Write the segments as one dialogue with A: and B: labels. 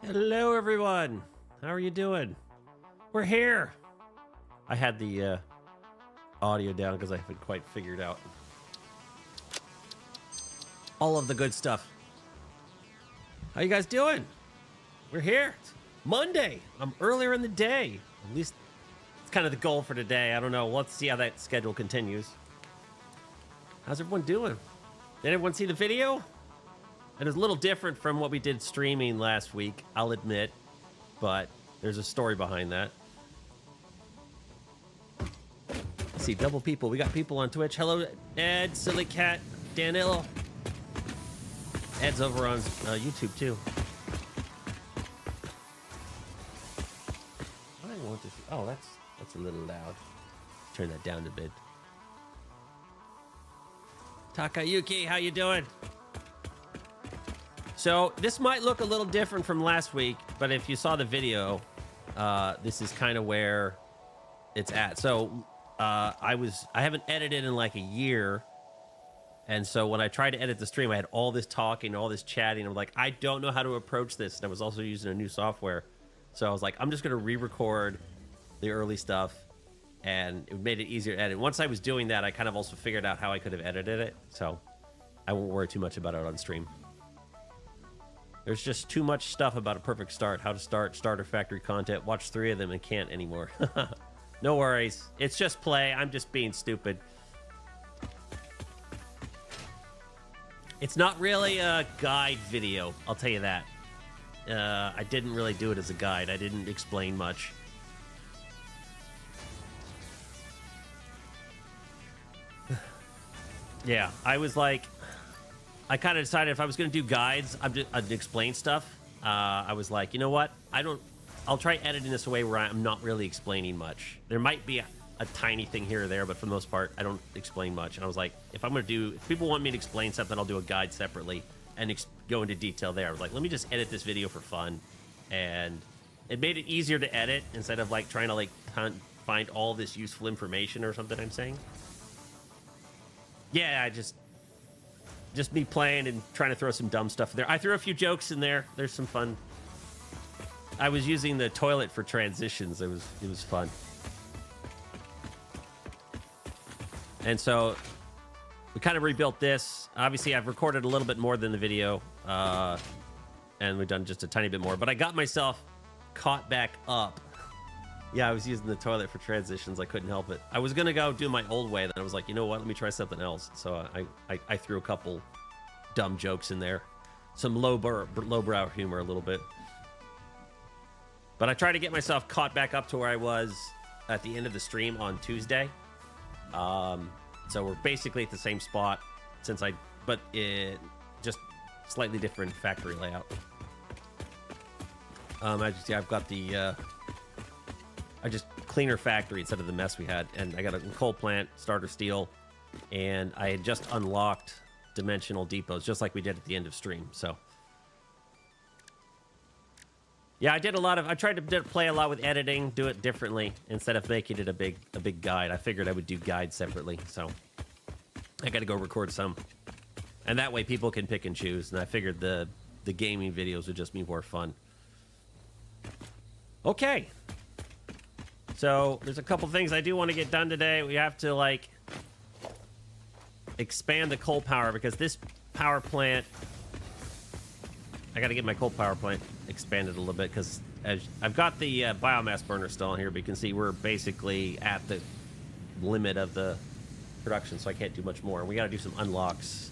A: Hello, everyone. How are you doing? We're here. I had the audio down because I haven't quite figured out all of the good stuff. How you guys doing? We're here. It's Monday. I'm earlier in the day. At least it's kind of the goal for today. I don't know. Let's see how that schedule continues. How's everyone doing? Did everyone see the video? It was a little different from what we did streaming last week, I'll admit, but there's a story behind that. Let's see, double people. We got people on Twitch. Hello, Ed, Silly Cat, Danilo. Ed's over on YouTube, too. I want to see. Oh, that's a little loud. Turn that down a bit. Takayuki, how you doing? So this might look a little different from last week, but if you saw the video, this is kind of where it's at. So I haven't edited in like a year. And so when I tried to edit the stream, I had all this talking, all this chatting. I'm like, I don't know how to approach this. And I was also using a new software. So I was like, I'm just going to re-record the early stuff. And it made it easier to edit. Once I was doing that, I kind of also figured out how I could have edited it. So I won't worry too much about it on stream. There's just too much stuff about a perfect start, how to start, starter factory content. Watch 3 of them and can't anymore. No worries. It's just play. I'm just being stupid. It's not really a guide video, I'll tell you that. I didn't really do it as a guide. I didn't explain much. Yeah, I was like... I kind of decided if I was going to do guides, I'd explain stuff. I was like, you know what? I'll try editing this away where I'm not really explaining much. There might be a tiny thing here or there, but for the most part, I don't explain much. And I was like, if people want me to explain something, I'll do a guide separately and go into detail there. I was like, let me just edit this video for fun. And it made it easier to edit instead of like trying to like find all this useful information or something I'm saying. Yeah, just me playing and trying to throw some dumb stuff in there. I threw a few jokes in there. There's some fun. I was using the toilet for transitions. It was fun. And so we kind of rebuilt this. Obviously, I've recorded a little bit more than the video. And we've done just a tiny bit more. But I got myself caught back up. Yeah, I was using the toilet for transitions. I couldn't help it. I was going to go do my old way. Then I was like, you know what? Let me try something else. So I threw a couple dumb jokes in there. Some lowbrow humor a little bit. But I tried to get myself caught back up to where I was at the end of the stream on Tuesday. So we're basically at the same spot but it just slightly different factory layout. As you see, I've got the... I just cleaner factory instead of the mess we had. And I got a coal plant, starter steel, and I had just unlocked dimensional depots, just like we did at the end of stream. So, yeah, I tried to play a lot with editing, do it differently instead of making it a big guide. I figured I would do guides separately, so I got to go record some, and that way people can pick and choose. And I figured the gaming videos would just be more fun. Okay. So there's a couple things I do want to get done today. We have to like expand the coal power because this power plant, I got to get my coal power plant expanded a little bit because I've got the biomass burner still in here, but you can see we're basically at the limit of the production, so I can't do much more. We got to do some unlocks,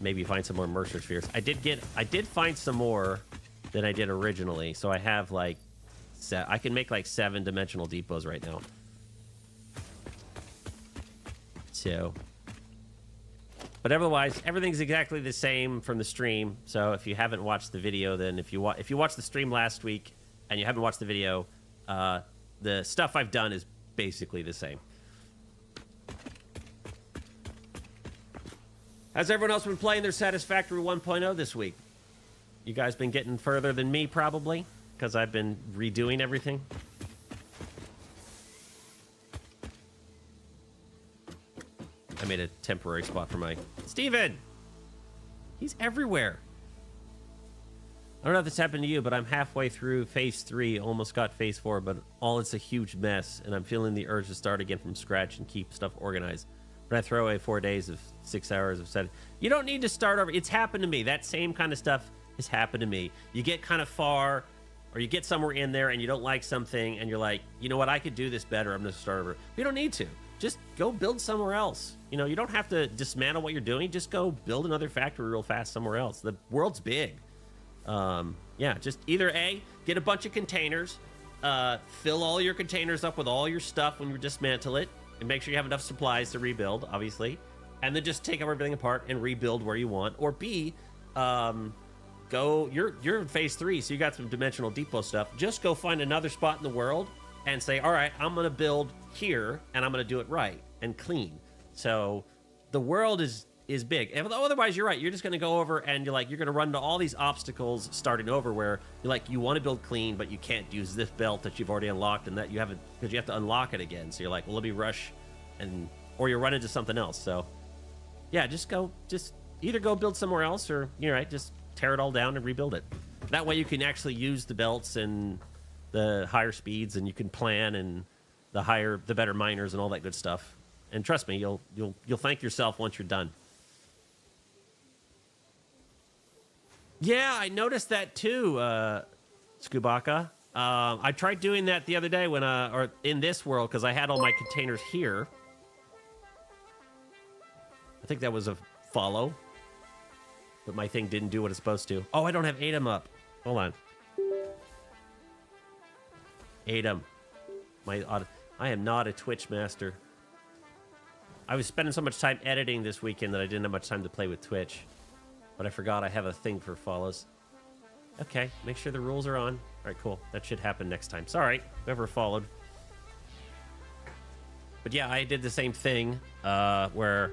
A: maybe find some more Mercer spheres. I did find some more than I did originally, so I have like I can make like 7 dimensional depots right now. So, but otherwise, everything's exactly the same from the stream. So if you haven't watched the video, then if you watched the stream last week and you haven't watched the video, the stuff I've done is basically the same. Has everyone else been playing their Satisfactory 1.0 this week? You guys been getting further than me, probably? Because I've been redoing everything. I made a temporary spot for my... Steven! He's everywhere. I don't know if this happened to you, but I'm halfway through phase 3, almost got phase 4, but all it's a huge mess, and I'm feeling the urge to start again from scratch and keep stuff organized. But I throw away 4 days of 6 hours of setting. You don't need to start over. It's happened to me. That same kind of stuff has happened to me. You get kind of far, or you get somewhere in there and you don't like something, and you're like, you know what, I could do this better. I'm going to start over. You don't need to. Just go build somewhere else. You know, you don't have to dismantle what you're doing. Just go build another factory real fast somewhere else. The world's big. Yeah, just either A, get a bunch of containers, fill all your containers up with all your stuff when you dismantle it, and make sure you have enough supplies to rebuild, obviously, and then just take everything apart and rebuild where you want. Or B, you're in phase 3, so you got some dimensional depot stuff. Just go find another spot in the world and say, all right, I'm going to build here, and I'm going to do it right and clean. So the world is big. Otherwise, you're right. You're just going to go over and you're going to run into all these obstacles starting over where you're like, you want to build clean, but you can't use this belt that you've already unlocked and that you haven't, because you have to unlock it again. So you're like, well, let me rush, or you run into something else. So yeah, just either go build somewhere else, or you're right, just tear it all down and rebuild it. That way you can actually use the belts and the higher speeds, and you can plan, and the better miners and all that good stuff. And trust me, you'll thank yourself once you're done. Yeah, I noticed that too, Skubaka. I tried doing that the other day or in this world, because I had all my containers here. I think that was a follow, but my thing didn't do what it's supposed to. Oh, I don't have ADAM up. Hold on. ADAM. I am not a Twitch master. I was spending so much time editing this weekend that I didn't have much time to play with Twitch. But I forgot I have a thing for follows. Okay, make sure the rules are on. All right, cool. That should happen next time. Sorry, whoever followed. But yeah, I did the same thing where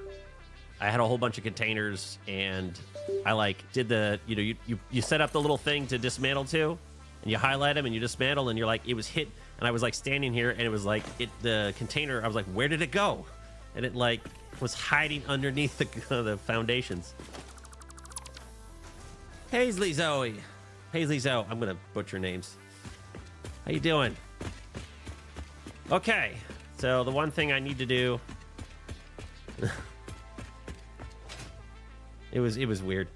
A: I had a whole bunch of containers, and I did the, you set up the little thing to dismantle to, and you highlight them and you dismantle, and you're like, it was hit, and I was standing here, and it was the container, I was like, where did it go? And it was hiding underneath the foundations. Paisley Zoe. Paisley Zoe. I'm going to butcher names. How you doing? Okay. So the one thing I need to do... It was weird.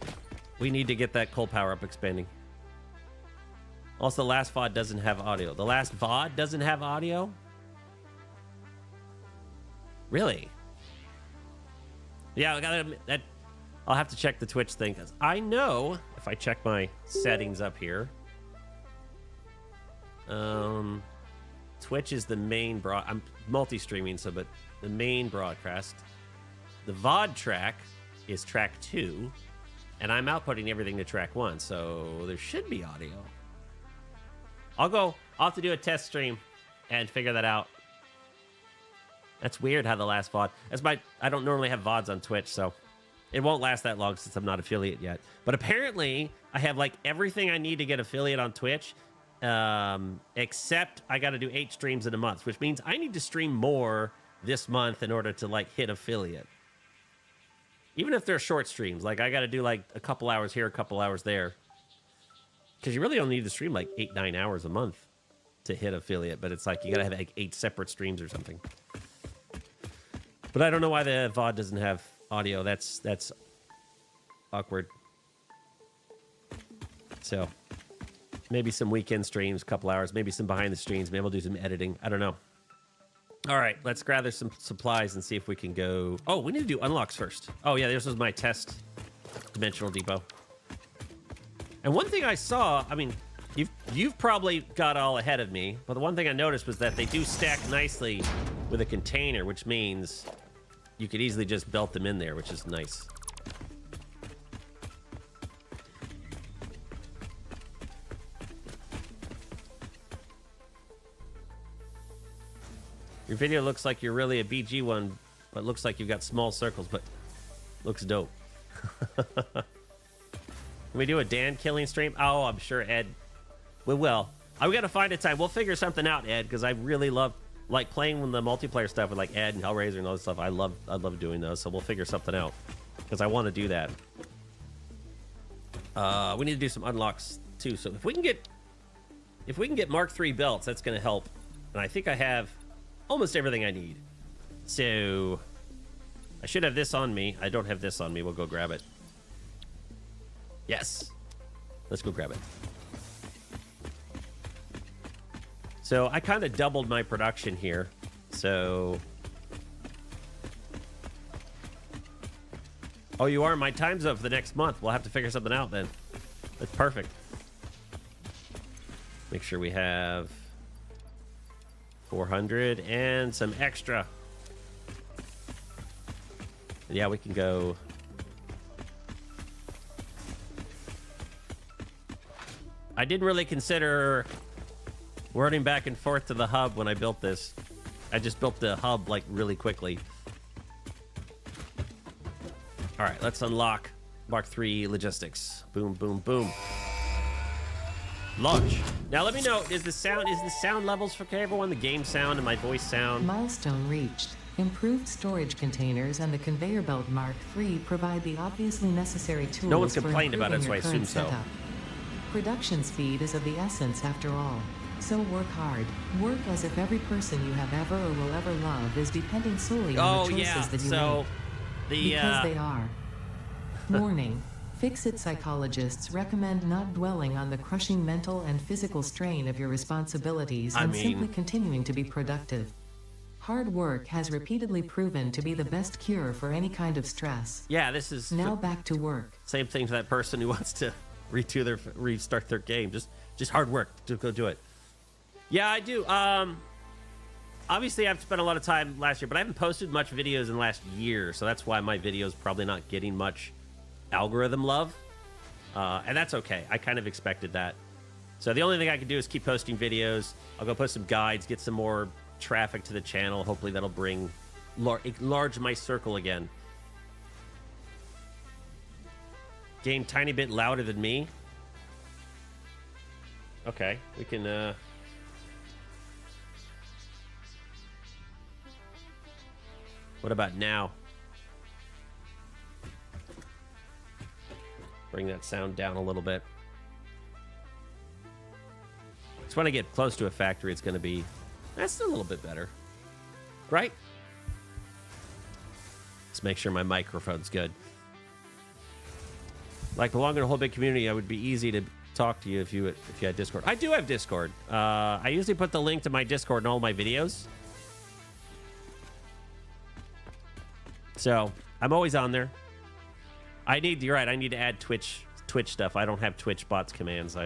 A: We need to get that coal power up expanding. Also, the last VOD doesn't have audio. The last VOD doesn't have audio? Really? Yeah, I'll have to check the Twitch thing, because I know if I check my settings up here, Twitch is the main I'm multi-streaming, but the main broadcast. The VOD track is track 2, and I'm outputting everything to track 1, so there should be audio. I'll have to do a test stream and figure that out. That's weird how the last VOD... I don't normally have VODs on Twitch, so... It won't last that long since I'm not affiliate yet. But apparently, I have everything I need to get affiliate on Twitch, except I got to do 8 streams in a month, which means I need to stream more this month in order to hit affiliate. Even if they're short streams, I got to do a couple hours here, a couple hours there. Because you really only need to stream 8-9 hours a month to hit affiliate, but it's you got to have 8 separate streams or something. But I don't know why the VOD doesn't have audio. That's awkward. So maybe some weekend streams, a couple hours, maybe some behind the streams. Maybe we'll do some editing. I don't know. All right, let's gather some supplies and see if we can go. Oh, we need to do unlocks first. Oh yeah, this was my test dimensional depot. And one thing I saw, I mean, you've probably got all ahead of me, but the one thing I noticed was that they do stack nicely with a container, which means you could easily just belt them in there, which is nice. Your video looks like you're really a BG one, but looks like you've got small circles, but looks dope. Can we do a Dan killing stream? Oh, I'm sure Ed. We will. We got to find a time. We'll figure something out, Ed, because I really love playing with the multiplayer stuff with Ed and Hellraiser and all this stuff. I love doing those, so we'll figure something out because I want to do that. We need to do some unlocks too. So if we can get Mark III belts, that's going to help. And I think I have almost everything I need. So I should have this on me. I don't have this on me. We'll go grab it. Yes. Let's go grab it. So I kind of doubled my production here. So... Oh, you are? My time's up for the next month. We'll have to figure something out then. That's perfect. Make sure we have 400 and some extra. Yeah, we can go. I didn't really consider running back and forth to the hub when I built this. I just built the hub like really quickly. All right, let's unlock Mark III logistics. Boom, boom, boom. Launch. Now let me know, is the sound levels for everyone? The game sound and my voice sound?
B: Milestone reached. Improved storage containers and the conveyor belt Mark III provide the obviously necessary tools.
A: No one's complained about it, so I assume so.
B: Setup. Production speed is of the essence after all. So work hard. Work as if every person you have ever or will ever love is depending solely on the choices that you make. Because they are. Warning. Fix-it psychologists recommend not dwelling on the crushing mental and physical strain of your responsibilities and simply continuing to be productive. Hard work has repeatedly proven to be the best cure for any kind of stress.
A: Yeah, this is...
B: Now back to work.
A: Same thing to that person who wants to restart their game. Just hard work to go do it. Yeah, I do. Obviously, I've spent a lot of time last year, but I haven't posted much videos in the last year, so that's why my video's probably not getting much algorithm love. And that's okay. I kind of expected that. So the only thing I can do is keep posting videos. I'll go post some guides, get some more traffic to the channel. Hopefully that'll bring enlarge my circle again. Game tiny bit louder than me. Okay, we can what about now? Bring that sound down a little bit. It's when I get close to a factory, it's going to be... That's a little bit better. Right? Let's make sure my microphone's good. Like belonging to a whole big community, it would be easy to talk to you if you had Discord. I do have Discord. I usually put the link to my Discord in all my videos. So, I'm always on there. You're right, I need to add Twitch stuff. I don't have Twitch bots commands.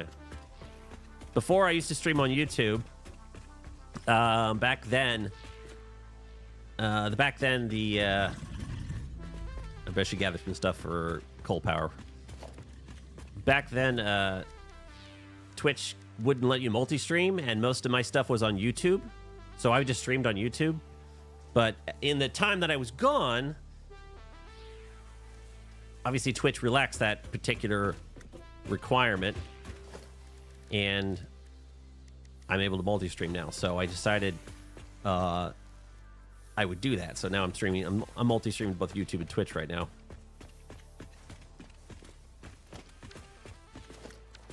A: Before I used to stream on YouTube. Back then, I bet you gather some stuff for coal power. Back then, Twitch wouldn't let you multi-stream, and most of my stuff was on YouTube. So I just streamed on YouTube. But in the time that I was gone, obviously Twitch relaxed that particular requirement, and I'm able to multi-stream now. So I decided I would do that. So now I'm streaming. I'm multi-streaming both YouTube and Twitch right now.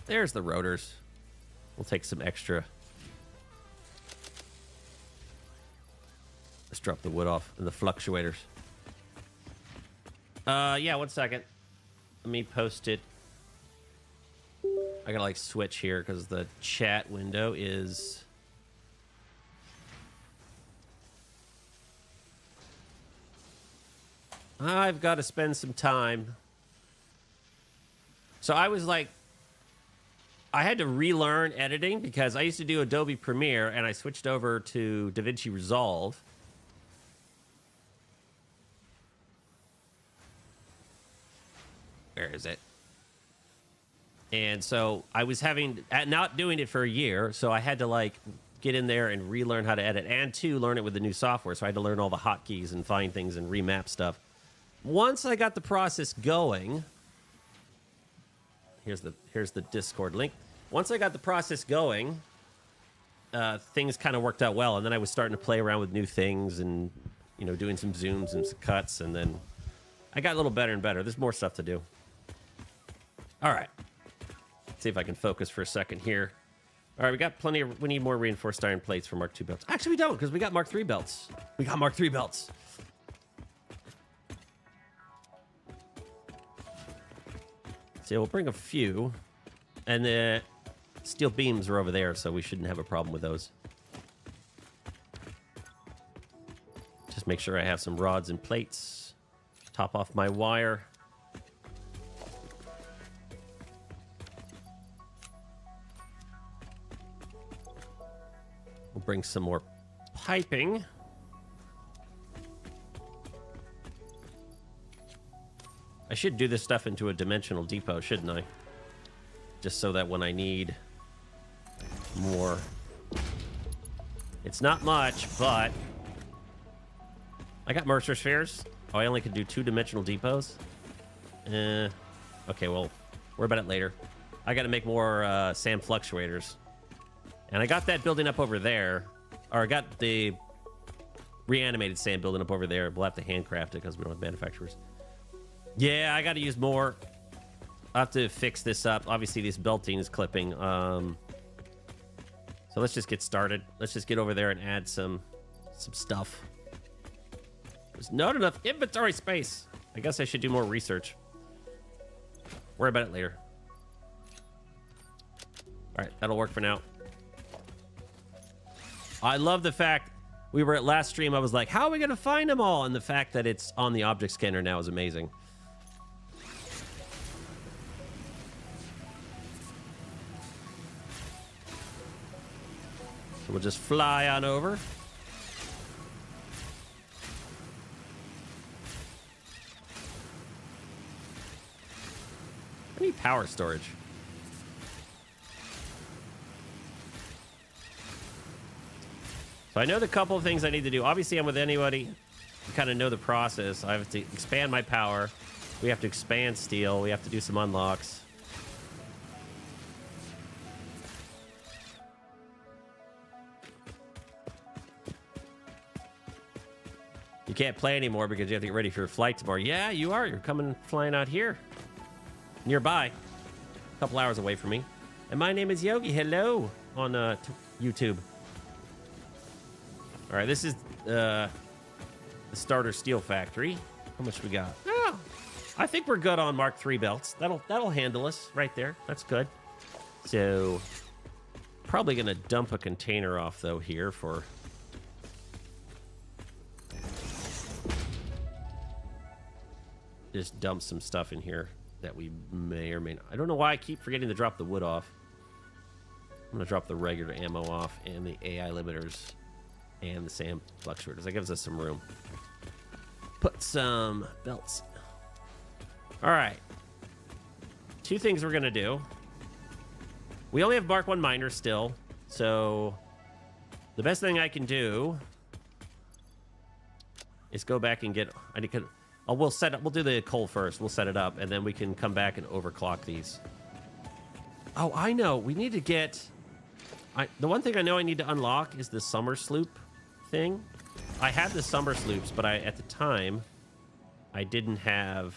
A: There's the rotors. We'll take some extra. Let's drop the wood off and the fluctuators. Yeah, 1 second. Let me post it. I gotta like switch here because the chat window is... I've got to spend some time. So I was like... I had to relearn editing because I used to do Adobe Premiere and I switched over to DaVinci Resolve. Where is it? And so I was not doing it for a year, so I had to like get in there and relearn how to edit and to learn it with the new software. So I had to learn all the hotkeys and find things and remap stuff. Once I got the process going, here's the Discord link. Once I got the process going, things kind of worked out well, and then I was starting to play around with new things and doing some zooms and some cuts, and then I got a little better and better. There's more stuff to do. All right. See if I can focus for a second here. All right, we got plenty of... We need more reinforced iron plates for Mark II belts. Actually, we don't, because we got Mark III belts. We got Mark III belts. So we'll bring a few. And the steel beams are over there, so we shouldn't have a problem with those. Just make sure I have some rods and plates. Top off my wire. We'll bring some more piping. I should do this stuff into a dimensional depot, shouldn't I? Just so that when I need more... It's not much, but... I got Mercer spheres. Oh, I only could do 2 dimensional depots? Okay, well, worry about it later. I got to make more sand fluctuators. And I got that building up over there. Or I got the reanimated sand building up over there. We'll have to handcraft it because we don't have manufacturers. Yeah, I got to use more. I have to fix this up. Obviously, this belting is clipping. So let's just get started. Let's just get over there and add some stuff. There's not enough inventory space. I guess I should do more research. Worry about it later. All right, that'll work for now. I love the fact we were at last stream. I was like, how are we going to find them all? And the fact that it's on the object scanner now is amazing. So we'll just fly on over. I need power storage. So I know the couple of things I need to do. Obviously, I'm with anybody. You kind of know the process. I have to expand my power. We have to expand steel. We have to do some unlocks. You can't play anymore because you have to get ready for your flight tomorrow. Yeah, you are. You're coming flying out here. Nearby. A couple hours away from me. And my name is Yogi. Hello on YouTube. All right, this is the starter steel factory. How much we got? Oh, I think we're good on Mark III belts. That'll handle us right there. That's good. So probably gonna dump a container off though here for. Just dump some stuff in here that we may or may not. I don't know why I keep forgetting to drop the wood off. I'm gonna drop the regular ammo off and the AI limiters. And the sand fluctuators. That gives us some room. Put some belts. All right. 2 things we're going to do. We only have Mark I miners still. So the best thing I can do is go back and get... we'll do the coal first. We'll set it up. And then we can come back and overclock these. Oh, I know. We need to get... the one thing I know I need to unlock is the summer sloop thing. I had the summer sloops, but at the time I didn't have.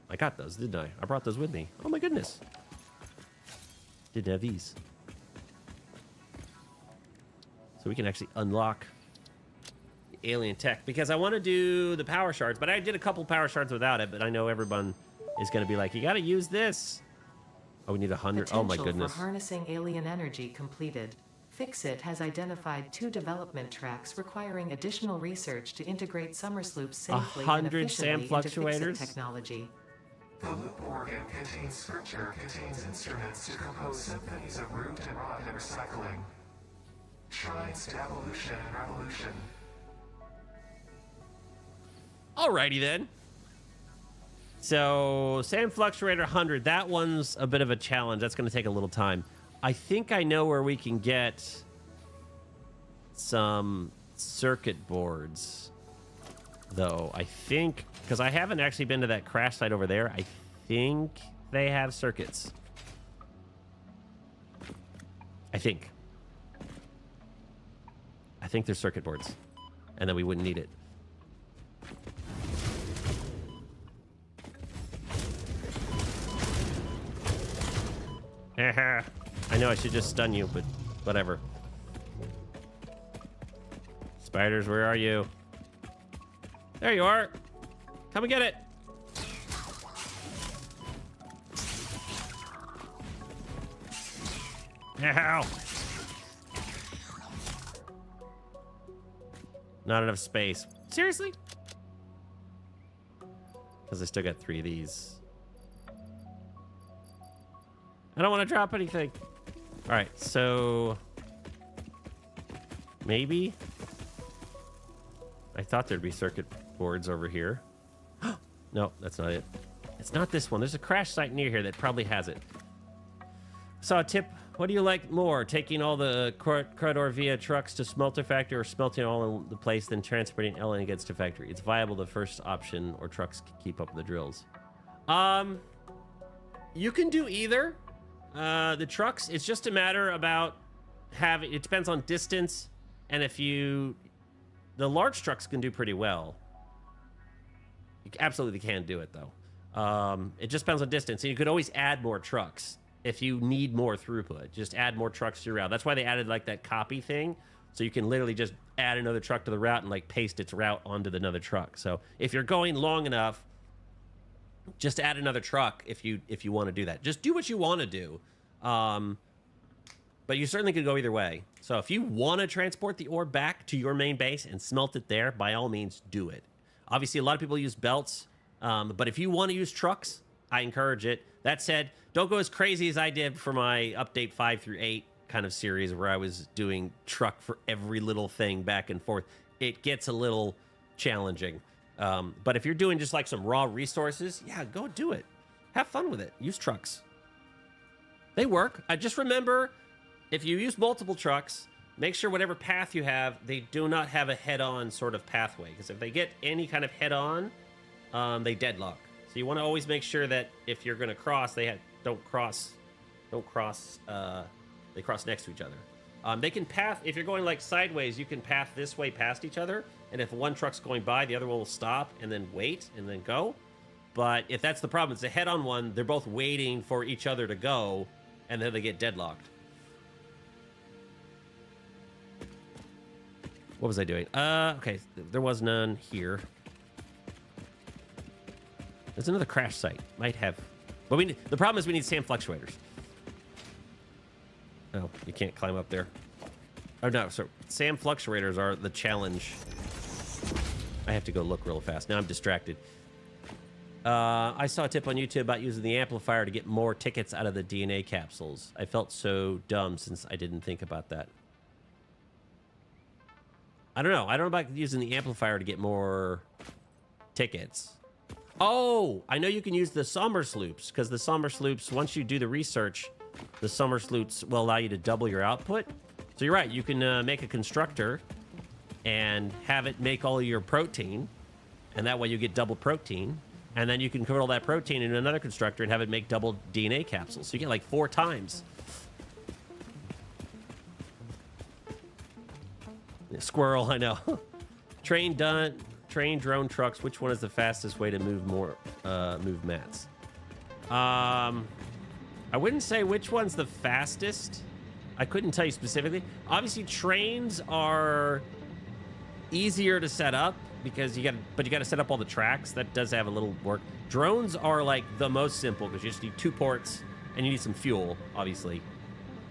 A: I got those, didn't I? I brought those with me. Oh my goodness. Didn't have these. So we can actually unlock the alien tech because I want to do the power shards, but I did a couple power shards without it, but I know everyone is going to be like, you got to use this. Oh, we need 100. Oh my goodness.
B: For harnessing alien energy completed. Fixit has identified 2 development tracks requiring additional research to integrate summer sloops safely and efficiently into Fixit technology.
C: The loop organ contains scripture, contains instruments to compose symphonies of root and rod and recycling. Shrines to evolution and revolution.
A: Alrighty then. So, sand fluctuator 100. That one's a bit of a challenge. That's going to take a little time. I think I know where we can get some circuit boards, though. I think, because I haven't actually been to that crash site over there. I think they have circuits. I think there's circuit boards, and then we wouldn't need it. I know I should just stun you, but whatever. Spiders, where are you? There you are. Come and get it. Ow. Not enough space. Seriously? Because I still got 3 of these. I don't want to drop anything. All right, so maybe I thought there'd be circuit boards over here. No, that's not it. It's not this one. There's a crash site near here that probably has it. Saw a tip. What do you like more? Taking all the crud ore via trucks to smelter factory, or smelting all in the place, then transporting LN against to factory? It's viable, the first option, or trucks can keep up with the drills. You can do either. The trucks, it's just a matter about having, it depends on distance, and if you, the large trucks can do pretty well. You absolutely can do it though. It just depends on distance, and you could always add more trucks if you need more throughput. Just add more trucks to your route. That's why they added like that copy thing, so you can literally just add another truck to the route and like paste its route onto another truck. So if you're going long enough, just add another truck if you want to do that. Just do what you want to do. But you certainly could go either way. So if you want to transport the ore back to your main base and smelt it there, by all means do it. Obviously, a lot of people use belts, but if you want to use trucks, I encourage it. That said, don't go as crazy as I did for my update 5 through 8 kind of series where I was doing truck for every little thing back and forth. It gets a little challenging. But if you're doing just like some raw resources, yeah, go do it. Have fun with it. Use trucks. They work. I just remember, if you use multiple trucks, make sure whatever path you have, they do not have a head-on sort of pathway. Because if they get any kind of head-on, they deadlock. So you want to always make sure that if you're going to cross, they don't cross. They cross next to each other. They can path, if you're going like sideways, you can path this way past each other. And if one truck's going by, the other one will stop and then wait and then go. But if that's the problem, it's a head-on one. They're both waiting for each other to go, and then they get deadlocked. What was I doing? Okay, there was none here. There's another crash site. Might have. But the problem is we need sand fluctuators. Oh, you can't climb up there. Oh no, so sand fluctuators are the challenge. I have to go look real fast. Now I'm distracted. I saw a tip on YouTube about using the amplifier to get more tickets out of the DNA capsules. I felt so dumb since I didn't think about that. I don't know. I don't know about using the amplifier to get more tickets. Oh, I know you can use the summer sloops, because the summer sloops, once you do the research, the summer sloops will allow you to double your output. So you're right. You can make a constructor and have it make all your protein, and that way you get double protein. And then you can convert all that protein into another constructor and have it make double DNA capsules. So you get like 4 times. Squirrel, I know. Train done. Train drone trucks. Which one is the fastest way to move move mats? I wouldn't say which one's the fastest. I couldn't tell you specifically. Obviously, trains are easier to set up because you got to set up all the tracks. That does have a little work. Drones are like the most simple because you just need 2 ports and you need some fuel, obviously.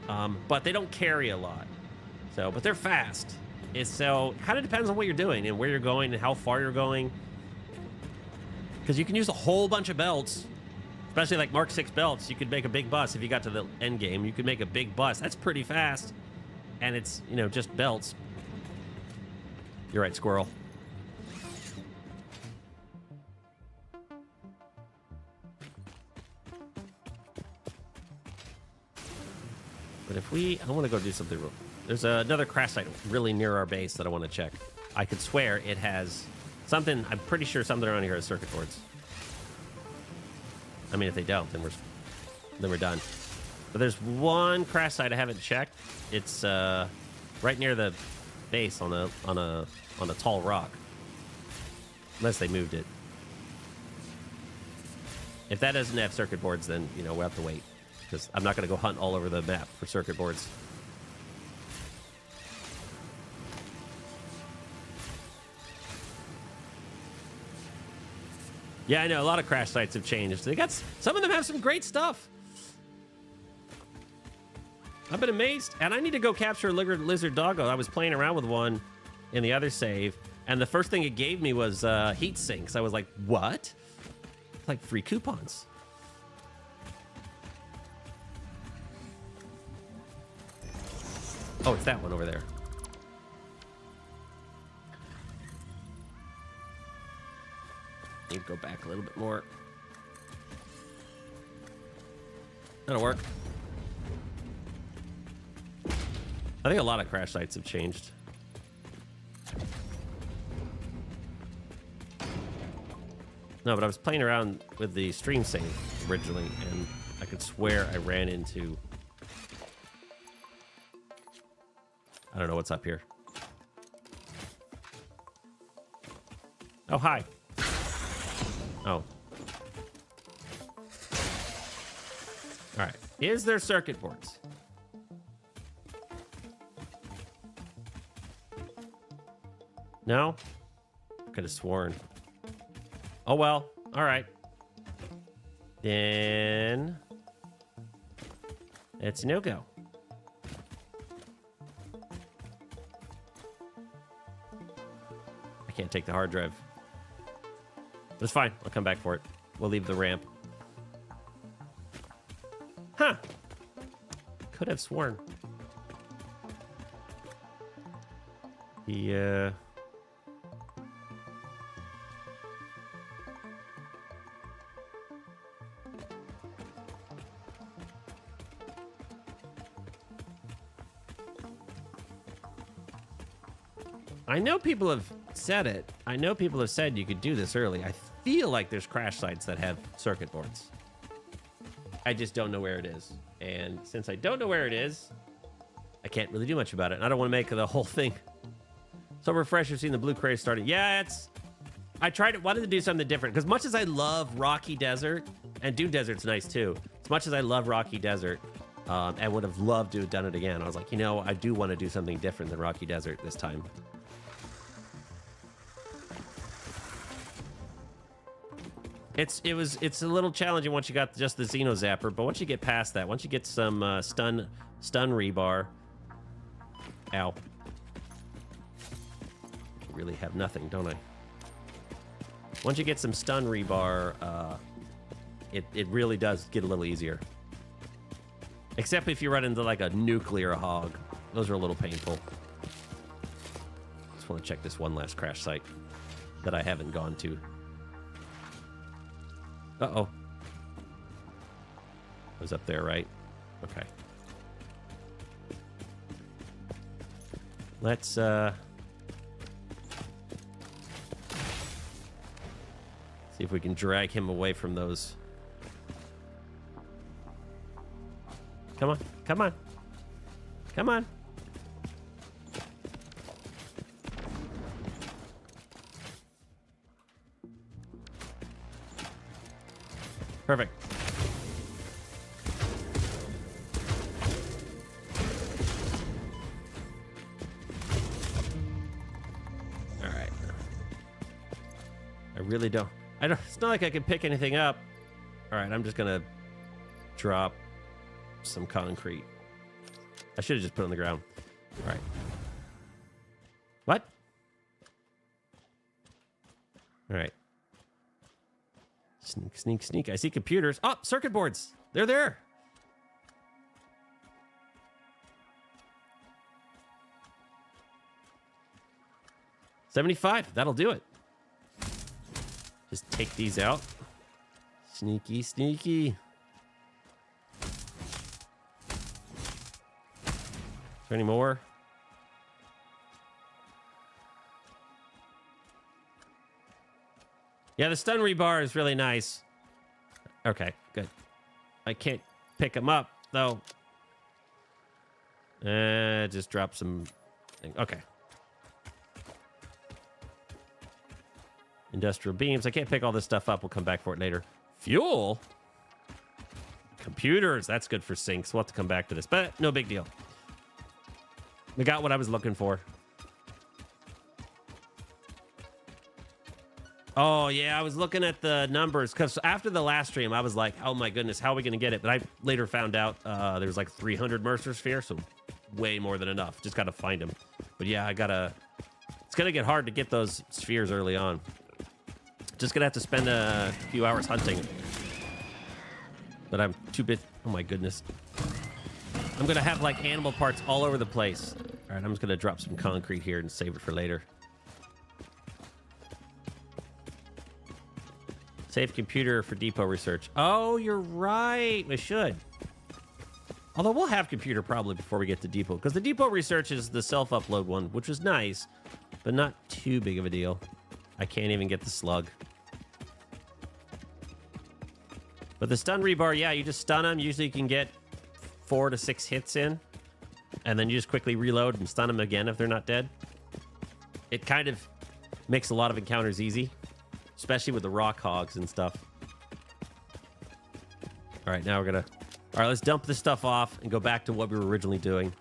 A: But they don't carry a lot. So, but they're fast. So it kind of depends on what you're doing and where you're going and how far you're going. Because you can use a whole bunch of belts, especially like Mark 6 belts. You could make a big bus if you got to the end game. You could make a big bus. That's pretty fast. And it's, you know, just belts. You're right, squirrel. But if I want to go do something real. There's another crash site really near our base that I want to check. I could swear it has something. I'm pretty sure something around here has circuit boards. I mean, if they don't, then we're done. But there's one crash site I haven't checked. It's right near the base on a tall rock. Unless they moved it. If that doesn't have circuit boards, then, you know, we'll have to wait. because I'm not going to go hunt all over the map for circuit boards. Yeah, I know. A lot of crash sites have changed. Some of them have some great stuff. I've been amazed. And I need to go capture a lizard doggo. I was playing around with one in the other save, and the first thing it gave me was heat sinks. I was like, what? It's like free coupons. Oh, it's that one over there. Need to go back a little bit more. That'll work. I think a lot of crash sites have changed. No, but I was playing around with the stream save originally, and I could swear I ran into... I don't know what's up here. Oh, hi. Oh. All right. Is there circuit boards? No? Could have sworn. Oh, well. All right. Then it's no-go. I can't take the hard drive. But it's fine. I'll come back for it. We'll leave the ramp. Huh. Could have sworn. Yeah. I know people have said it. I know people have said you could do this early. I feel like there's crash sites that have circuit boards. I just don't know where it is. And since I don't know where it is, I can't really do much about it. And I don't want to make the whole thing so refresh. You've seen the blue craze starting. Yeah, I wanted to do something different. Because much as I love Rocky Desert, and Dune Desert's nice too. As much as I love Rocky Desert, and would have loved to have done it again, I was like, you know, I do want to do something different than Rocky Desert this time. It's a little challenging once you got just the Xeno Zapper, but once you get past that, once you get some stun rebar, ow, I really have nothing, don't I? Once you get some stun rebar, it really does get a little easier. Except if you run into like a nuclear hog, those are a little painful. Just want to check this one last crash site that I haven't gone to. Uh-oh. I was up there, right? Okay. Let's, see if we can drag him away from those. Come on. Come on. Come on. Perfect. All right. I really don't. It's not like I can pick anything up. All right, I'm just gonna drop some concrete. I should have just put it on the ground. All right. What? All right. Sneak, sneak, sneak. I see computers. Oh, circuit boards. They're there. $75. That'll do it. Just take these out. Sneaky, sneaky. Is there any more? Yeah, the stun rebar is really nice. Okay, good. I can't pick them up, though. Just drop some... Okay. Industrial beams. I can't pick all this stuff up. We'll come back for it later. Fuel? computers. That's good for sinks. We'll have to come back to this, but no big deal. We got what I was looking for. Oh, yeah, I was looking at the numbers because after the last stream, I was like, oh my goodness, how are we going to get it? But I later found out there was like 300 Mercer Sphere, so way more than enough. Just got to find them. But yeah, it's going to get hard to get those spheres early on. Just going to have to spend a few hours hunting. But I'm too bit. Oh my goodness. I'm going to have like animal parts all over the place. All right, I'm just going to drop some concrete here and save it for later. Save computer for depot research. Oh, you're right. We should. Although we'll have computer probably before we get to depot. Because the depot research is the self-upload one, which was nice. But not too big of a deal. I can't even get the slug. But the stun rebar, yeah, you just stun them. Usually you can get 4 to 6 hits in. And then you just quickly reload and stun them again if they're not dead. It kind of makes a lot of encounters easy. Especially with the rock hogs and stuff. All right, now we're gonna... All right, let's dump this stuff off and go back to what we were originally doing.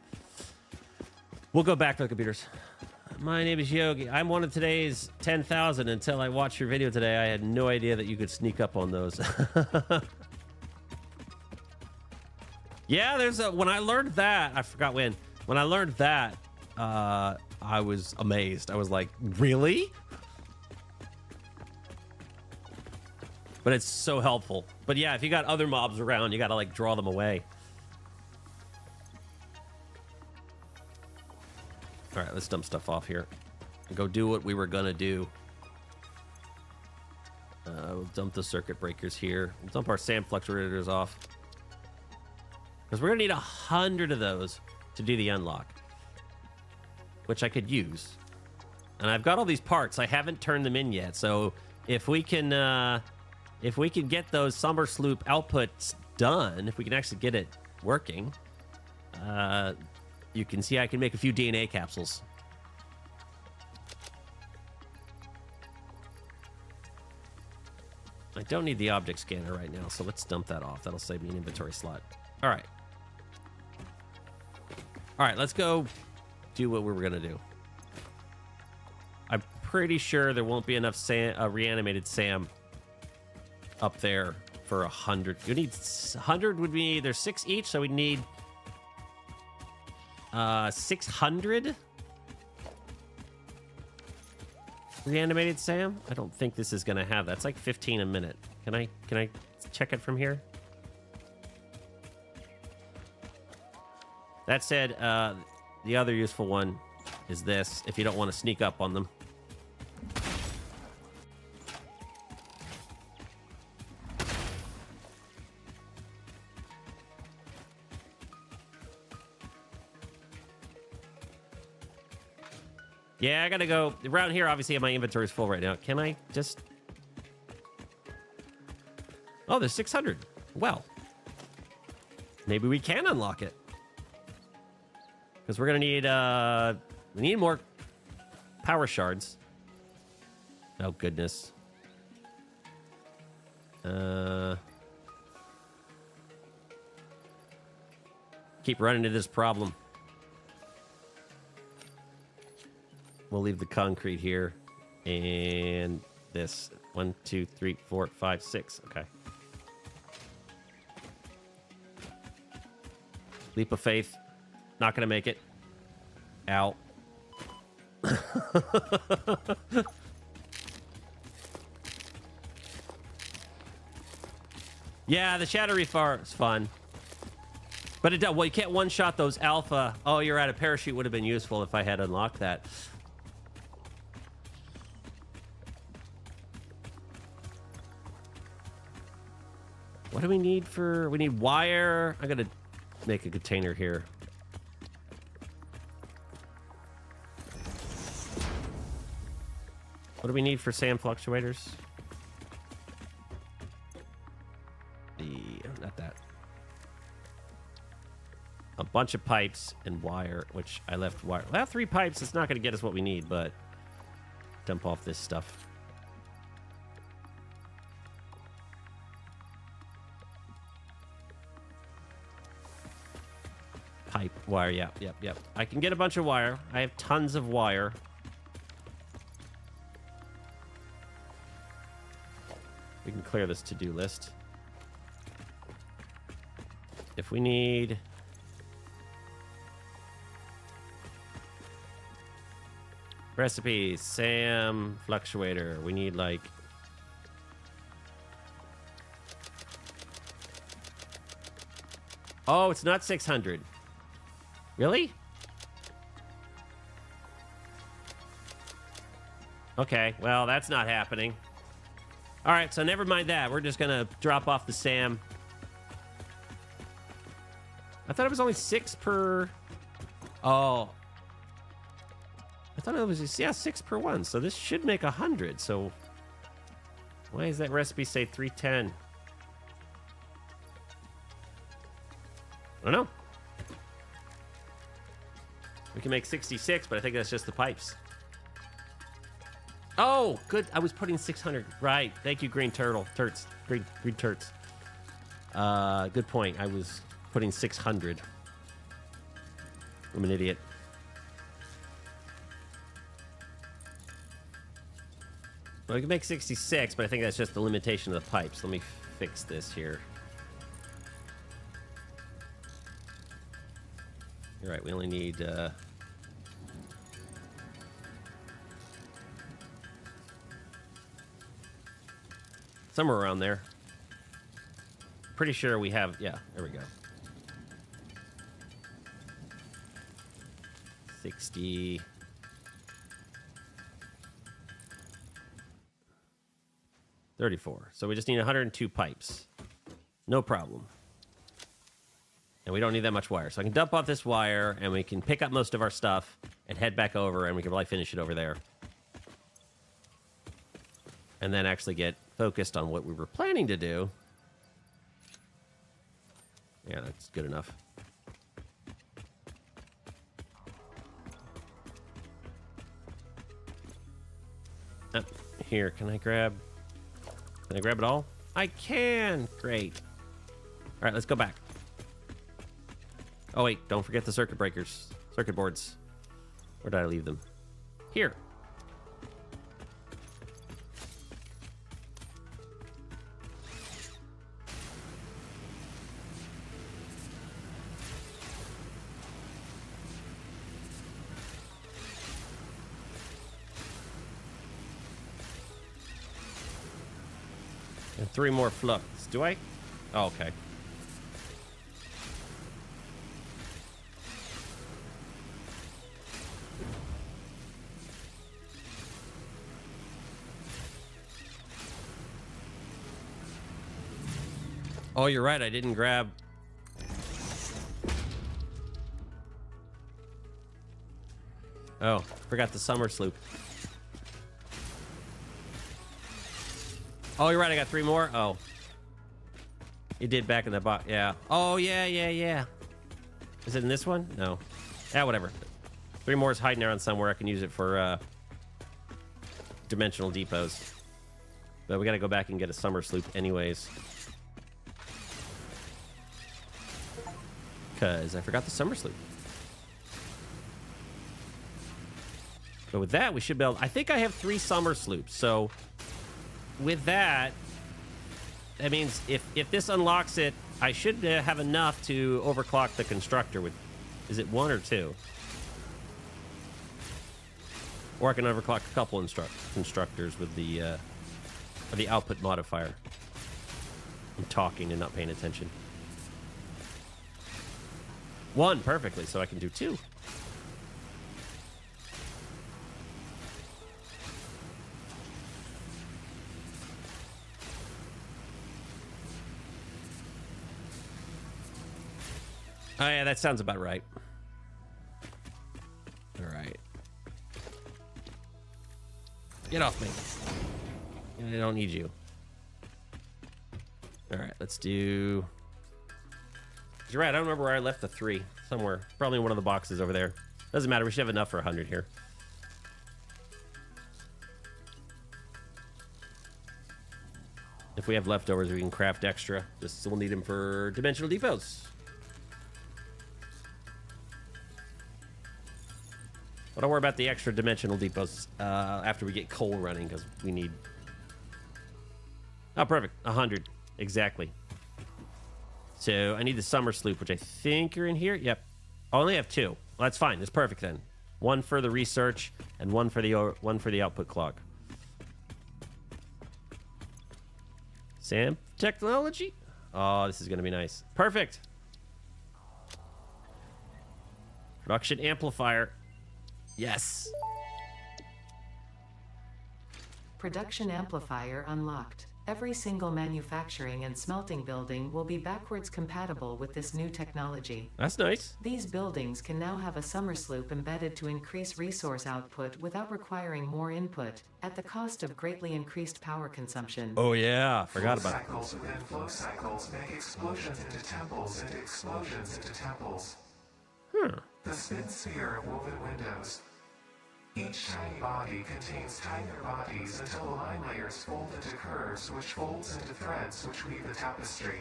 A: We'll go back to the computers. My name is Yogi. I'm one of today's 10,000. Until I watched your video today, I had no idea that you could sneak up on those. Yeah, there's a... When I learned that, I forgot when. When I learned that, I was amazed. I was like, really? But it's so helpful. But yeah, if you got other mobs around, you gotta like draw them away. All right, let's dump stuff off here and go do what we were gonna do. We'll dump the circuit breakers here. We'll dump our sand fluctuators off because we're gonna need 100 of those to do the unlock, which I could use. And I've got all these parts. I haven't turned them in yet. So if we can get those summer sloop outputs done, if we can actually get it working, you can see I can make a few DNA capsules. I don't need the object scanner right now, so let's dump that off. That'll save me an inventory slot. All right. All right, let's go do what we were going to do. I'm pretty sure there won't be enough reanimated Sam up there for 100. You need 100 would be there's 6 each, so we need 600 reanimated Sam. I don't think this is gonna have that. It's like 15 a minute. Can I check it from here? That said, the other useful one is this if you don't want to sneak up on them. Yeah, I gotta go. Around here, obviously, my inventory is full right now. Can I just... Oh, there's 600. Well, maybe we can unlock it. Because we're gonna need, we need more power shards. Oh, goodness. Keep running into this problem. We'll leave the concrete here. And this. 1, 2, 3, 4, 5, 6. Okay. Leap of faith. Not gonna make it. Ow. Yeah, the Shadow Reef is fun. But it, well, you can't one-shot those alpha. Oh, you're out of parachute would have been useful if I had unlocked that. What do we need for... We need wire. I'm going to make a container here. What do we need for sand fluctuators? Not that. A bunch of pipes and wire, which I left wire. Well, 3 pipes. It's not going to get us what we need, but dump off this stuff. pipe wire. Yep. I can get a bunch of wire. I have tons of wire. We can clear this to-do list. If we need... recipes, Sam, fluctuator. We need like... oh, it's not 600. Really? Okay, well, that's not happening. All right, so never mind that. We're just going to drop off the Sam. I thought it was only 6 per... oh. I thought it was, yeah, 6 per one. So this should make 100. So why does that recipe say 310? I don't know. We can make 66, but I think that's just the pipes. Oh, good. I was putting 600. Right. Thank you, Green Turtle. Turts. Green Turts. Good point. I was putting 600. I'm an idiot. Well, we can make 66, but I think that's just the limitation of the pipes. Let me fix this here. You're right. We only need... somewhere around there. Pretty sure we have... yeah, there we go. 60... 34. So we just need 102 pipes. No problem. And we don't need that much wire. So I can dump off this wire, and we can pick up most of our stuff and head back over, and we can probably finish it over there. And then actually get focused on what we were planning to do. Yeah, that's good enough. Here, can I grab it all? I can! Great. All right, let's go back. Oh, wait, don't forget the circuit breakers. Circuit boards. Where did I leave them? Here. And 3 more flux. Do I? Oh, okay. Oh, you're right. I didn't grab... oh, forgot the summer sloop. Oh, you're right. I got 3 more. Oh. You did back in the box. Yeah. Oh, yeah. Is it in this one? No. Yeah, whatever. 3 more is hiding around somewhere. I can use it for dimensional depots. But we got to go back and get a summer sloop anyways. Because I forgot the summer sloop. But with that, we should be able... I think I have 3 summer sloops. So with that, that means if this unlocks it, I should have enough to overclock the constructor with... is it 1 or 2? Or I can overclock a couple constructors with the output modifier. I'm talking and not paying attention. 1 perfectly, so I can do 2. Oh yeah, that sounds about right. All right. Get off me. I don't need you. All right, let's do... you're right, I don't remember where I left the 3. Somewhere. Probably in one of the boxes over there. Doesn't matter, we should have enough for 100 here. If we have leftovers, we can craft extra. Just we'll need them for dimensional depots. But don't worry about the extra dimensional depots after we get coal running, because we need... Oh, perfect. 100. Exactly. So I need the summer sloop, which I think are in here. Yep. I only have 2. Well, that's fine. That's perfect then. 1 for the research and 1 for the output clock. Sam technology. Oh, this is going to be nice. Perfect. Production amplifier. Yes.
B: Production amplifier unlocked. Every single manufacturing and smelting building will be backwards compatible with this new technology.
A: That's nice.
B: These buildings can now have a summer sloop embedded to increase resource output without requiring more input, at the cost of greatly increased power consumption.
A: Oh yeah, forgot about it.
C: Cycles within flow cycles make explosions into temples and explosions into temples. The spin sphere of woven windows. Each tiny body contains tinier bodies until the line layers fold into curves, which folds into threads which weave the tapestry.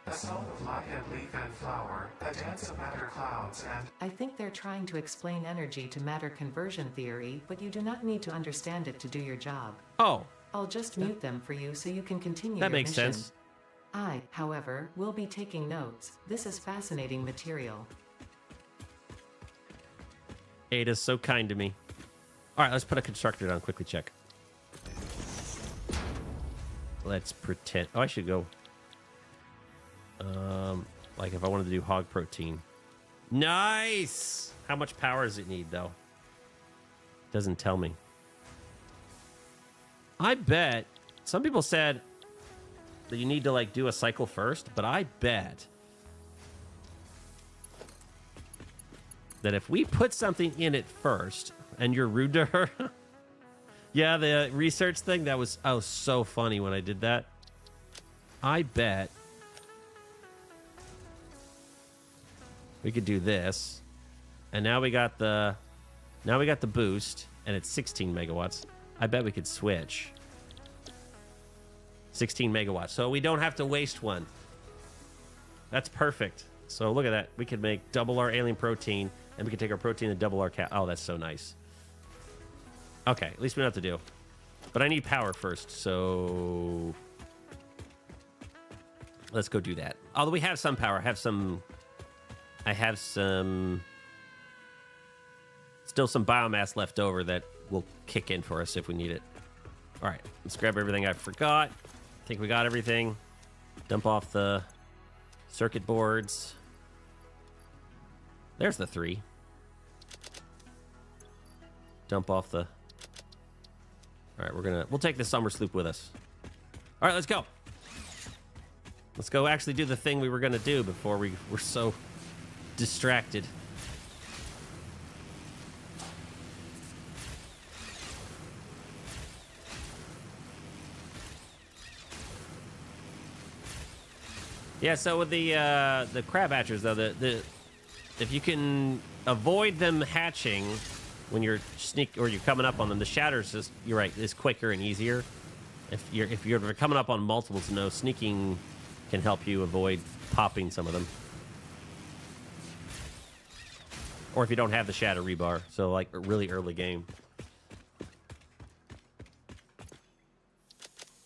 C: A song of light and leaf and flower, a dance of matter clouds, and...
B: I think they're trying to explain energy to matter conversion theory, but you do not need to understand it to do your job.
A: Oh.
B: I'll just mute them for you so you can continue
A: That
B: your
A: makes
B: mission.
A: sense.
B: I, however, will be taking notes. This is fascinating material.
A: Ada's so kind to me. All right, let's put a constructor down. Quickly check. Let's pretend. Oh, I should go. Like if I wanted to do hog protein. Nice. How much power does it need, though? Doesn't tell me. I bet some people said that you need to like do a cycle first, but I bet that if we put something in it first and you're rude to her. Yeah, the research thing, that was so funny when I did that. I bet we could do this. And now we got the boost and it's 16 megawatts. I bet we could switch. 16 megawatts. So we don't have to waste one. That's perfect. So look at that. We could make double our alien protein, and we can take our protein and double our cat. Oh, that's so nice. Okay, at least we don't have to do. But I need power first, so let's go do that. Although we have some power. I have some still some biomass left over that will kick in for us if we need it. All right, let's grab everything I forgot. I think we got everything. Dump off the circuit boards. There's the 3. Dump off the... All right, we'll take the summer sloop with us. All right, let's go. Let's go actually do the thing we were going to do before we were so distracted. Yeah, so with the crab hatchers, though, if you can avoid them hatching when you're you're coming up on them, the shatters just, you're right, is quicker and easier. If you're coming up on multiples, no, sneaking can help you avoid popping some of them. Or if you don't have the shatter rebar, so like a really early game.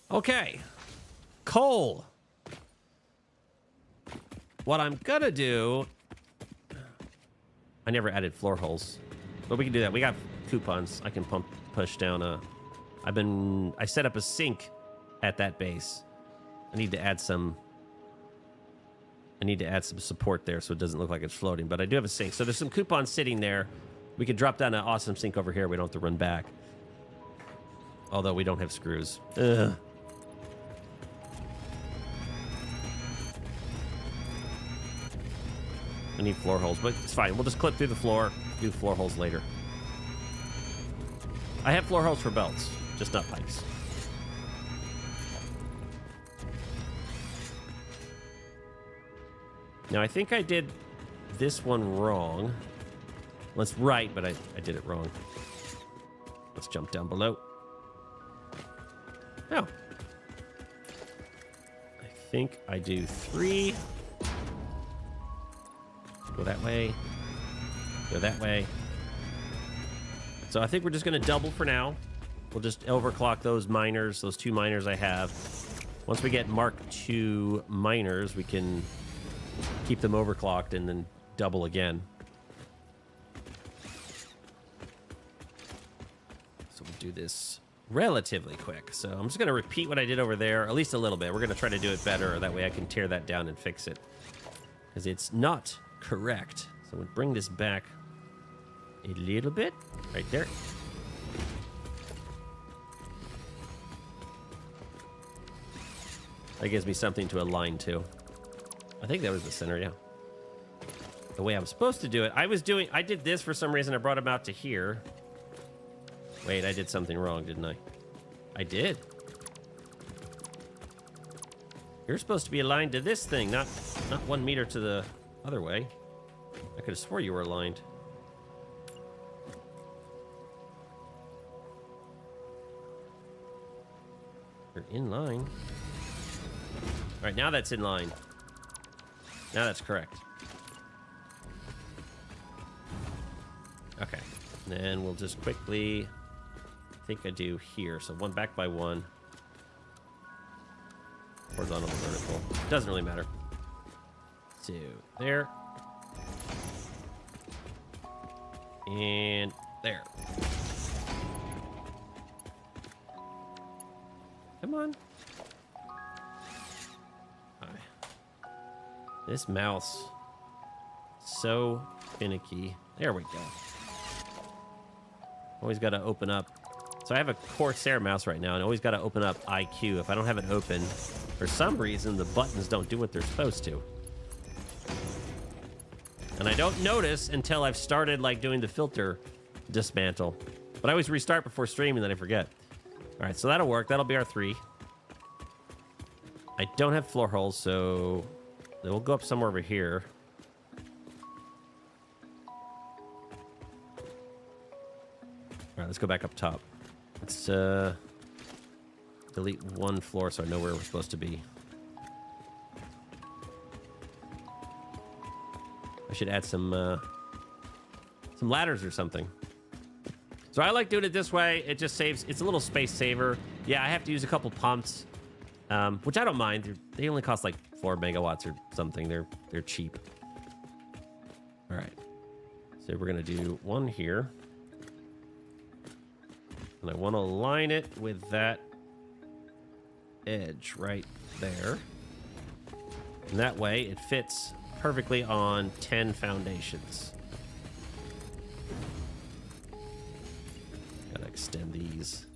A: Okay, coal. What I'm gonna do... I never added floor holes, but we can do that. We got coupons. I can push down a... I set up a sink at that base. I need to add some support there so it doesn't look like it's floating, but I do have a sink. So there's some coupons sitting there. We could drop down an awesome sink over here. We don't have to run back. Although we don't have screws. Ugh. I need floor holes, but it's fine. We'll just clip through the floor, do floor holes later. I have floor holes for belts, just not pipes. Now, I think I did this one wrong. Well, it's right, but I did it wrong. Let's jump down below. Oh. I think I do 3... Go that way. Go that way. So I think we're just going to double for now. We'll just overclock those miners, those 2 miners I have. Once we get Mark II miners, we can keep them overclocked and then double again. So we'll do this relatively quick. So I'm just going to repeat what I did over there, at least a little bit. We're going to try to do it better. That way I can tear that down and fix it. Because it's not correct. So we'll bring this back a little bit. Right there. That gives me something to align to. I think that was the center, yeah. The way I'm supposed to do it. I did this for some reason. I brought him out to here. Wait, I did something wrong, didn't I? I did. You're supposed to be aligned to this thing, not 1 meter to the other way. I could have swore you were aligned. You're in line. All right, now that's in line. Now that's correct. Okay. And then we'll just quickly... I think I do here. So 1 back by 1. Horizontal to vertical. Doesn't really matter. 2 there. And there. Come on. Hi. This mouse. So finicky. There we go. Always got to open up. So I have a Corsair mouse right now, and always got to open up IQ. If I don't have it open, for some reason, the buttons don't do what they're supposed to. And I don't notice until I've started, like, doing the filter dismantle. But I always restart before streaming, then I forget. All right, so that'll work. That'll be our 3. I don't have floor holes, so we'll go up somewhere over here. All right, let's go back up top. Let's delete 1 floor so I know where we're supposed to be. I should add some ladders or something. So I like doing it this way. It just saves. It's a little space saver. Yeah, I have to use a couple pumps, which I don't mind. They only cost like 4 megawatts or something. They're cheap. All right. So we're gonna do 1 here. And I want to align it with that edge right there. And that way it fits perfectly on 10 foundations. Gotta extend these.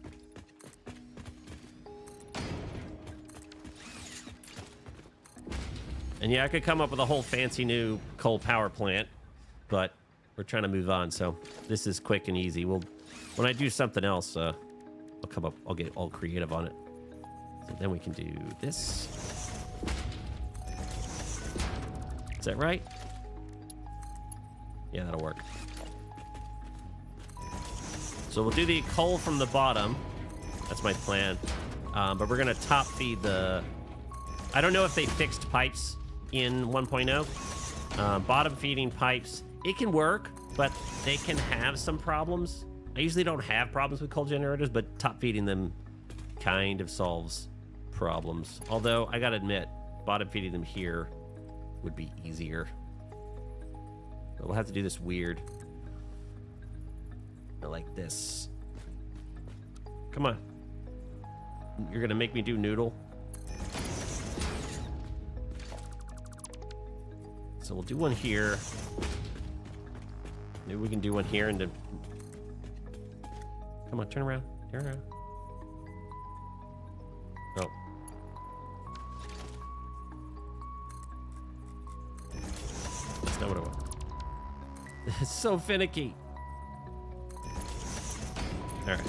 A: And yeah, I could come up with a whole fancy new coal power plant, but we're trying to move on, so this is quick and easy. When I do something else, I'll get all creative on it. So then we can do this. Is that right? Yeah, that'll work. So we'll do the coal from the bottom. That's my plan. But we're gonna top feed the... I don't know if they fixed pipes in 1.0. Bottom feeding pipes, it can work, but they can have some problems. I usually don't have problems with coal generators, but top feeding them kind of solves problems. Although, I gotta admit, bottom feeding them here would be easier. But we'll have to do this weird. Like this. Come on. You're gonna make me do noodle? So we'll do 1 here. Maybe we can do 1 here and then... Come on, turn around. Turn around. Oh. That's not what I want. It's so finicky. All right.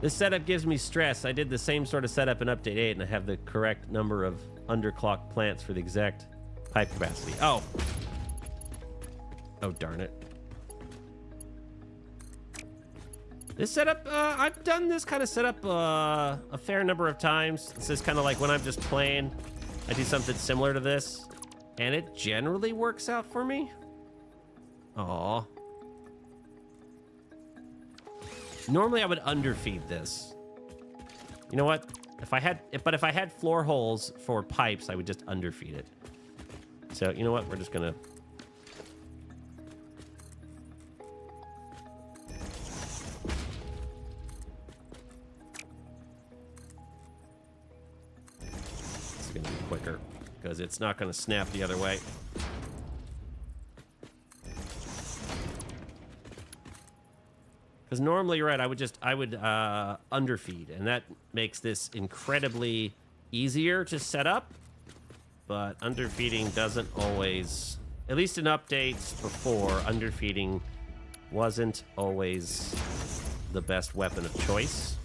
A: This setup gives me stress. I did the same sort of setup in Update 8, and I have the correct number of underclocked plants for the exact pipe capacity. Oh. Oh, darn it. This setup, I've done this kind of setup a fair number of times. This is kind of like when I'm just playing, I do something similar to this, and it generally works out for me. Aw. Normally I would underfeed this. You know what? If I had floor holes for pipes, I would just underfeed it. So, you know what? We're just gonna... This is gonna be quicker, because it's not gonna snap the other way. Because normally, you're right, I would underfeed, and that makes this incredibly easier to set up. But underfeeding doesn't always, at least in updates before, underfeeding wasn't always the best weapon of choice.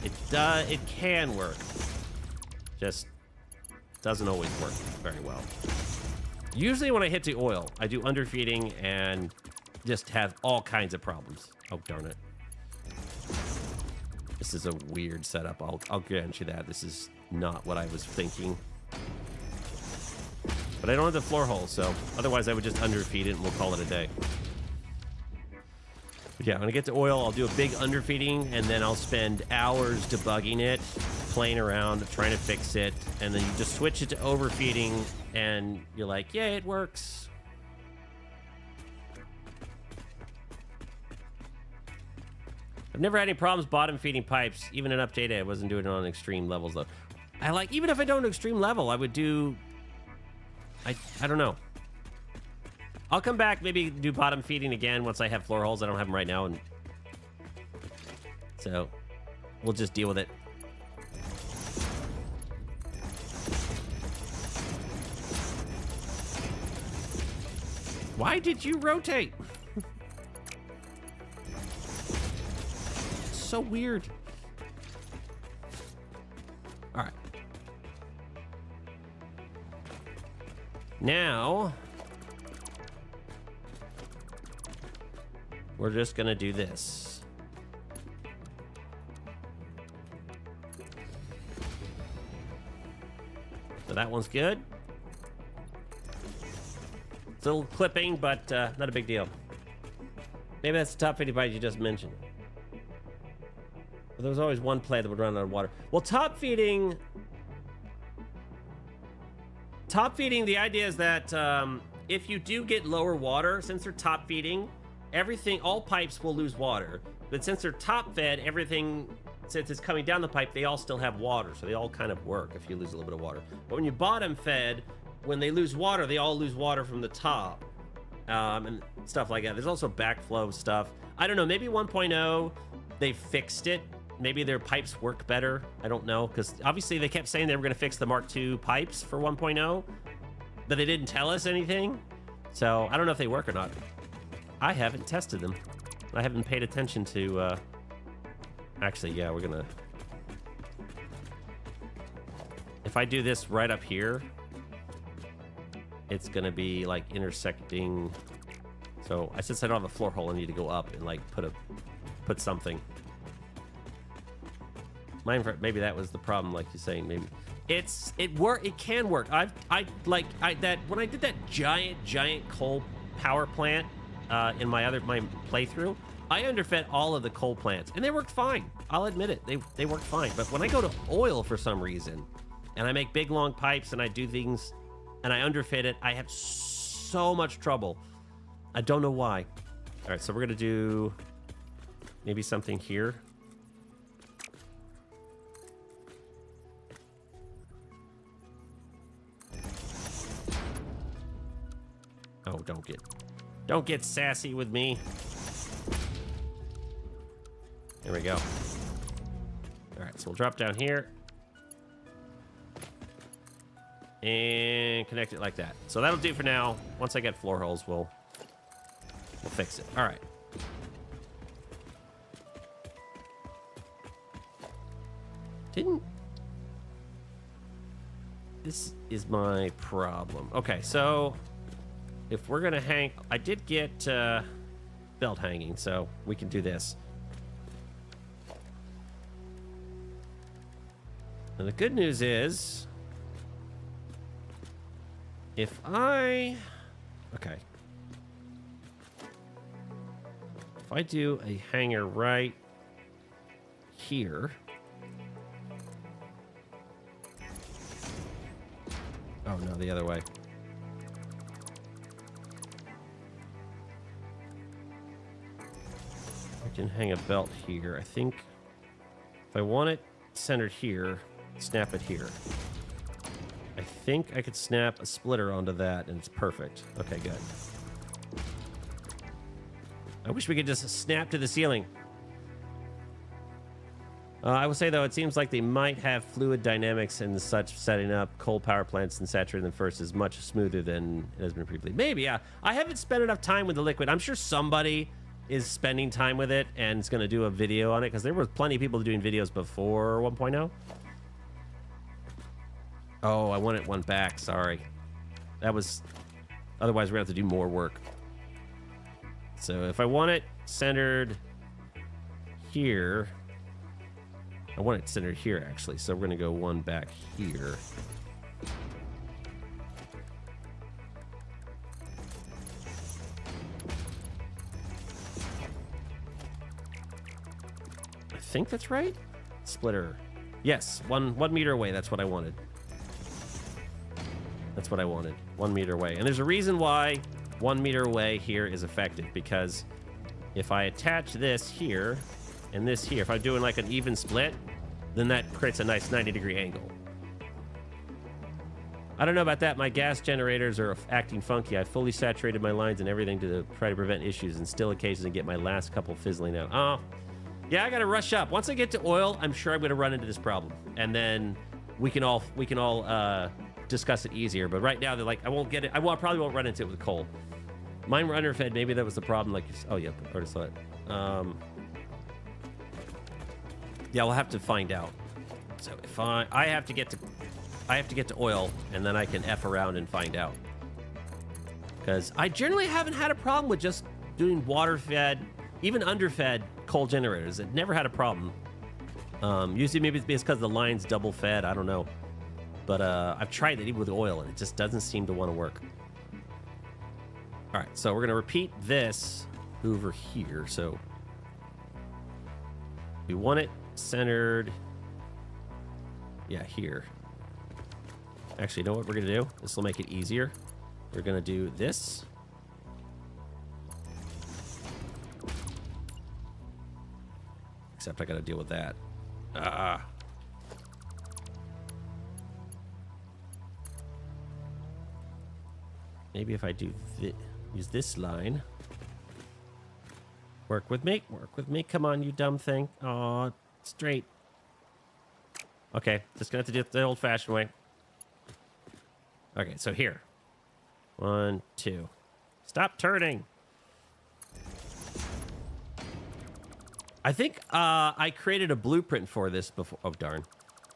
A: It can work, just doesn't always work very well. Usually when I hit the oil, I do underfeeding and just have all kinds of problems. Oh, darn it. This is a weird setup. I'll grant you that. This is not what I was thinking. But I don't have the floor hole, so otherwise I would just underfeed it and we'll call it a day. But yeah, when I get to oil, I'll do a big underfeeding and then I'll spend hours debugging it, playing around, trying to fix it, and then you just switch it to overfeeding and you're like, yeah, it works. I've never had any problems bottom feeding pipes, even in update. I wasn't doing it on extreme levels though. Even if I don't extreme level, I would do, I don't know. I'll come back, maybe do bottom feeding again once I have floor holes. I don't have them right now, and so we'll just deal with it. Why did you rotate? So weird. All right. Now we're just gonna do this. So that one's good. It's a little clipping, but not a big deal. Maybe that's the top 50 bytes you just mentioned. But there was always one play that would run out of water. Well, top feeding, the idea is that if you do get lower water, since they're top feeding, all pipes will lose water. But since they're top fed, everything, since it's coming down the pipe, they all still have water. So they all kind of work if you lose a little bit of water. But when you bottom fed, when they lose water, they all lose water from the top. And stuff like that. There's also backflow stuff. I don't know, maybe 1.0, they fixed it. Maybe their pipes work better. I don't know, because obviously they kept saying they were going to fix the Mark II pipes for 1.0, but they didn't tell us anything. So I don't know if they work or not. I haven't tested them. I haven't paid attention to... Actually, yeah, we're going to... If I do this right up here, it's going to be like intersecting. So since I don't have a floor hole, I need to go up and like put something. Maybe that was the problem, like you're saying. Maybe it can work. When I did that giant coal power plant in my playthrough, I underfed all of the coal plants and they worked fine. I'll admit it, they worked fine. But when I go to oil for some reason and I make big long pipes and I do things and I underfed it, I have so much trouble. I don't know why. All right, so we're gonna do maybe something here. Oh, don't get sassy with me. There we go. All right, so we'll drop down here and connect it like that. So that'll do for now. Once I get floor holes, we'll fix it. All right. This is my problem. Okay, so if we're gonna hang, I did get belt hanging, so we can do this. And the good news is, if I if I do a hanger right here. Oh, no, the other way. I can hang a belt here. I think if I want it centered here, snap it here. I think I could snap a splitter onto that, and it's perfect. Okay, good. I wish we could just snap to the ceiling. I will say, though, it seems like they might have fluid dynamics and such. Setting up coal power plants and saturating them first is much smoother than it has been previously. Maybe, yeah. I haven't spent enough time with the liquid. I'm sure somebody is spending time with it and is going to do a video on it, because there were plenty of people doing videos before 1.0. Oh, I wanted one back. Sorry. That was... Otherwise, we're going to have to do more work. So if I want it centered here... I want it centered here, actually. So we're going to go one back here. I think that's right. Splitter. Yes, one meter away. That's what I wanted. That's what I wanted. 1 meter away. And there's a reason why 1 meter away here is effective, because if I attach this here and this here, if I'm doing like an even split, then that creates a nice 90-degree angle. I don't know about that. My gas generators are acting funky. I fully saturated my lines and everything to try to prevent issues, and still occasionally get my last couple fizzling out. Oh, yeah, I got to rush up. Once I get to oil, I'm sure I'm going to run into this problem, and then we can all discuss it easier. But right now, they're like, I won't get it. I probably won't run into it with coal. Mine were underfed. Maybe that was the problem. Like, oh yeah, I already saw it. Yeah, we'll have to find out. So if I have to get to oil, and then I can F around and find out. Because I generally haven't had a problem with just doing water-fed, even underfed coal generators. It never had a problem. Usually maybe it's because the line's double-fed. I don't know. But I've tried it even with oil, and it just doesn't seem to want to work. All right, so we're going to repeat this over here. So we want it centered, yeah, here. Actually, you know what we're gonna do? This will make it easier. We're gonna do this. Except I gotta deal with that. Maybe if I do use this line. Work with me. Work with me. Come on, you dumb thing. Aw, straight. Okay, just gonna have to do it the old-fashioned way. Okay, so here. 1, 2. Stop turning. I think I created a blueprint for this before. Oh, darn.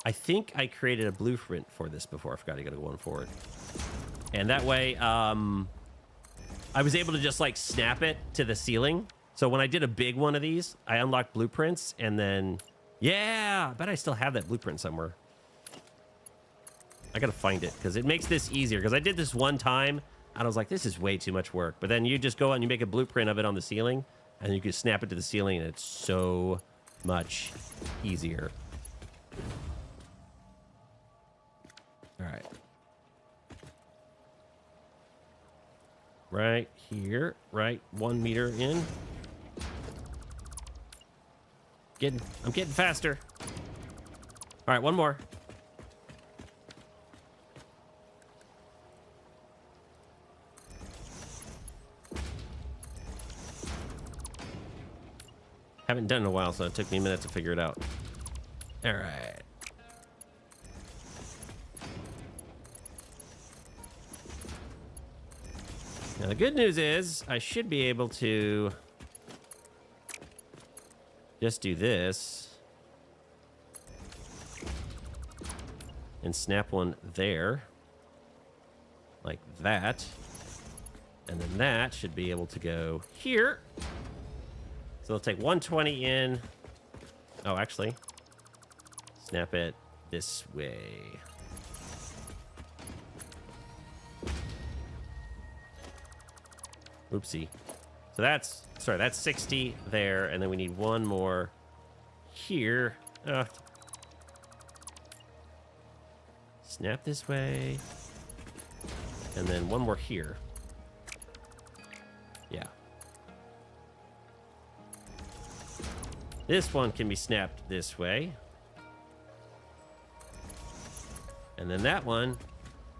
A: I think I created a blueprint for this before. I forgot I gotta go one forward. And that way, I was able to just, like, snap it to the ceiling. So when I did a big one of these, I unlocked blueprints, and then... Yeah! I bet I still have that blueprint somewhere. I gotta find it, because it makes this easier. Because I did this one time, and I was like, this is way too much work. But then you just go out and you make a blueprint of it on the ceiling, and you can snap it to the ceiling, and it's so much easier. All right. Right here, right 1 meter in. I'm getting faster. All right, one more. Haven't done it in a while, so it took me a minute to figure it out. All right. Now, the good news is I should be able to just do this and snap one there like that. And then that should be able to go here. So it'll take 120 in. Oh, actually, snap it this way. Oopsie. So that's 60 there, and then we need one more here. Snap this way. And then one more here. Yeah. This one can be snapped this way. And then that one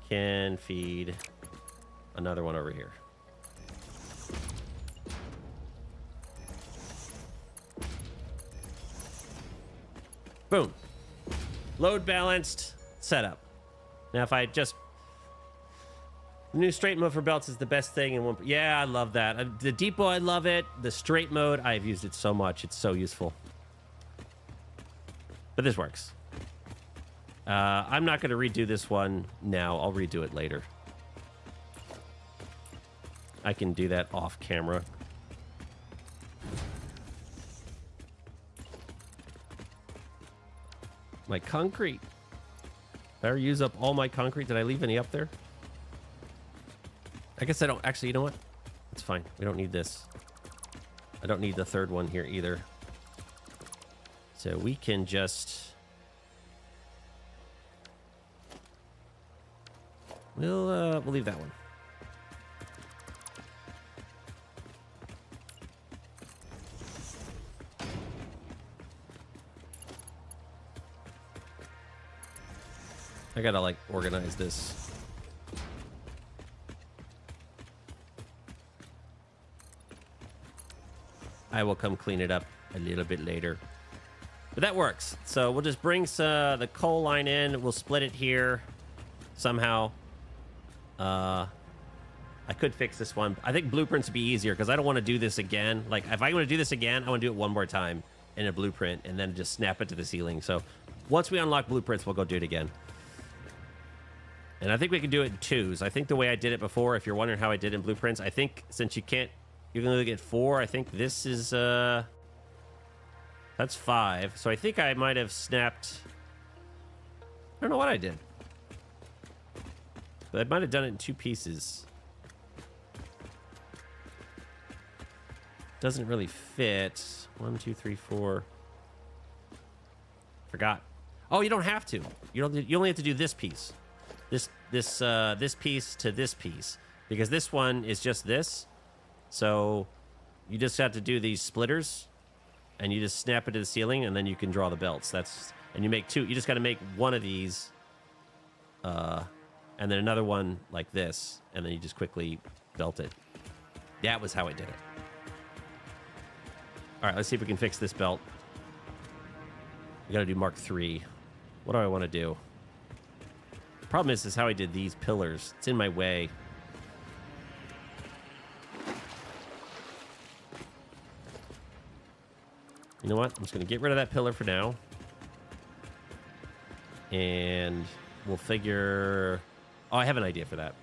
A: can feed another one over here. Boom. Load balanced setup. Now, if I just... The new straight mode for belts is the best thing in one... Yeah, I love that. The depot, I love it. The straight mode, I've used it so much. It's so useful. But this works. I'm not going to redo this one now. I'll redo it later. I can do that off camera. My concrete. Did I use up all my concrete? Did I leave any up there? I guess I don't. Actually, you know what? It's fine. We don't need this. I don't need the third one here either. So we can just... We'll leave that one. I gotta, like, organize this. I will come clean it up a little bit later. But that works. So we'll just bring the coal line in. We'll split it here somehow. I could fix this one. I think blueprints would be easier because I don't want to do this again. Like, if I want to do this again, I want to do it one more time in a blueprint and then just snap it to the ceiling. So once we unlock blueprints, we'll go do it again. And I think we can do it in twos. I think the way I did it before, if you're wondering how I did in blueprints, I think since you can only get 4, I think this is, that's 5. So I think I might have snapped, I don't know what I did. But I might have done it in 2 pieces. Doesn't really fit. 1, 2, 3, 4. Forgot. Oh, you don't have to. You only have to do this piece. This piece to this piece, because this one is just this. So you just have to do these splitters, and you just snap it to the ceiling, and then you can draw the belts. And you make 2. You just got to make one of these, and then another one like this, and then you just quickly belt it. That was how I did it. All right, let's see if we can fix this belt. We got to do Mark 3. What do I want to do? The problem is how I did these pillars. It's in my way. You know what? I'm just going to get rid of that pillar for now. And we'll figure... Oh, I have an idea for that.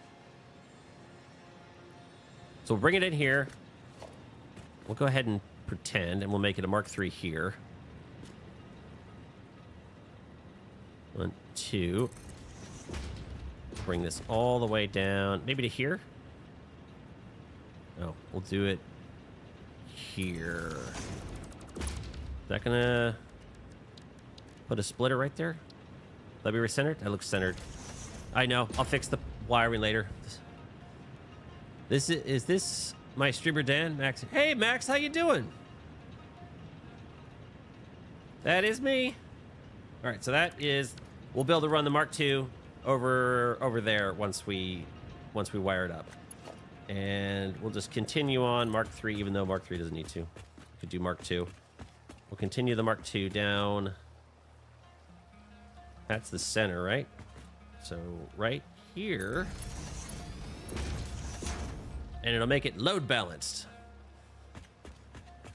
A: So we'll bring it in here. We'll go ahead and pretend, and we'll make it a Mark 3 here. 1, 2. Bring this all the way down, maybe to here. No, we'll do it here. Is that gonna put a splitter right there? Let me recenter it. That looks centered. I know. I'll fix the wiring later. Is this my streamer Dan? Max. Hey Max, how you doing? That is me. All right, so that is. We'll be able to run the Mark II over there once we wire it up, and we'll just continue on Mark III, even though Mark III doesn't need to. We could do Mark II. We'll continue the Mark II down. That's the center, right? So right here, and it'll make it load balanced.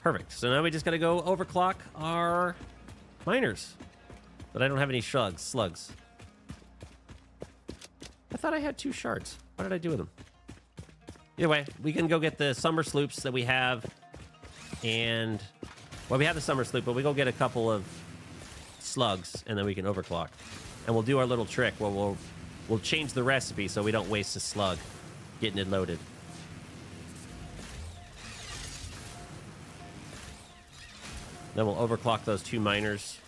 A: Perfect. So now we just got to go overclock our miners. But I don't have any slugs. I thought I had 2 shards. What did I do with them? Either way, we can go get the summer sloops that we have. And, well, we have the summer sloop, but we go get a couple of slugs, and then we can overclock. And we'll do our little trick where we'll change the recipe so we don't waste a slug getting it loaded. Then we'll overclock those 2 miners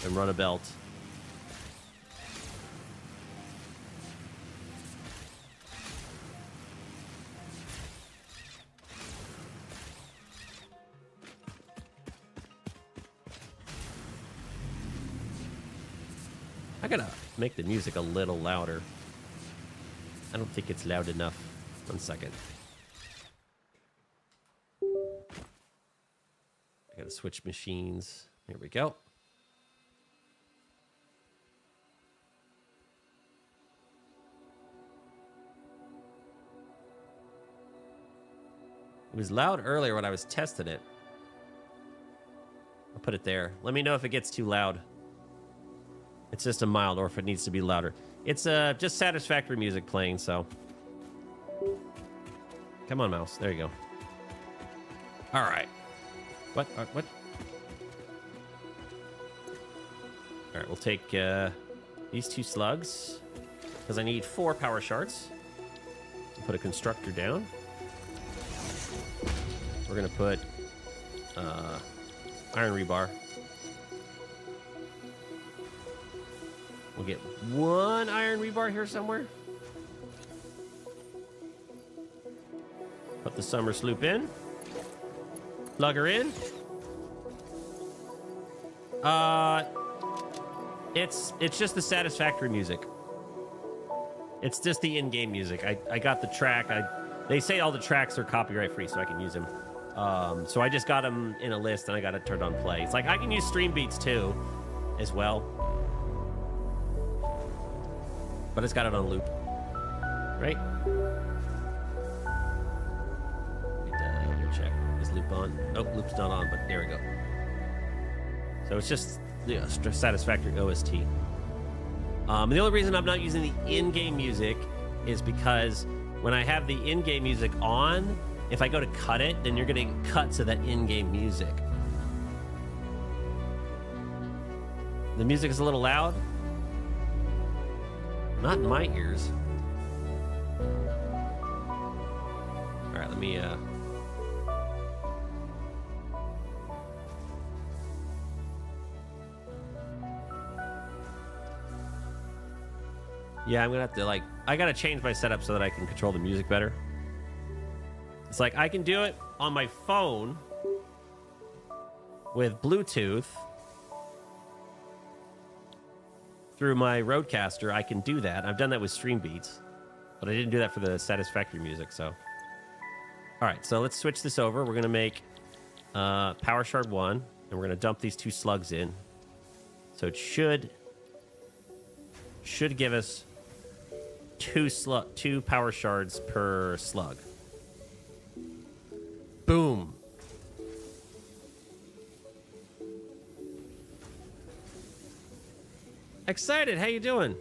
A: and run a belt. I gotta make the music a little louder. I don't think it's loud enough. 1 second. I gotta switch machines. Here we go. It was loud earlier when I was testing it. I'll put it there. Let me know if it gets too loud. It's just a mild, or if it needs to be louder. It's just Satisfactory music playing, so. Come on, mouse. There you go. All right. What? What? All right, we'll take these 2 slugs, because I need 4 power shards. Put a constructor down. We're going to put iron rebar. We'll get 1 iron rebar here somewhere. Put the summer sloop in. Plug her in. It's just the Satisfactory music. It's just the in-game music. I got the track. They say all the tracks are copyright free, so I can use them. So I just got them in a list, and I got it turned on play. It's like I can use stream beats too, as well. But it's got it on loop, right? We'll check. Is loop on? Nope, loop's not on, but there we go. So it's just the Satisfactory OST. And the only reason I'm not using the in-game music is because when I have the in-game music on, if I go to cut it, then you're getting cuts of that in-game music. The music is a little loud. Not in my ears. All right, let me yeah, I'm gonna have to, like, I gotta change my setup so that I can control the music better. It's like I can do it on my phone with Bluetooth through my Rodecaster. I can do that. I've done that with Stream Beats, but I didn't do that for the Satisfactory music. So, all right, so let's switch this over. We're gonna make Power Shard 1, and we're gonna dump these 2 slugs in. So it should give us 2 power shards per slug. Boom. Excited. How you doing?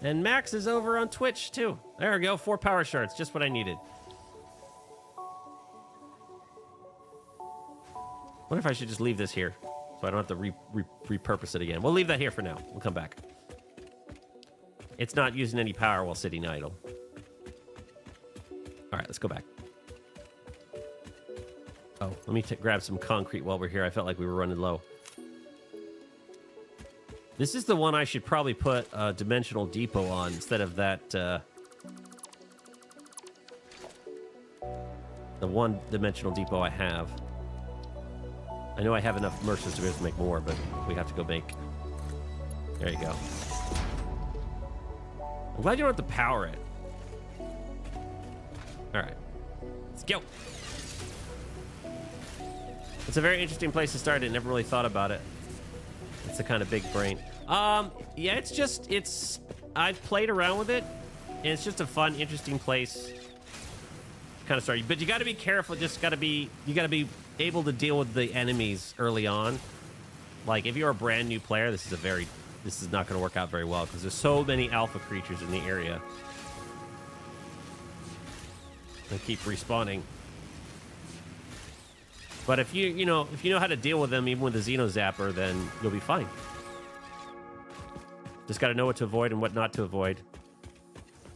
A: And Max is over on Twitch too. There we go. 4 power shards. Just what I needed. Wonder if I should just leave this here so I don't have to repurpose it again. We'll leave that here for now. We'll come back. It's not using any power while sitting idle. All right, let's go back. Oh, let me grab some concrete while we're here. I felt like we were running low. This is the one I should probably put a dimensional depot on instead of that, the one dimensional depot I have. I know I have enough merchants to be able to make more, but we have to go make. There you go. I'm glad you don't have to power it. All right, let's go. It's a very interesting place to start. I never really thought about it. It's a kind of big brain. Yeah, I've played around with it, and it's just a fun, interesting place to kind of start. But you got to be careful. You got to be able to deal with the enemies early on. Like if you're a brand new player, this is not going to work out very well because there's so many alpha creatures in the area. They keep respawning. But if you know how to deal with them, even with the Xeno Zapper, then you'll be fine. Just got to know what to avoid and what not to avoid.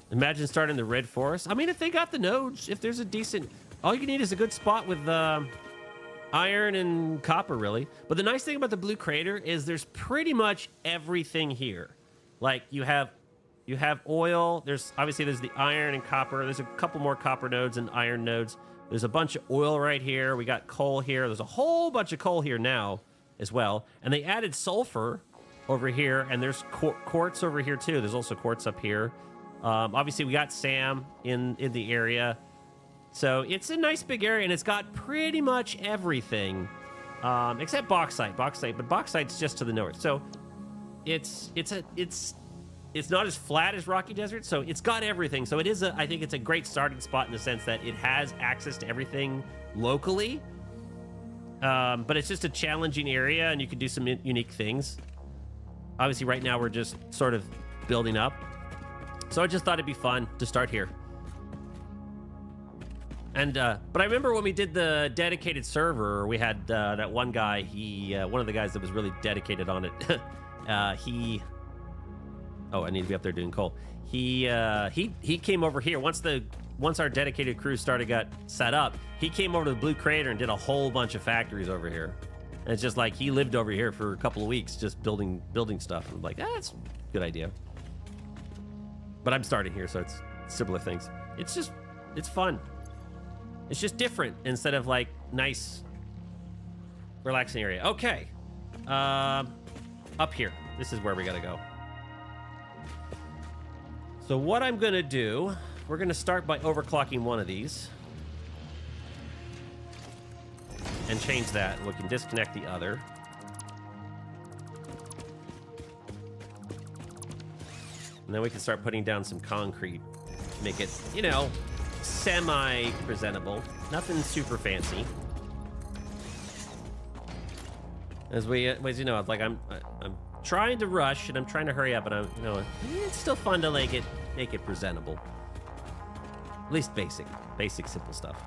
A: Imagine starting the Red Forest. I mean, if they got the nodes, if there's a decent... All you need is a good spot with Iron and copper, really. But the nice thing about the blue crater is there's pretty much everything here. Like, you have oil. There's the iron and copper. There's a couple more copper nodes and iron nodes. There's a bunch of oil right here. We got coal here. There's a whole bunch of coal here now as well. And they added sulfur over here, and there's quartz over here too. There's also quartz up here. Obviously, we got Sam in the area. So it's a nice big area, and it's got pretty much everything, except bauxite, but bauxite's just to the north. So it's not as flat as Rocky Desert, so it's got everything. So I think it's a great starting spot in the sense that it has access to everything locally. But it's just a challenging area, and you can do some unique things. Obviously, right now we're just sort of building up. So I just thought it'd be fun to start here. And but I remember when we did the dedicated server, we had that one guy. One of the guys that was really dedicated on it. Oh, I need to be up there doing coal. He came over here once our dedicated crew got set up. He came over to the Blue Crater and did a whole bunch of factories over here. And it's just like he lived over here for a couple of weeks just building stuff. I'm like, that's a good idea. But I'm starting here, so it's similar things. It's fun. It's just different instead of like nice, relaxing area. Okay. Up here. This is where we gotta go. So what I'm gonna do, we're gonna start by overclocking one of these. And change that. We can disconnect the other. And then we can start putting down some concrete. Make it, semi-presentable. Nothing super fancy. As like I'm trying to rush and I'm trying to hurry up, and it's still fun to make it presentable. At least basic simple stuff.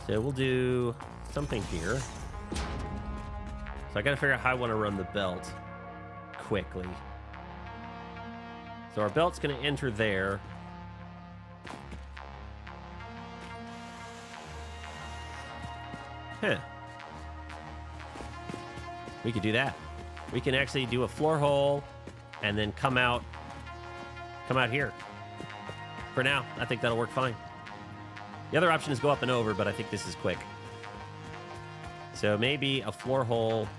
A: So we'll do something here. So I gotta figure out how I want to run the belt quickly. So our belt's gonna enter there. Huh. We could do that. We can actually do a floor hole and then come out here. For now, I think that'll work fine. The other option is go up and over, but I think this is quick. So maybe a floor hole.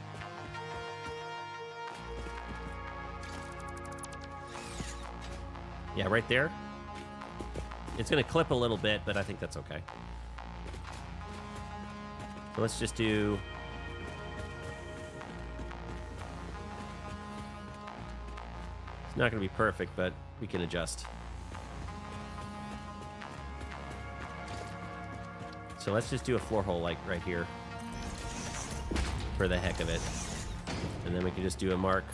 A: Yeah, right there. It's going to clip a little bit, but I think that's okay. So let's just do... It's not going to be perfect, but we can adjust. So let's just do a floor hole like right here. For the heck of it. And then we can just do a Mark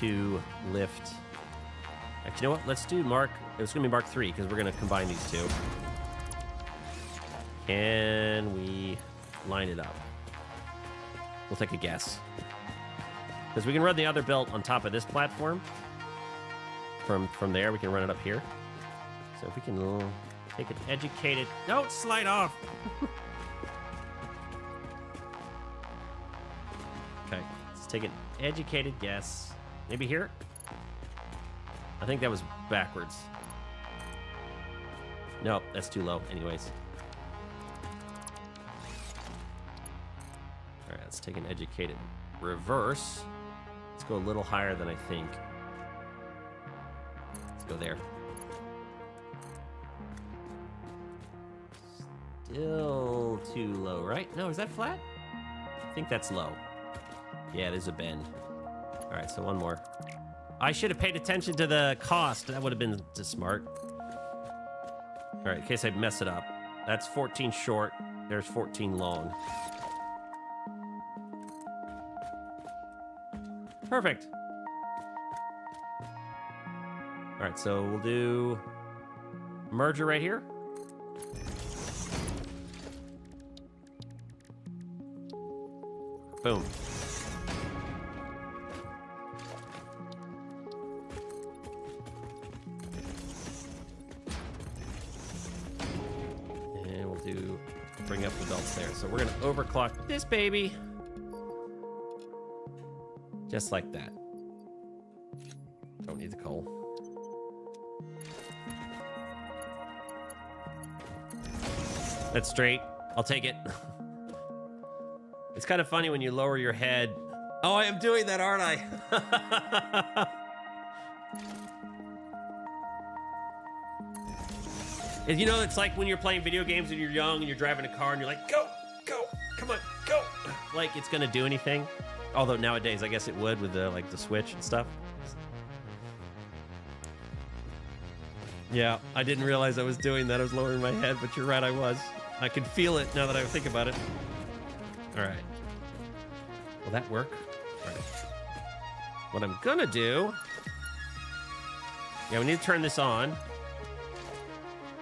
A: II lift. Actually, you know what? Let's do it's going to be Mark III because we're going to combine these two. Can we line it up? We'll take a guess. Because we can run the other belt on top of this platform. From there, we can run it up here. So if we can take an educated... Don't slide off! Okay, let's take an educated guess. Maybe here? I think that was backwards. Nope, that's too low. Anyways. Alright, let's take an educated reverse. Let's go a little higher than I think. Let's go there. Still too low, right? No, is that flat? I think that's low. Yeah, there's a bend. All right, so one more. I should have paid attention to the cost. That would have been smart. All right, in case I mess it up. That's 14 short. There's 14 long. Perfect. All right, so we'll do merger right here. Boom. And we'll bring up the belts there. So we're going to overclock this baby. Just like that. Don't need the coal. That's straight. I'll take it. It's kind of funny when you lower your head. Oh, I am doing that, aren't I? And you know, it's like when you're playing video games and you're young and you're driving a car and you're like, go, go, come on, go. Like it's gonna do anything. Although nowadays, I guess it would with the like the switch and stuff. Yeah, I didn't realize I was doing that. I was lowering my head, but you're right, I was. I can feel it now that I think about it. All right. Will that work? All right. What I'm gonna do... Yeah, we need to turn this on.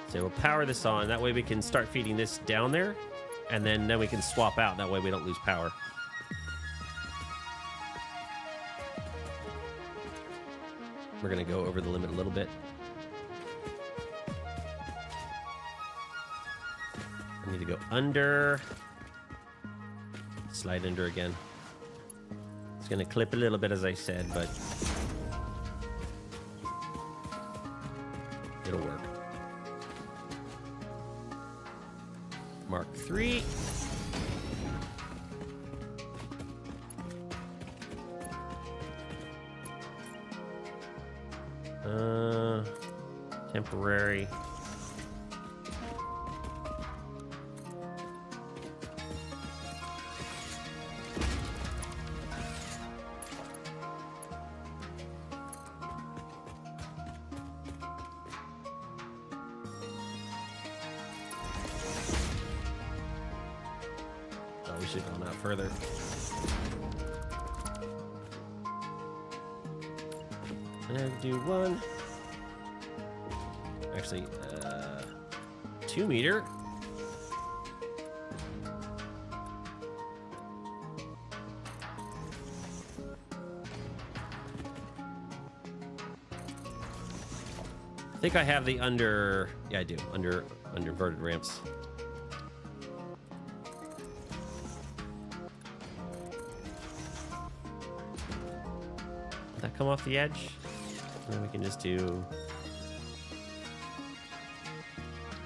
A: So we'll power this on. That way we can start feeding this down there. And then we can swap out. That way we don't lose power. We're gonna go over the limit a little bit. I need to go under. Slide under again. It's gonna clip a little bit, as I said, but it'll work. Mark 3. Temporary. We should have gone out further. And do one. Actually, 2 meter. I think I have the under. Yeah, I do. Under inverted ramps. That come off the edge, and then we can just do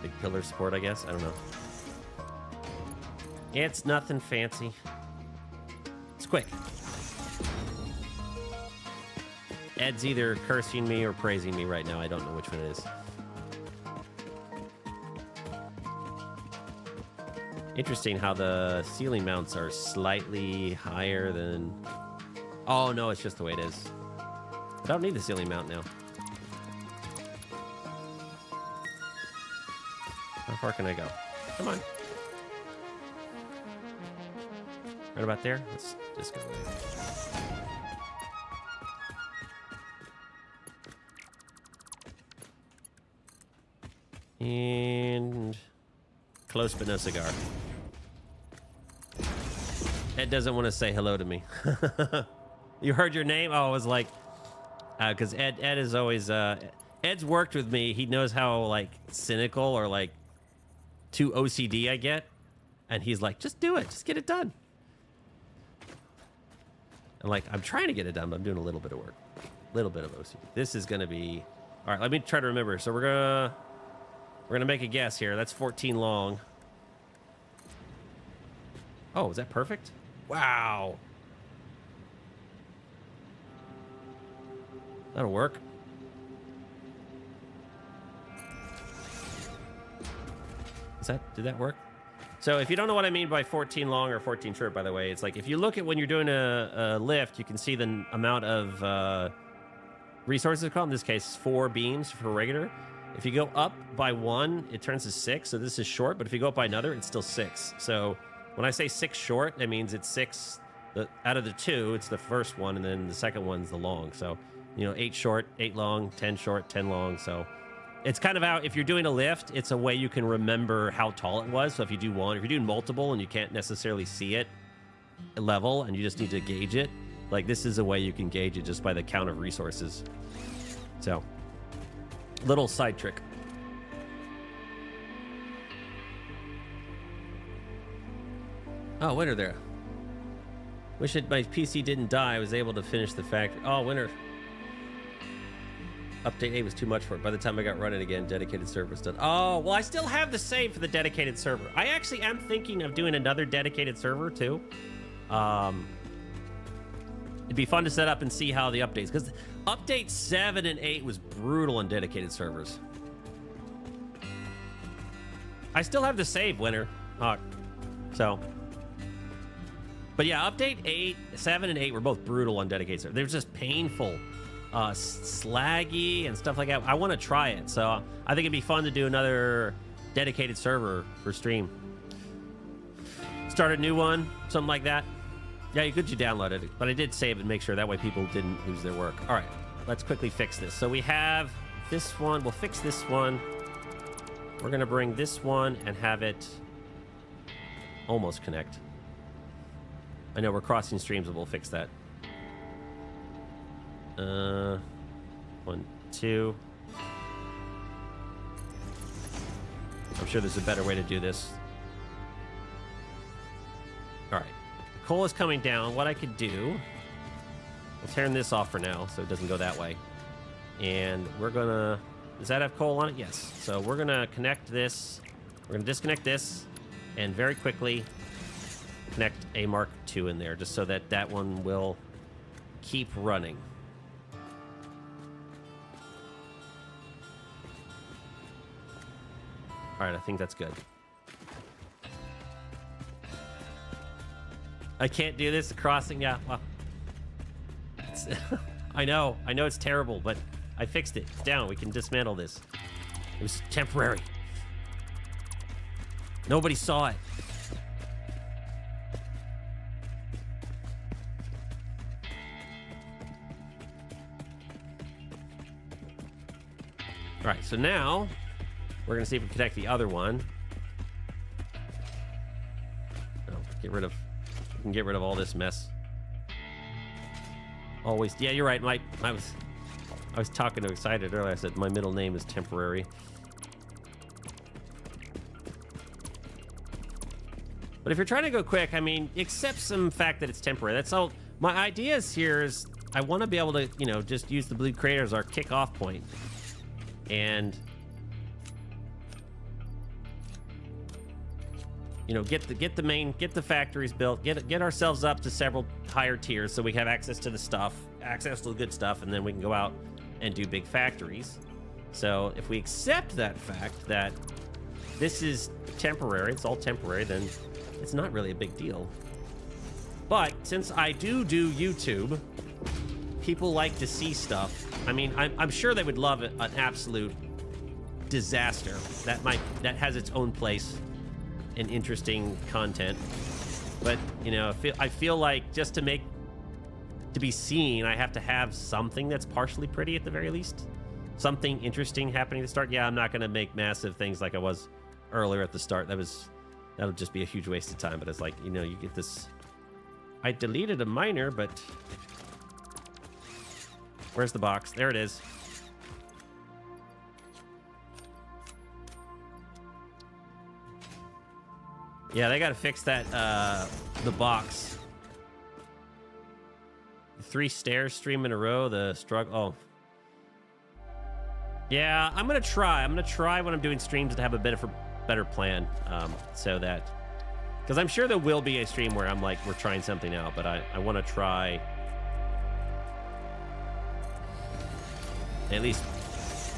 A: big pillar support, I guess. I don't know. It's nothing fancy. It's quick. Ed's either cursing me or praising me right now. I don't know which one it is. Interesting how the ceiling mounts are slightly higher than... Oh, no, it's just the way it is. I don't need the ceiling mount now. How far can I go? Come on. Right about there? Let's just go there. And close but no cigar. Ed doesn't want to say hello to me. You heard your name? Oh, I was like, because Ed is always, Ed's worked with me. He knows how like cynical or like too OCD I get. And he's like, just do it. Just get it done. And like, I'm trying to get it done, but I'm doing a little bit of work. A little bit of OCD. This is going to be, all right, let me try to remember. So we're going to make a guess here. That's 14 long. Oh, is that perfect? Wow. That'll work. Did that work? So if you don't know what I mean by 14 long or 14 short, by the way, it's like if you look at when you're doing a lift, you can see the amount of resources called. In this case, 4 beams for regular. If you go up by 1, it turns to 6. So this is short, but if you go up by another, it's still 6. So when I say 6 short, that means it's 6. Out of the 2, it's the first one, and then the second one's the long. So, you know, 8 short, 8 long, 10 short, 10 long. So it's kind of out. If you're doing a lift, it's a way you can remember how tall it was. So if you do one, if you're doing multiple and you can't necessarily see it level and you just need to gauge it, like this is a way you can gauge it just by the count of resources. So, little side trick. Oh, what are there? Wish my PC didn't die. I was able to finish the factory. Oh, winter. Update 8 was too much for it. By the time I got running again, dedicated server was done. Oh, well, I still have the save for the dedicated server. I actually am thinking of doing another dedicated server, too. It'd be fun to set up and see how the updates... Because update 7 and 8 was brutal on dedicated servers. I still have the save, winner. So... But yeah, update 8, 7, and 8 were both brutal on dedicated servers. They were just painful. Slaggy and stuff like that. I want to try it, so I think it'd be fun to do another dedicated server for stream. Start a new one, something like that. Yeah, you downloaded it, but I did save it and make sure that way people didn't lose their work. All right, let's quickly fix this. So we have this one. We'll fix this one. We're gonna bring this one and have it almost connect. I know we're crossing streams, but we'll fix that. 1, 2. I'm sure there's a better way to do this. All right. Coal is coming down. What I could do... We'll turn this off for now so it doesn't go that way. And we're going to... Does that have coal on it? Yes. So we're going to connect this. We're going to disconnect this. And very quickly connect a Mark II in there just so that that one will keep running. All right, I think that's good. I can't do this crossing. Yeah, well, I know it's terrible, but I fixed it. It's down. We can dismantle this. It was temporary. Nobody saw it. All right, so now we're gonna see if we can connect the other one. Oh, we can get rid of all this mess. Always, yeah, you're right, Mike. I was talking to excited earlier. I said my middle name is temporary. But if you're trying to go quick, I mean, accept some fact that it's temporary. That's all. My ideas here is I want to be able to, you know, just use the blue crater as our kickoff point. And you know, get the factories built, get ourselves up to several higher tiers so we have access to the stuff, access to the good stuff, and then we can go out and do big factories. So if we accept that fact that this is temporary, it's all temporary, then it's not really a big deal. But since I do YouTube, people like to see stuff. I mean, I'm sure they would love an absolute disaster that has its own place in interesting content. But you know, I feel like just to be seen, I have to have something that's partially pretty at the very least, something interesting happening at the start. Yeah, I'm not gonna make massive things like I was earlier at the start. That'll just be a huge waste of time. But it's like, you know, you get this. I deleted a miner, but where's the box? There it is. Yeah, they gotta fix that, the box. 3 stairs stream in a row, the struggle. Oh. Yeah, I'm gonna try when I'm doing streams to have a bit of a better plan, so that, because I'm sure there will be a stream where I'm like, we're trying something out, but I want to try at least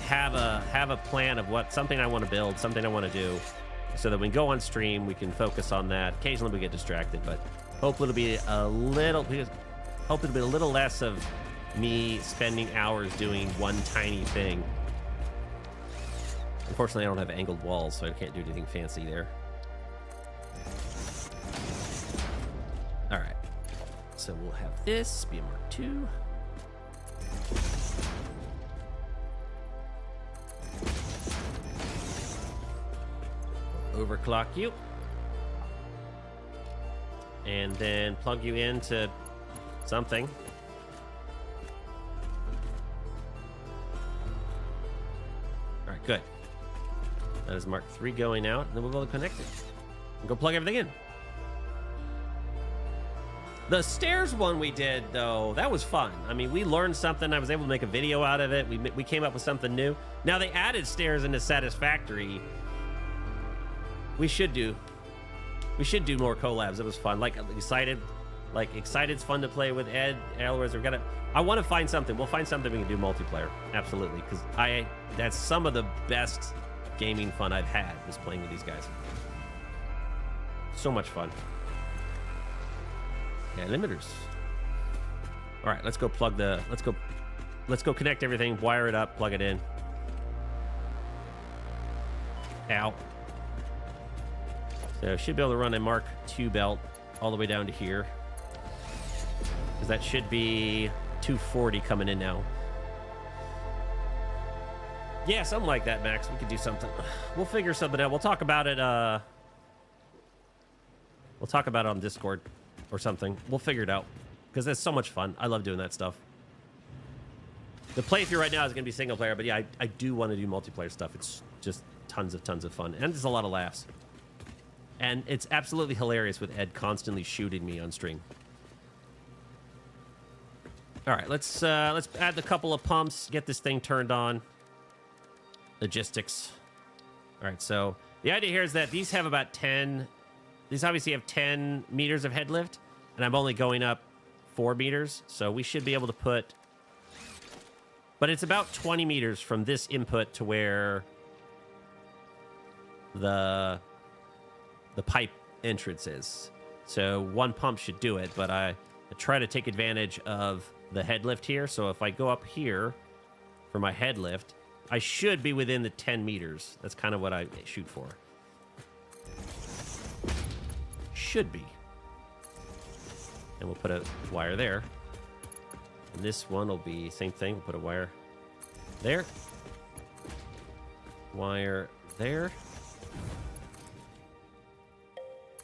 A: have a plan of something I want to build, something I want to do, so that when we go on stream, we can focus on that. Occasionally we get distracted, but hopefully it'll be a little less of me spending hours doing one tiny thing. Unfortunately, I don't have angled walls, so I can't do anything fancy there. All right, so we'll have this be a Mark II. Overclock you, and then plug you into something. All right, good. That is Mark III going out, and then we'll be able to connect it and go plug everything in. The stairs one we did, though, that was fun. I mean, we learned something. I was able to make a video out of it. We came up with something new. Now, they added stairs into Satisfactory. We should do more collabs. It was fun. Like, Excited's fun to play with Ed. Otherwise, I want to find something. We'll find something we can do multiplayer. Absolutely. Because that's some of the best gaming fun I've had, is playing with these guys. So much fun. Yeah, limiters. All right, let's go plug the. Let's go connect everything, wire it up, plug it in. Ow. So should be able to run a Mark II belt all the way down to here, because that should be 240 coming in now. Yeah, something like that, Max. We could do something. We'll figure something out. We'll talk about it. We'll talk about it on Discord or something. We'll figure it out, because it's so much fun. I love doing that stuff. The playthrough right now is going to be single player, but yeah, I do want to do multiplayer stuff. It's just tons of fun, and there's a lot of laughs. And it's absolutely hilarious with Ed constantly shooting me on stream. All right, let's add a couple of pumps, get this thing turned on. Logistics. All right, so the idea here is that these have about 10. These obviously have 10 meters of head lift, and I'm only going up 4 meters, so we should be able to put. But it's about 20 meters from this input to where the pipe entrance is. So one pump should do it, but I try to take advantage of the head lift here. So if I go up here for my head lift, I should be within the 10 meters. That's kind of what I shoot for. Should be. And we'll put a wire there. And this one will be same thing. We'll put a wire there. Wire there.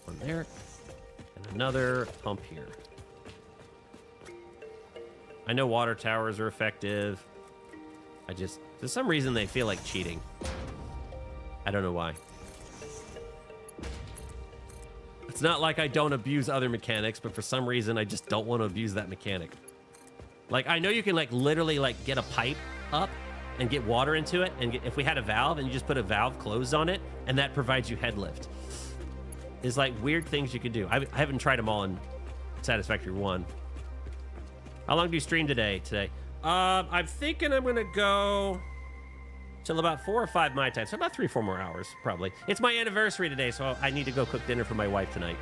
A: One there. And another pump here. I know water towers are effective. For some reason, they feel like cheating. I don't know why. It's not like I don't abuse other mechanics, but for some reason, I just don't want to abuse that mechanic. Like, I know you can, like, literally, like, get a pipe up and get water into it, and if we had a valve and you just put a valve closed on it, and that provides you head lift. It's like weird things you could do. I haven't tried them all in Satisfactory 1. How long do you stream today? I'm thinking I'm gonna go till about 4 or 5 my time, so about 3 or 4 more hours, probably. It's my anniversary today, so I need to go cook dinner for my wife tonight.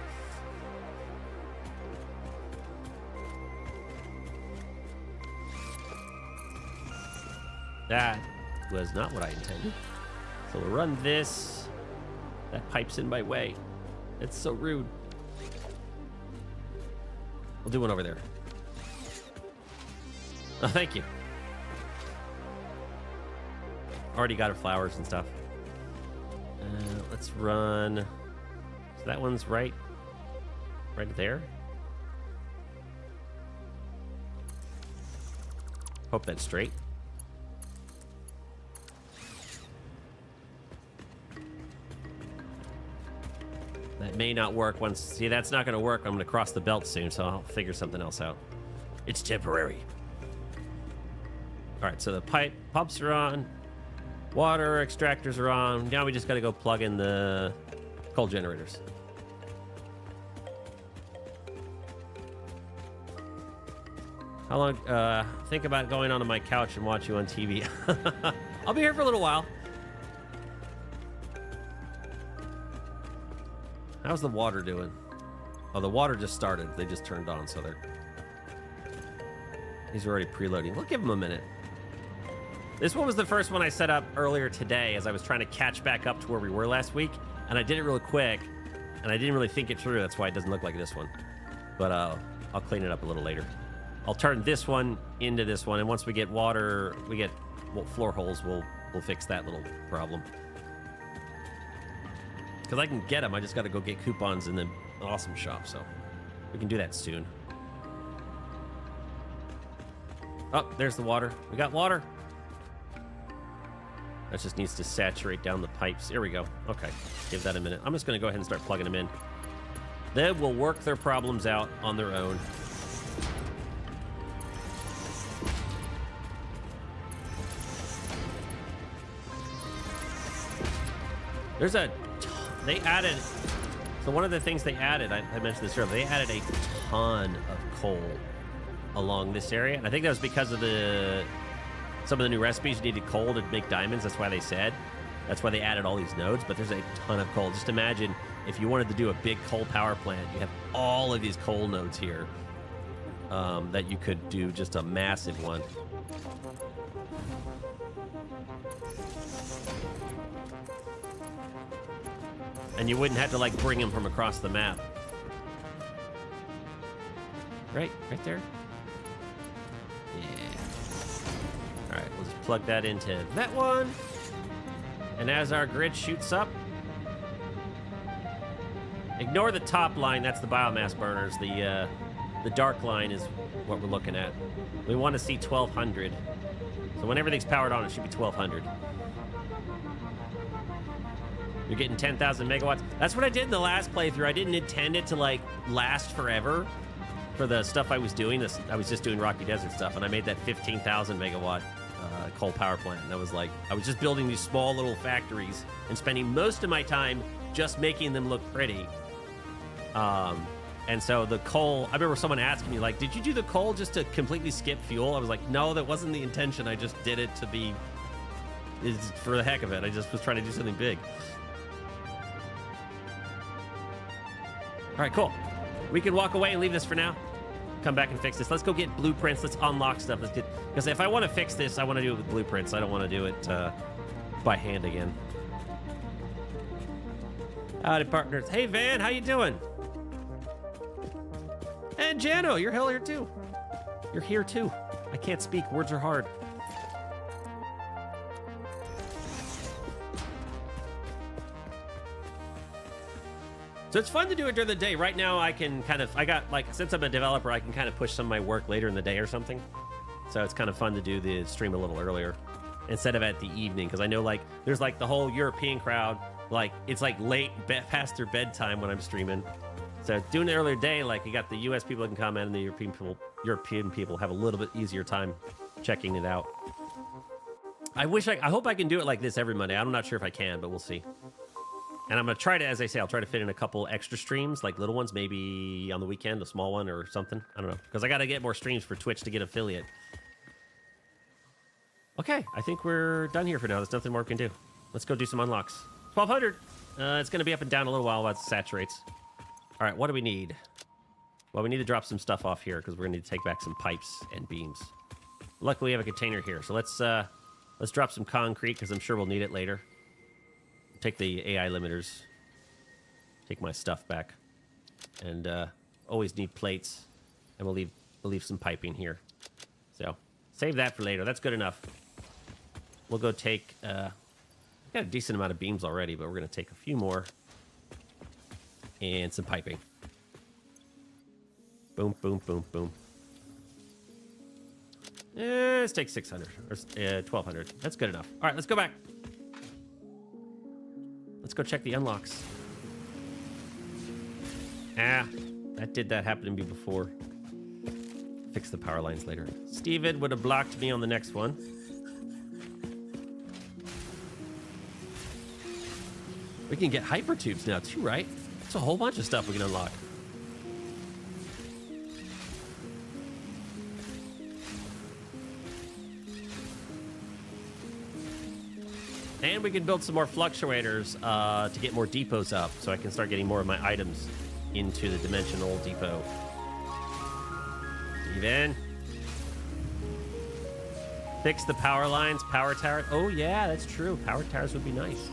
A: That was not what I intended. So we'll run this. That pipe's in my way. It's so rude. We'll do one over there. Oh, thank you. Already got her flowers and stuff. Let's run. So that one's right there. Hope that's straight. That may not work once. See, that's not going to work. I'm going to cross the belt soon, so I'll figure something else out. It's temporary. All right, so the pumps are on. Water extractors are on. Now we just got to go plug in the coal generators. How long? Think about going onto my couch and watch you on TV. I'll be here for a little while. How's the water doing? Oh, the water just started. They just turned on, so these are already preloading. We'll give them a minute. This one was the first one I set up earlier today as I was trying to catch back up to where we were last week, and I did it really quick, and I didn't really think it through. That's why it doesn't look like this one. But I'll clean it up a little later. I'll turn this one into this one, and once we get water, floor holes, we'll fix that little problem. Because I can get them, I just got to go get coupons in the Awesome Shop, so we can do that soon. Oh, there's the water. We got water. That just needs to saturate down the pipes. Here we go. Okay, give that a minute. I'm just going to go ahead and start plugging them in. They will work their problems out on their own. There's they added, so one of the things they added, I mentioned this earlier, they added a ton of coal along this area. And I think that was because of some of the new recipes needed coal to make diamonds. That's why they said. That's why they added all these nodes, but there's a ton of coal. Just imagine if you wanted to do a big coal power plant, you have all of these coal nodes here that you could do just a massive one. And you wouldn't have to, like, bring them from across the map. Right there. Yeah. All right, we'll just plug that into that one. And as our grid shoots up, ignore the top line. That's the biomass burners. The dark line is what we're looking at. We want to see 1,200. So when everything's powered on, it should be 1,200. You're getting 10,000 megawatts. That's what I did in the last playthrough. I didn't intend it to, like, last forever for the stuff I was doing. I was just doing Rocky Desert stuff, and I made that 15,000 megawatt coal power plant. And I was like, I was just building these small little factories and spending most of my time just making them look pretty. And so the coal, I remember someone asking me, like, did you do the coal just to completely skip fuel? I was like, no, that wasn't the intention. I just did it to be, for the heck of it. I just was trying to do something big. All right, cool. We can walk away and leave this for now. Come back and fix this. Let's go get blueprints. Let's unlock stuff. Let's get, because if I want to fix this, I want to do it with blueprints. I don't want to do it by hand again. Howdy, partners. Hey, Van, how you doing? And Jano, you're hell here too. You're here too. I can't speak. Words are hard. So it's fun to do it during the day. Right now, I can kind of, since I'm a developer, I can kind of push some of my work later in the day or something. So it's kind of fun to do the stream a little earlier instead of at the evening. Because I know, like, there's, like, the whole European crowd. Like, it's, like, late, past their bedtime when I'm streaming. So doing it earlier day, like, you got the U.S. people that can comment, and the European people have a little bit easier time checking it out. I hope I can do it like this every Monday. I'm not sure if I can, but we'll see. And I'm going to try to, as I say, I'll try to fit in a couple extra streams, like little ones, maybe on the weekend, a small one or something. I don't know. Because I got to get more streams for Twitch to get affiliate. Okay, I think we're done here for now. There's nothing more we can do. Let's go do some unlocks. 1,200. It's going to be up and down a little while it saturates. All right, what do we need? Well, we need to drop some stuff off here because we're going to need to take back some pipes and beams. Luckily, we have a container here. So let's drop some concrete because I'm sure we'll need it later. Take the AI limiters. Take my stuff back. And always need plates. And we'll leave some piping here. So save that for later. That's good enough. We'll go take... got a decent amount of beams already, but we're going to take a few more. And some piping. Boom, boom, boom, boom. Let's take 600. Or 1,200. That's good enough. All right, let's go back. Let's go check the unlocks. That happened to me before. Fix the power lines later. Steven would have blocked me on the next one. We can get hypertubes now too, right? It's a whole bunch of stuff we can unlock. And we can build some more fluctuators to get more depots up, so I can start getting more of my items into the dimensional depot. Steven. Fix the power lines, power tower. Oh yeah, that's true. Power towers would be nice.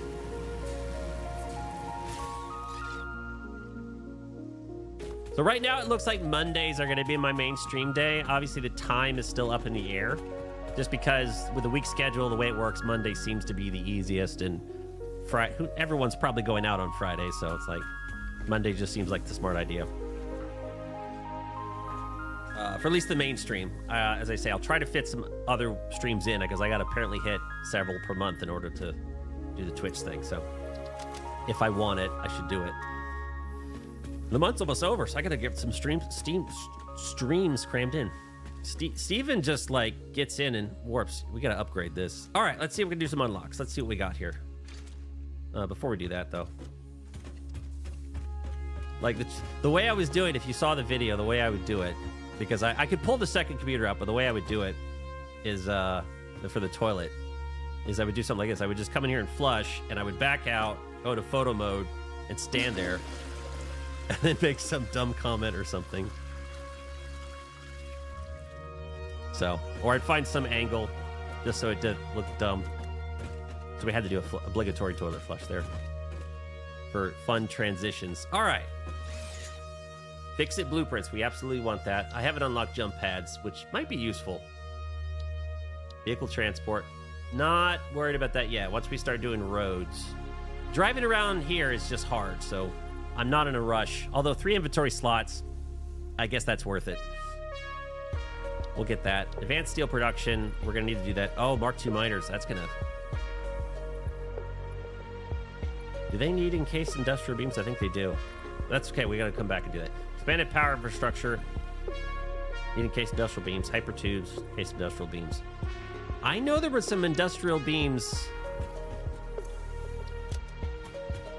A: So right now it looks like Mondays are going to be my main stream day. Obviously the time is still up in the air. Just because with the week schedule, the way it works, Monday seems to be the easiest, and everyone's probably going out on Friday, so it's like Monday just seems like the smart idea. For at least the main stream. As I say, I'll try to fit some other streams in, because I got to apparently hit several per month in order to do the Twitch thing, so if I want it, I should do it. The month's almost over, so I gotta get some streams crammed in. Steven just like gets in and warps. We gotta upgrade this. All right, let's see if we can do some unlocks. Let's see what we got here. Before we do that, though, like the way I was doing, if you saw the video, the way I would do it, because I could pull the second computer out, but the way I would do it is for the toilet is I would do something like this. I would just come in here and flush, and I would back out, go to photo mode, and stand there, and then make some dumb comment or something. So, or I'd find some angle just so it did look dumb. So we had to do a obligatory toilet flush there for fun transitions. All right. Fix it blueprints. We absolutely want that. I haven't unlocked jump pads, which might be useful. Vehicle transport. Not worried about that yet. Once we start doing roads. Driving around here is just hard, so I'm not in a rush. Although 3 inventory slots, I guess that's worth it. We'll get that. Advanced steel production. We're going to need to do that. Oh, Mark II miners. That's going to... Do they need encased industrial beams? I think they do. That's okay. We got to come back and do that. Expanded power infrastructure. Need encased industrial beams. Hyper tubes. Encased industrial beams. I know there were some industrial beams.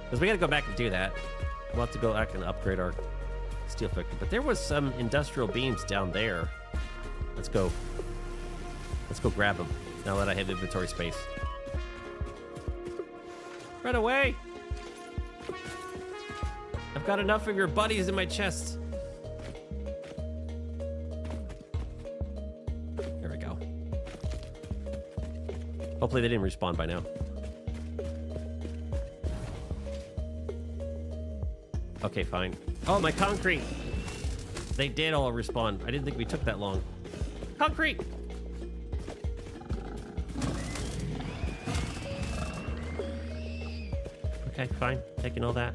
A: Because we got to go back and do that. We'll have to go back and upgrade our steel factory. But there was some industrial beams down there. Let's go. Let's go grab them now that I have inventory space. Run away! I've got enough of your buddies in my chest. There we go. Hopefully they didn't respawn by now. Okay, fine. Oh, my concrete! They did all respawn. I didn't think we took that long. Concrete! Okay, fine. Taking all that.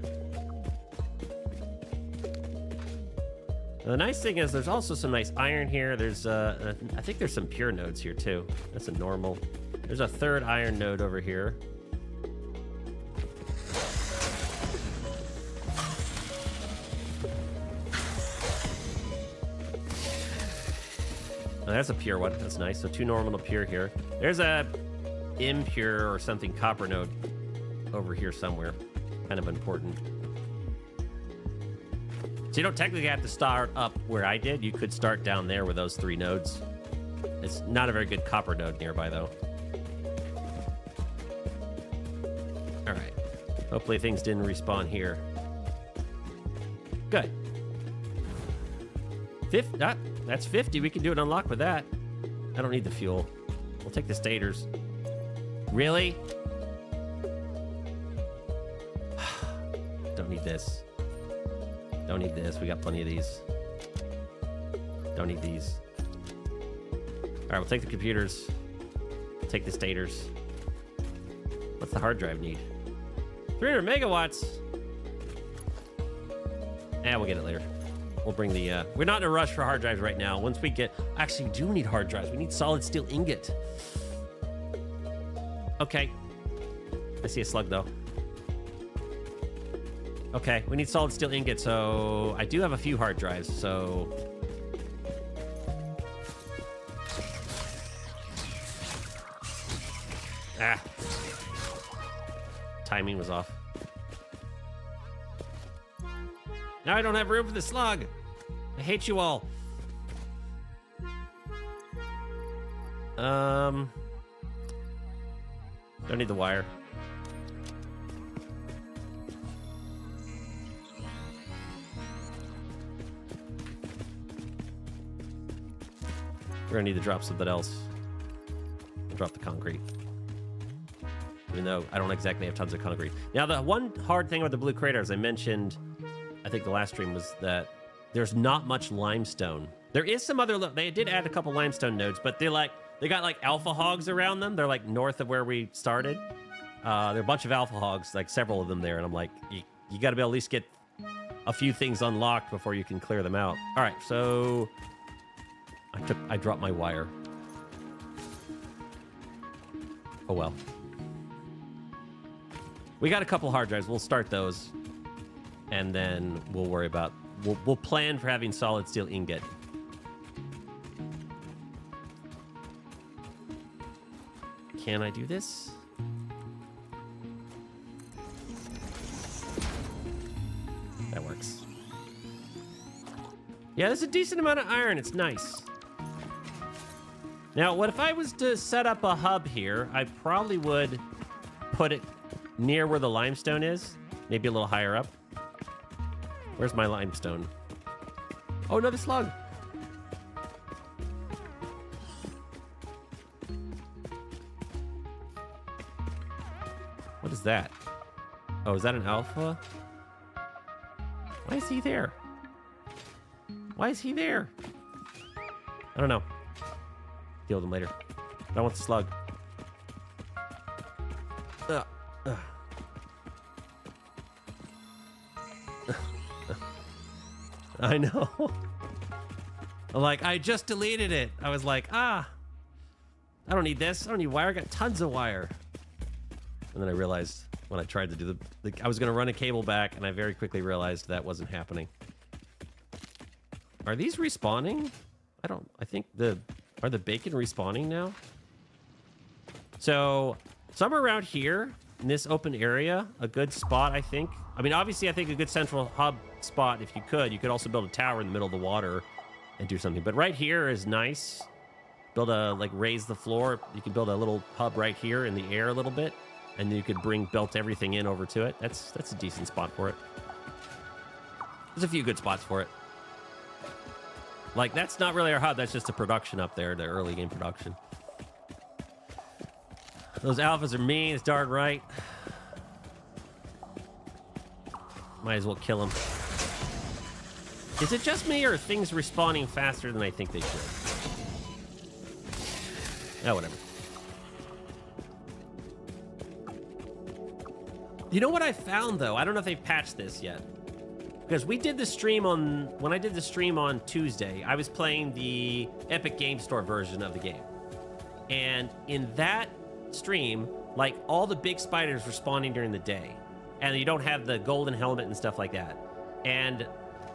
A: Now, the nice thing is there's also some nice iron here. There's, I think there's some pure nodes here, too. That's a normal. There's a third iron node over here. Oh, that's a pure one. That's nice. So 2 normal and a pure here. There's a impure or something copper node over here somewhere. Kind of important. So you don't technically have to start up where I did. You could start down there with those 3 nodes. It's not a very good copper node nearby, though. All right. Hopefully things didn't respawn here. Good. That's 50. We can do an unlock with that. I don't need the fuel. We'll take the stators. Really? Don't need this. Don't need this. We got plenty of these. Don't need these. All right, we'll take the computers. We'll take the stators. What's the hard drive need? 300 megawatts. We'll get it later. We'll bring the, we're not in a rush for hard drives right now. Once we get, actually, we do need hard drives. We need solid steel ingot. Okay. I see a slug, though. Okay, we need solid steel ingot, so I do have a few hard drives, so... Ah. Timing was off. Now I don't have room for the slug. I hate you all. Don't need the wire. We're gonna need to drop something else. Drop the concrete. Even though I don't exactly have tons of concrete. Now, the one hard thing with the blue crater, as I mentioned, I think the last stream, was that there's not much limestone. There is some other, they did add a couple limestone nodes, but they got like alpha hogs around them. They're like north of where we started. There are a bunch of alpha hogs, like several of them there. And I'm like, you got to be able to at least get a few things unlocked before you can clear them out. All right, so I dropped my wire. Oh, well. We got a couple hard drives. We'll start those. and then we'll worry about... We'll plan for having solid steel ingot. Can I do this? That works. Yeah, there's a decent amount of iron. It's nice. Now, what if I was to set up a hub here? I probably would put it near where the limestone is. Maybe a little higher up. Where's my limestone? Oh, another slug. What is that? Oh, is that an alpha? Why is he there? Why is he there? I don't know. Deal with him later. I want the slug. I know. I'm like, I just deleted it. I was like, I don't need this. I don't need wire. I got tons of wire. And then I realized when I tried to do I was going to run a cable back, and I very quickly realized that wasn't happening. Are these respawning? I think are the bacon respawning now? So somewhere around here in this open area, a good spot, I think. I mean, obviously, I think a good central hub spot, if you could also build a tower in the middle of the water and do something. But right here is nice. Raise the floor. You can build a little hub right here in the air a little bit, and then you could belt everything in over to it. That's a decent spot for it. There's a few good spots for it. Like, that's not really our hub. That's just a production up there, the early game production. Those alphas are mean. It's darn right. Might as well kill them. Is it just me, or are things respawning faster than I think they should? Oh, whatever. You know what I found, though? I don't know if they've patched this yet. Because we did the stream when I did the stream on Tuesday, I was playing the Epic Game Store version of the game. And in that stream, like, all the big spiders were spawning during the day. And you don't have the golden helmet and stuff like that. And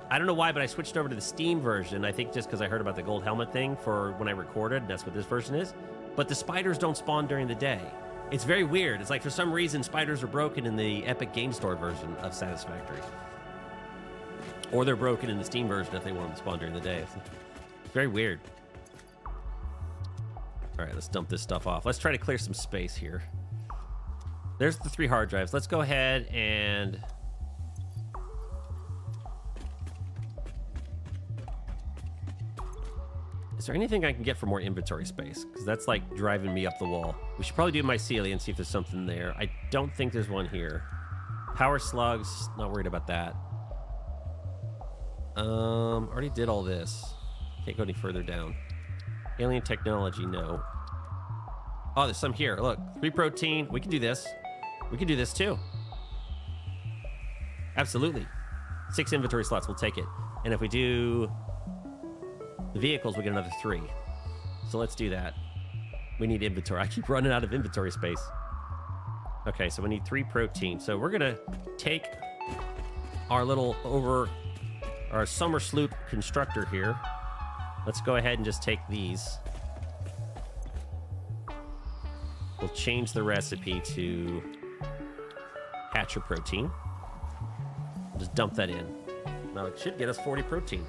A: I don't know why, but I switched over to the Steam version. I think just because I heard about the gold helmet thing for when I recorded. And that's what this version is. But the spiders don't spawn during the day. It's very weird. It's like, for some reason, spiders are broken in the Epic Game Store version of Satisfactory. Or they're broken in the Steam version if they want them to spawn during the day. It's very weird. All right, let's dump this stuff off. Let's try to clear some space here. There's the 3 hard drives. Let's go ahead and... Is there anything I can get for more inventory space? Because that's, like, driving me up the wall. We should probably do mycelium and see if there's something there. I don't think there's one here. Power slugs, not worried about that. Already did all this. Can't go any further down. Alien technology, no. Oh, there's some here. Look, 3 protein. We can do this. We can do this too. Absolutely. 6 inventory slots. We'll take it. And if we do the vehicles, we get another 3. So let's do that. We need inventory. I keep running out of inventory space. Okay, so we need 3 protein. So we're gonna take our our summer sloop constructor here. Let's go ahead and just take these. We'll change the recipe to hatcher protein. Just dump that in. Now it should get us 40 protein.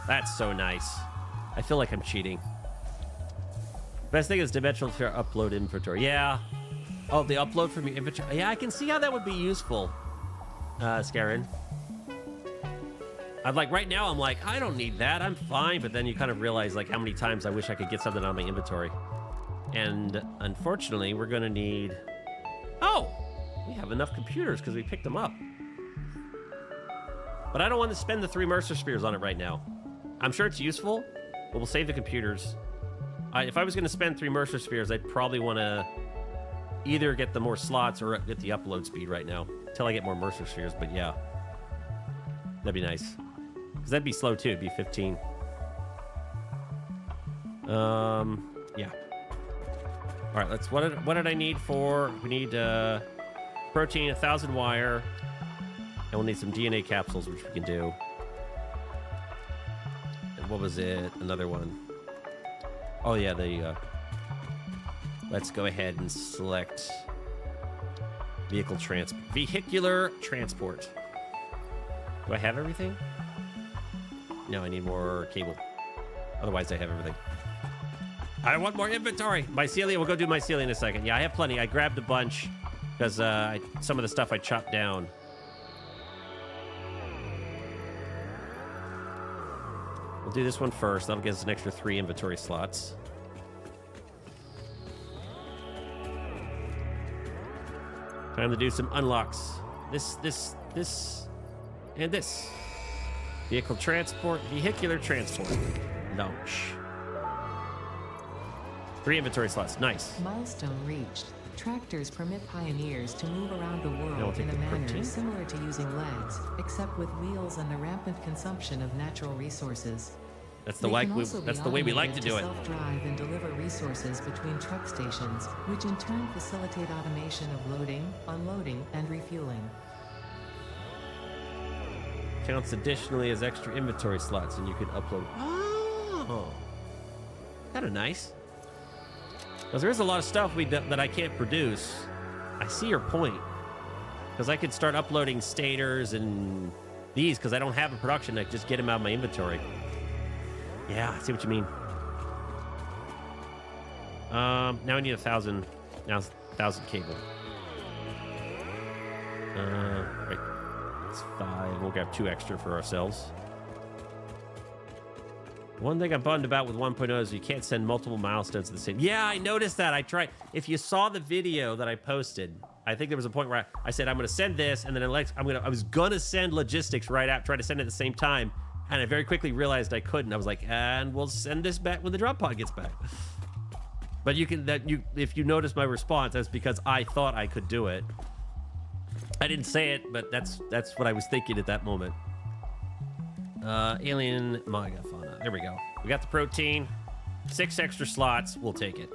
A: That's so nice. I feel like I'm cheating. Best thing is dimensional to upload inventory. Yeah. Oh, the upload from your inventory. Yeah, I can see how that would be useful. Scarin. I'm like, right now, I'm like, I don't need that. I'm fine. But then you kind of realize, like, how many times I wish I could get something out of my inventory. And unfortunately, we're going to need... Oh! We have enough computers because we picked them up. But I don't want to spend the 3 Mercer Spears on it right now. I'm sure it's useful, but we'll save the computers. If I was going to spend 3 Mercer Spears, I'd probably want to either get the more slots or get the upload speed right now. Until I get more Mercer Spheres, but yeah. That'd be nice. Because that'd be slow too, it'd be 15. Yeah. Alright, what did I need for... We need protein, 1,000 wire, and we'll need some DNA capsules, which we can do. And what was it? Another one. Oh yeah, let's go ahead and select vehicular transport. Do I have everything? No, I need more cable. Otherwise, I have everything. I want more inventory. Mycelium. We'll go do mycelium in a second. Yeah, I have plenty. I grabbed a bunch because some of the stuff I chopped down. We'll do this one first. That'll get us an extra 3 inventory slots. Time to do some unlocks. This, and this. Vehicular transport. Launch. 3 inventory slots. Nice.
B: Milestone reached. Tractors permit pioneers to move around the world in a manner similar to using legs, except with wheels and the rampant consumption of natural resources.
A: That's the way we like to do it.
B: Self-drive and deliver resources between truck stations, which in turn facilitate automation of loading, unloading, and refueling.
A: Counts additionally as extra inventory slots, and you can upload. Oh, kind of nice. Because there is a lot of stuff that I can't produce. I see your point. Because I could start uploading stators and these, because I don't have a production. I just get them out of my inventory. Yeah, I see what you mean. Now I need 1,000. Now 1,000 cable. Right. That's 5. We'll grab 2 extra for ourselves. One thing I'm bummed about with 1.0 is you can't send multiple milestones to the same. Yeah, I noticed that. I tried. If you saw the video that I posted, I think there was a point where I said I'm going to send this, and then I was going to send logistics right out, try to send it at the same time, and I very quickly realized I couldn't. I was like, and we'll send this back when the drop pod gets back. But if you notice my response, that's because I thought I could do it. I didn't say it, but that's what I was thinking at that moment. Alien megafauna. There we go. We got the protein. 6 extra slots. We'll take it.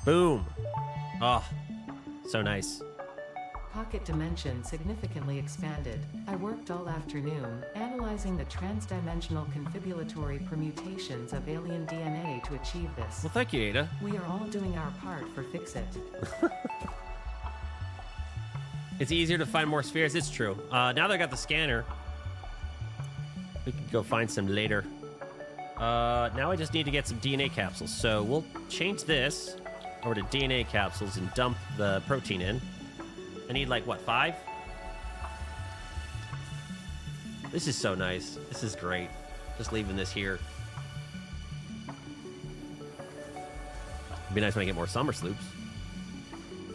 A: Boom. Oh, so nice.
B: Pocket dimension significantly expanded. I worked all afternoon, analyzing the transdimensional confibulatory permutations of alien DNA to achieve this.
A: Well, thank you, Ada.
B: We are all doing our part for Fix-It.
A: It's easier to find more spheres. It's true. Now that I got the scanner, we can go find some later. Now I just need to get some DNA capsules. So we'll change this over to DNA capsules and dump the protein in. I need like, what, 5? This is so nice. This is great. Just leaving this here. It'd be nice when I get more summer sloops.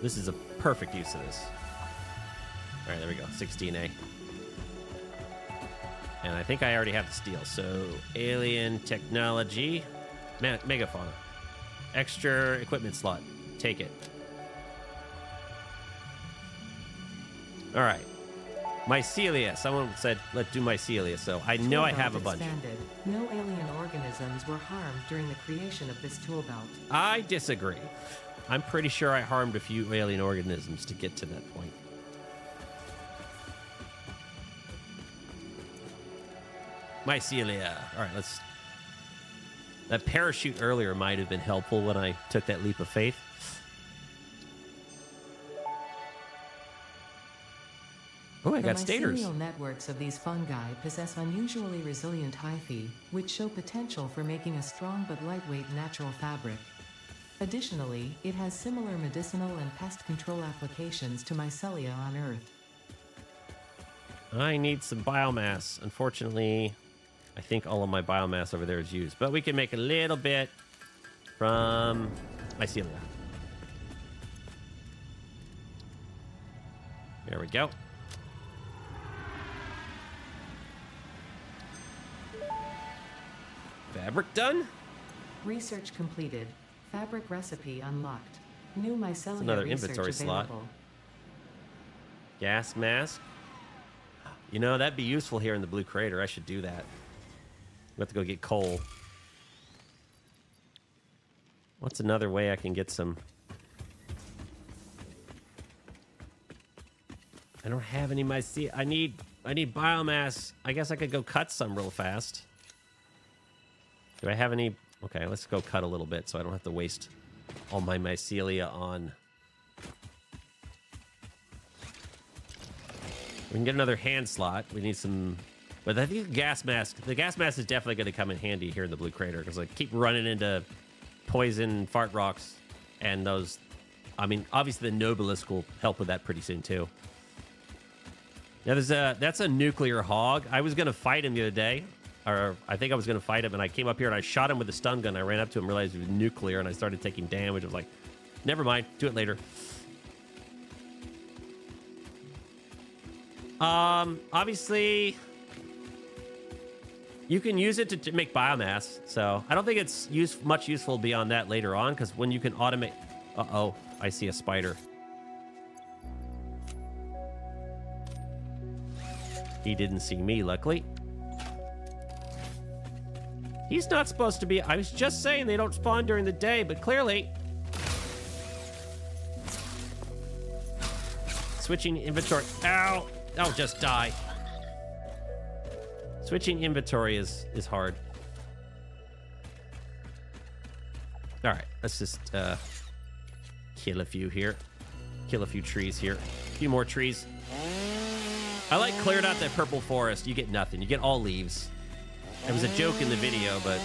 A: This is a perfect use of this. All right, there we go. 6 DNA. And I think I already have the steel. So, alien technology. Megafauna. Extra equipment slot. Take it. All right. Mycelia. Someone said, let's do mycelia. So, I know I have a bunch.
B: Expanded. No alien organisms were harmed during the creation of this tool belt.
A: I disagree. I'm pretty sure I harmed a few alien organisms to get to that point. Mycelia. All right, let's... That parachute earlier might have been helpful when I took that leap of faith. Oh, I got stators.
B: The mycelial networks of these fungi possess unusually resilient hyphae, which show potential for making a strong but lightweight natural fabric. Additionally, it has similar medicinal and pest control applications to mycelia on Earth.
A: I need some biomass. Unfortunately, I think all of my biomass over there is used, but we can make a little bit from mycelia. There we go. Fabric done?
B: Research completed. Fabric recipe unlocked. New mycelia
A: That's another inventory
B: available.
A: slot. Gas mask. You know, that'd be useful here in the Blue Crater. I should do that. We have to go get coal. What's another way I can get some... I don't have any mycelium. I need biomass. I guess I could go cut some real fast. Do I have any? Okay, let's go cut a little bit so I don't have to waste all my mycelia on. We can get another hand slot. We need some, but I think the gas mask is definitely going to come in handy here in the Blue Crater because I keep running into poison fart rocks and those. I mean, obviously the Nobilisk will help with that pretty soon too. Now that's a nuclear hog. I was going to fight him the other day. Or I think I was going to fight him, and I came up here and I shot him with a stun gun. I ran up to him, realized he was nuclear, and I started taking damage. I was like, never mind, do it later. Obviously, you can use it to make biomass, so I don't think it's much useful beyond that later on, because when you can automate... Uh-oh, I see a spider. He didn't see me, luckily. He's not supposed to be... I was just saying they don't spawn during the day, but clearly... Switching inventory. Ow! I'll just die. Switching inventory is hard. All right, let's just kill a few here. Kill a few trees here. A few more trees. I like cleared out that purple forest. You get nothing. You get all leaves. It was a joke in the video, but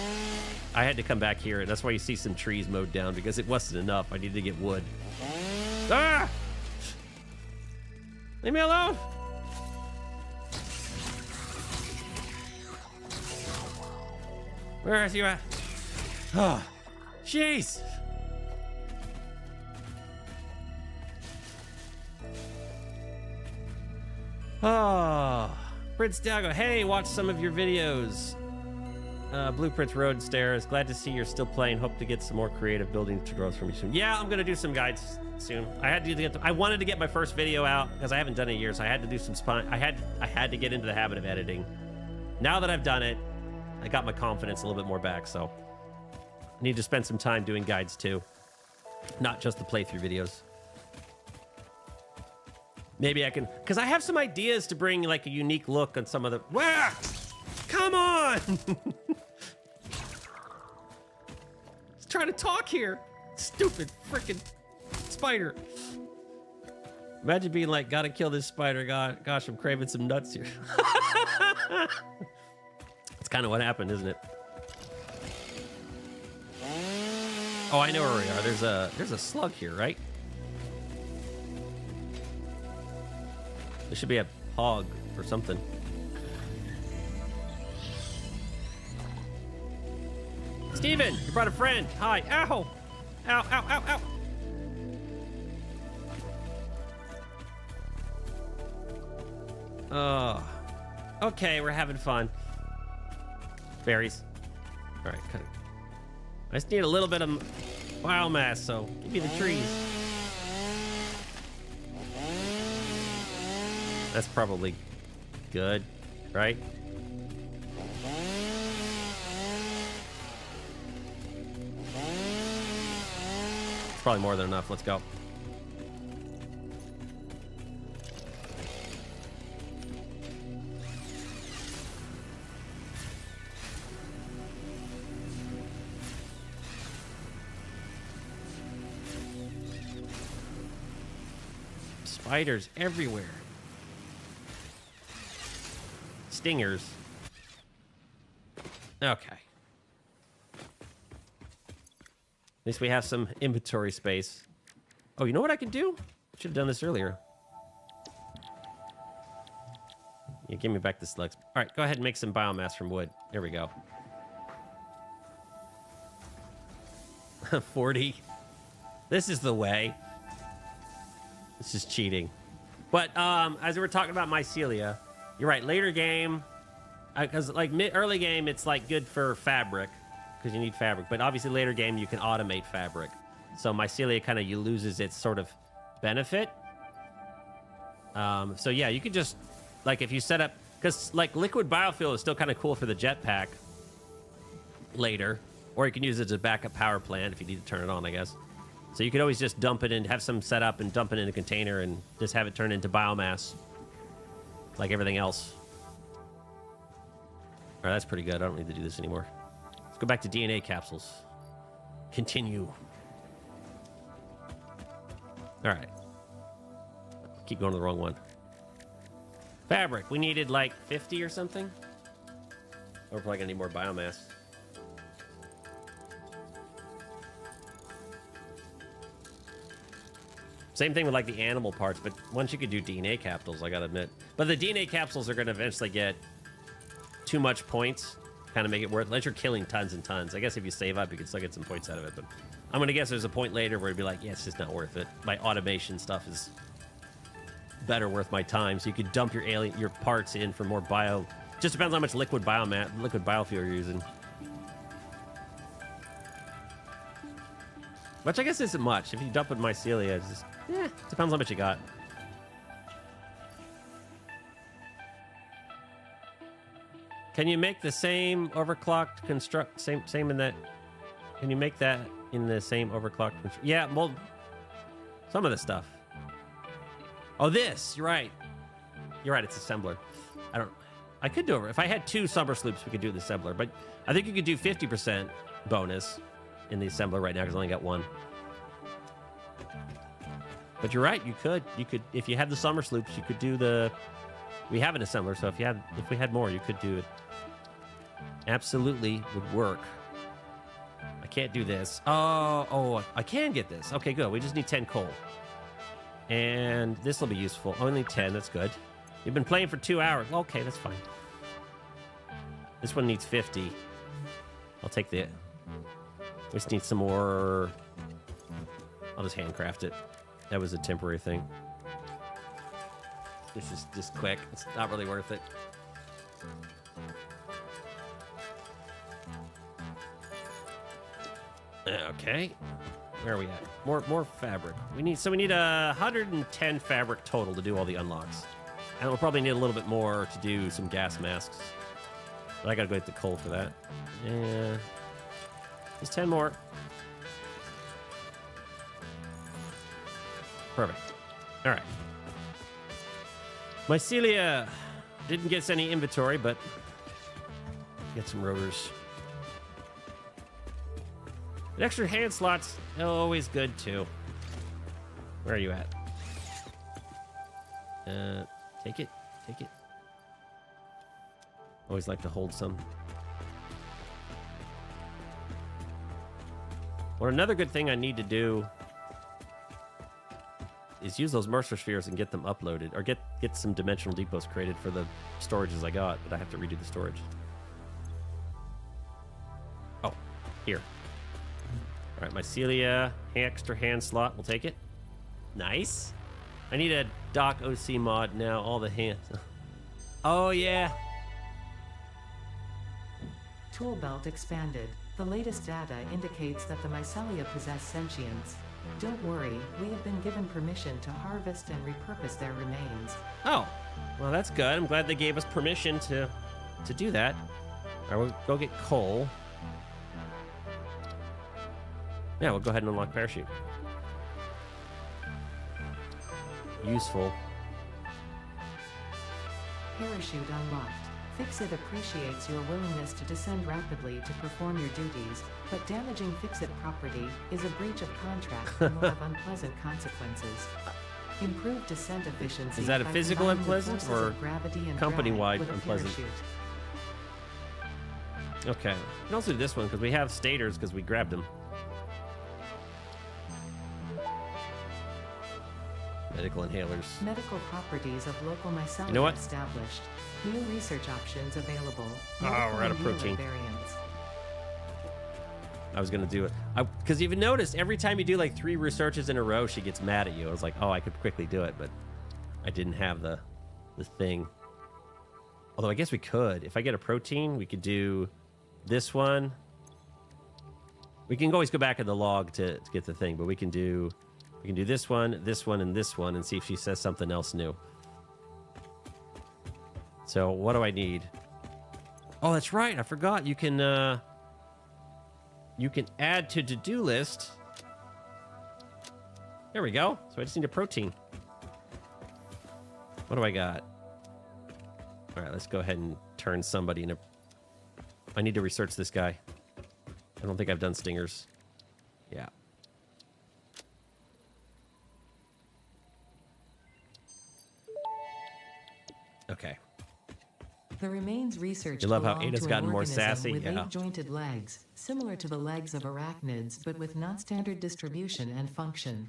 A: I had to come back here, and that's why you see some trees mowed down, because it wasn't enough. I needed to get wood. Ah! Leave me alone! Where is you at? Oh, jeez! Oh, Prince Dago, hey, watch some of your videos. Blueprints, Road, and Stairs. Glad to see you're still playing. Hope to get some more creative building tutorials from you soon. Yeah, I'm gonna do some guides soon. I wanted to get my first video out because I haven't done it in years. I had to do some I had to get into the habit of editing. Now that I've done it, I got my confidence a little bit more back. So I need to spend some time doing guides too, not just the playthrough videos. Maybe I can, because I have some ideas to bring like a unique look on some of the. Wah! Come on! He's trying to talk here. Stupid freaking spider. Imagine being like, gotta kill this spider. God, gosh, I'm craving some nuts here. That's kind of what happened, isn't it? Oh, I know where we are. There's a slug here, right? There should be a hog or something. Steven, you brought a friend. Hi. Ow. Ow, ow, ow, ow. Oh. Okay, we're having fun. Berries. All right, cut it. I just need a little bit of biomass, so give me the trees. That's probably good, right? It's probably more than enough. Let's go. Spiders everywhere. Stingers. Okay. At least we have some inventory space. Oh, you know what I can do? Should have done this earlier. Yeah, give me back the slugs. All right, go ahead and make some biomass from wood. There we go. 40. This is the way. This is cheating. But as we were talking about mycelia, you're right. Later game, because like early game, it's like good for fabric because you need fabric. But obviously later game, you can automate fabric. So mycelia kind of loses its sort of benefit. So yeah, you could just like if you set up, because like liquid biofuel is still kind of cool for the jetpack later, or you can use it as a backup power plant if you need to turn it on, I guess. So you could always just dump it in, have some set up and dump it in a container and just have it turn into biomass like everything else. All right, that's pretty good. I don't need to do this anymore. Let's go back to DNA capsules. Continue. All right. Keep going to the wrong one. Fabric. We needed like 50 or something. We're probably going to need more biomass. Same thing with like the animal parts, but once you could do DNA capsules, I gotta admit. But the DNA capsules are gonna eventually get too much points, kind of make it worth, unless you're killing tons and tons. I guess if you save up, you can still get some points out of it, but I'm gonna guess there's a point later where it'd be like, yeah, it's just not worth it. My automation stuff is better worth my time, so you could dump your parts in for more bio. Just depends on how much liquid biofuel you're using. Which I guess isn't much. If you dump in mycelia, it's just, depends on how much you got. Can you make the same overclocked construct, same in that? Can you make that in the same overclocked? Yeah, well, some of the stuff. Oh, this, you're right. You're right, it's assembler. I could do it. If I had 2 summer sloops, we could do the assembler, but I think you could do 50% bonus in the assembler right now because I only got 1. But you're right, you could if you had the summer sloops, you could do the. We have an assembler, so if we had more, you could do it. Absolutely would work. I can't do this. Oh, I can get this. Okay, good. We just need 10 coal, and this will be useful. Only 10. That's good. You've been playing for 2 hours. Okay, that's fine. This one needs 50. I'll take the. We just need some more. I'll just handcraft it. That was a temporary thing. This is just quick. It's not really worth it. Okay. Where are we at? More fabric. We need 110 fabric total to do all the unlocks. And we'll probably need a little bit more to do some gas masks. But I gotta go get the coal for that. Yeah. Just 10 more. Perfect. All right. Mycelia didn't get us any inventory, but get some rotors. An extra hand slot's always good too. Where are you at? Take it. Take it. Always like to hold some. Well, another good thing I need to do is use those Mercer spheres and get them uploaded, or get some dimensional depots created for the storages I got, but I have to redo the storage. Oh, here. All right, mycelia, extra hand slot, we'll take it. Nice. I need a dock OC mod now, all the hands. Oh, yeah.
B: Tool belt expanded. The latest data indicates that the mycelia possess sentience. Don't worry, we have been given permission to harvest and repurpose their remains.
A: Oh, well, that's good. I'm glad they gave us permission to do that. All right, we'll go get coal. Yeah, we'll go ahead and unlock parachute. Useful.
B: Parachute unlocked. Fix-It appreciates your willingness to descend rapidly to perform your duties, but damaging Fix-It property is a breach of contract and will have unpleasant consequences. Improved descent efficiency.
A: Is that a
B: by
A: physical
B: combining the
A: unpleasant
B: forces
A: or
B: of gravity and
A: company-wide
B: drag with a
A: unpleasant?
B: parachute.
A: Okay. We can also do this one because we have stators because we grabbed them. Medical inhalers.
B: Medical properties of local mycelia
A: You know what?
B: established. New research options available.
A: Oh, we're out of
B: Medical
A: protein.
B: variants.
A: I was going to do it. Because you've noticed every time you do like 3 researches in a row, she gets mad at you. I was like, oh, I could quickly do it, but I didn't have the thing. Although I guess we could. If I get a protein, we could do this one. We can always go back in the log to get the thing, but we can do this one, and this one, and see if she says something else new. So what do I need? Oh, that's right. I forgot. You can add to to-do list There we go. So I just need a protein. What do I got? All right, let's go ahead and turn somebody into... I need to research this guy. I don't think I've done stingers. Yeah. Okay.
B: The remains research
A: You love how
B: belong
A: Ada's
B: to an
A: gotten more
B: organism
A: sassy?
B: with
A: Yeah.
B: 8-jointed legs, similar to the legs of arachnids, but with non-standard distribution and function.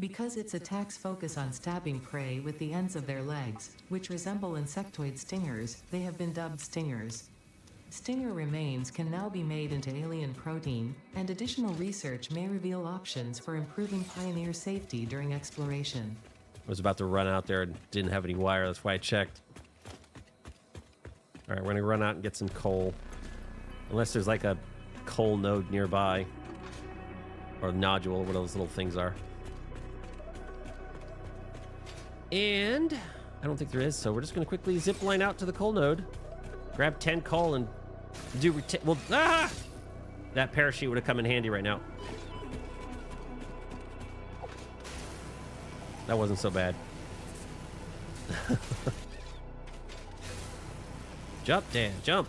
B: Because its attacks focus on stabbing prey with the ends of their legs, which resemble insectoid stingers, they have been dubbed stingers. Stinger remains can now be made into alien protein, and additional research may reveal options for improving Pioneer safety during exploration.
A: I was about to run out there and didn't have any wire. That's why I checked. All right, we're going to run out and get some coal. Unless there's like a coal node nearby. Or nodule, what those little things are. And I don't think there is, so we're just going to quickly zip line out to the coal node. Grab 10 coal and do... well, ah! That parachute would have come in handy right now. That wasn't so bad. Jump, Dan, jump.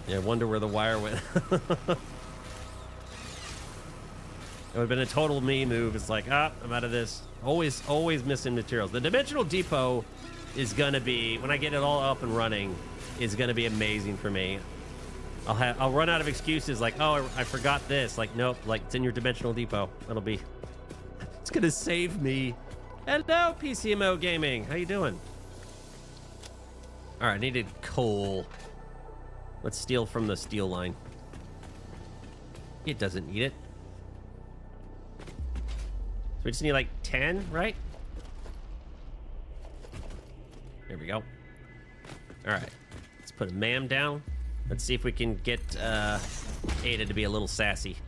A: Yeah, I wonder where the wire went. It would have been a total me move. It's like, I'm out of this. Always missing materials. The Dimensional Depot is going to be, when I get it all up and running, is going to be amazing for me. I'll run out of excuses like, oh, I forgot this. Like, nope, like it's in your Dimensional Depot. It'll be, it's going to save me. Hello, PCMO Gaming. How you doing? All right, I needed coal. Let's steal from the steel line. It doesn't need it. So we just need like 10, right? There we go. All right, let's put a mam down. Let's see if we can get Ada to be a little sassy.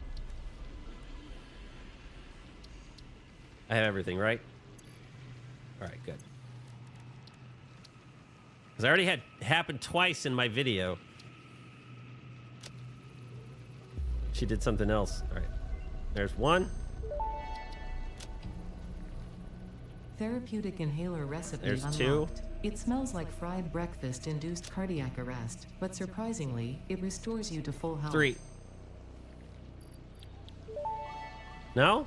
A: I have everything, right? All right, good. Because I already had happened twice in my video. She did something else. All right, there's one.
B: Therapeutic inhaler recipe
A: There's
B: unlocked.
A: 2.
B: It smells like fried breakfast induced cardiac arrest, but surprisingly, it restores you to full health.
A: 3. No?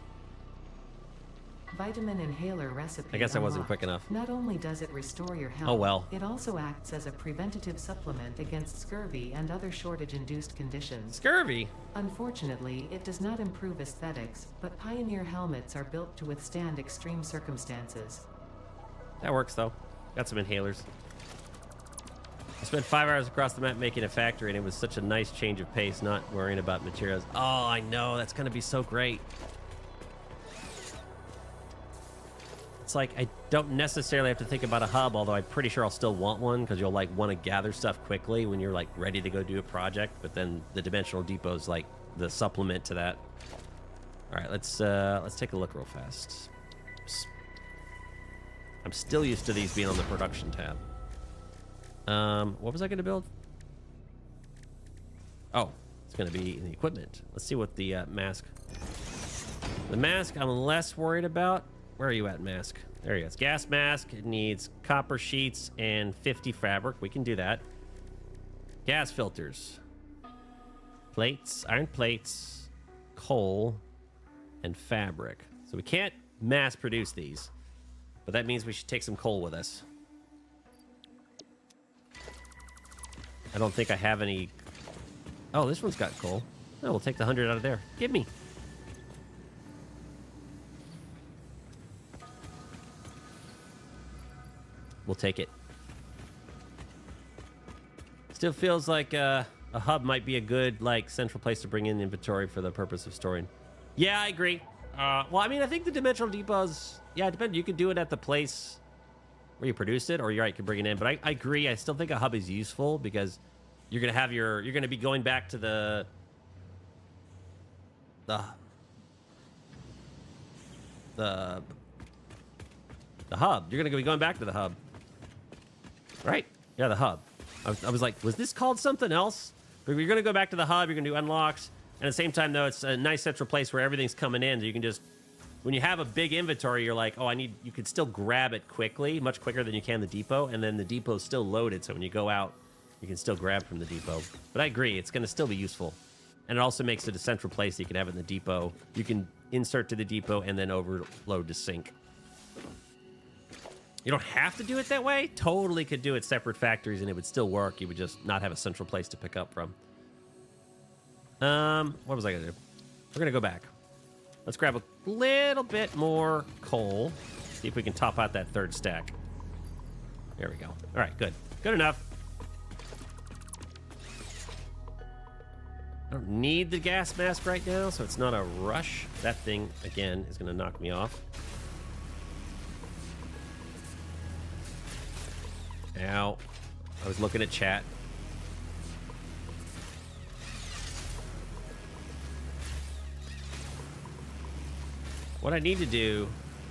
B: Vitamin inhaler recipe
A: I guess I wasn't
B: unlocked.
A: quick enough.
B: Not only does it restore your health,
A: Oh, well.
B: it also acts as a preventative supplement against scurvy and other shortage-induced conditions.
A: Scurvy?
B: Unfortunately, it does not improve aesthetics, but Pioneer helmets are built to withstand extreme circumstances.
A: That works, though. Got some inhalers. I spent 5 hours across the map making a factory, and it was such a nice change of pace, not worrying about materials. Oh, I know. That's going to be so great. It's like I don't necessarily have to think about a hub, although I'm pretty sure I'll still want one because you'll like want to gather stuff quickly when you're like ready to go do a project. But then the Dimensional Depot is like the supplement to that. All right, let's take a look real fast. I'm still used to these being on the production tab. What was I going to build? Oh, it's going to be in the equipment. Let's see what the mask. The mask I'm less worried about. Where are you at, mask? There he is. Gas mask. It needs copper sheets and 50 fabric. We can do that. Gas filters. Plates, iron plates, coal, and fabric. So we can't mass produce these. But that means we should take some coal with us. I don't think I have any... Oh, this one's got coal. Oh, we'll take the 100 out of there. Give me. We'll take it. Still feels like a hub might be a good, like, central place to bring in inventory for the purpose of storing. Yeah, I agree. Well, I mean, I think the Dimensional Depots... Yeah, it depends. You could do it at the place where you produce it, or you're right, you can bring it in. But I agree. I still think a hub is useful because you're gonna have your... You're gonna be going back to the hub. You're gonna be going back to the hub. Right? Yeah, the hub. I was like, was this called something else? But you're going to go back to the hub. You're going to do unlocks. And at the same time, though, it's a nice central place where everything's coming in. So you can just, when you have a big inventory, you're like, oh, you could still grab it quickly, much quicker than you can the depot. And then the depot's still loaded. So when you go out, you can still grab from the depot. But I agree, it's going to still be useful. And it also makes it a central place. You can have it in the depot. You can insert to the depot and then overload to sync. You don't have to do it that way. Totally could do it separate factories and it would still work. You would just not have a central place to pick up from. What was I gonna do? We're gonna go back. Let's grab a little bit more coal. See if we can top out that third stack. There we go. All right, good. Good enough. I don't need the gas mask right now, so it's not a rush. That thing, again, is gonna knock me off. Ow. I was looking at chat. What I need to do,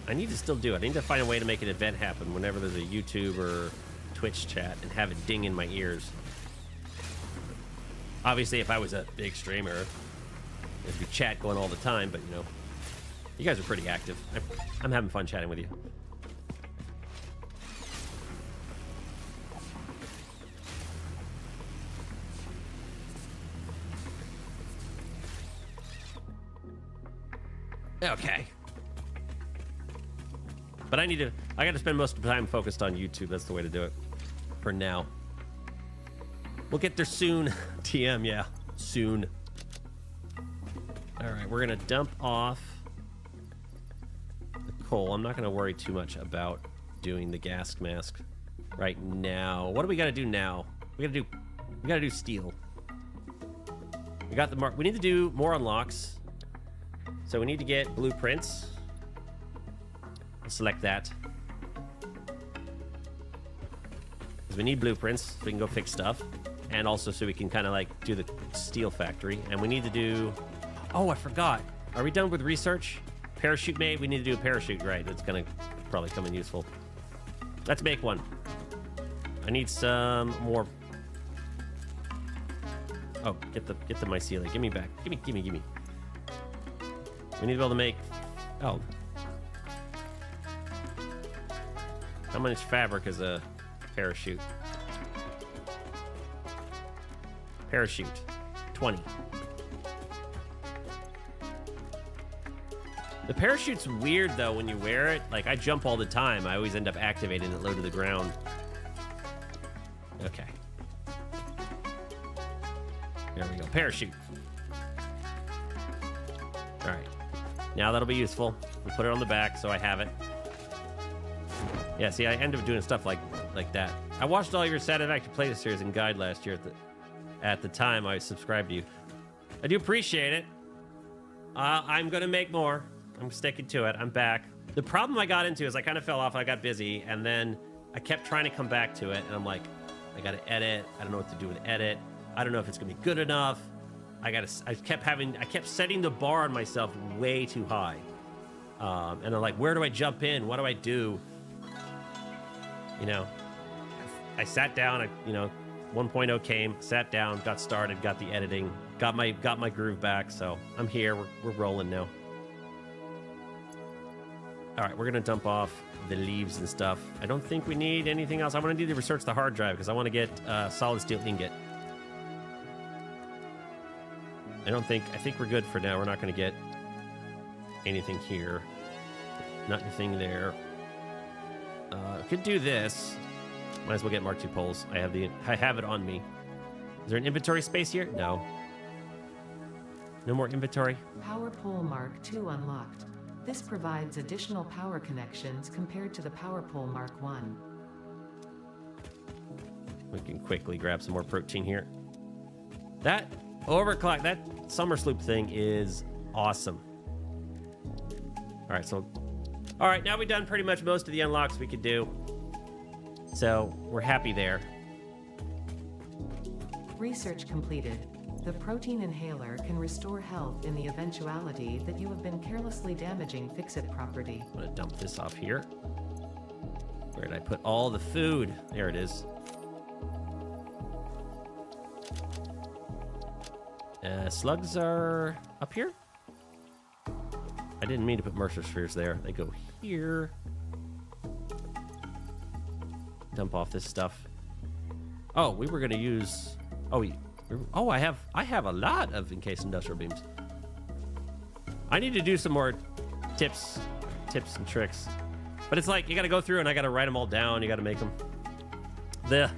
A: I need to still do it. I need to find a way to make an event happen whenever there's a YouTube or Twitch chat and have it ding in my ears. Obviously, if I was a big streamer, there'd be chat going all the time, but, you know, you guys are pretty active. I'm having fun chatting with you. Okay. But I got to spend most of the time focused on YouTube. That's the way to do it. For now. We'll get there soon. TM, yeah. Soon. Alright, we're going to dump off the coal. I'm not going to worry too much about doing the gas mask right now. What do we got to do now? We got to do steel. We got the mark. We need to do more unlocks. So we need to get blueprints. I'll select that. Because we need blueprints so we can go fix stuff. And also so we can kind of like do the steel factory. And we need to do... Oh, I forgot. Are we done with research? Parachute made? We need to do a parachute, right? That's going to probably come in useful. Let's make one. I need some more... Oh, get the mycelium. Give me back. Give me. We need to be able to make... Oh. How much fabric is a parachute? Parachute. 20. The parachute's weird, though, when you wear it. Like, I jump all the time. I always end up activating it low to the ground. Okay. There we go. Parachute. All right. Now that'll be useful. We'll put it on the back so I have it. Yeah, see, I end up doing stuff like that. I watched all your Satisfactory playlist series and guide last year at the time I subscribed to you. I do appreciate it. I'm going to make more. I'm sticking to it. I'm back. The problem I got into is I kind of fell off. I got busy, and then I kept trying to come back to it, and I'm like, I got to edit. I don't know what to do with edit. I don't know if it's going to be good enough. I kept setting the bar on myself way too high. And I'm like, where do I jump in? What do I do? You know, I sat down, 1.0 came, sat down, got started, got the editing, got my groove back. So I'm here. We're rolling now. All right, we're going to dump off the leaves and stuff. I don't think we need anything else. I want to need to research the hard drive because I want to get solid steel ingot. I think we're good for now. We're not going to get anything here. Not anything there. Could do this. Might as well get Mark II poles. I have it on me. Is there an inventory space here? No. No more inventory.
B: Power pole Mark II unlocked. This provides additional power connections compared to the power pole Mark I.
A: We can quickly grab some more protein here. That overclock, that summer sloop thing is awesome. All right, now we've done pretty much most of the unlocks we could do. So we're happy there.
B: Research completed. The protein inhaler can restore health in the eventuality that you have been carelessly damaging fix-it property.
A: I'm gonna dump this off here. Where did I put all the food? There it is. Slugs are up here. I didn't mean to put Mercer spheres there. They go here. Dump off this stuff. Oh, we were gonna use. Oh, I have a lot of encased industrial beams. I need to do some more tips and tricks. But it's like you got to go through and I got to write them all down. You got to make them. The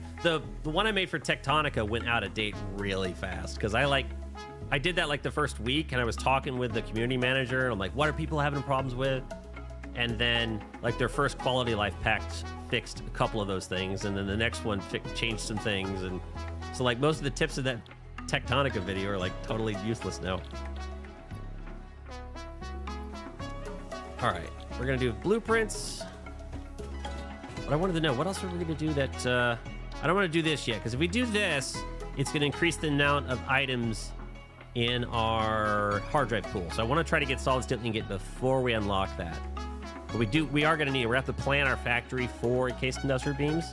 A: one I made for Tectonica went out of date really fast because I did that like the first week and I was talking with the community manager and I'm like, what are people having problems with? And then like their first quality life pack fixed a couple of those things, and then the next one changed some things, and so like most of the tips of that Tectonica video are like totally useless now. All right, we're gonna do blueprints. But I wanted to know what else are we gonna do that I don't want to do this yet, because if we do this, it's gonna increase the amount of items in our hard drive pool. So I want to try to get solid steel ingot before we unlock that. But we are going to need it. We have to plan our factory for encased industrial beams.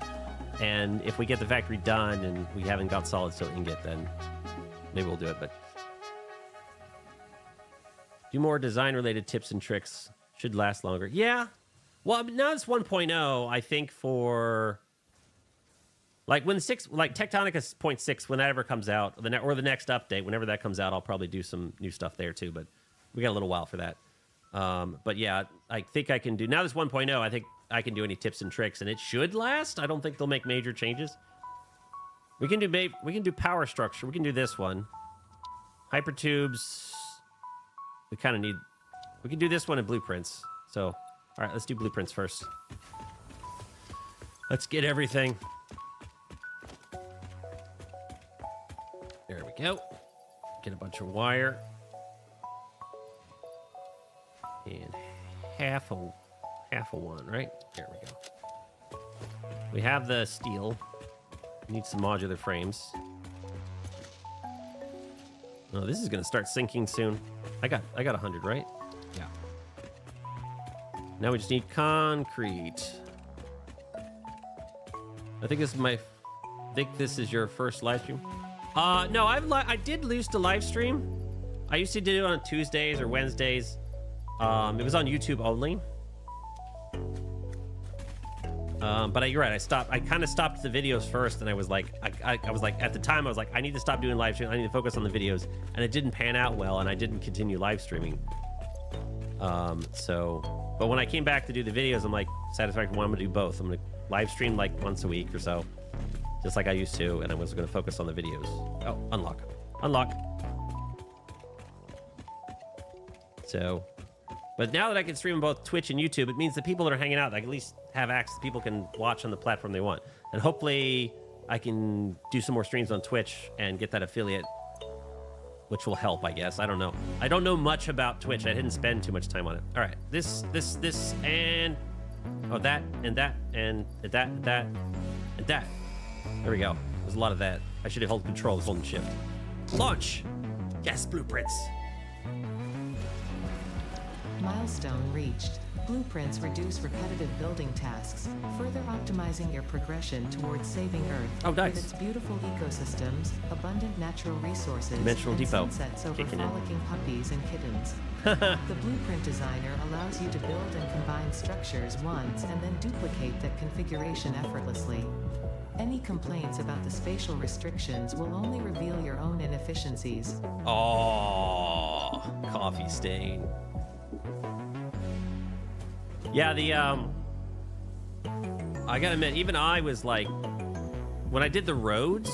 A: And if we get the factory done and we haven't got solid steel ingot, then maybe we'll do it. But do more design-related tips and tricks. Should last longer. Yeah. Well, now it's 1.0, I think, for... Like when Tectonica 0.6, when that ever comes out, or the next update, whenever that comes out, I'll probably do some new stuff there too. But we got a little while for that. But yeah, I think I can do now. This 1.0, I think I can do any tips and tricks, and it should last. I don't think they'll make major changes. We can do power structure. We can do this one. Hypertubes. We kind of need. We can do this one in blueprints. So, all right, let's do blueprints first. Let's get everything. There we go. Get a bunch of wire. And half a one, right? There we go. We have the steel. Need some modular frames. Oh, this is gonna start sinking soon. I got 100, right? Yeah. Now we just need concrete. I think this is your first live stream. No, I did used to live stream. I used to do it on Tuesdays or Wednesdays. It was on YouTube only. But you're right. I kind of stopped the videos first, and I was like, at the time, I was like, I need to stop doing live stream. I need to focus on the videos, and it didn't pan out well, and I didn't continue live streaming. But when I came back to do the videos, I'm like, Satisfactory, well, I'm gonna do both. I'm gonna live stream like once a week or so, just like I used to, and I was gonna focus on the videos. Oh, unlock. So. But now that I can stream on both Twitch and YouTube, it means that people that are hanging out, I can at least have access. People can watch on the platform they want. And hopefully I can do some more streams on Twitch and get that affiliate, which will help, I guess. I don't know. I don't know much about Twitch. I didn't spend too much time on it. All right. This, and... Oh, that, and that, and that, and that, and that. There we go. There's a lot of that. I should have held control. I was holding shift. Launch! Yes, blueprints.
B: Milestone reached. Blueprints reduce repetitive building tasks, further optimizing your progression towards saving Earth.
A: Oh, nice.
B: With its beautiful ecosystems, abundant natural resources,
A: Dimensional
B: and
A: Depot.
B: sunsets over
A: Kicking
B: frolicking puppies and kittens. The Blueprint Designer allows you to build and combine structures once and then duplicate that configuration effortlessly. Any complaints about the spatial restrictions will only reveal your own inefficiencies.
A: Oh, coffee stain. Yeah, I gotta admit, even I was like, when I did the roads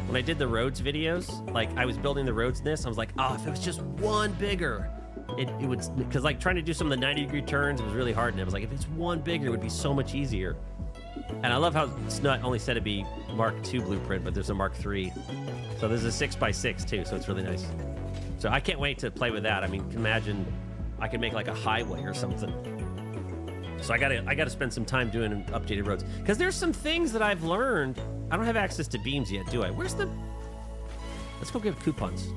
A: videos, like I was building the roads in this, I was like, oh, if it was just one bigger, it would, because like trying to do some of the 90-degree turns, it was really hard, and I was like, if it's one bigger, it would be so much easier. And I love how it's not only said to be Mark II blueprint, but there's a Mark III. So there's a 6x6 too, so it's really nice. So I can't wait to play with that. I mean, imagine I could make like a highway or something. So I gotta spend some time doing updated roads, because there's some things that I've learned. I don't have access to beams yet, do I? Where's the? Let's go get coupons.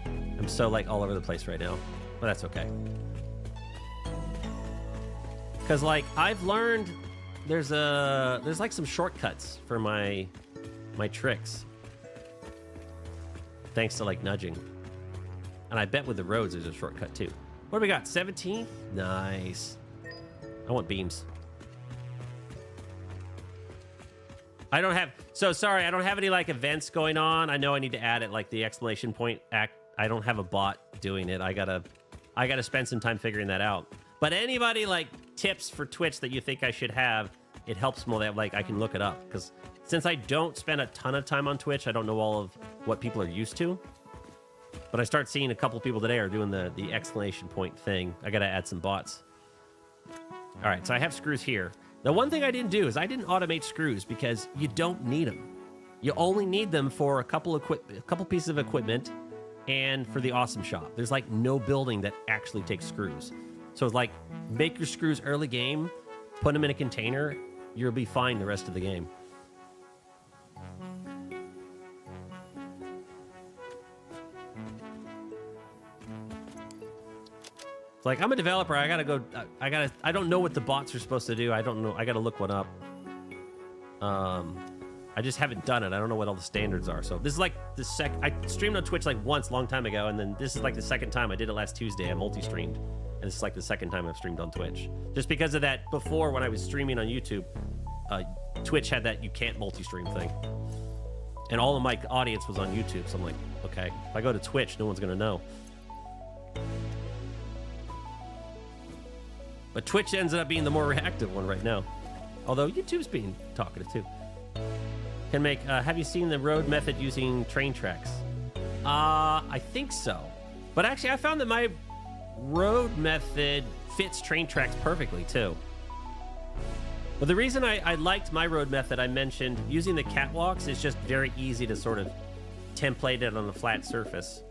A: I'm so like all over the place right now, but that's okay. Because like I've learned, there's like some shortcuts for my tricks. thanks to like nudging. And I bet with the roads there's a shortcut too. What do we got? 17? Nice. I want beams. I don't have, so sorry, I don't have any like events going on. I know I need to add it, like the exclamation point act. I don't have a bot doing it. I gotta spend some time figuring that out. But anybody like tips for Twitch that you think I should have, it helps more that like I can look it up. Because since I don't spend a ton of time on Twitch, I don't know all of what people are used to. But I start seeing a couple people today are doing the exclamation point thing. I gotta add some bots. All right, so I have screws here. The one thing I didn't do is I didn't automate screws because you don't need them. You only need them for a couple pieces of equipment and for the awesome shop. There's like no building that actually takes screws. So it's like make your screws early game, put them in a container, you'll be fine the rest of the game. Like, I'm a developer. I don't know what the bots are supposed to do. I don't know. I gotta look one up. I just haven't done it. I don't know what all the standards are. So this is like the I streamed on Twitch like once, long time ago, and then this is like the second time. I did it last Tuesday. I multi-streamed, and this is like the second time I've streamed on Twitch. Just because of that, before when I was streaming on YouTube, Twitch had that you can't multi-stream thing, and all of my audience was on YouTube. So I'm like, okay, if I go to Twitch, no one's gonna know. But Twitch ends up being the more reactive one right now. Although YouTube's being talkative too. Can make, have you seen the road method using train tracks? I think so. But actually I found that my road method fits train tracks perfectly too. But the reason I liked my road method, I mentioned using the catwalks is just very easy to sort of template it on a flat surface.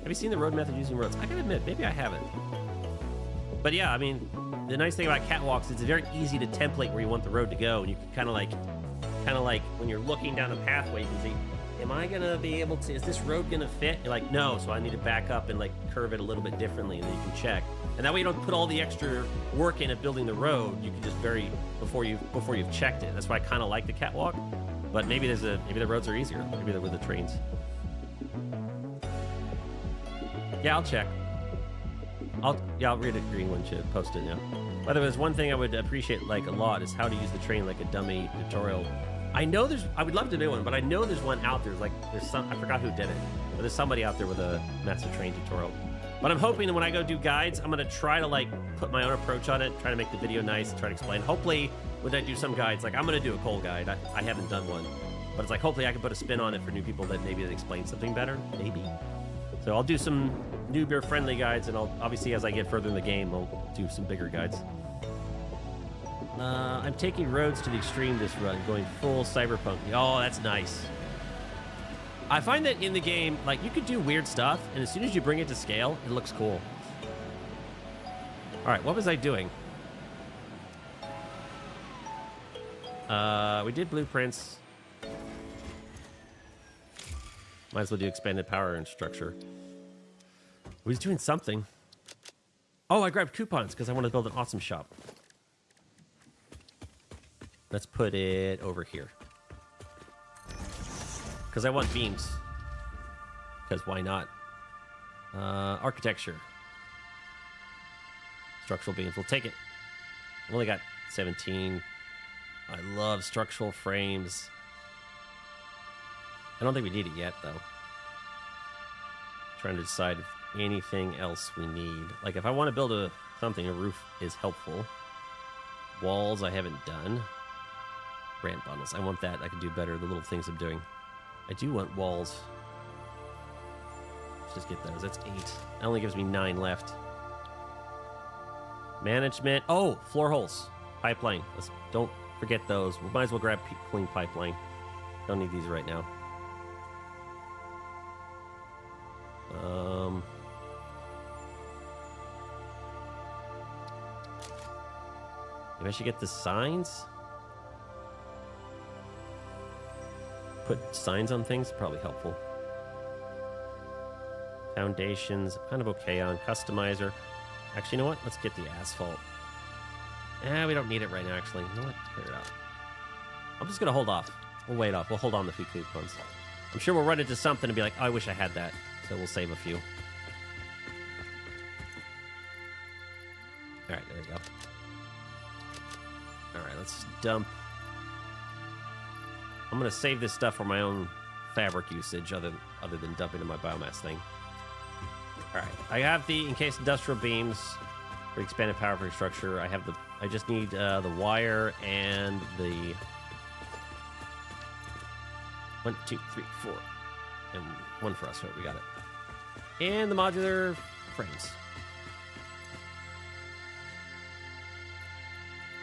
A: Have you seen the road method using roads? I gotta admit, maybe I haven't. But yeah, I mean, the nice thing about catwalks is it's very easy to template where you want the road to go, and you can kind of like when you're looking down a pathway, you can see, am I gonna be able to? Is this road gonna fit? You're like, no, so I need to back up and like curve it a little bit differently, and then you can check. And that way you don't put all the extra work in at building the road. You can just before you've checked it. That's why I kind of like the catwalk. But maybe the roads are easier. Maybe they're with the trains. Yeah, I'll check. I'll read it. Green one should post it now. By the way, there's one thing I would appreciate like a lot is how to use the train like a dummy tutorial. I know I would love to do one, but I know there's one out there. There's some, I forgot who did it, but there's somebody out there with a massive train tutorial. But I'm hoping that when I go do guides, I'm gonna try to like put my own approach on it, try to make the video nice, and try to explain. Hopefully, when I do some guides, like I'm gonna do a coal guide. I haven't done one, but it's like hopefully I can put a spin on it for new people that maybe explain something better, maybe. So I'll do some newbie-friendly guides, and I'll obviously, as I get further in the game, I'll do some bigger guides. I'm taking roads to the extreme this run, going full cyberpunk. Oh, that's nice. I find that in the game, like, you could do weird stuff, and as soon as you bring it to scale, it looks cool. All right, what was I doing? We did blueprints. Might as well do expanded power and structure. We was doing something. Oh, I grabbed coupons because I want to build an awesome shop. Let's put it over here. Because I want beams. Because why not? Architecture. Structural beams. We'll take it. I've only got 17. I love structural frames. I don't think we need it yet, though. Trying to decide if anything else we need. Like, if I want to build something, a roof is helpful. Walls, I haven't done. Ramp bundles, I want that. I can do better, the little things I'm doing. I do want walls. Let's just get those. That's 8. That only gives me 9 left. Management. Oh, floor holes. Pipeline. Don't forget those. We might as well grab clean pipeline. Don't need these right now. Maybe I should get the signs. Put signs on things, probably helpful. Foundations, kind of okay on. Customizer. Actually, you know what? Let's get the asphalt. We don't need it right now, actually. You know what? Let's clear it out. I'm just going to hold off. We'll wait off. We'll hold on to a few coupons. I'm sure we'll run into something and be like, oh, I wish I had that. So we'll save a few. All right, there you go. All right, let's dump. I'm going to save this stuff for my own fabric usage other than dumping in my biomass thing. All right, I have the encased industrial beams for expanded power infrastructure. I just need the wire and the 1, 2, 3, 4, and 1 for us. Right, we got it. And the modular frames.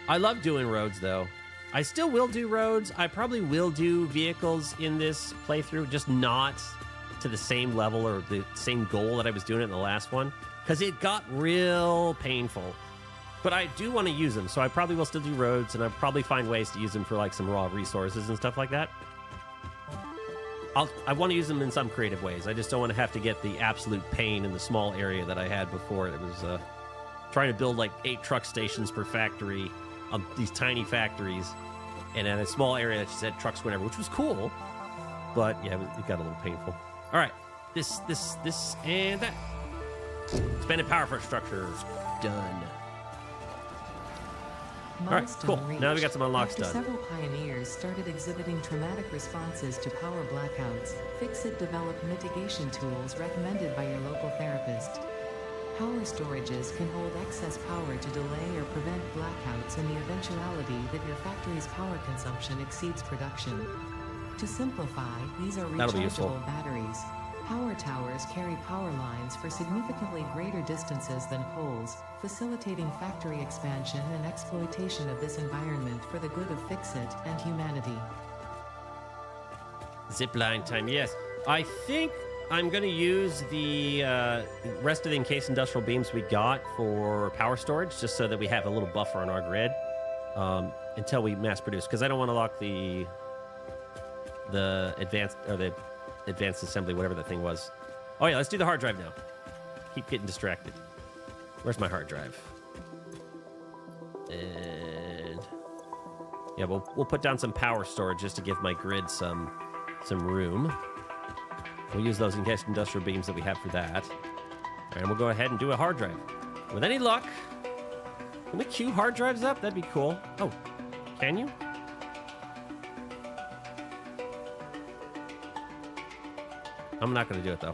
A: I love doing roads, though. I still will do roads. I probably will do vehicles in this playthrough, just not to the same level or the same goal that I was doing it in the last one, because it got real painful. But I do want to use them, so I probably will still do roads, and I'll probably find ways to use them for like some raw resources and stuff like that. I want to use them in some creative ways. I just don't want to have to get the absolute pain in the small area that I had before. It was trying to build like 8 truck stations per factory on these tiny factories, and in a small area that just had trucks whenever, which was cool. But yeah, it got a little painful. All right, this, and that. Expanded power infrastructure done. All right, cool.
B: Reached.
A: Now we got some unlocks
B: After
A: done.
B: Several pioneers started exhibiting traumatic responses to power blackouts. Fix-It developed mitigation tools recommended by your local therapist. Power storages can hold excess power to delay or prevent blackouts in the eventuality that your factory's power consumption exceeds production. To simplify, these are
A: That'll be useful.
B: rechargeable batteries. Power towers carry power lines for significantly greater distances than poles, facilitating factory expansion and exploitation of this environment for the good of Fix-It and humanity.
A: Zipline time, yes. I think I'm going to use the rest of the encased industrial beams we got for power storage, just so that we have a little buffer on our grid until we mass produce, because I don't want to lock the advanced assembly, whatever that thing was. Oh yeah, let's do the hard drive now. Keep getting distracted. Where's my hard drive? And yeah, we'll put down some power storage just to give my grid some room. We'll use those encased industrial beams that we have for that. And we'll go ahead and do a hard drive. With any luck, can we queue hard drives up? That'd be cool. Oh, can you? I'm not going to do it, though,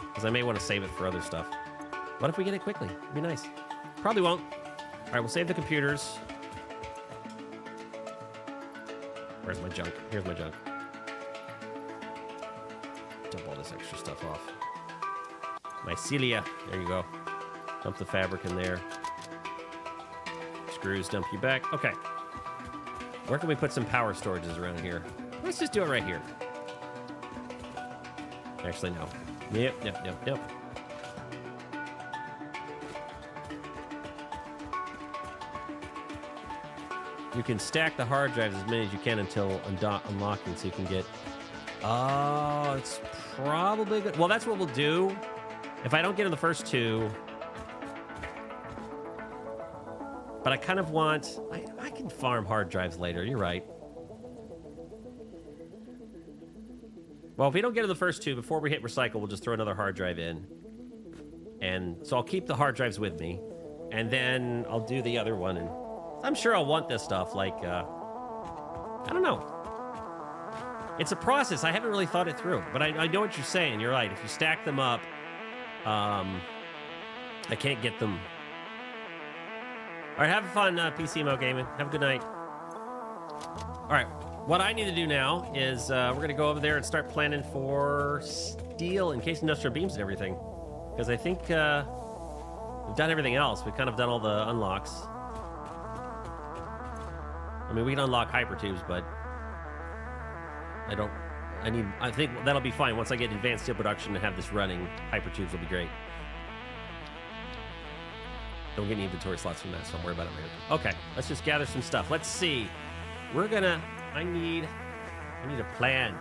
A: because I may want to save it for other stuff. What if we get it quickly? It'd be nice. Probably won't. All right, we'll save the computers. Where's my junk? Here's my junk. Dump all this extra stuff off. Mycelia. There you go. Dump the fabric in there. Screws, dump you back. Okay. Where can we put some power storages around here? Let's just do it right here. Actually, no. Yep. You can stack the hard drives as many as you can until unlocking, so you can get... Oh, it's probably good. Well, that's what we'll do. If I don't get in the first 2... But I kind of want... I can farm hard drives later. You're right. Well, if we don't get to the first 2, before we hit recycle, we'll just throw another hard drive in. And so I'll keep the hard drives with me. And then I'll do the other one. And I'm sure I'll want this stuff. Like, I don't know. It's a process. I haven't really thought it through. But I know what you're saying. You're right. If you stack them up, I can't get them. All right, have fun, PC Mo Gaming. Have a good night. All right. What I need to do now is we're going to go over there and start planning for steel, encased industrial beams and everything. Because I think we've done everything else. We've kind of done all the unlocks. I mean, we can unlock hypertubes, but I think that'll be fine. Once I get advanced steel production and have this running, hypertubes will be great. Don't get any inventory slots from that, so don't worry about it later. Okay, let's just gather some stuff. Let's see. We're gonna... I need a plan.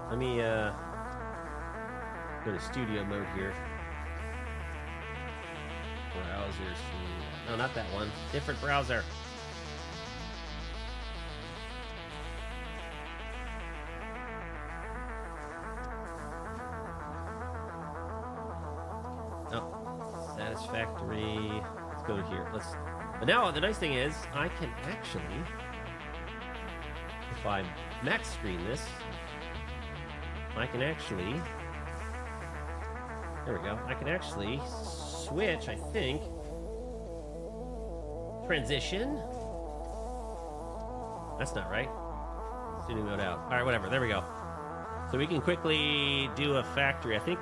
A: Let me go to studio mode here. Browsers. No, not that one. Different browser. Satisfactory. Let's go here. But now the nice thing is I can actually, if I max screen this, I can actually, there we go. I can actually switch, I think, transition. That's not right. Tuning mode out. All right, whatever. There we go. So we can quickly do a factory. I think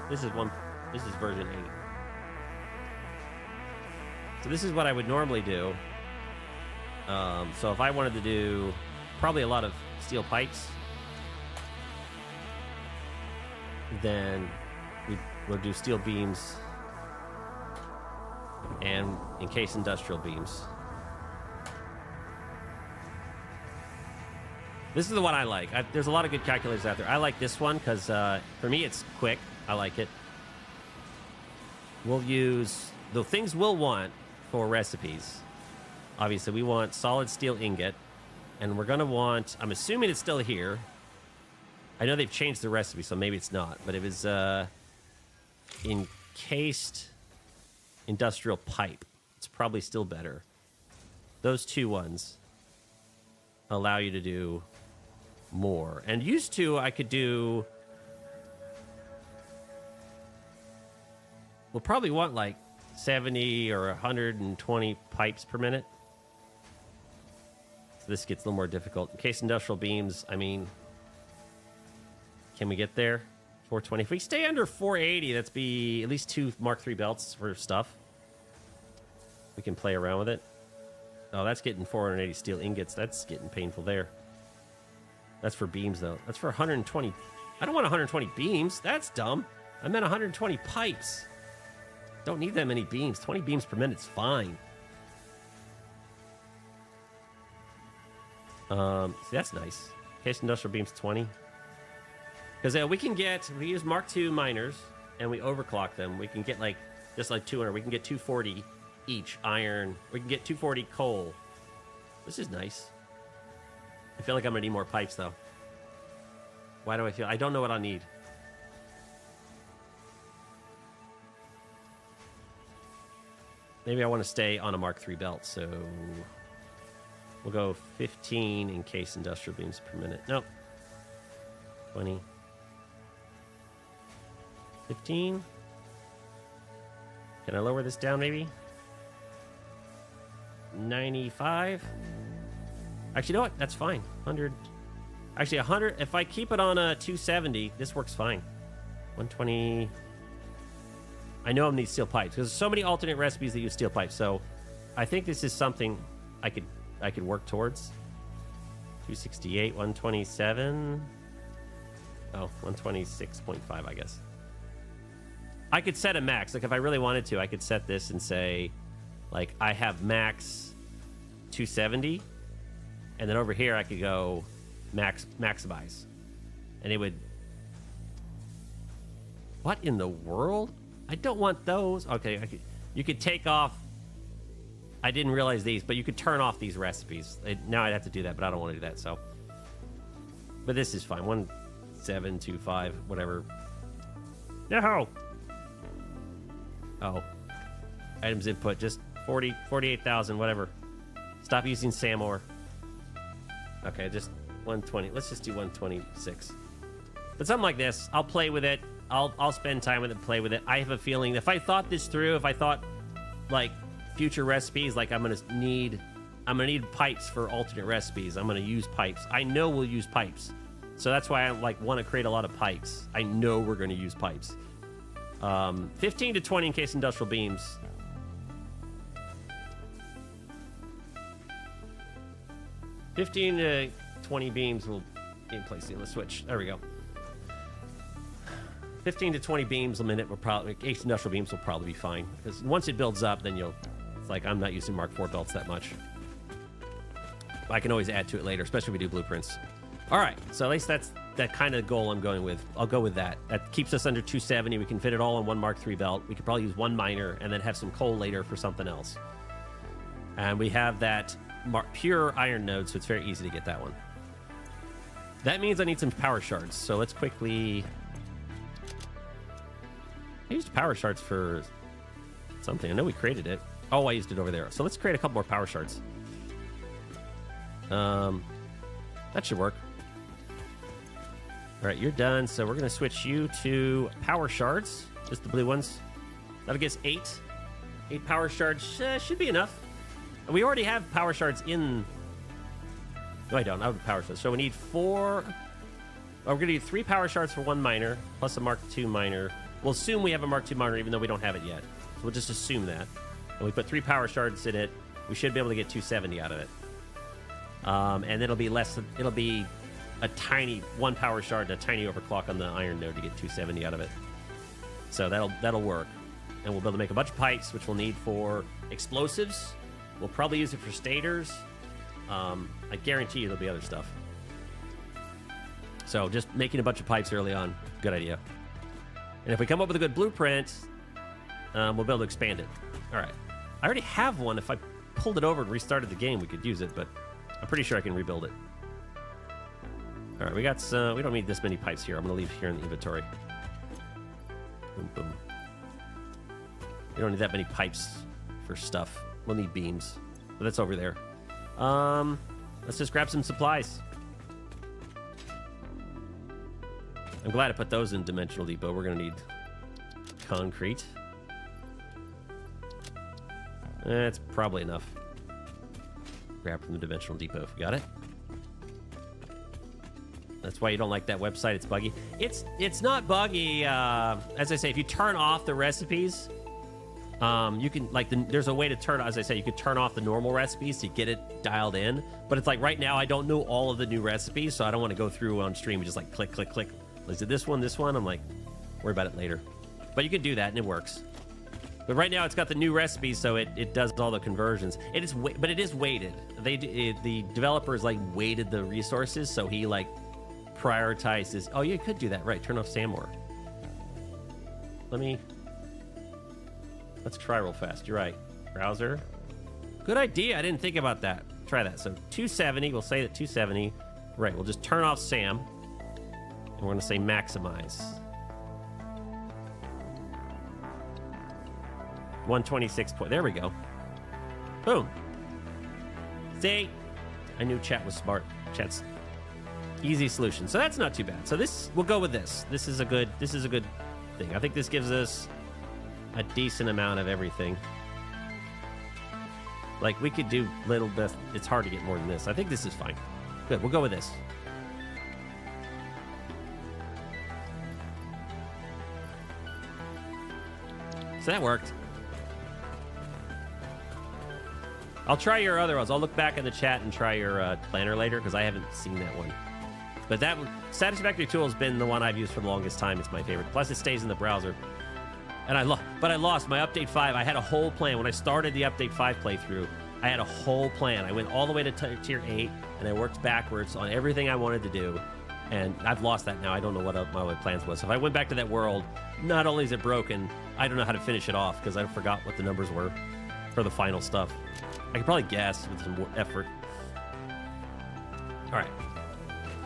A: this is version 8. So this is what I would normally do. So if I wanted to do probably a lot of steel pipes, then we'll do steel beams and encased industrial beams. This is the one I like. There's a lot of good calculators out there. I like this one because for me it's quick. I like it. We'll use the things we'll want for recipes. Obviously, we want solid steel ingot, and we're going to want, I'm assuming it's still here. I know they've changed the recipe, so maybe it's not, but it was encased industrial pipe. It's probably still better. Those two ones allow you to do more. And used to, I could do, we'll probably want like 70 or 120 pipes per minute. So this gets a little more difficult. Encased industrial beams, I mean, can we get there? 420. If we stay under 480, that's be at least 2 Mark III belts for stuff. We can play around with it. Oh, that's getting 480 steel ingots. That's getting painful there. That's for beams, though. That's for 120. I don't want 120 beams. That's dumb. I meant 120 pipes. Don't need that many beams. 20 beams per minute's fine. See, that's nice. Case industrial beams 20. Because we use Mark II miners and we overclock them. We can get like, just like 200. We can get 240 each iron. We can get 240 coal. This is nice. I feel like I'm gonna need more pipes though. Why do I feel? I don't know what I need. Maybe I want to stay on a Mark III belt, so we'll go 15 encased industrial beams per minute. Nope. 20. 15. Can I lower this down maybe? 95. Actually, you know what? That's fine. 100. Actually, 100. If I keep it on a 270, this works fine. 120. I know I'm gonna need steel pipes because there's so many alternate recipes that use steel pipes. So I think this is something I could work towards. 268, 127. Oh, 126.5, I guess. I could set a max. Like if I really wanted to, I could set this and say, like, I have max 270, and then over here I could go maximize, and it would. What in the world? I don't want those. Okay, you could take off. I didn't realize these, but you could turn off these recipes. Now I'd have to do that, but I don't want to do that. So, but this is fine. 1725, whatever. No. Oh, items input just 48,000, whatever. Stop using SAM ore. Okay, just 120. Let's just do 126. But something like this, I'll play with it. I'll spend time with it, play with it. I have a feeling if I thought this through, if I thought like future recipes, like I'm gonna need pipes for alternate recipes. I'm gonna use pipes. I know we'll use pipes, so that's why I like want to create a lot of pipes. I know we're gonna use pipes. 15 to 20 encased industrial beams. $15 to 20 beams will be in place. Let's switch. There we go. 15 to 20 beams a minute will probably, encased industrial beams will probably be fine. Because once it builds up, then it's like I'm not using Mark IV belts that much. I can always add to it later, especially if we do blueprints. All right, so at least that's that kind of goal I'm going with. I'll go with that. That keeps us under 270. We can fit it all on one Mark III belt. We could probably use one miner and then have some coal later for something else. And we have that pure iron node, so it's very easy to get that one. That means I need some power shards. So let's quickly... I used power shards for something. I know we created it. Oh, I used it over there. So let's create a couple more power shards. That should work. All right, you're done. So we're going to switch you to power shards. Just the blue ones. That'll get us 8. 8 power shards should be enough. We already have power shards in... No, I don't. I have power shards. So we need 4... Oh, we're going to need 3 power shards for 1 miner, plus a Mark II miner. We'll assume we have a Mark II miner, even though we don't have it yet. So we'll just assume that. And we put 3 power shards in it. We should be able to get 270 out of it. And it'll be less... It'll be a tiny 1 power shard and a tiny overclock on the iron node to get 270 out of it. So that'll work. And we'll be able to make a bunch of pipes, which we'll need for explosives. We'll probably use it for stators. I guarantee you there'll be other stuff. So just making a bunch of pipes early on, good idea. And if we come up with a good blueprint, we'll be able to expand it. All right. I already have one. If I pulled it over and restarted the game, we could use it, but I'm pretty sure I can rebuild it. All right, we don't need this many pipes here. I'm going to leave here in the inventory. Boom, boom. We don't need that many pipes for stuff. We'll need beams, but that's over there. Let's just grab some supplies. I'm glad I put those in Dimensional Depot. We're going to need concrete. That's probably enough. Grab from the Dimensional Depot if we got it. That's why you don't like that website. It's buggy. It's not buggy. As I say, if you turn off the recipes, you can there's a way to turn. As I say, you could turn off the normal recipes to get it dialed in. But it's like right now, I don't know all of the new recipes, so I don't want to go through on stream and just like click, click, click. Is it this one? This one? I'm like, worry about it later. But you can do that and it works. But right now, it's got the new recipes, so it does all the conversions. It is, but it is weighted. The developers like weighted the resources, so he like prioritizes. Oh, you could do that, right? Turn off Samor. Let's try real fast. You're right. Browser. Good idea. I didn't think about that. Try that. So 270. We'll say that 270. Right. We'll just turn off Sam. And we're going to say maximize. 126 point. There we go. Boom. See? I knew chat was smart. Chat's easy solution. So that's not too bad. So we'll go with this. This is a good thing. I think this gives us a decent amount of everything. Like we could do little bit. It's hard to get more than this. I think this is fine. Good. We'll go with this. So that worked. I'll try your other ones. I'll look back in the chat and try your planner later because I haven't seen that one. But that Satisfactory tool has been the one I've used for the longest time. It's my favorite. Plus, it stays in the browser. And I lost my Update 5. I had a whole plan. When I started the Update 5 playthrough, I had a whole plan. I went all the way to Tier 8, and I worked backwards on everything I wanted to do. And I've lost that now. I don't know what my plans was. So if I went back to that world, not only is it broken, I don't know how to finish it off because I forgot what the numbers were for the final stuff. I could probably guess with some more effort. All right.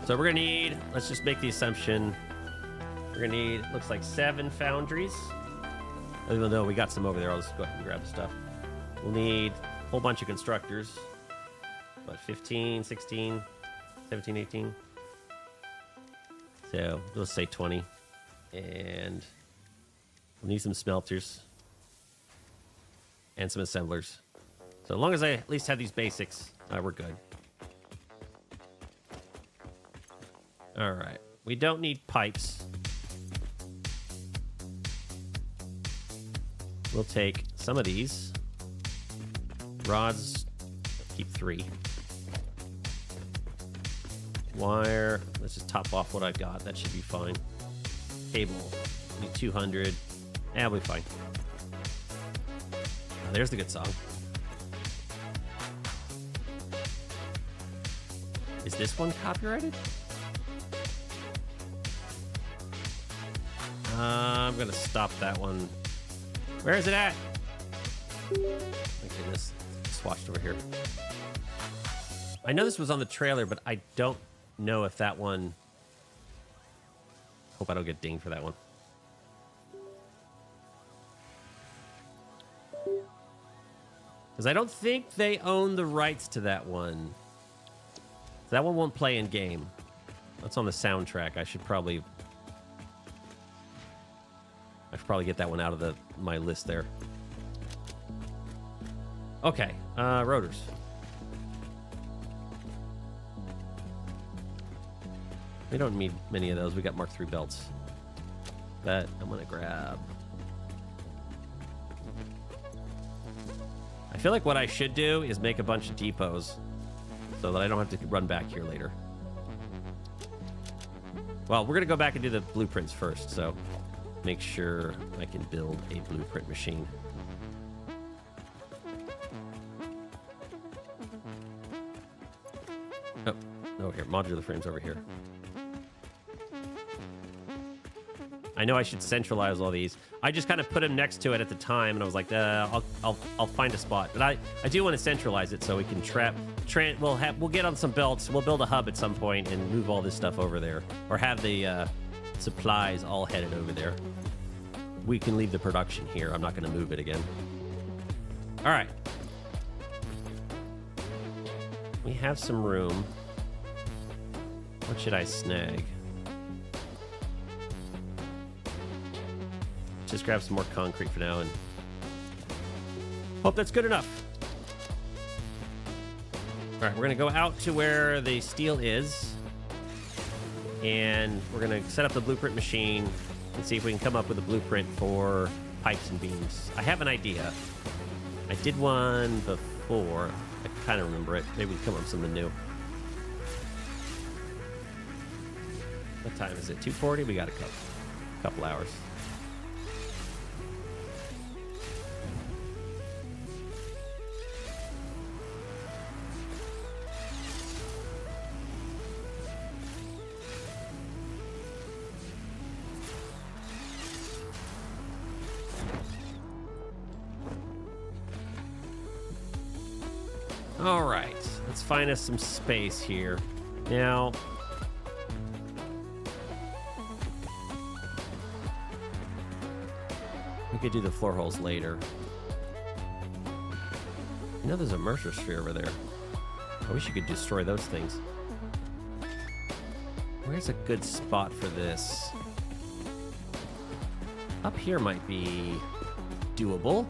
A: So we're going to need, let's just make the assumption, we're going to need, looks like 7 foundries. Even though we got some over there, I'll just go ahead and grab the stuff. We'll need a whole bunch of constructors. What, 15, 16, 17, 18? So let's say 20. And we'll need some smelters. And some assemblers. So as long as I at least have these basics, we're good. All right. We don't need pipes. We'll take some of these. Rods, keep 3. Wire, let's just top off what I've got. That should be fine. Cable, need 200. Yeah, we'll be fine. Oh, there's the good song. Is this one copyrighted? I'm gonna stop that one. Where is it at? Okay, this swatched over here. I know this was on the trailer, but I don't know if that one... Hope I don't get dinged for that one. Because I don't think they own the rights to that one. That one won't play in game. That's on the soundtrack. I should probably get that one out of my list there. Okay, rotors. We don't need many of those. We got Mark III belts. But I'm gonna grab. I feel like what I should do is make a bunch of depots so that I don't have to run back here later. Well, we're gonna go back and do the blueprints first, so make sure I can build a blueprint machine. Oh, here, modular frames over here. I know I should centralize all these. I just kind of put them next to it at the time, and I was like, I'll find a spot. But I do want to centralize it so we can we'll get on some belts. We'll build a hub at some point and move all this stuff over there, or have the supplies all headed over there. We can leave the production here. I'm not going to move it again. All right. We have some room. What should I snag? Just grab some more concrete for now and hope that's good enough. All right, we're going to go out to where the steel is, and we're going to set up the blueprint machine and see if we can come up with a blueprint for pipes and beams. I have an idea. I did one before. I kind of remember it. Maybe we can come up with something new. What time is it? 2:40? We got a couple hours. All right, let's find us some space here. Now, we could do the floor holes later. You know, there's a Mercer sphere over there. I wish you could destroy those things. Where's a good spot for this? Up here might be doable.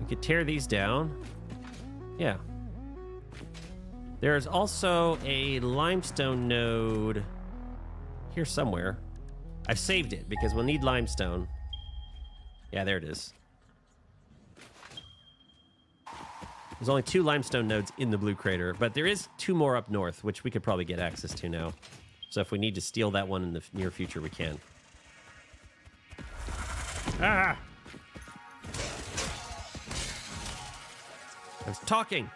A: Could tear these down. Yeah. There's also a limestone node here somewhere. I've saved it because we'll need limestone. Yeah, there it is. There's only 2 limestone nodes in the blue crater, but there is 2 more up north, which we could probably get access to now. So if we need to steal that one in the near future, we can. Ah! I was talking.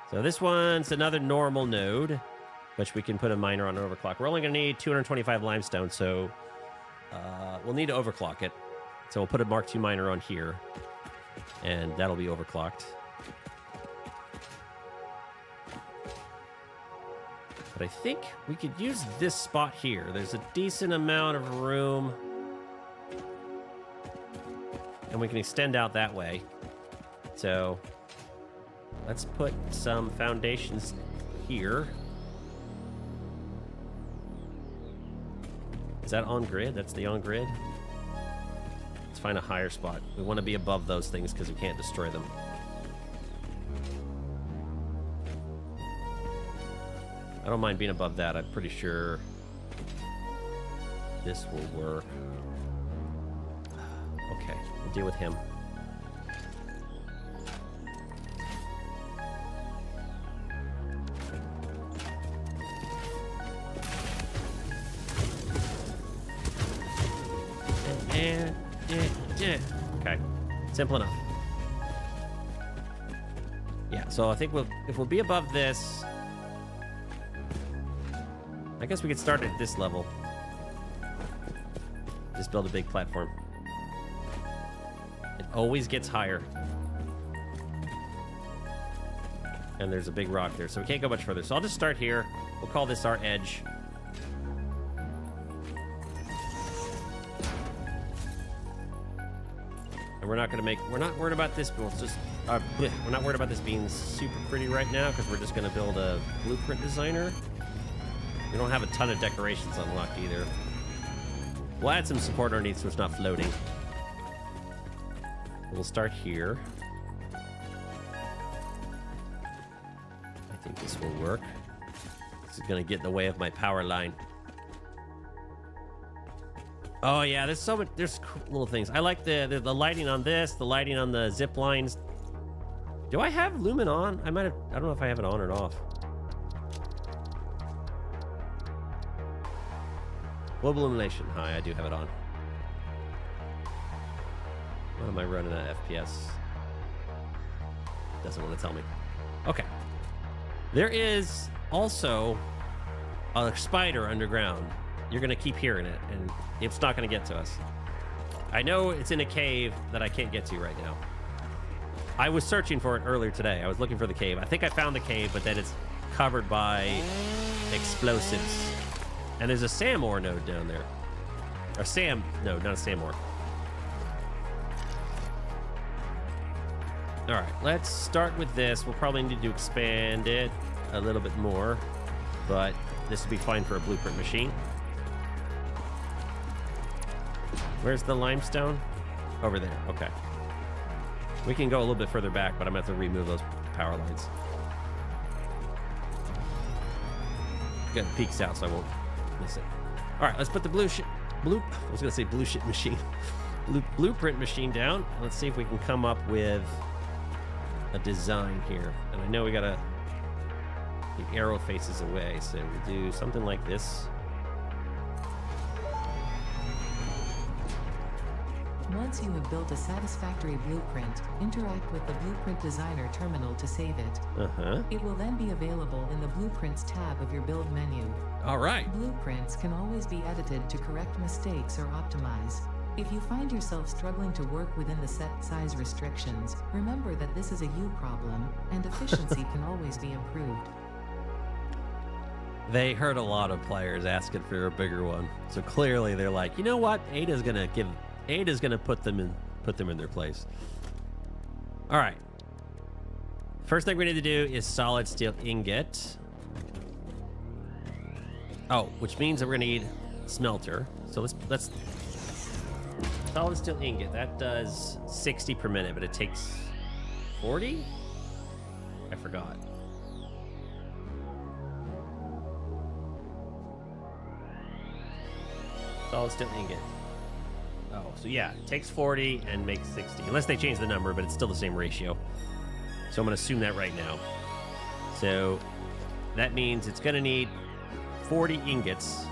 A: So this one's another normal node, which we can put a miner on and overclock. We're only going to need 225 limestone, so we'll need to overclock it. So we'll put a Mark II miner on here, and that'll be overclocked. But I think we could use this spot here. There's a decent amount of room, and we can extend out that way. So let's put some foundations here. Is that on grid? That's the on grid. Let's find a higher spot. We want to be above those things because we can't destroy them. I don't mind being above that. I'm pretty sure this will work. Okay, we'll deal with him. Okay, simple enough. Yeah, so I think if we'll be above this, I guess we could start at this level. Just build a big platform. It always gets higher. And there's a big rock there, so we can't go much further. So I'll just start here. We'll call this our edge. And we're not worried about this, but we're not worried about this being super pretty right now because we're just going to build a blueprint designer. We don't have a ton of decorations unlocked either. We'll add some support underneath so it's not floating. We'll start here. I think this will work. This is going to get in the way of my power line. Oh yeah, there's so much. There's cool little things. I like the lighting on this, the lighting on the zip lines. Do I have lumen on? I might have. I don't know if I have it on or off. Global illumination. Hi, I do have it on. What am I running at FPS? Doesn't want to tell me. Okay. There is also a spider underground. You're going to keep hearing it, and it's not going to get to us. I know it's in a cave that I can't get to right now. I was searching for it earlier today. I was looking for the cave. I think I found the cave, but then it's covered by explosives. And there's a SAM ore node down there. Or SAM, no, not a SAM ore. All right, let's start with this. We'll probably need to expand it a little bit more, but this will be fine for a blueprint machine. Where's the limestone? Over there, okay. We can go a little bit further back, but I'm gonna have to remove those power lines. Got peaks out so I won't miss it. All right, let's put the blueprint machine down. Let's see if we can come up with a design here. And I know we gotta, the arrow faces away, so we do something like this.
B: Once you have built a satisfactory blueprint, interact with the Blueprint Designer terminal to save it. It will then be available in the Blueprints tab of your build menu.
A: All right.
B: Blueprints can always be edited to correct mistakes or optimize. If you find yourself struggling to work within the set size restrictions, remember that this is a you problem, and efficiency can always be improved.
A: They heard a lot of players asking for a bigger one, so clearly they're like, you know what? Ada's gonna put them in their place. All right. First thing we need to do is solid steel ingot. Oh, which means that we're gonna need smelter. So let's solid steel ingot. That does 60 per minute, but it takes 40? I forgot. Solid steel ingot. Oh, so yeah, it takes 40 and makes 60. Unless they change the number, but it's still the same ratio. So I'm going to assume that right now. So that means it's going to need 40 ingots.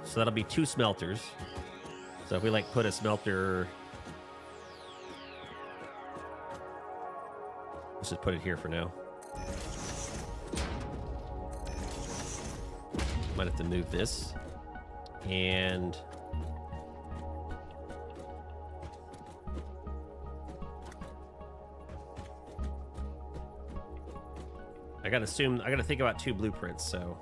A: So that'll be 2 smelters. So if we like put a smelter... Let's just put it here for now. Might have to move this. And... I gotta think about 2 blueprints, so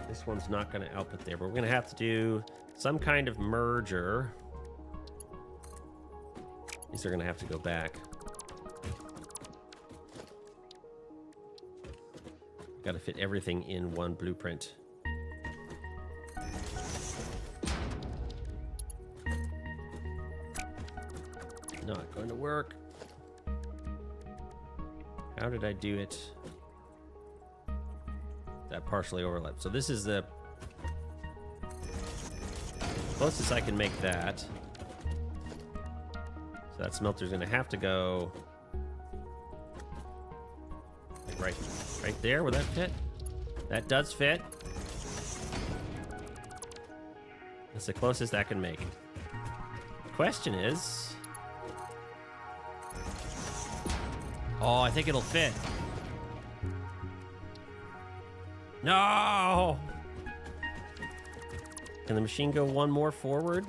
A: this one's not gonna output there, but we're gonna have to do some kind of merger. These are gonna have to go back. Gotta fit everything in one blueprint. Not going to work. How did I do it? That partially overlapped. So this is the closest I can make that. So that smelter's gonna have to go like right there. Will that fit? That does fit. That's the closest I can make. Question is... Oh, I think it'll fit. No! Can the machine go one more forward?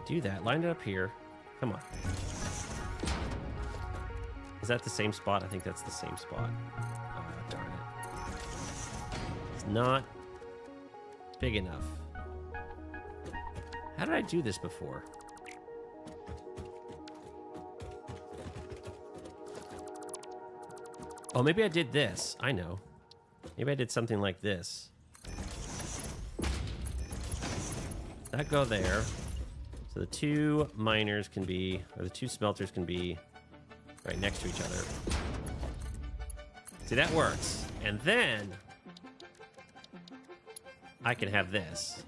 A: Do that. Line it up here. Come on. Is that the same spot? I think that's the same spot. Oh, darn it. It's not big enough. How did I do this before? Oh, maybe I did this. I know. Maybe I did something like this. That go there. So the two miners can be, or the two smelters can be right next to each other. See, that works. And then I can have this.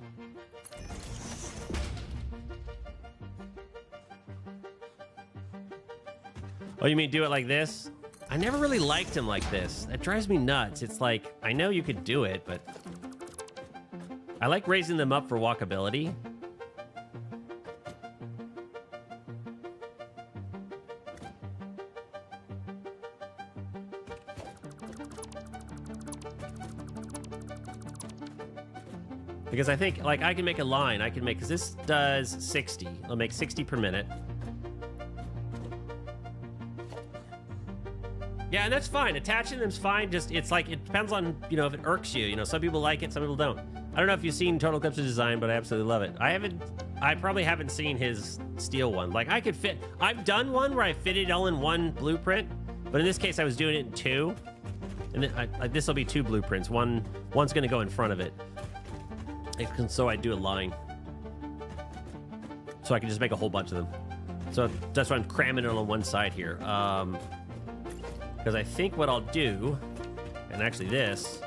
A: Oh, you mean do it like this? I never really liked him like this. That drives me nuts. It's like, I know you could do it, but I like raising them up for walkability. Because I think, like, I can make a line. I can make, because this does 60. I'll make 60 per minute. Yeah, and that's fine. Attaching them's fine. Just, it's like, it depends on, you know, if it irks you. You know, some people like it, some people don't. I don't know if you've seen Total Eclipse's design, but I absolutely love it. I probably haven't seen his steel one. Like, I could fit, I've done one where I fit it all in one blueprint, but in this case, I was doing it in two. And then this will be two blueprints. One's going to go in front of it. So I do a line. So I can just make a whole bunch of them. So that's why I'm cramming it on one side here. Because I think what I'll do, and actually this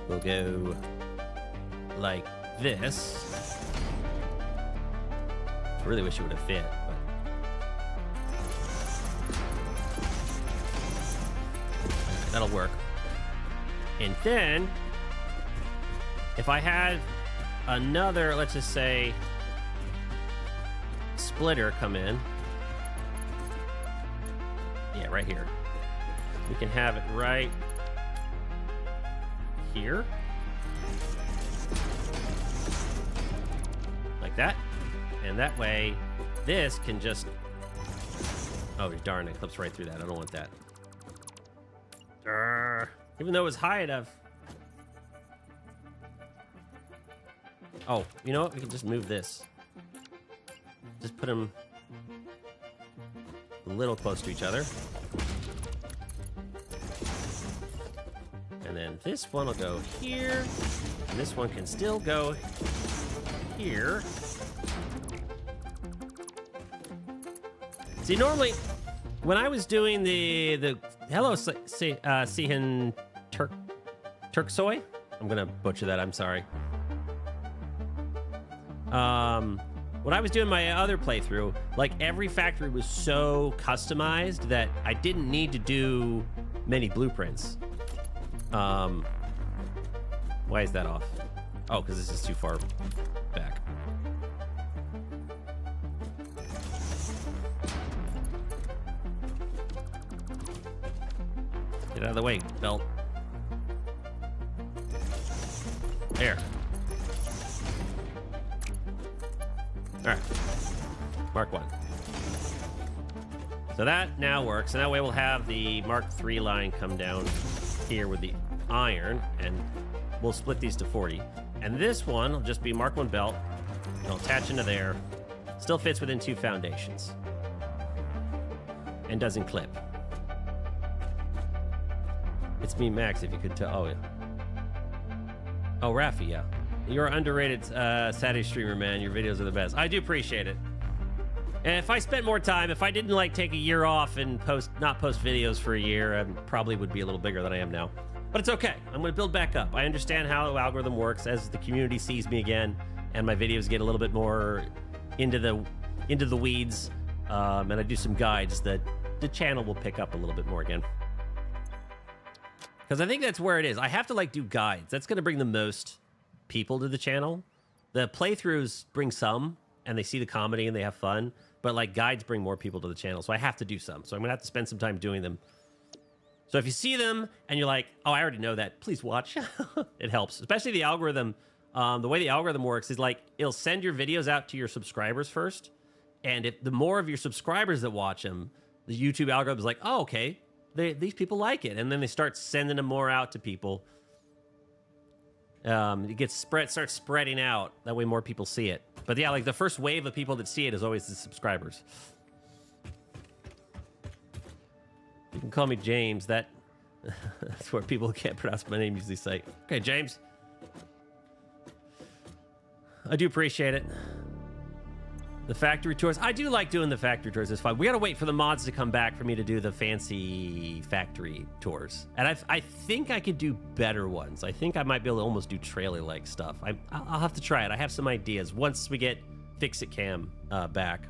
A: will go like this. I really wish it would have fit, but that'll work. And then if I had another, let's just say, splitter come in. Yeah, right here. We can have it right here. Like that. And that way, this can just... Oh, darn, it clips right through that. I don't want that. Even though it was high enough. Oh, you know what? We can just move this. Just put them a little close to each other. And then this one will go here. And this one can still go here. See, normally, when I was doing the hello, Sihan Turksoy. I'm gonna butcher that. I'm sorry. When I was doing my other playthrough, like every factory was so customized that I didn't need to do many blueprints. Why is that off? Oh, because this is too far back. Get out of the way, belt. There. All right. Mark 1. So that now works, and that way we'll have the Mark 3 line come down here with the iron, and we'll split these to 40. And this one will just be Mark 1 belt. It'll attach into there. Still fits within 2 foundations. And doesn't clip. It's me, Max, if you could tell. Oh, yeah. Oh, Rafi, yeah. You're an underrated Saturday streamer, man. Your videos are the best. I do appreciate it. And if I spent more time, if I didn't like take a year off and not post videos for a year, I probably would be a little bigger than I am now. But it's okay. I'm going to build back up. I understand how the algorithm works as the community sees me again, and my videos get a little bit more into the weeds, and I do some guides that the channel will pick up a little bit more again. Because I think that's where it is. I have to do guides. That's going to bring the most people to the channel. The playthroughs bring some, and they see the comedy and they have fun, but guides bring more people to the channel, so I have to do some. So I'm gonna have to spend some time doing them. So if you see them and you're like, oh, I already know that, please watch. It helps, especially the algorithm. The way the algorithm works is it'll send your videos out to your subscribers first, and if the more of your subscribers that watch them, the YouTube algorithm is like, oh, okay, these people like it, and then they start sending them more out to people. It starts spreading out. That way more people see it. But yeah, like the first wave of people that see it is always the subscribers. You can call me James. That's where people can't pronounce my name usually say. Okay, James. I do appreciate it. The factory tours. I do like doing the factory tours. It's fun. We got to wait for the mods to come back for me to do the fancy factory tours. And I think I could do better ones. I think I might be able to almost do trailer-like stuff. I'll have to try it. I have some ideas. Once we get Fix-It Cam back,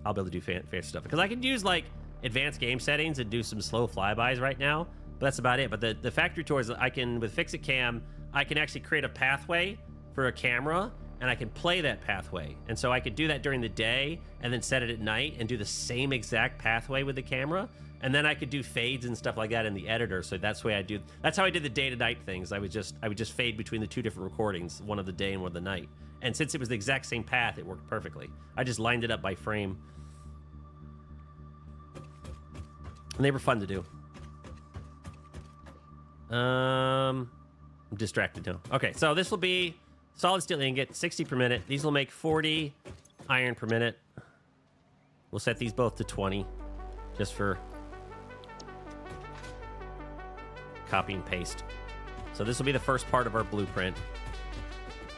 A: I'll be able to do fancy stuff. Because I can use, like, advanced game settings and do some slow flybys right now. But that's about it. But the factory tours, I can, with Fix-It Cam, I can actually create a pathway for a camera, and I can play that pathway. And so I could do that during the day and then set it at night and do the same exact pathway with the camera. And then I could do fades and stuff like that in the editor. So that's how I did the day to night things. I would just fade between the two different recordings, one of the day and one of the night. And since it was the exact same path, it worked perfectly. I just lined it up by frame. And they were fun to do. I'm distracted now. Okay, so this will be solid steel ingot, 60 per minute. These will make 40 iron per minute. We'll set these both to 20, just for copy and paste. So this will be the first part of our blueprint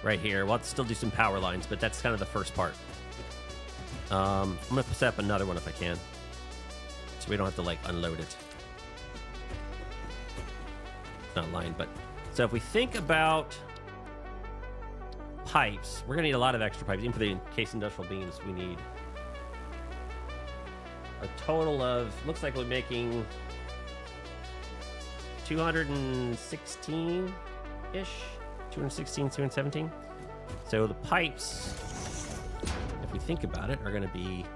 A: right here. We'll have to still do some power lines, but that's kind of the first part. I'm going to set up another one if I can, so we don't have to, like, unload it. It's not lined, but... So if we think about pipes, we're going to need a lot of extra pipes. Even for the encased industrial beams, we need a total of, looks like we're making 216-ish, 216, 217. So the pipes, if we think about it, are going to be,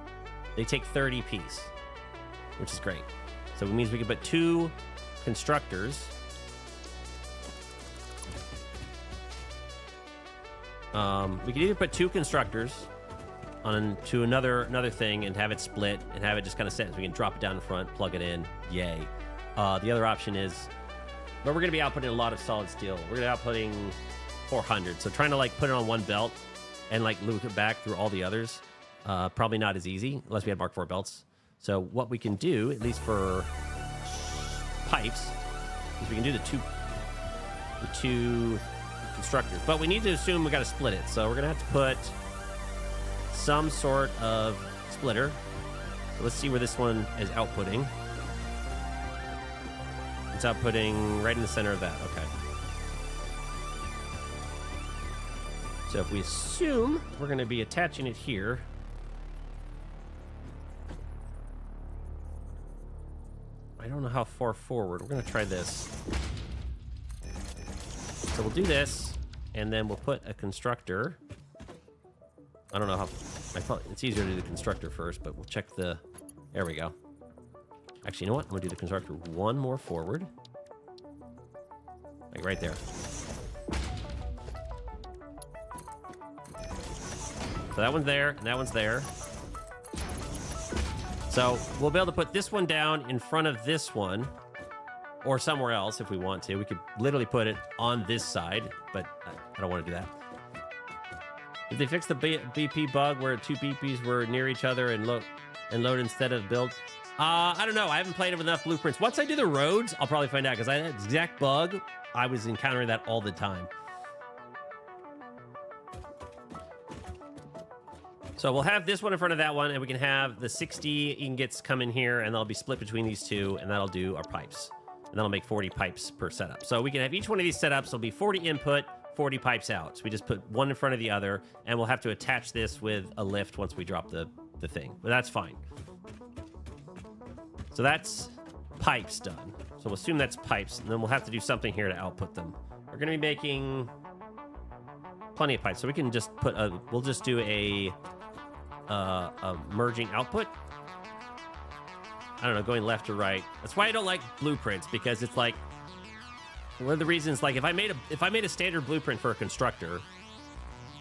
A: they take 30 piece, which is great. So it means we can put 2 constructors. We could either put 2 constructors onto another thing and have it split and have it just kind of set so we can drop it down in front, plug it in, yay. The other option is, but we're going to be outputting a lot of solid steel. We're going to be outputting 400, so trying to, like, put it on one belt and, like, loop it back through all the others, probably not as easy unless we have Mark IV belts. So what we can do, at least for pipes, is we can do the two constructors, but we need to assume we got to split it, so we're gonna have to put some sort of splitter. So let's see where this one is outputting. It's outputting right in the center of that. Okay, so if we assume we're going to be attaching it here, I don't know how far forward. We're going to try this. So we'll do this, and then we'll put a constructor. I don't know how. I thought it's easier to do the constructor first, but we'll check the. There we go. Actually, you know what? I'm gonna do the constructor one more forward, like right there. So that one's there, and that one's there. So we'll be able to put this one down in front of this one, or somewhere else if we want to. We could literally put it on this side, but I don't want to do that. Did they fix the BP bug where 2 BPs were near each other and load instead of build? I don't know. I haven't played it with enough blueprints. Once I do the roads, I'll probably find out, because that exact bug, I was encountering that all the time. So we'll have this one in front of that one, and we can have the 60 ingots come in here, and they'll be split between these two, and that'll do our pipes. And that'll make 40 pipes per setup. So we can have each one of these setups. There'll be 40 input, 40 pipes out. So we just put one in front of the other, and we'll have to attach this with a lift once we drop the thing. But that's fine. So that's pipes done. So we'll assume that's pipes, and then we'll have to do something here to output them. We're going to be making plenty of pipes. So we can just put we'll just do a merging output. I don't know, going left or right. That's why I don't like blueprints, because it's like, one of the reasons, like, if I made a standard blueprint for a constructor,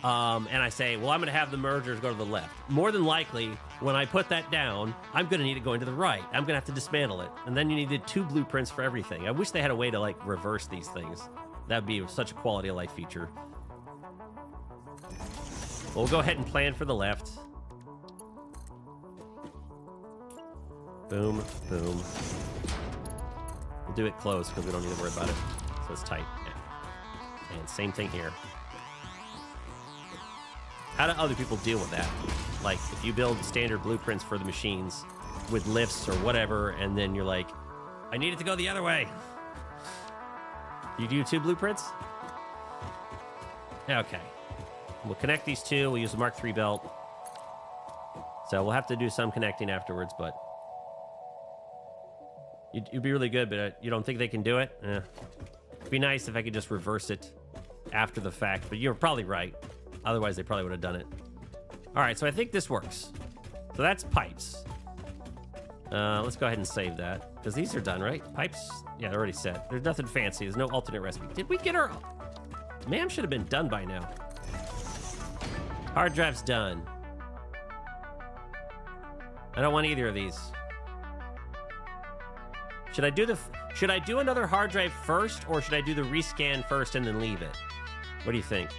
A: and I say, well, I'm going to have the mergers go to the left, more than likely, when I put that down, I'm going to need it going to the right. I'm going to have to dismantle it, and then you needed 2 blueprints for everything. I wish they had a way to, like, reverse these things. That would be such a quality of life feature. We'll go ahead and plan for the left. Boom, boom. We'll do it close because we don't need to worry about it. So it's tight. Yeah. And same thing here. How do other people deal with that? Like, if you build standard blueprints for the machines with lifts or whatever, and then you're like, I need it to go the other way. You do 2 blueprints? Okay. We'll connect these 2. We'll use the Mark III belt. So we'll have to do some connecting afterwards, but you'd be really good, but you don't think they can do it? It'd be nice if I could just reverse it after the fact, but you're probably right. Otherwise, they probably would have done it. All right, so I think this works. So that's pipes. Let's go ahead and save that, because these are done, right? Pipes? Yeah, they're already set. There's nothing fancy. There's no alternate recipe. Did we get our... MAM should have been done by now. Hard drive's done. I don't want either of these. Should I do another hard drive first, or should I do the rescan first and then leave it? What do you think?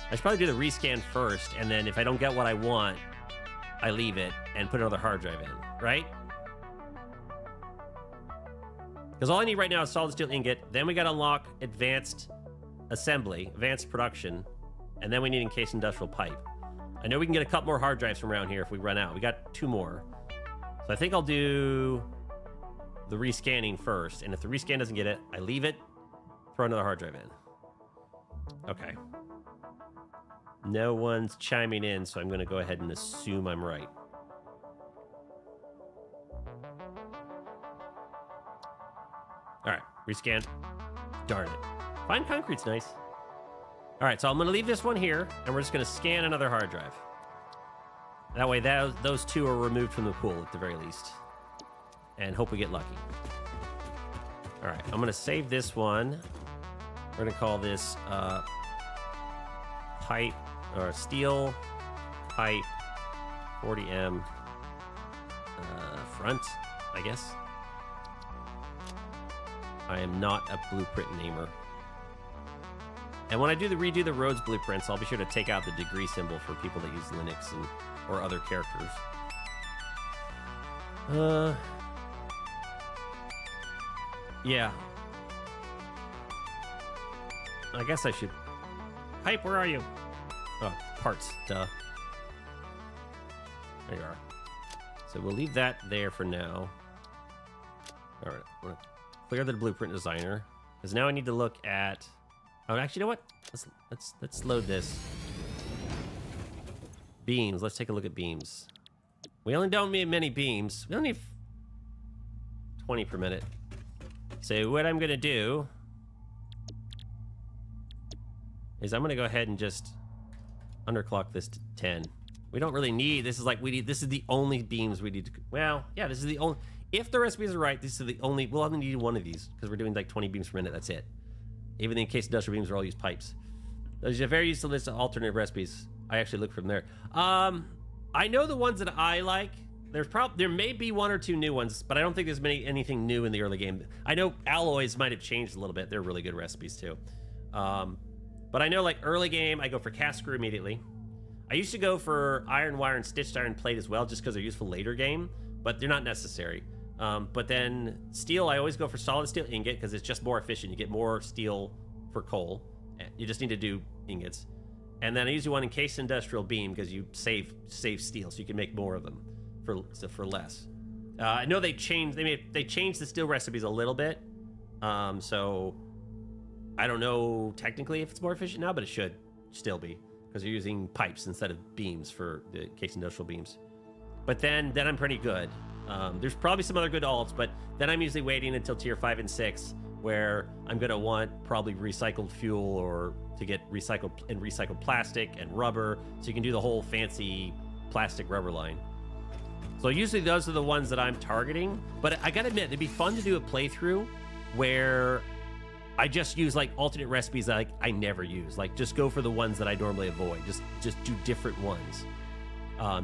A: I should probably do the rescan first, and then if I don't get what I want, I leave it and put another hard drive in, right? Because all I need right now is solid steel ingot. Then we got to unlock advanced assembly, advanced production, and then we need encased industrial pipe. I know we can get a couple more hard drives from around here if we run out. We got 2 more. So I think I'll do the rescanning first, and if the rescan doesn't get it, I leave it, throw another hard drive in. Okay. No one's chiming in, so I'm going to go ahead and assume I'm right. All right, rescan. Darn it. Fine concrete's nice. All right, so I'm going to leave this one here, and we're just going to scan another hard drive. That way, those 2 are removed from the pool at the very least. And hope we get lucky. All right, I'm going to save this one. We're going to call this pipe, or steel pipe 40M front, I guess. I am not a blueprint namer. And when I redo the roads blueprints, I'll be sure to take out the degree symbol for people that use Linux or other characters. Yeah. I guess I should... Pipe, where are you? Oh, parts, duh. There you are. So we'll leave that there for now. All right, I'm gonna clear the blueprint designer, because now I need to look at... Oh, actually, you know what? Let's load this. Beams. Let's take a look at beams. We only don't need many beams. We only need 20 per minute. So what I'm gonna do is I'm gonna go ahead and just underclock this to 10. We don't really need, this is the only beams we need to, well, yeah, this is the only, if the recipes are right, this is the only, we'll only need one of these, because we're doing like 20 beams per minute, that's it. Even the encased industrial beams are all use pipes. There's a very useful list of alternative recipes. I actually look from there. I know the ones that I like. There may be 1 or 2 new ones, but I don't think there's anything new in the early game. I know alloys might have changed a little bit. They're really good recipes too. But I know like early game, I go for cast screw immediately. I used to go for iron wire and stitched iron plate as well, just because they're useful later game, but they're not necessary. But then steel, I always go for solid steel ingot because it's just more efficient. You get more steel for coal. You just need to do ingots. And then I usually want encased industrial beam because you save steel, so you can make more of them for less. I know they changed the steel recipes a little bit. So I don't know technically if it's more efficient now, but it should still be because you're using pipes instead of beams for the encased industrial beams. But then I'm pretty good. There's probably some other good alts, but then I'm usually waiting until tier 5 and 6 where I'm going to want probably recycled fuel or to get recycled plastic and rubber, so you can do the whole fancy plastic rubber line. So usually those are the ones that I'm targeting, but I gotta admit, it'd be fun to do a playthrough where I just use like alternate recipes that I never use. Like just go for the ones that I normally avoid. Just do different ones.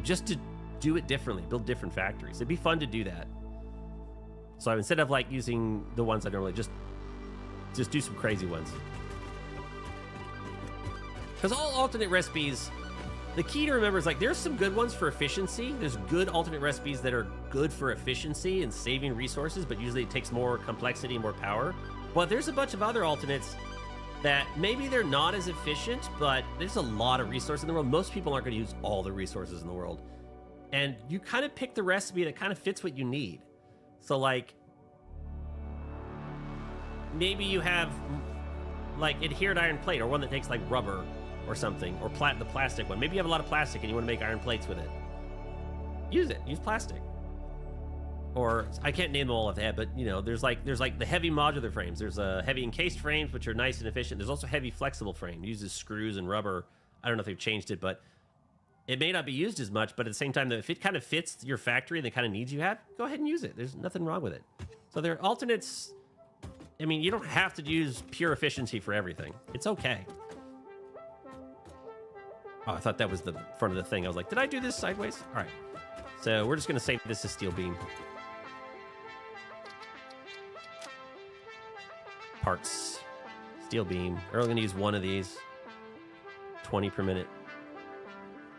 A: Just to do it differently, build different factories. It'd be fun to do that. So instead of like using the ones I normally, just just do some crazy ones. Because all alternate recipes, the key to remember is like there's some good ones for efficiency. There's good alternate recipes that are good for efficiency and saving resources, but usually it takes more complexity and more power. But there's a bunch of other alternates that maybe they're not as efficient, but there's a lot of resources in the world. Most people aren't going to use all the resources in the world. And you kind of pick the recipe that kind of fits what you need. So like, maybe you have like adhered iron plate or one that takes like rubber or something, or the plastic one. Maybe you have a lot of plastic and you want to make iron plates with it. Use it. Use plastic. Or I can't name them all off the head, but you know, there's like the heavy modular frames. There's heavy encased frames, which are nice and efficient. There's also heavy flexible frame. It uses screws and rubber. I don't know if they've changed it, but it may not be used as much. But at the same time, if it kind of fits your factory and the kind of needs you have, go ahead and use it. There's nothing wrong with it. So there are alternates. I mean, you don't have to use pure efficiency for everything. It's okay. Oh, I thought that was the front of the thing. I was like, did I do this sideways? All right. So we're just going to save this as steel beam. Parts. Steel beam. We're only going to use one of these. 20 per minute.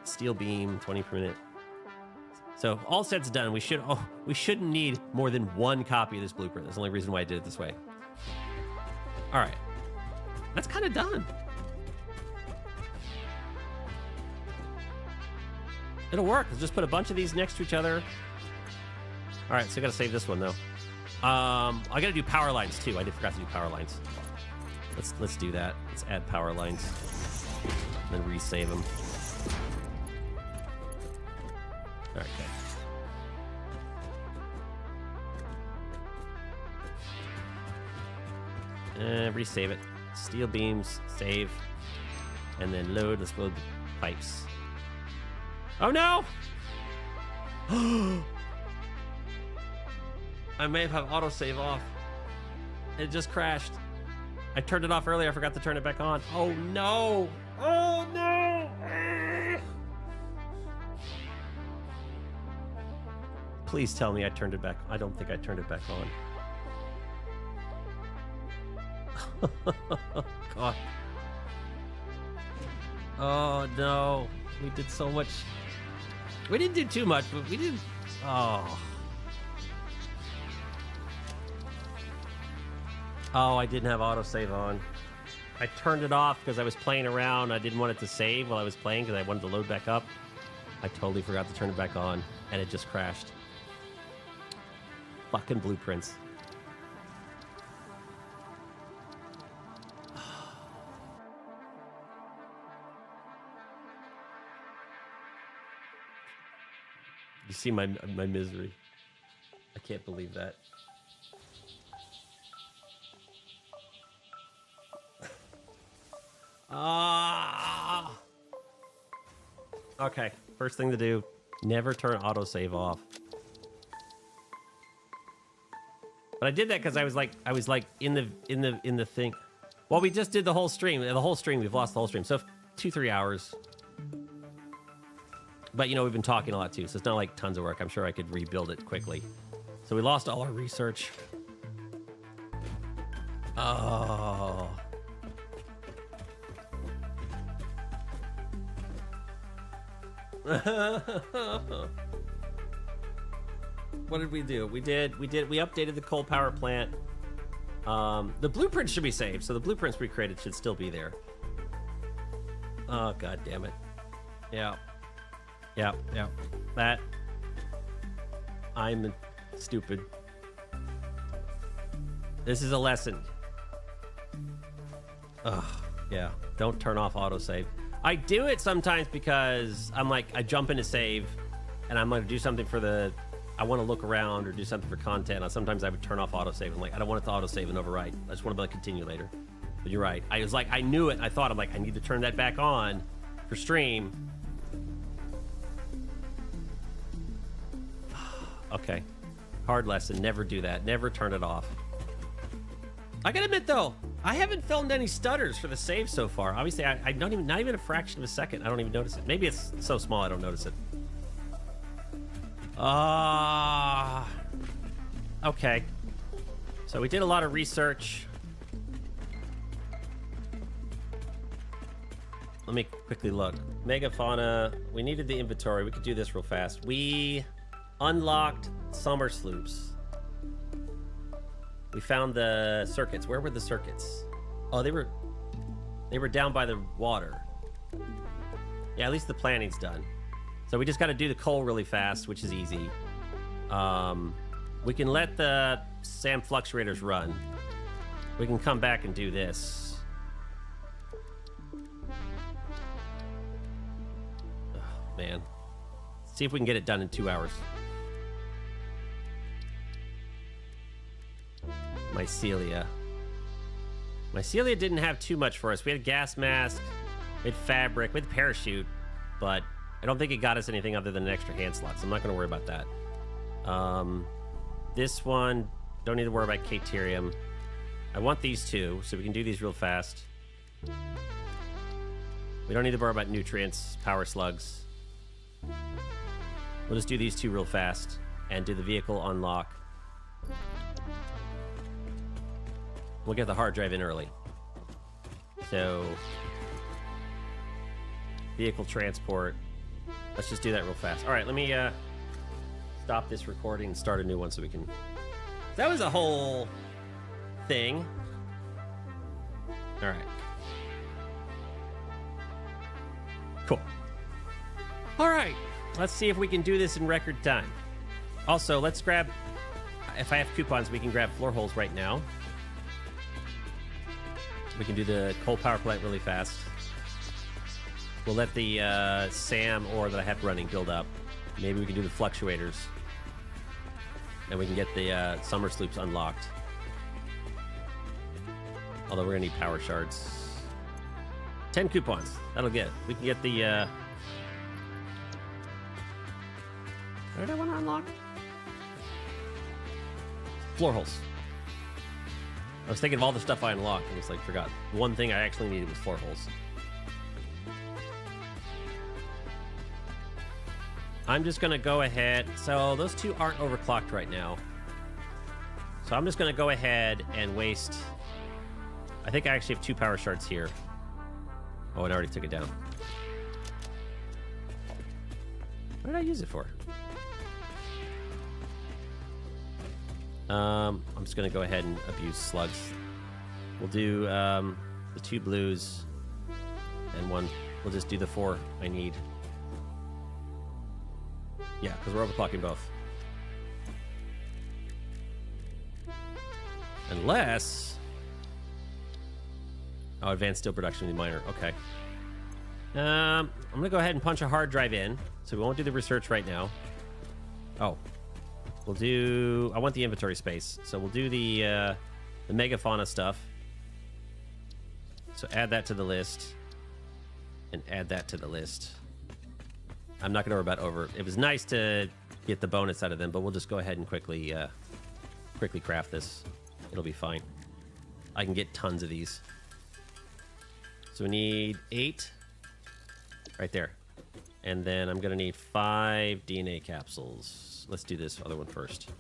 A: Steel beam, 20 per minute. So all sets done. We shouldn't need more than one copy of this blueprint. That's the only reason why I did it this way. All right. That's kind of done. It'll work. Let's just put a bunch of these next to each other. All right, so I got to save this one though. I got to do power lines too. I forgot to do power lines. Let's do that. Let's add power lines, then resave them. All right, okay. Resave it. Steel beams, save, and then load. Let's load the pipes. Oh no! I may have autosave off. It just crashed. I turned it off earlier. I forgot to turn it back on. Oh no! Oh no! Please tell me I turned it back. I don't think I turned it back on. God. Oh no. We did so much. We didn't do too much, but we did. Oh. Oh, I didn't have autosave on. I turned it off because I was playing around. I didn't want it to save while I was playing because I wanted to load back up. I totally forgot to turn it back on, and it just crashed. Fucking blueprints. You see my misery. I can't believe that. Okay, first thing to do, never turn autosave off. But I did that because I was like in the thing. Well, we just did the whole stream. The whole stream, we've lost the whole stream. So 2-3 hours. But, you know, we've been talking a lot, too, so it's not like tons of work. I'm sure I could rebuild it quickly. So we lost all our research. Oh. What did we do? We updated the coal power plant. The blueprint should be saved, so the blueprints we created should still be there. Oh, god damn it. Yeah. Yeah. That. I'm stupid. This is a lesson. Ugh. Yeah. Don't turn off autosave. I do it sometimes because I'm like, I jump into save and I'm going to do something for the, I want to look around or do something for content. Sometimes I would turn off autosave. I'm like, I don't want it to autosave and overwrite. I just want to be able to continue later. But you're right. I was like, I knew it. I thought, I'm like, I need to turn that back on for stream. Okay. Hard lesson. Never do that. Never turn it off. I gotta admit, though, I haven't filmed any stutters for the save so far. Obviously, I don't even, not even a fraction of a second. I don't even notice it. Maybe it's so small I don't notice it. Okay. So we did a lot of research. let me quickly look. Megafauna. We needed the inventory. We could do this real fast. We unlocked summer sloops. We found the circuits. Where were the circuits? Oh, they were down by the water. Yeah, at least the planning's done. So we just got to do the coal really fast, which is easy. We can let the SAM fluctuators run. We can come back and do this. Oh, man. See if we can get it done in 2 hours. Mycelia. Mycelia didn't have too much for us. We had a gas mask, we had fabric, we had parachute, but I don't think it got us anything other than an extra hand slot, so I'm not going to worry about that. This one, don't need to worry about Caterium. I want these two, so we can do these real fast. We don't need to worry about nutrients, power slugs. We'll just do these two real fast and do the vehicle unlock. We'll get the hard drive in early. So, vehicle transport. Let's just do that real fast. All right, let me stop this recording and start a new one so we can... That was a whole thing. All right. Cool. All right. Let's see if we can do this in record time. Also, let's grab... If I have coupons, we can grab floor holes right now. We can do the coal power plant really fast. We'll let the SAM ore that I have running build up. Maybe we can do the fluctuators. And we can get the summer sloops unlocked. Although we're going to need power shards. 10 coupons. That'll get it. We can get the... What did I want to unlock? Floor holes. I was thinking of all the stuff I unlocked and it's like forgot. One thing I actually needed was floor holes. I'm just going to go ahead. So those two aren't overclocked right now. So I'm just going to go ahead and waste... I think I actually have 2 power shards here. Oh, and I already took it down. What did I use it for? I'm just going to go ahead and abuse slugs. We'll do the 2 blues and 1. We'll just do the 4 I need. Yeah, because we're overclocking both. Unless... Oh, advanced steel production will be minor. Okay. I'm going to go ahead and punch a hard drive in. So we won't do the research right now. Oh. We'll do... I want the inventory space. So we'll do the megafauna stuff. So add that to the list. And add that to the list. I'm not going to worry about over... It was nice to get the bonus out of them, but we'll just go ahead and quickly craft this. It'll be fine. I can get tons of these. So we need 8. Right there. And then I'm going to need 5 DNA capsules. Let's do this other one first.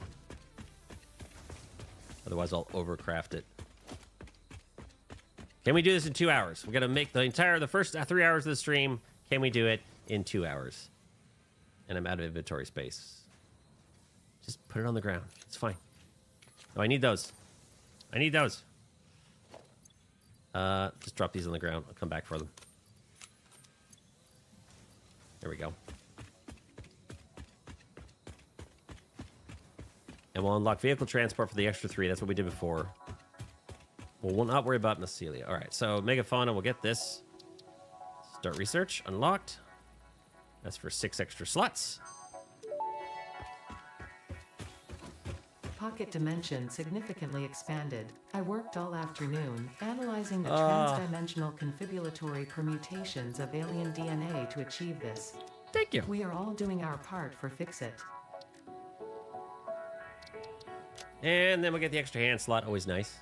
A: Otherwise, I'll overcraft it. Can we do this in 2 hours? We're going to make the first 3 hours of the stream. Can we do it in 2 hours? And I'm out of inventory space. Just put it on the ground. It's fine. Oh, I need those. I need those. Just drop these on the ground. I'll come back for them. There we go. And we'll unlock vehicle transport for the extra 3. That's what we did before. We'll not worry about Mycelia. All right, so Megafauna, we'll get this. Start research. Unlocked. That's for 6 extra slots.
B: Pocket dimension significantly expanded. I worked all afternoon analyzing the transdimensional confibulatory permutations of alien DNA to achieve this.
A: Thank you.
B: We are all doing our part for Fix-It.
A: And then we'll get the extra hand slot. Always nice.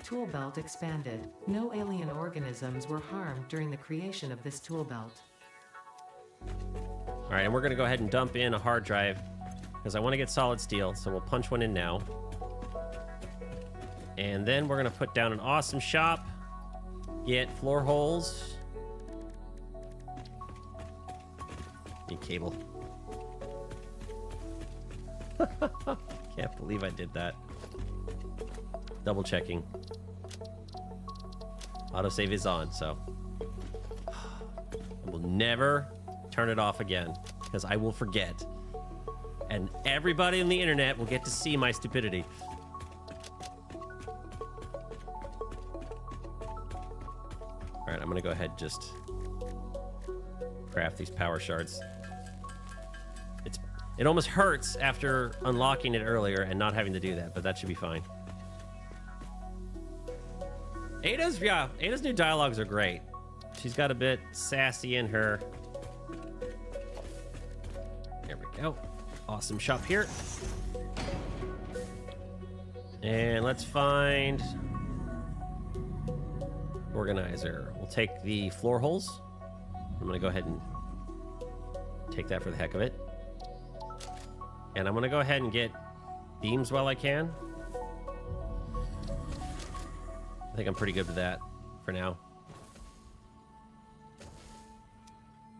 B: Tool belt expanded. No alien organisms were harmed during the creation of this tool belt.
A: All right, and we're going to go ahead and dump in a hard drive because I want to get solid steel, so we'll punch one in now. And then we're gonna put down an awesome shop. Get floor holes. Need cable. Can't believe I did that. Double checking. Autosave is on, so I will never turn it off again because I will forget. And everybody on the internet will get to see my stupidity. All right, I'm gonna go ahead and just craft these power shards. It almost hurts after unlocking it earlier and not having to do that, but that should be fine. Ada's new dialogues are great. She's got a bit sassy in her. There we go. Awesome shop here. And let's find organizer. We'll take the floor holes. I'm gonna go ahead and take that for the heck of it. And I'm gonna go ahead and get beams while I can. I think I'm pretty good with that for now.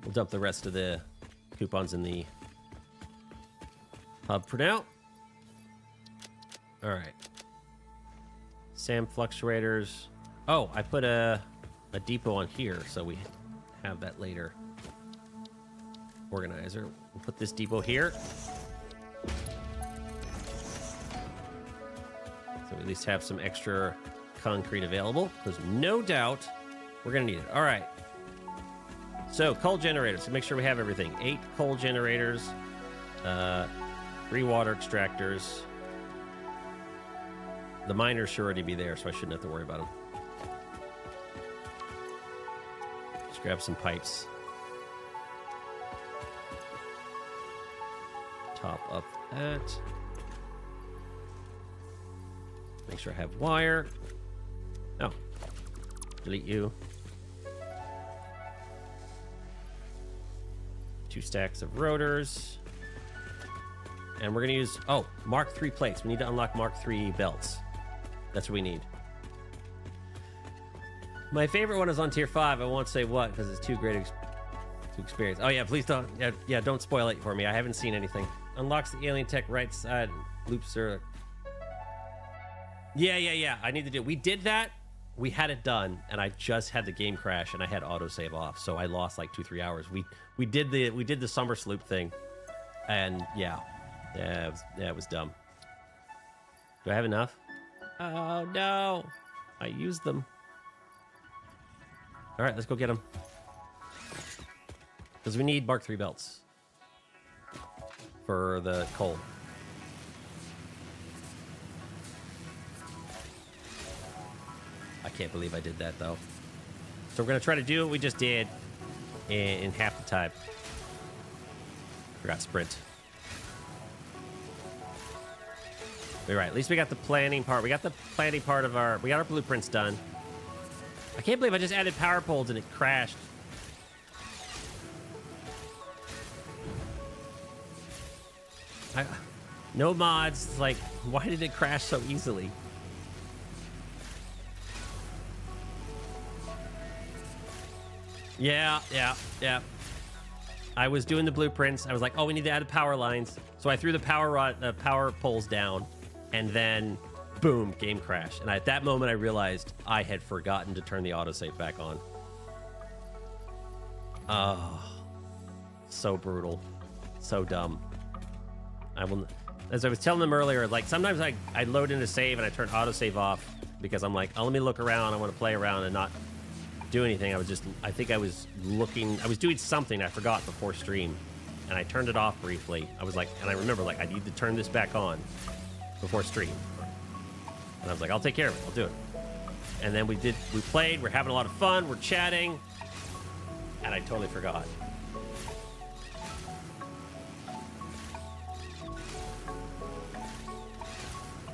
A: We'll dump the rest of the coupons in the hub for now. All right. SAM fluctuators. Oh, I put a depot on here, so we have that later. Organizer. We'll put this depot here. So we at least have some extra concrete available. There's no doubt we're gonna need it. All right. So coal generators. So make sure we have everything. 8 coal generators, 3 water extractors. The miners should already be there, so I shouldn't have to worry about them. Just grab some pipes. Top up that. Make sure I have wire. Oh, delete you. 2 stacks of rotors. And we're gonna use, oh, Mark III plates. We need to unlock Mark III belts. That's what we need. My favorite one is on tier 5. I won't say what because it's too great to experience. Oh yeah, please don't. Yeah, don't spoil it for me. I haven't seen anything. Unlocks the alien tech right side. Loops are. Yeah. I need to do it. We did that. We had it done, and I just had the game crash, and I had autosave off, so I lost like 2-3 hours. We did the summer sloop thing, and yeah, it was dumb. Do I have enough? Oh no, I used them. All right, let's go get them because we need Mark III belts for the coal. I can't believe I did that, though. So we're going to try to do what we just did in half the time. Forgot sprint. You're right. At least we got the planning part. We got the planning part of our... We got our blueprints done. I can't believe I just added power poles and it crashed. No mods. Like, why did it crash so easily? Yeah. I was doing the blueprints. I was like, oh, we need to add power lines. So I threw the power poles down, and then, boom, game crash. And at that moment, I realized I had forgotten to turn the autosave back on. Oh, so brutal. So dumb. As I was telling them earlier, like, sometimes I load in a save and I turn autosave off because I'm like, oh, let me look around. I want to play around and not do anything. I think I was doing something I forgot before stream, and I turned it off briefly. I was like, and I remember, like, I need to turn this back on before stream. And I was like, I'll take care of it. I'll do it. And then we played. We're having a lot of fun. We're chatting, and I totally forgot.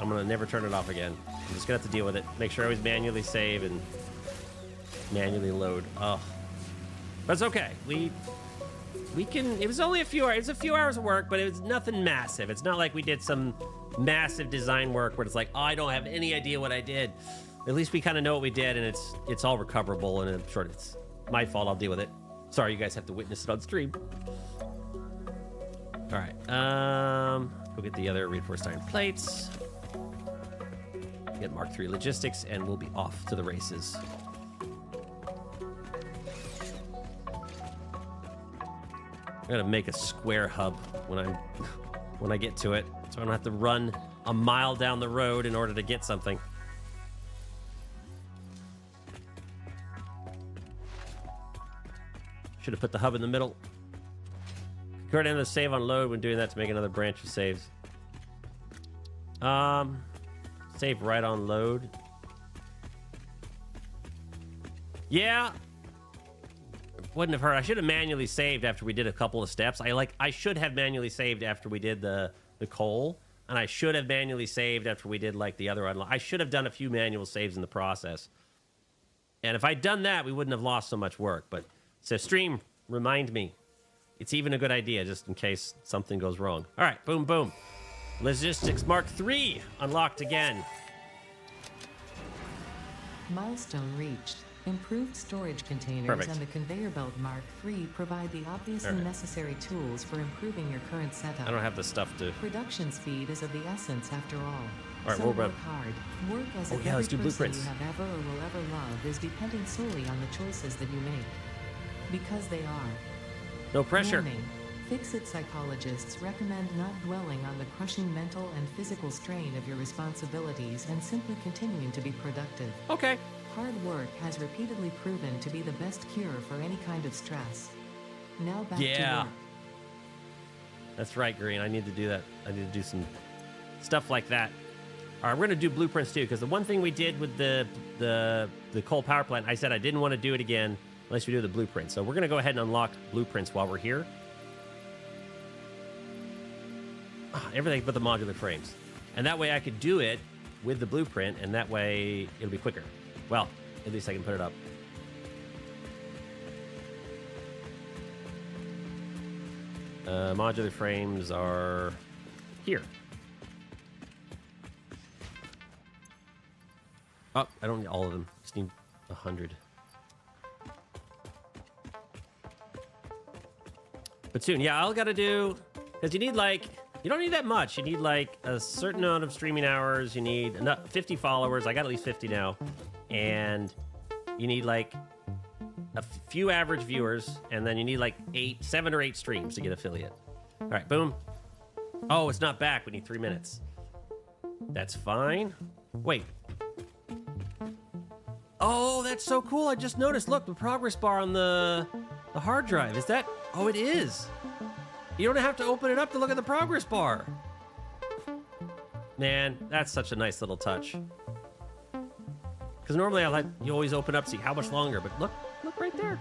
A: I'm gonna never turn it off again. I'm just gonna have to deal with it. Make sure I always manually save and manually load. Oh, but it's okay. We can. It was only a few hours. It's a few hours of work, but it was nothing massive. It's not like we did some massive design work where it's like, oh, I don't have any idea what I did. At least we kind of know what we did, and it's all recoverable, and I'm sure it's my fault. I'll deal with it. Sorry, you guys have to witness it on stream. All right, go get the other reinforced iron plates. Get Mark III logistics, and we'll be off to the races. I'm gonna make a square hub when I get to it, so I don't have to run a mile down the road in order to get something. Should have put the hub in the middle. Concurrent end the save on load when doing that to make another branch of saves. Save right on load. Yeah. Wouldn't have hurt. I should have manually saved after we did a couple of steps. I should have manually saved after we did the coal, and I should have manually saved after we did like the other unlock. I should have done a few manual saves in the process. And if I'd done that, we wouldn't have lost so much work. But so stream, remind me. It's even a good idea just in case something goes wrong. All right, boom, boom. Logistics Mark III unlocked again.
B: Milestone reached. Improved storage containers
A: Perfect.
B: and the conveyor belt Mark III provide the obviously necessary tools for improving your current setup.
A: I don't have the stuff to...
B: Production speed is of the essence after all.
A: All right,
B: so
A: we'll
B: work hard. Work as if
A: yeah, let's do
B: every person
A: blueprints.
B: you have ever or will ever love is depending solely on the choices that you make. Because they are.
A: No pressure.
B: Warning. Fix-it psychologists recommend not dwelling on the crushing mental and physical strain of your responsibilities and simply continuing to be productive.
A: Okay.
B: Hard work has repeatedly proven to be the best cure for any kind of stress. Now back to work.
A: That's right, Green. I need to do that. I need to do some stuff like that. All right, we're going to do blueprints too, because the one thing we did with the coal power plant, I said I didn't want to do it again unless we do the blueprint. So we're going to go ahead and unlock blueprints while we're here. Everything but the modular frames. And that way I could do it with the blueprint, and that way it'll be quicker. Well, at least I can put it up. Modular frames are here. Oh, I don't need all of them. Just need 100. But soon, yeah, all I gotta do, because you need like, you don't need that much. You need like a certain amount of streaming hours. You need 50 followers. I got at least 50 now. And you need like a few average viewers, and then you need like 7 or 8 streams to get affiliate. All right, boom. Oh, it's not back. We need 3 minutes. That's fine. Wait. Oh, that's so cool. I just noticed. Look, the progress bar on the hard drive. Is that? Oh, it is. You don't have to open it up to look at the progress bar. Man, that's such a nice little touch. Because normally you always open up, see how much longer, but look right there.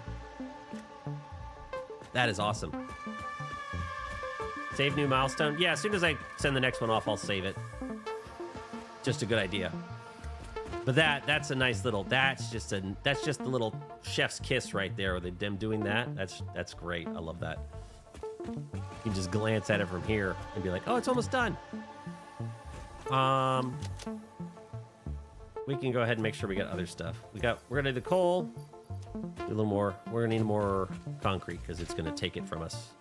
A: That is awesome. Save new milestone. Yeah, as soon as I send the next one off, I'll save it. Just a good idea. But that's a nice little. That's just the little chef's kiss right there with them doing that. That's great. I love that. You can just glance at it from here and be like, oh, it's almost done. We can go ahead and make sure we got other stuff. We're gonna do the coal. Do a little more. We're gonna need more concrete because it's gonna take it from us.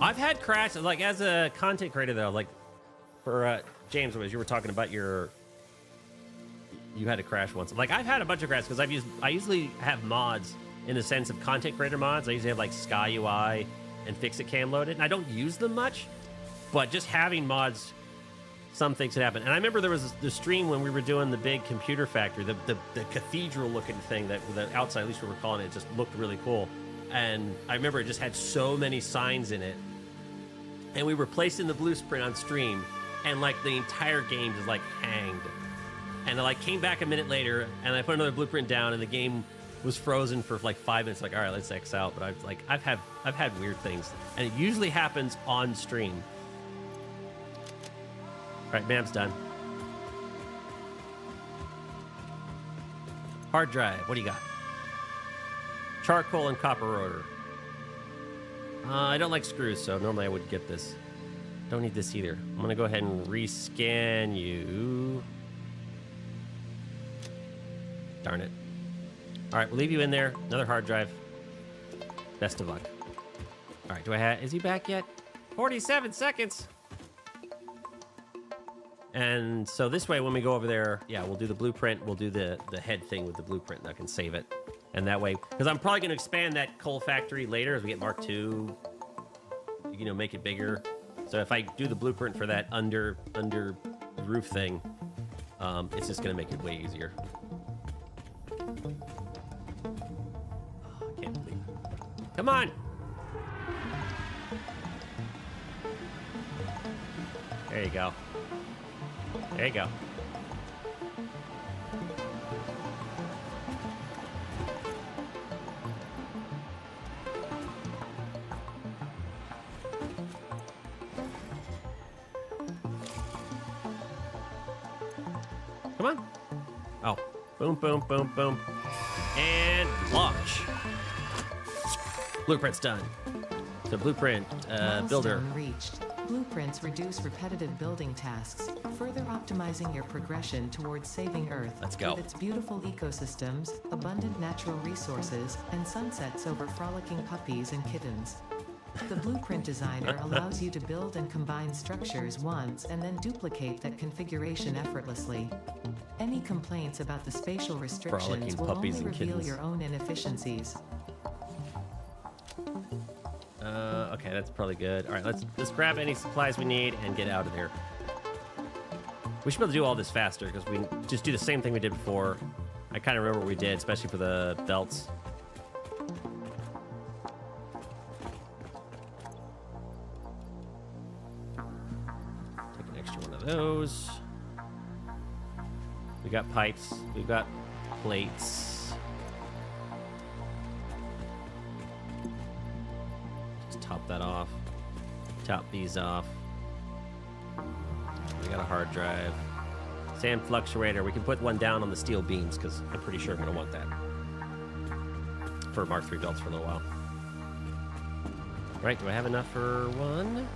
A: I've had crashes, like as a content creator though, like for James, as you were talking about you had a crash once. Like I've had a bunch of crashes because I usually have mods in the sense of content creator mods. I usually have like Sky UI and Fixit Cam loaded, and I don't use them much, but just having mods, some things could happen. And I remember there was the stream when we were doing the big computer factory, the cathedral looking thing that the outside, at least we were calling it, just looked really cool. And I remember it just had so many signs in it. And we were placing the blueprint on stream, and like the entire game just like hanged. And I like came back a minute later, and I put another blueprint down, and the game was frozen for like 5 minutes. Like, all right, let's X out. But I've had weird things, and it usually happens on stream. right, MAM's done. Hard drive, what do you got? Charcoal and copper rotor. I don't like screws, so normally I would get this. Don't need this either. I'm gonna go ahead and rescan you. Darn it. All right, we'll leave you in there. Another hard drive. Best of luck. All right, do I have... Is he back yet? 47 seconds. And so this way, when we go over there, yeah, we'll do the blueprint. We'll do the head thing with the blueprint. And I can save it. And that way... Because I'm probably going to expand that coal factory later as we get Mark II. You know, make it bigger. So if I do the blueprint for that under roof thing, it's just going to make it way easier. Can't believe it. Come on! There you go. There you go. Come on. Oh. Boom, boom, boom, boom. And launch. Blueprint's done. The blueprint builder.
B: Milestone reached. Blueprints reduce repetitive building tasks, further optimizing your progression towards saving Earth.
A: Let's go.
B: With its beautiful ecosystems, abundant natural resources, and sunsets over frolicking puppies and kittens. The blueprint designer allows you to build and combine structures once and then duplicate that configuration effortlessly. Any complaints about the spatial restrictions will only reveal your own inefficiencies.
A: Okay, that's probably good. All right, let's grab any supplies we need and get out of there. We should be able to do all this faster because we just do the same thing we did before. I kind of remember what we did, especially for the belts. Take an extra one of those. We got pipes. We've got plates. Top that off. Top these off. We got a hard drive. Sand fluctuator. We can put one down on the steel beams because I'm pretty sure I'm going to want that for Mark III belts for a little while. Right, do I have enough for one?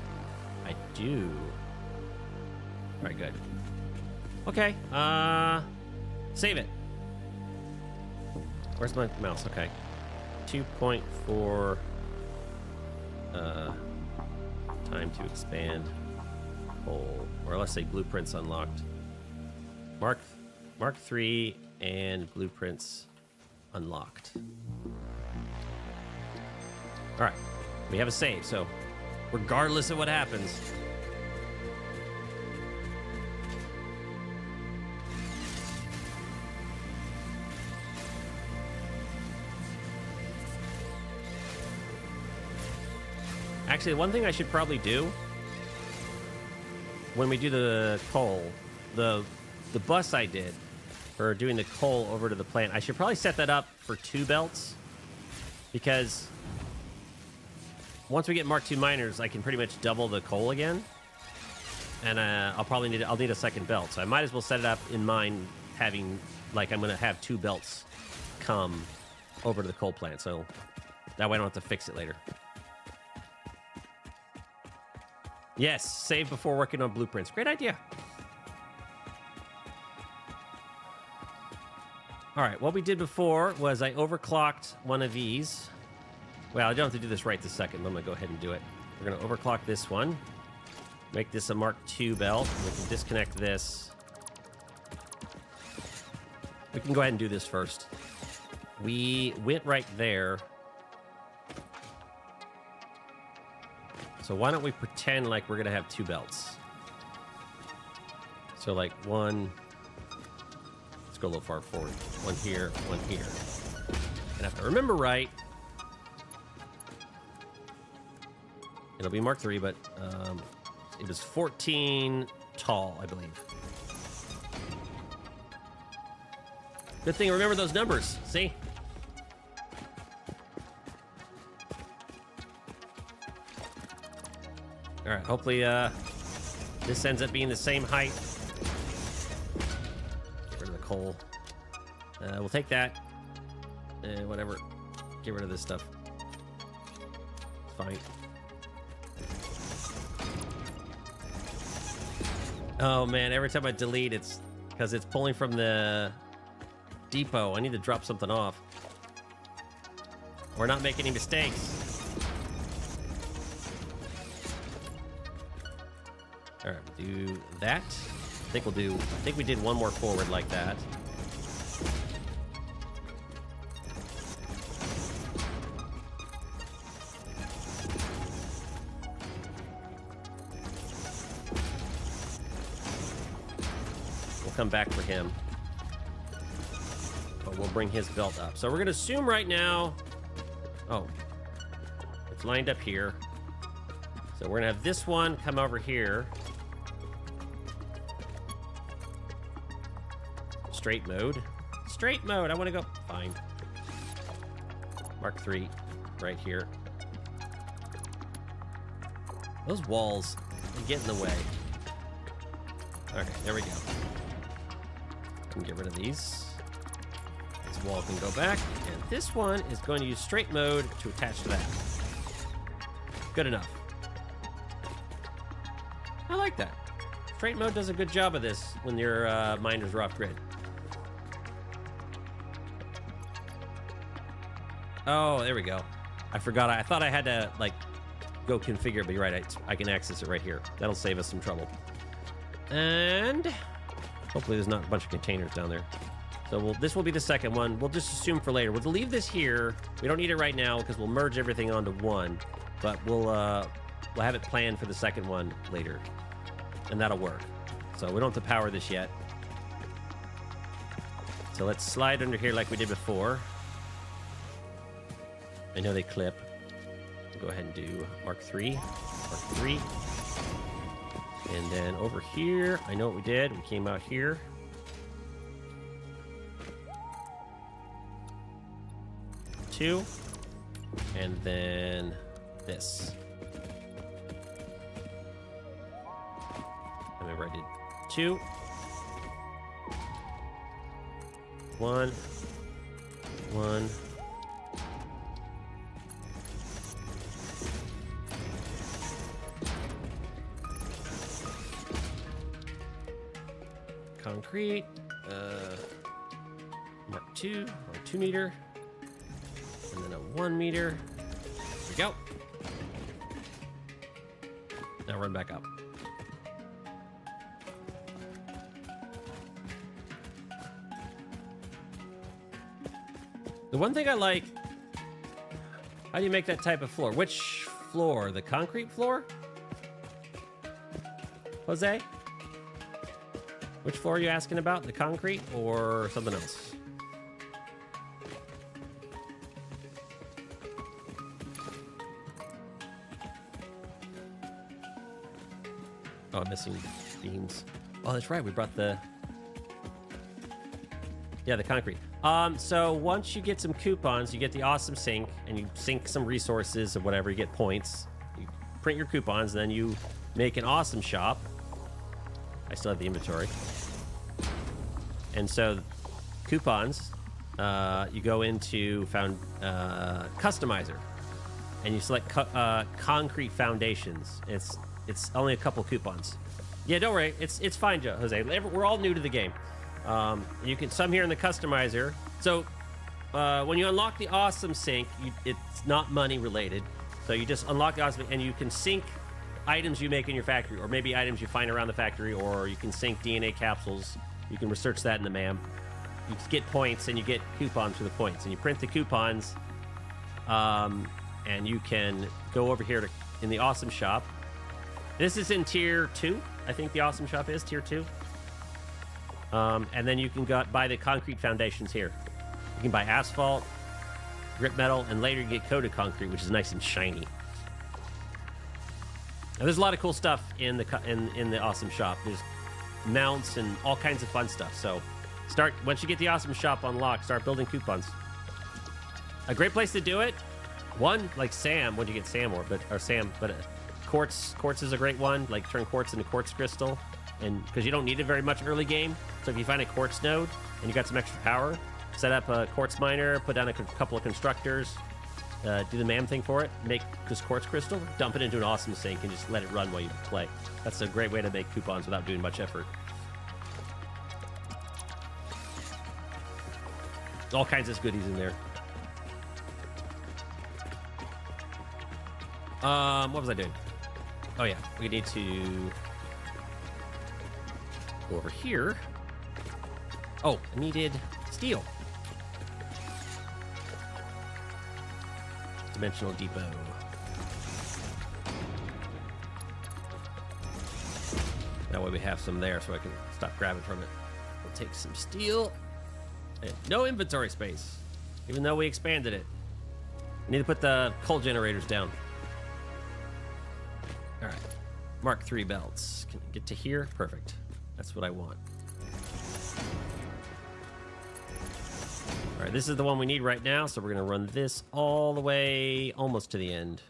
A: I do. All right, good. Okay, save it. Where's my mouse? Okay. 2.4 time to expand whole, or let's say blueprints unlocked. Mark III and blueprints unlocked. All right, we have a save, so regardless of what happens, actually, one thing I should probably do when we do the coal, the bus I did for doing the coal over to the plant, I should probably set that up for 2 belts because once we get Mark II miners, I can pretty much double the coal again, and I'll need a second belt. So I might as well set it up in mind having like I'm gonna have 2 belts come over to the coal plant, so that way I don't have to fix it later. Yes, save before working on blueprints. Great idea. All right, what we did before was I overclocked one of these. Well, I don't have to do this right this second, but I'm going to go ahead and do it. We're going to overclock this one. Make this a Mark II belt. We can disconnect this. We can go ahead and do this first. We went right there. So why don't we pretend like we're going to have 2 belts? So like one... Let's go a little far forward. One here, one here. And if I remember right, it'll be Mark III, but it was 14 tall, I believe. Good thing I remember those numbers. See? All right, hopefully This ends up being the same height. Get rid of the coal. We'll take that. Whatever. Get rid of this stuff. It's fine. Oh man, every time I delete, it's because it's pulling from the depot. I need to drop something off. We're not making any mistakes. All right, we'll do that. I think we did one more forward like that. Come back for him, but we'll bring his belt up. So we're gonna assume right now, oh, it's lined up here, so we're gonna have this one come over here, straight mode. I want to go fine. Mark 3 right here. Those walls get in the way. Okay, there we go. Get rid of these. This wall can go back, and this one is going to use straight mode to attach to that. Good enough. I like that. Straight mode does a good job of this when your miners are off grid. Oh, there we go. I forgot. I thought I had to like go configure it, but you're right. I can access it right here. That'll save us some trouble. And hopefully there's not a bunch of containers down there. So this will be the second one. We'll just assume for later. We'll leave this here. We don't need it right now because we'll merge everything onto one. But we'll have it planned for the second one later. And that'll work. So we don't have to power this yet. So let's slide under here like we did before. I know they clip. We'll go ahead and do Mark 3. Mark 3. And then over here, I know what we did. We came out here. Two. And then this. I remember I did 2. 1. 1. Concrete, Mark 2, or 2 meter, and then a 1 meter. There we go. Now run back up. The one thing I like, how do you make that type of floor? Which floor? The concrete floor? Jose? Which floor are you asking about? The concrete or something else? Oh, I'm missing beams. Oh, that's right. We brought the... Yeah, the concrete. So once you get some coupons, you get the awesome sink, and you sink some resources or whatever, you get points. You print your coupons, and then you make an awesome shop. I still have the inventory. And so coupons, you go into customizer, and you select concrete foundations. It's only a couple coupons. Yeah, don't worry. It's fine, Jose. We're all new to the game. You can some here in the customizer. So when you unlock the awesome sink, it's not money related. So you just unlock the awesome, and you can sync items you make in your factory, or maybe items you find around the factory, or you can sync DNA capsules. You can research that in the MAM. You get points, and you get coupons for the points, and you print the coupons, and you can go over here in the awesome shop. This is in tier 2. I think the awesome shop is tier 2. And then you can buy the concrete foundations here. You can buy asphalt, grip metal, and later you get coated concrete, which is nice and shiny. Now, there's a lot of cool stuff in the awesome shop. There's mounts and all kinds of fun stuff. So once you get the awesome shop unlocked, start building coupons. A great place to do it. One, like Sam, when you get Sam, but Quartz is a great one. Like turn quartz into quartz crystal, and because you don't need it very much early game. So if you find a quartz node and you got some extra power, set up a quartz miner, put down a couple of constructors, do the MAM thing for it, make this quartz crystal, dump it into an awesome sink, and just let it run while you play. That's a great way to make coupons without doing much effort. All kinds of goodies in there. What was I doing? Oh yeah, we need to go over here. Oh, I needed steel. Dimensional depot. That way we have some there so I can stop grabbing from it. We'll take some steel. And no inventory space, even though we expanded it. I need to put the coal generators down. All right, Mark III belts. Can I get to here? Perfect. That's what I want. All right, this is the one we need right now, so we're gonna run this all the way almost to the end.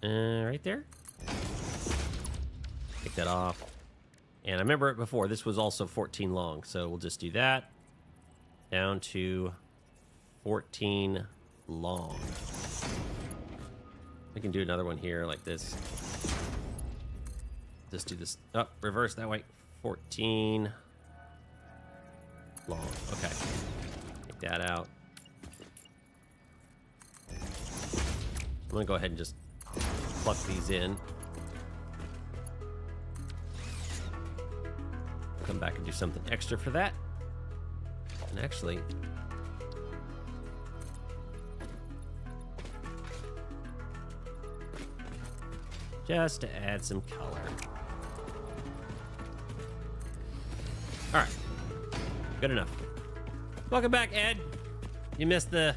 A: Right there. Take that off. And I remember it before, this was also 14 long, so we'll just do that. Down to 14 long. We can do another one here like this. Just do this up, reverse that way. 14 long. Okay. Take that out. I'm gonna go ahead and just plug these in. Come back and do something extra for that. And actually, just to add some color. All right, good enough. Welcome back, Ed. You missed the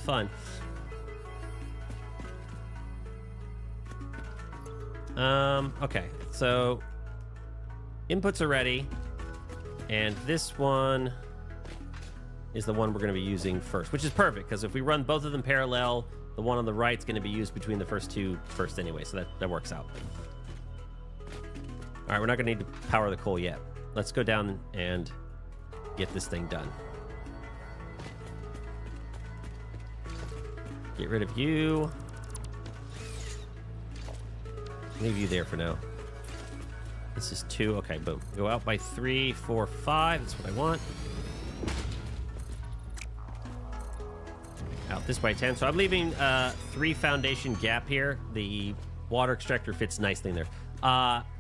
A: fun. Okay, so inputs are ready, and this one is the one we're going to be using first, which is perfect because if we run both of them parallel, the one on the right is going to be used between the first two first anyway, so that works out. All right, we're not going to need to power the coal yet. Let's go down and get this thing done. Get rid of you. Leave you there for now. This is 2. Okay, boom. Go out by 3, 4, 5. That's what I want. Out this by 10. So I'm leaving 3 foundation gap here. The water extractor fits nicely in there.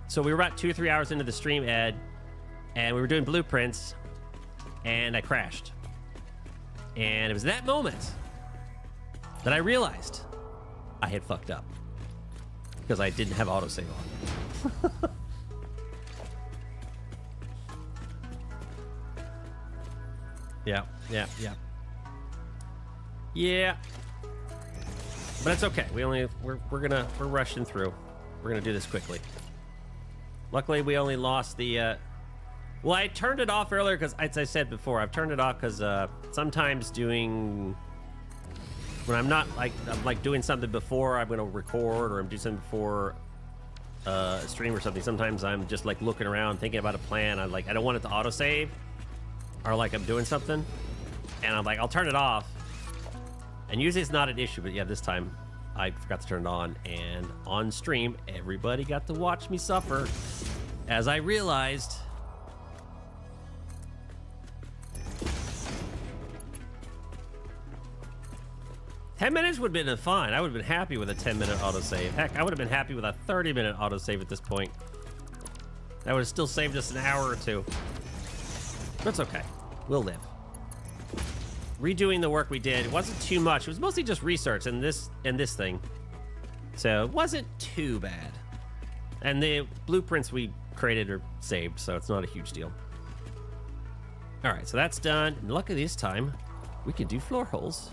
A: So we were about 2 or 3 hours into the stream, Ed, and we were doing blueprints, and I crashed. And it was that moment that I realized I had fucked up because I didn't have autosave on. Yeah. But it's okay. We're rushing through. We're gonna do this quickly. Luckily, we only lost the. Well, I turned it off earlier because, as I said before, I've turned it off because sometimes when I'm not I'm doing something before I'm gonna record, or I'm doing something before a stream or something. Sometimes I'm just like looking around, thinking about a plan. I don't want it to autosave, or like I'm doing something, and I'm like, I'll turn it off. And usually it's not an issue, but yeah, this time I forgot to turn it on, and on stream, everybody got to watch me suffer as I realized $10 minutes would have been fine. I would have been happy with a 10-minute autosave. Heck, I would have been happy with a 30-minute autosave at this point. That would have still saved us an hour or two. But it's okay. We'll live. Redoing the work we did, it wasn't too much. It was mostly just research and this thing. So it wasn't too bad. And the blueprints we created are saved, so it's not a huge deal. All right, so that's done. And luckily this time, we can do floor holes.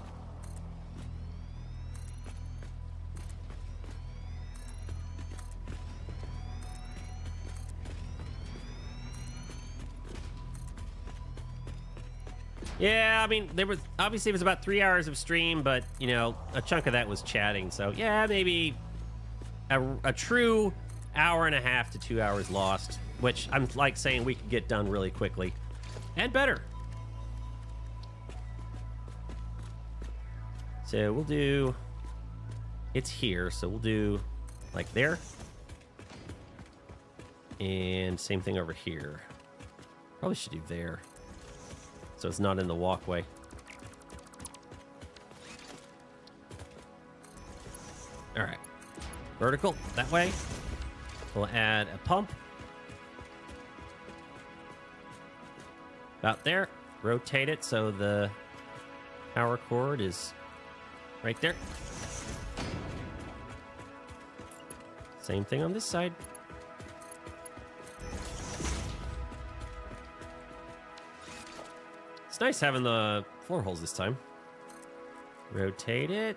A: Yeah, I mean, there was obviously it was about 3 hours of stream, but you know, a chunk of that was chatting. So yeah, maybe a true hour and a half to 2 hours lost, which I'm like saying we could get done really quickly and better. So we'll do, it's here, so we'll do like there. And same thing over here. Probably should do there, so it's not in the walkway. All right, vertical that way. We'll add a pump about there. Rotate it so the power cord is right there. Same thing on this side. It's nice having the floor holes this time. Rotate it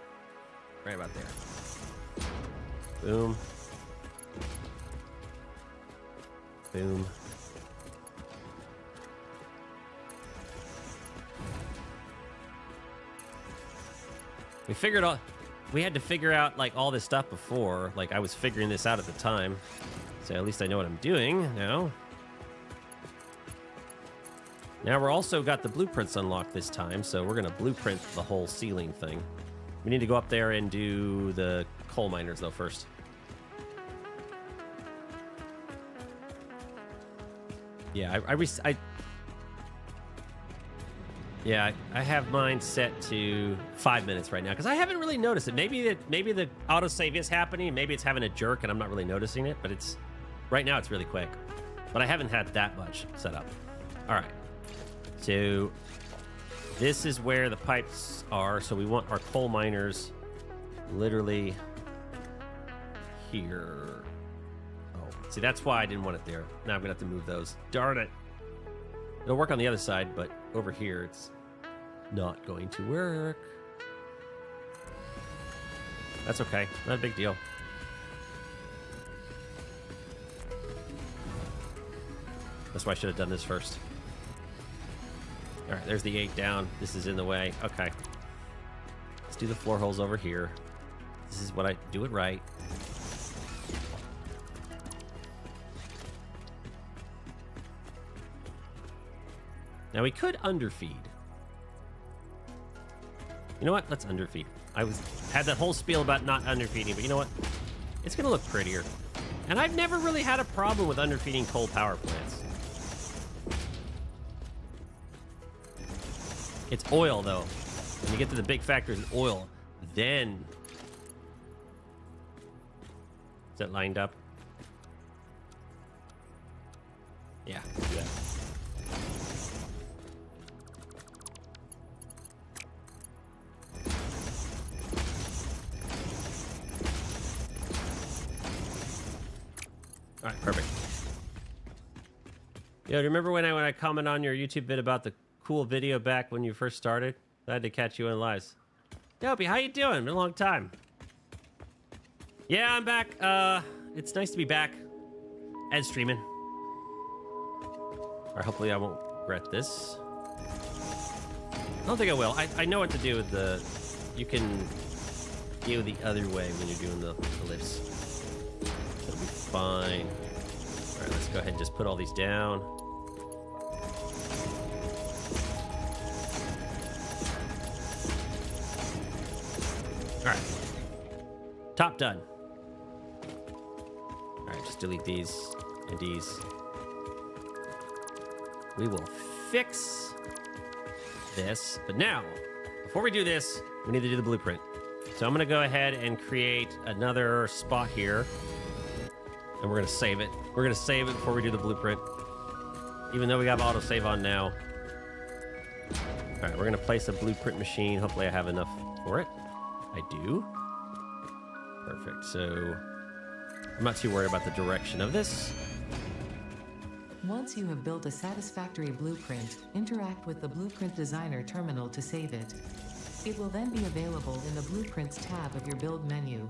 A: right about there. Boom. Boom. We had to figure out like all this stuff before. Like I was figuring this out at the time. So at least I know what I'm doing now. Now we're also got the blueprints unlocked this time, so we're gonna blueprint the whole ceiling thing. We need to go up there and do the coal miners though first. Yeah, I have mine set to 5 minutes right now because I haven't really noticed it. Maybe the autosave is happening. Maybe it's having a jerk and I'm not really noticing it. But it's right now it's really quick. But I haven't had that much set up. All right. So this is where the pipes are. So we want our coal miners literally here. Oh, see, that's why I didn't want it there. Now I'm gonna have to move those. Darn it. It'll work on the other side, but over here it's not going to work. That's okay. Not a big deal. That's why I should have done this first. All right, there's the 8 down. This is in the way. Okay. Let's do the floor holes over here. This is what I do it right. Now we could underfeed. You know what? Let's underfeed. I had that whole spiel about not underfeeding, but you know what? It's gonna look prettier. And I've never really had a problem with underfeeding coal power plants. It's oil though. When you get to the big factors in oil, then is that lined up? Yeah, do that. All right, perfect. Yo, remember when I commented on your YouTube vid about the cool video back when you first started? Glad to catch you in lives. Dopey, how you doing? Been a long time. Yeah, I'm back. It's nice to be back and streaming. Or hopefully I won't regret this. I don't think I will. I know what to do with the... You can go the other way when you're doing the lifts. It'll be fine. All right, let's go ahead and just put all these down. All right. Top done. All right, just delete these and these. We will fix this. But now, before we do this, we need to do the blueprint. So I'm going to go ahead and create another spot here. And we're going to save it. We're going to save it before we do the blueprint. Even though we have autosave on now. All right, we're going to place a blueprint machine. Hopefully I have enough for it. I do. Perfect. So I'm not too worried about the direction of this.
B: Once you have built a satisfactory blueprint, interact with the Blueprint Designer terminal to save it. It will then be available in the Blueprints tab of your build menu.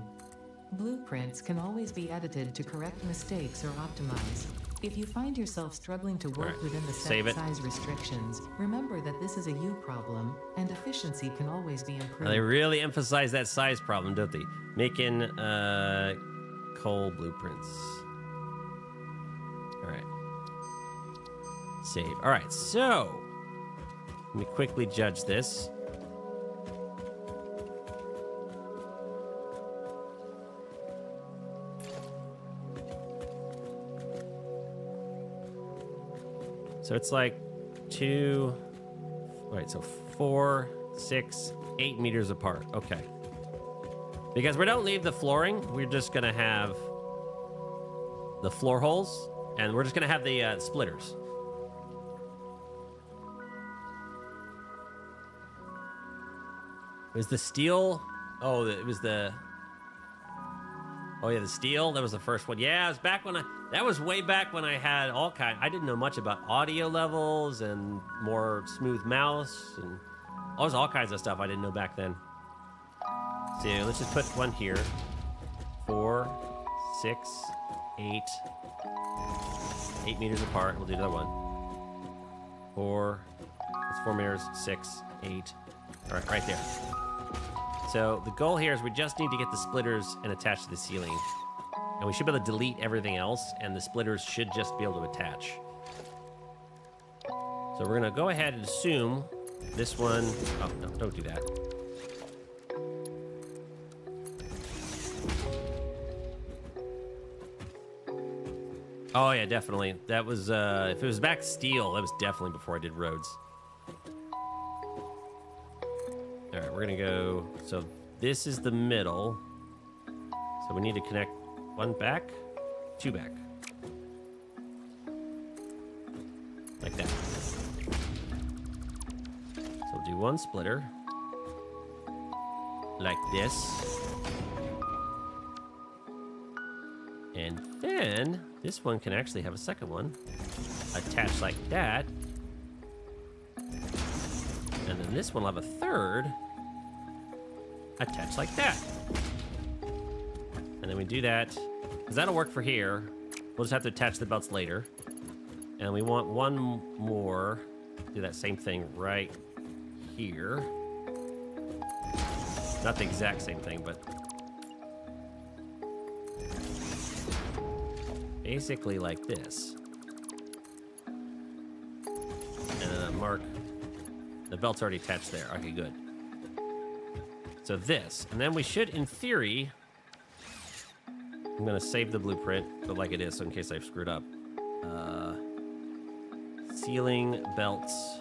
B: Blueprints can always be edited to correct mistakes or optimize. If you find yourself struggling to work within the set size restrictions, remember that this is a you problem, and efficiency can always be improved.
A: They really emphasize that size problem, don't they? Making coal blueprints. All right. Save. All right, so let me quickly judge this. So it's like 4, 6, 8 meters apart. Okay. Because we don't leave the flooring, we're just gonna have the floor holes, and we're just gonna have the splitters. Was the steel? Oh, it was the. Oh yeah, the steel. That was the first one. Yeah, it was back when that was way back when I had all kind. I didn't know much about audio levels and more smooth mouse and all kinds of stuff I didn't know back then. So let's just put one here. 4, 6, 8. 8 meters apart. We'll do another one. 4. It's 4 meters. 6, 8. All right there. So the goal here is we just need to get the splitters and attach to the ceiling. And we should be able to delete everything else, and the splitters should just be able to attach. So we're gonna go ahead and assume this one. Oh, no, don't do that. Oh yeah, definitely. That was, if it was back steel, that was definitely before I did roads. All right, we're gonna go, so this is the middle. So we need to connect 1 back, 2 back. Like that. So we'll do 1 splitter. Like this. And then this one can actually have a second one attached like that. And then this one will have a third attached like that. And then we do that, because that'll work for here. We'll just have to attach the belts later. And we want one more, do that same thing right here. Not the exact same thing, but basically like this. And then mark, the belt's already attached there. Okay, good. So this, and then we should, in theory, I'm gonna save the blueprint, but like it is, so in case I've screwed up. Ceiling belts.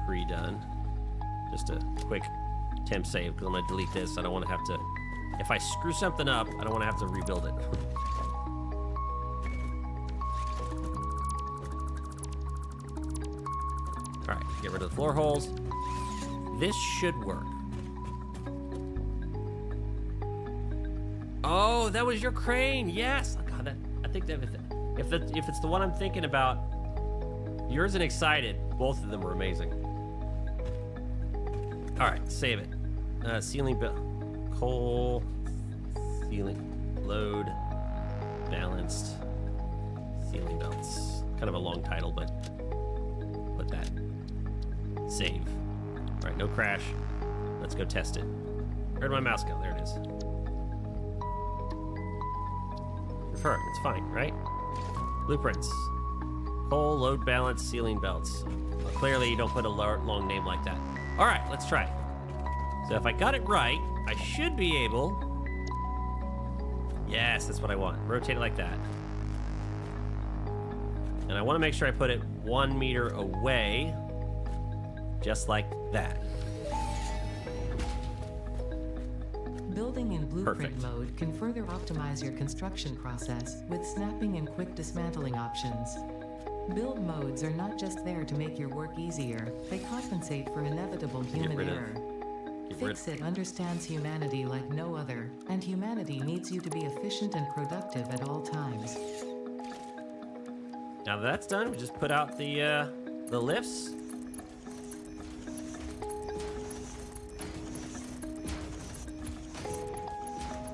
A: Pre-done. Just a quick temp save, because I'm gonna delete this. I don't wanna have to, if I screw something up, I don't wanna have to rebuild it. All right, get rid of the floor holes. This should work. Oh, that was your crane. Yes. Oh, God, that, I think that if it's the one I'm thinking about, yours and Excited, both of them were amazing. All right, save it. Ceiling belt, coal, ceiling, load, balanced, ceiling belts. Kind of a long title, but put that. Save. All right, no crash. Let's go test it. Where'd my mouse go? There it is. Confirm, it's fine, right? Blueprints. Coal, load balance, ceiling belts. Well, clearly you don't put a long name like that. All right, let's try. So if I got it right, I should be able... Yes, that's what I want. Rotate it like that. And I want to make sure I put it 1 meter away. Just like that.
B: Building in blueprint mode can further optimize your construction process with snapping and quick dismantling options. Build modes are not just there to make your work easier, they compensate for inevitable human error. Fix-It understands humanity like no other, and humanity needs you to be efficient and productive at all times.
A: Now that that's done, we just put out the lifts.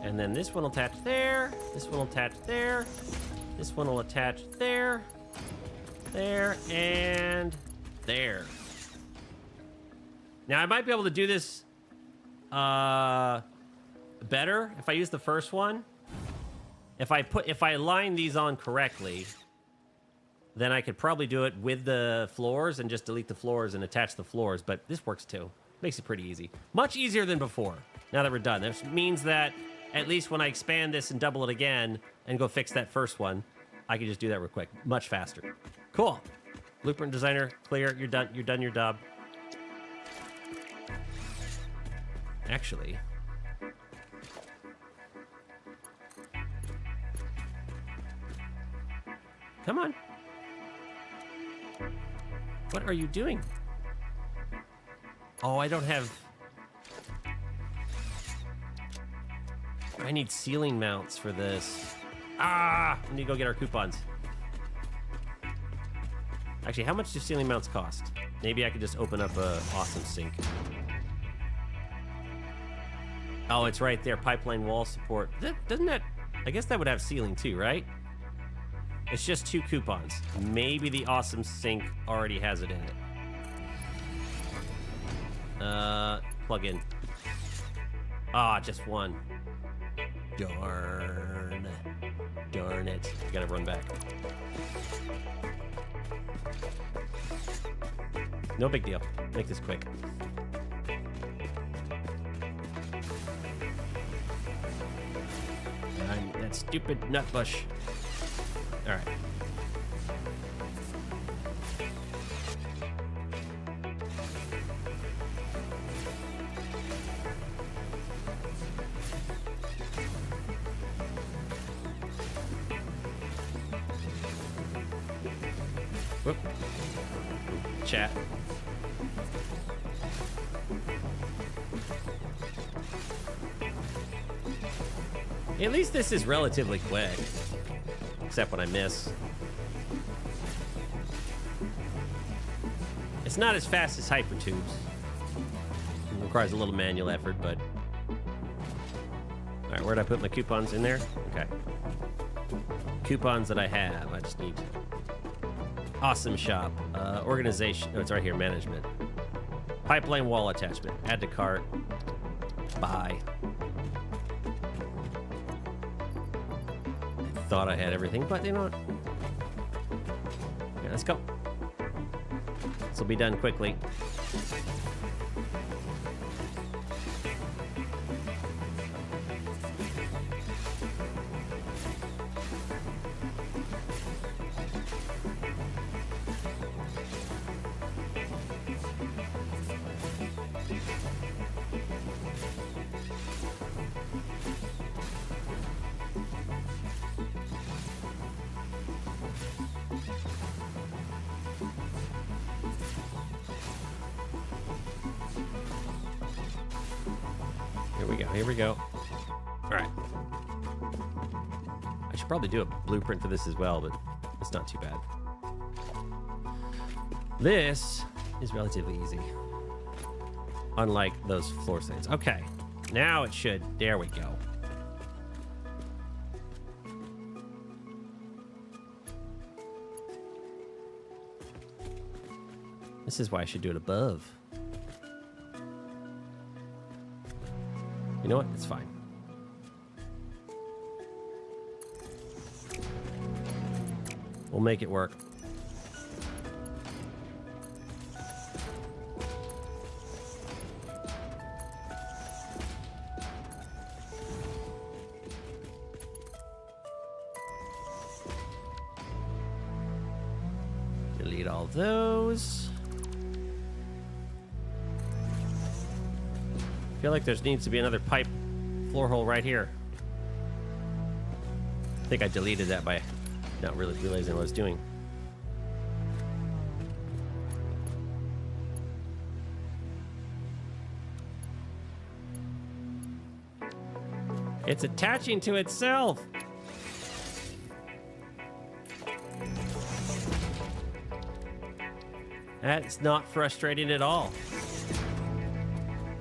A: And then this one will attach there. This one will attach there. This one will attach there. There, and there. Now, I might be able to do this better if I use the first one. If I line these on correctly, then I could probably do it with the floors and just delete the floors and attach the floors. But this works too. Makes it pretty easy. Much easier than before, now that we're done. This means that at least when I expand this and double it again and go fix that first one, I can just do that real quick. Much faster. Cool. Blueprint designer, clear. You're done. You're done your job. Actually, come on. What are you doing? Oh, I don't have... I need ceiling mounts for this. Ah! We need to go get our coupons. Actually, how much do ceiling mounts cost? Maybe I could just open up a awesome sink. Oh, it's right there. Pipeline wall support. Doesn't that... I guess that would have ceiling too, right? It's just 2 coupons. Maybe the awesome sink already has it in it. Plug in. Ah, just 1. Darn. Darn it. I gotta run back. No big deal. Make this quick. And that stupid nut bush. All right. Whoop. Chat. At least this is relatively quick. Except when I miss. It's not as fast as hypertubes. It requires a little manual effort, but... Alright, where'd I put my coupons? In there? Okay. Coupons that I have. I just need... Awesome shop. Organization. Oh, it's right here. Management. Pipeline wall attachment. Add to cart. Buy. I thought I had everything, but you know what? Yeah, let's go. This will be done quickly. Here we go. All right. I should probably do a blueprint for this as well, but it's not too bad. This is relatively easy. Unlike those floor things. Okay. Now it should. There we go. This is why I should do it above. You know what? It's fine. We'll make it work. Delete all those. I feel like there needs to be another pipe floor hole right here. I think I deleted that by not really realizing what I was doing. It's attaching to itself. That's not frustrating at all.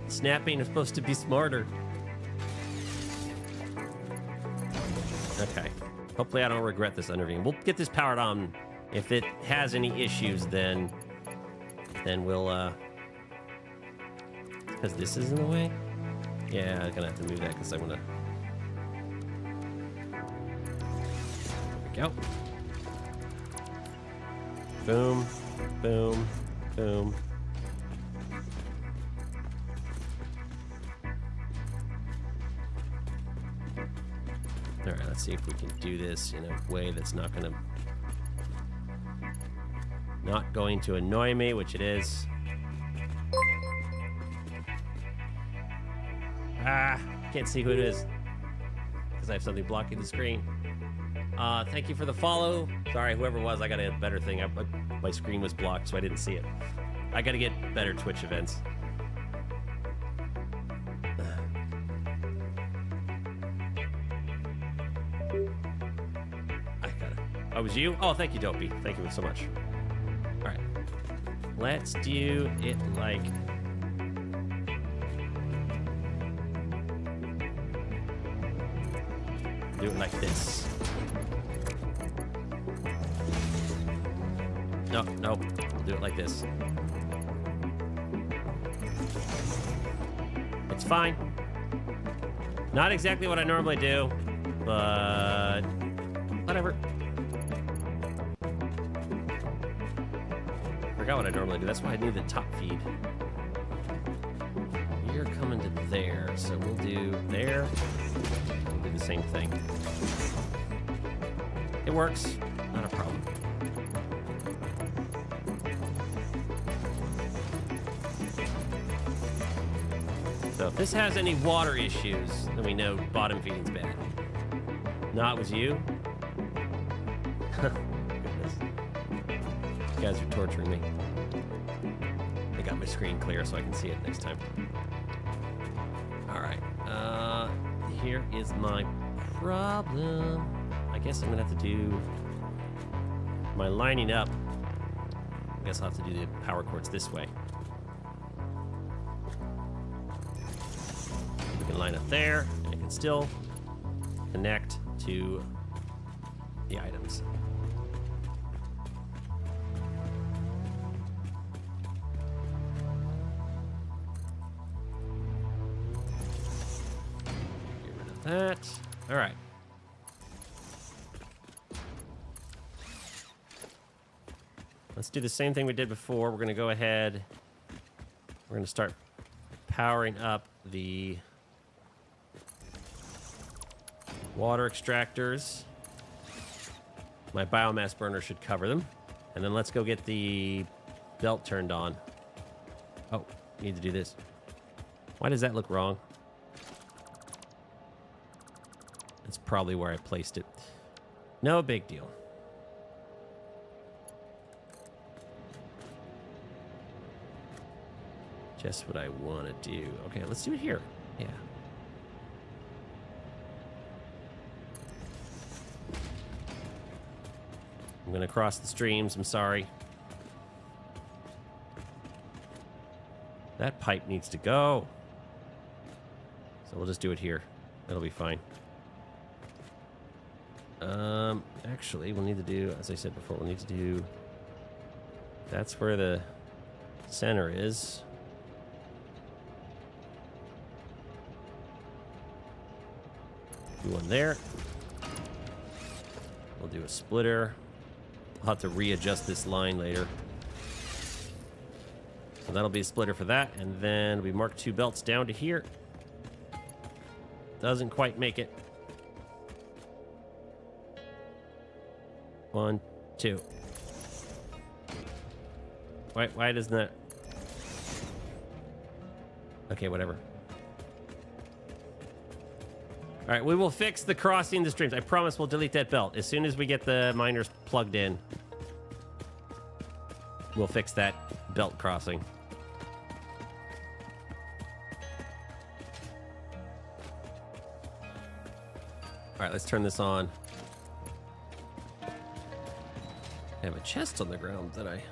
A: Snapping is supposed to be smarter. Okay. Hopefully I don't regret this intervene. We'll get this powered on. If it has any issues, then we'll, because this is in the way? Yeah, I'm gonna have to move that because I'm gonna... There we go. Boom, boom, boom. All right, let's see if we can do this in a way that's not going to annoy me, which it is. Can't see who it is because I have something blocking the screen. Thank you for the follow. Sorry, whoever it was, I got a better thing. My screen was blocked, so I didn't see it. I got to get better Twitch events. Oh, it was you? Oh, thank you, Dopey. Thank you so much. All right. Let's do it like... Do it like this. No, no. We'll do it like this. It's fine. Not exactly what I normally do, but whatever. Forgot what I normally do. That's why I need the top feed. You're coming to there, so we'll do there. We'll do the same thing. It works. Not a problem. So if this has any water issues, then we know bottom feeding's bad. No, it was you? Goodness. You guys are torturing me. I got my screen clear so I can see it next time. Alright. Here is my problem. I guess I'm gonna have to do my lining up. I guess I'll have to do the power cords this way. We can line up there, and it can still connect to the items. Get rid of that. All right. Let's do the same thing we did before. We're going to go ahead. We're going to start powering up the water extractors. My biomass burner should cover them. And then let's go get the belt turned on. Oh, need to do this. Why does that look wrong? That's probably where I placed it. No big deal. Just what I want to do. Okay, let's do it here. Yeah. I'm going to cross the streams. I'm sorry. That pipe needs to go. So we'll just do it here. That'll be fine. Actually, we'll need to do, as I said before, we'll need to do... That's where the center is. Do one there. We'll do a splitter. I'll have to readjust this line later. So that'll be a splitter for that. And then we mark 2 belts down to here. Doesn't quite make it. 1, 2. Why doesn't that... Okay, whatever. All right, we will fix the crossing the streams. I promise we'll delete that belt. As soon as we get the miners plugged in, we'll fix that belt crossing. All right, let's turn this on. I have a chest on the ground that I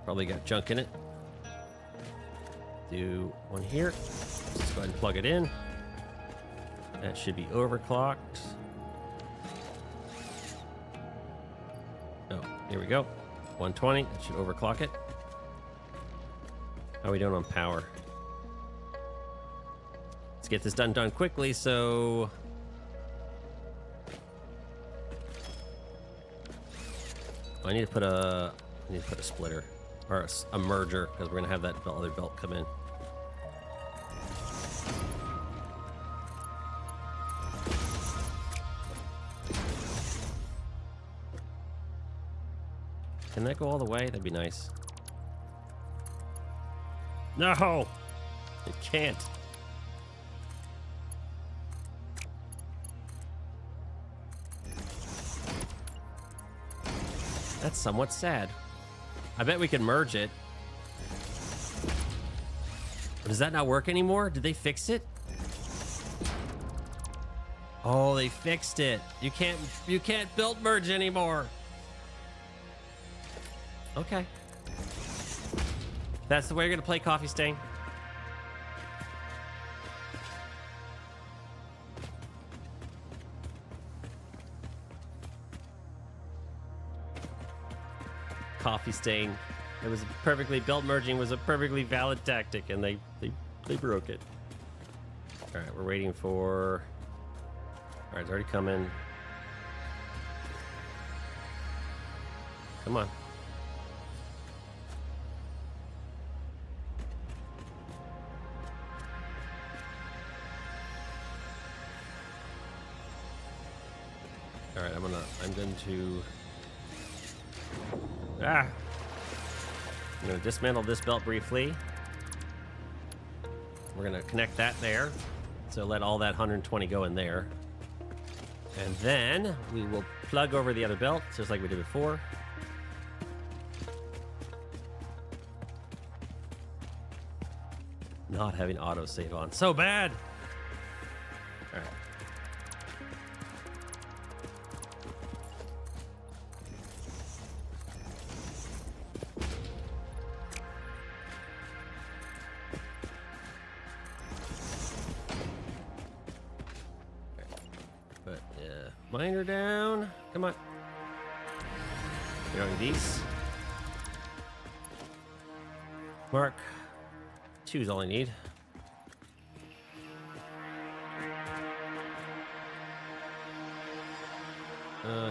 A: probably got junk in it. Do one here. Let's just go ahead and plug it in. That should be overclocked. Here we go. 120. That should overclock it. How are we doing on power? Let's get this done quickly, so... I need to put a splitter or a merger because we're gonna have that other belt come in. Can that go all the way? That'd be nice. No, it can't. That's somewhat sad. I bet we can merge it. Does that not work anymore? Did they fix it? Oh, they fixed it. You can't belt merge anymore. Okay. That's the way you're gonna play Coffee Stain. Coffee Stain. It was belt merging was a perfectly valid tactic, and they broke it. All right, we're waiting for. All right, it's already coming. Come on. All right, I'm going to. I'm going to dismantle this belt briefly. We're going to connect that there. So let all that 120 go in there. And then we will plug over the other belt, just like we did before. Not having autosave on. So bad! All right. Miner down. Come on. You don't need these. Mark 2 is all I need.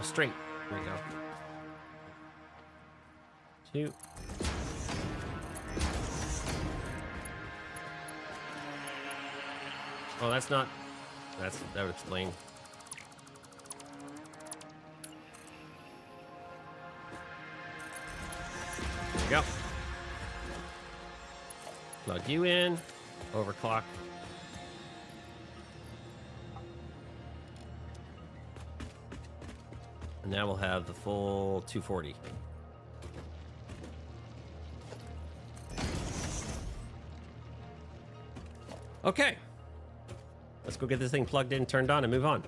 A: Straight. There we go. 2. Oh, that's not. That would explain. Go. Plug you in. Overclock. And now we'll have the full 240. Okay. Let's go get this thing plugged in, turned on, and move on.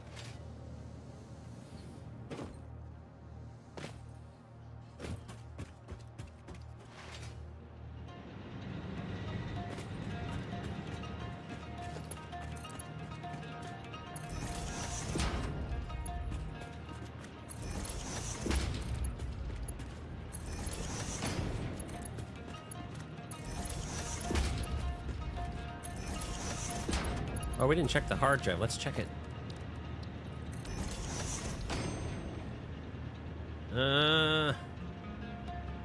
A: Oh, we didn't check the hard drive. Let's check it.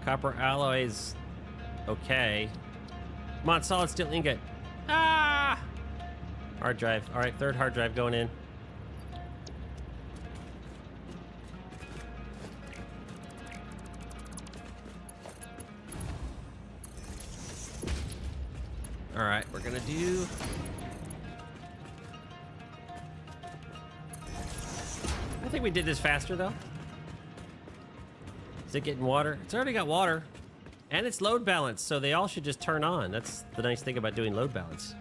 A: Copper alloys. Okay. Come on, solid steel ingot. Ah! Hard drive. All right, third hard drive going in. All right, we're gonna do. I think we did this faster, though. Is it getting water? It's already got water. And it's load balance, so they all should just turn on. That's the nice thing about doing load balance.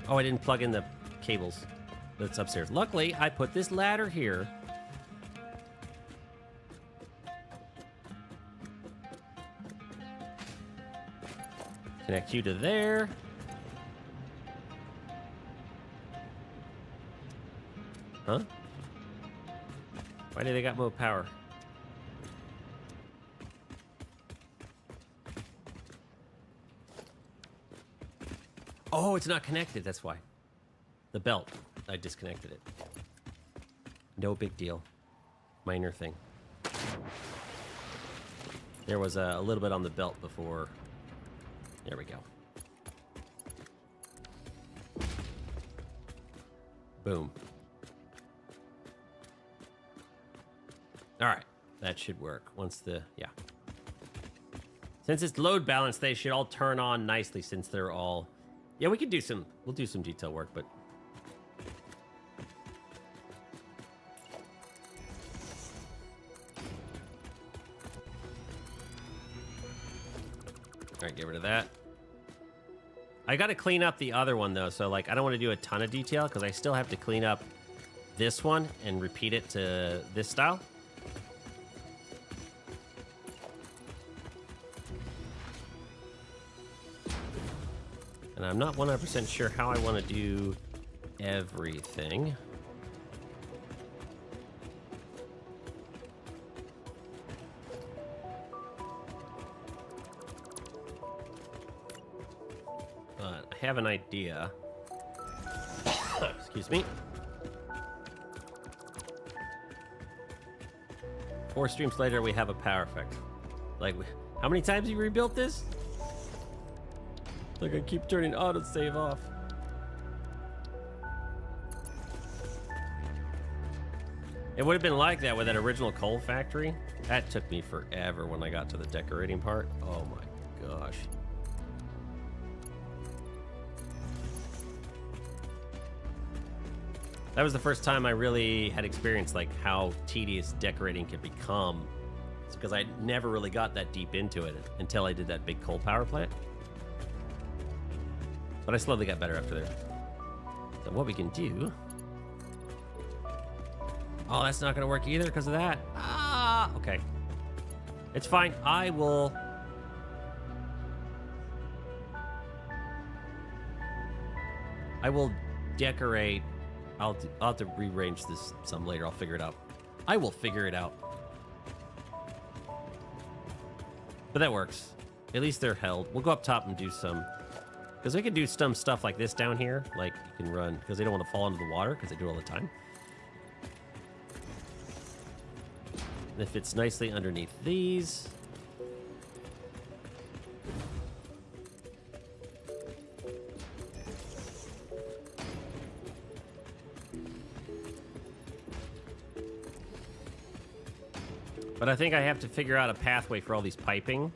A: Oh, I didn't plug in the cables that's upstairs. Luckily, I put this ladder here. Connect you to there. Huh? Why do they got more power? Oh, it's not connected. That's why. The belt. I disconnected it. No big deal. Minor thing. There was a little bit on the belt before. There we go. Boom. All right. That should work. Once the... Yeah. Since it's load balanced, they should all turn on nicely since they're all... Yeah, we could do some... We'll do some detail work, but... All right, get rid of that. I got to clean up the other one, though. So, like, I don't want to do a ton of detail because I still have to clean up this one and repeat it to this style. And I'm not 100% sure how I want to do everything. But I have an idea. Excuse me. 4 streams later, we have a power effect. Like, how many times have you rebuilt this? Like, I keep turning autosave off. It would have been like that with that original coal factory. That took me forever when I got to the decorating part. Oh my gosh. That was the first time I really had experienced like how tedious decorating can become. It's because I never really got that deep into it until I did that big coal power plant. But I slowly got better after there. So what we can do... Oh, that's not going to work either because of that. Ah, okay. It's fine. I will... decorate... I'll have to rearrange this some later. I'll figure it out. I will figure it out. But that works. At least they're held. We'll go up top and do some... Because we can do some stuff like this down here. Like, you can run, because they don't want to fall into the water, because they do it all the time. And it fits nicely underneath these. But I think I have to figure out a pathway for all these piping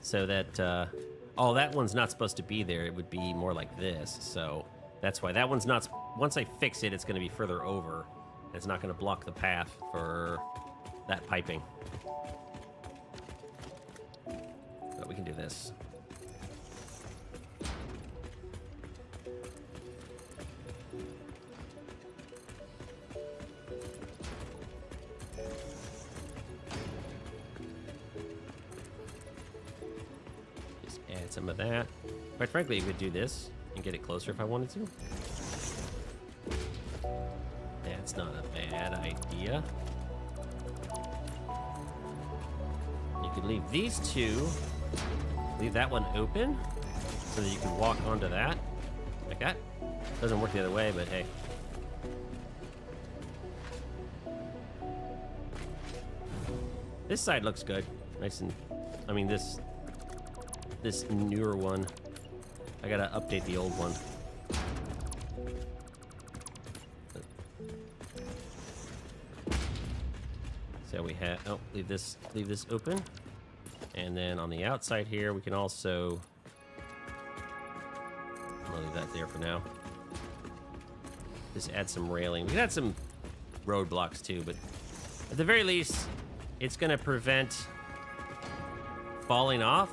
A: so that... Oh, that one's not supposed to be there. It would be more like this. So that's why that one's not... Once I fix it, it's going to be further over. It's not going to block the path for that piping. But we can do this. Some of that. Quite frankly, you could do this and get it closer if I wanted to. That's not a bad idea. You could leave these two, leave that one open so that you can walk onto that like that. Doesn't work the other way, but hey. This side looks good. Nice and, I mean, this newer one. I gotta update the old one. So we have, oh, leave this open. And then on the outside here, we can also, I'll leave that there for now. Just add some railing. We can add some roadblocks too, but at the very least, it's gonna prevent falling off.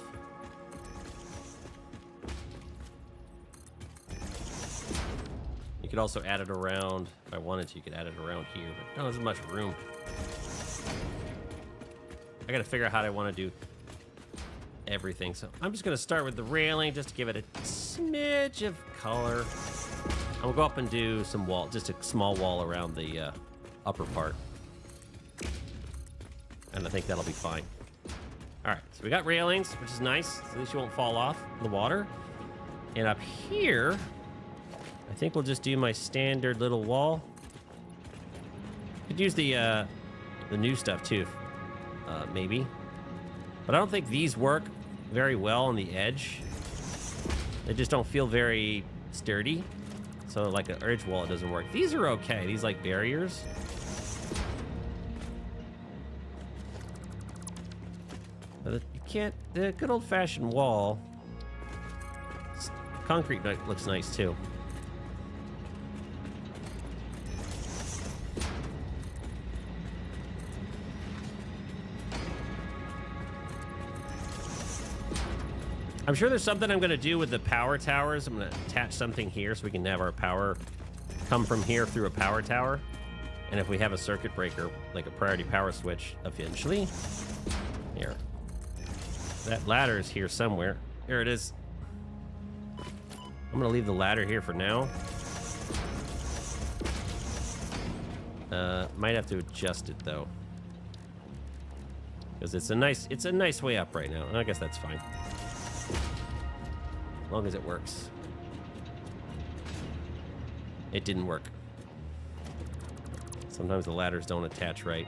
A: You could also add it around, if I wanted to, you could add it around here, but not as much room. I gotta figure out how I want to do everything, so I'm just gonna start with the railing just to give it a smidge of color. I'm gonna go up and do some wall, just a small wall around the upper part. And I think that'll be fine. All right, so we got railings, which is nice, so at least you won't fall off in the water. And up here, I think we'll just do my standard little wall. Could use the new stuff too, maybe. But I don't think these work very well on the edge. They just don't feel very sturdy. So like an edge wall, it doesn't work. These are okay. These like barriers. But you can't, the good old fashioned wall. Concrete looks nice too. I'm sure there's something I'm going to do with the power towers. I'm going to attach something here so we can have our power come from here through a power tower. And if we have a circuit breaker, like a priority power switch, eventually. Here. That ladder is here somewhere. Here it is. I'm going to leave the ladder here for now. Might have to adjust it though. Because it's a nice way up right now. I guess that's fine. As long as it works. It didn't work. Sometimes the ladders don't attach right.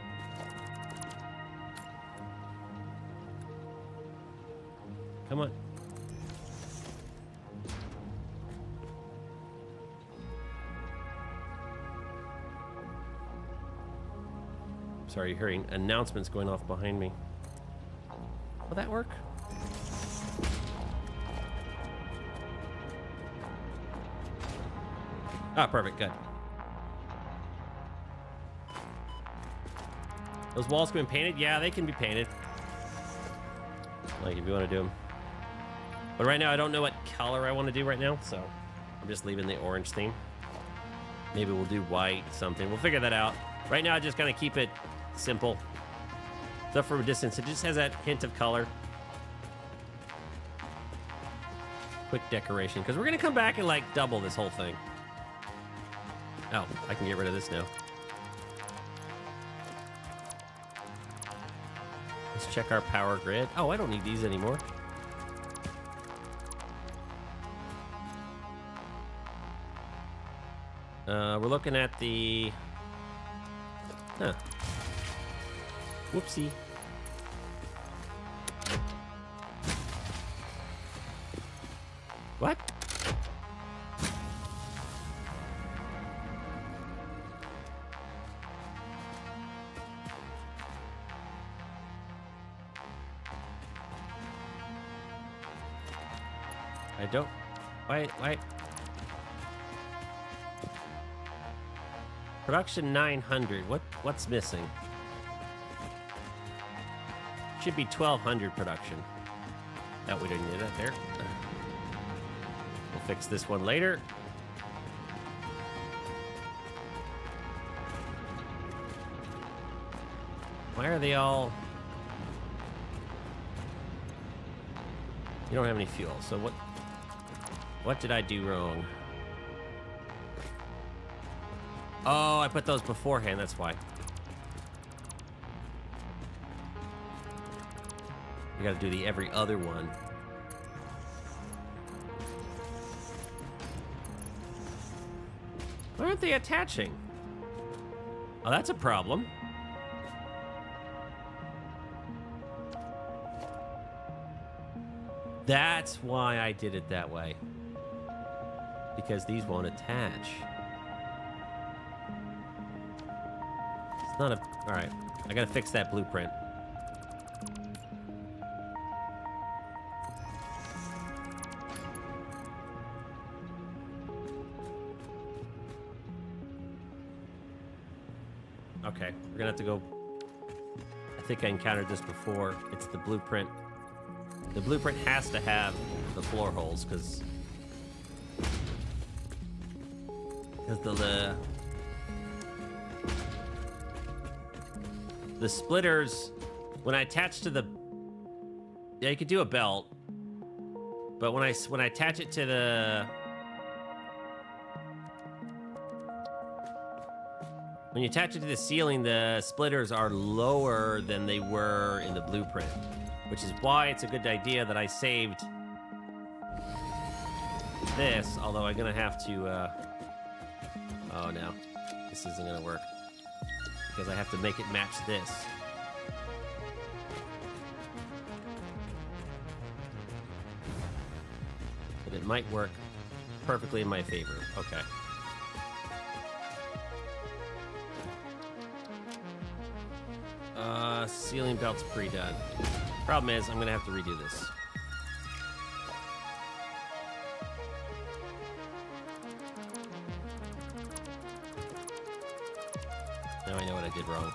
A: Come on. Sorry, you're hearing announcements going off behind me. Will that work? Ah, perfect, good. Those walls can be painted? Yeah, they can be painted. Like, if you want to do them. But right now, I don't know what color I want to do right now, so I'm just leaving the orange theme. Maybe we'll do white, something. We'll figure that out. Right now, I just kind of keep it simple. So from a distance, it just has that hint of color. Quick decoration, because we're going to come back and, like, double this whole thing. Oh, I can get rid of this now. Let's check our power grid. Oh, I don't need these anymore. We're looking at the... Huh. Whoopsie. What? I don't... Why? Production 900. What's missing? Should be 1200 production. Oh, we didn't need that there. We'll fix this one later. Why are they all... You don't have any fuel, so what did I do wrong? Oh, I put those beforehand, that's why. We gotta do the every other one. Why aren't they attaching? Oh, that's a problem. That's why I did it that way. Because these won't attach. It's not a... Alright. I gotta fix that blueprint. Okay. We're gonna have to go... I think I encountered this before. It's the blueprint. The blueprint has to have the floor holes, because the splitters, when I attach to the... Yeah, you could do a belt, but when I attach it to the... When you attach it to the ceiling, the splitters are lower than they were in the blueprint, which is why it's a good idea that I saved this, although I'm gonna have to, oh no, this isn't gonna work. Because I have to make it match this. But it might work perfectly in my favor. Okay. Ceiling belt's pre-done. Problem is, I'm gonna have to redo this. Now I know what I did wrong.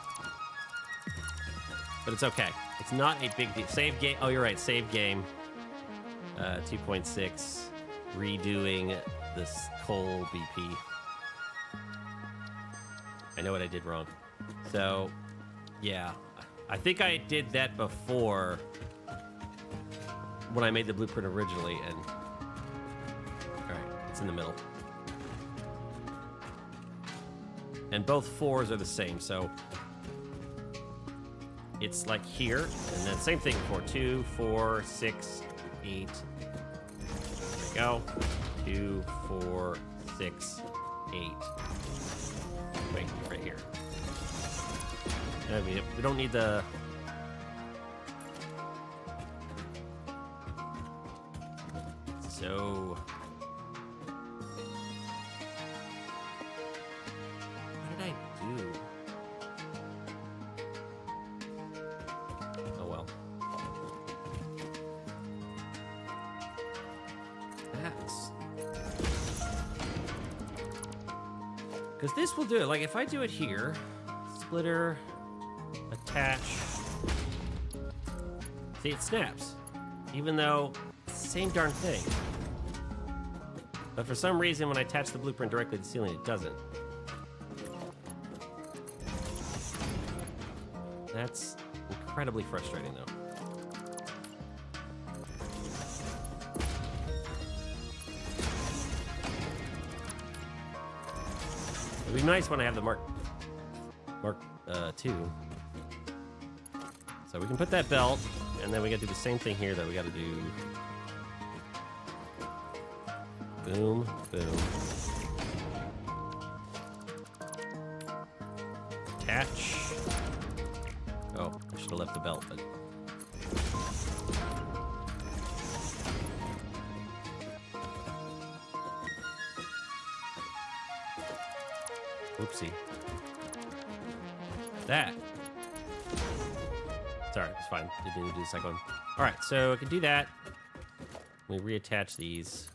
A: But it's okay. It's not a big deal. Save game. Oh, you're right. Save game. 2.6. Redoing this coal BP. I know what I did wrong. So, yeah. I think I did that before when I made the blueprint originally, and alright, it's in the middle. And both 4s are the same, so it's like here, and then same thing for 2, 4, 6, 8. There we go. 2, 4, 6, 8. Wait, right here. We don't need the... So... What did I do? Oh well. That's... Because this will do it. Like, if I do it here, splitter... attach. See, it snaps. Even though it's the same darn thing. But for some reason, when I attach the blueprint directly to the ceiling, it doesn't. That's incredibly frustrating, though. It'd be nice when I have the Mark 2. So we can put that belt, and then we gotta do the same thing here that we gotta do. Boom, boom. Attach. Oh, I should have left the belt, but... Oopsie. That. Sorry, it's fine. Didn't need to do the second one. All right, so I can do that. We reattach these.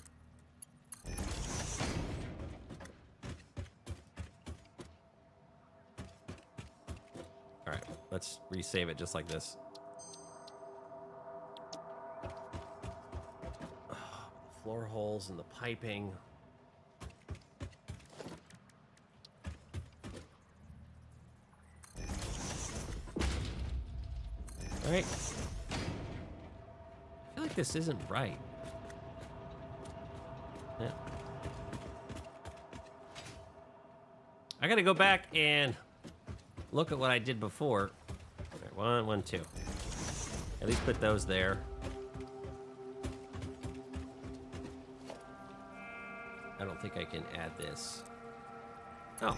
A: All right, let's resave it just like this. Floor holes and the piping. All right. I feel like this isn't right. Yeah. I gotta go back and look at what I did before. All right, 1, 1, 2. At least put those there. I don't think I can add this. Oh,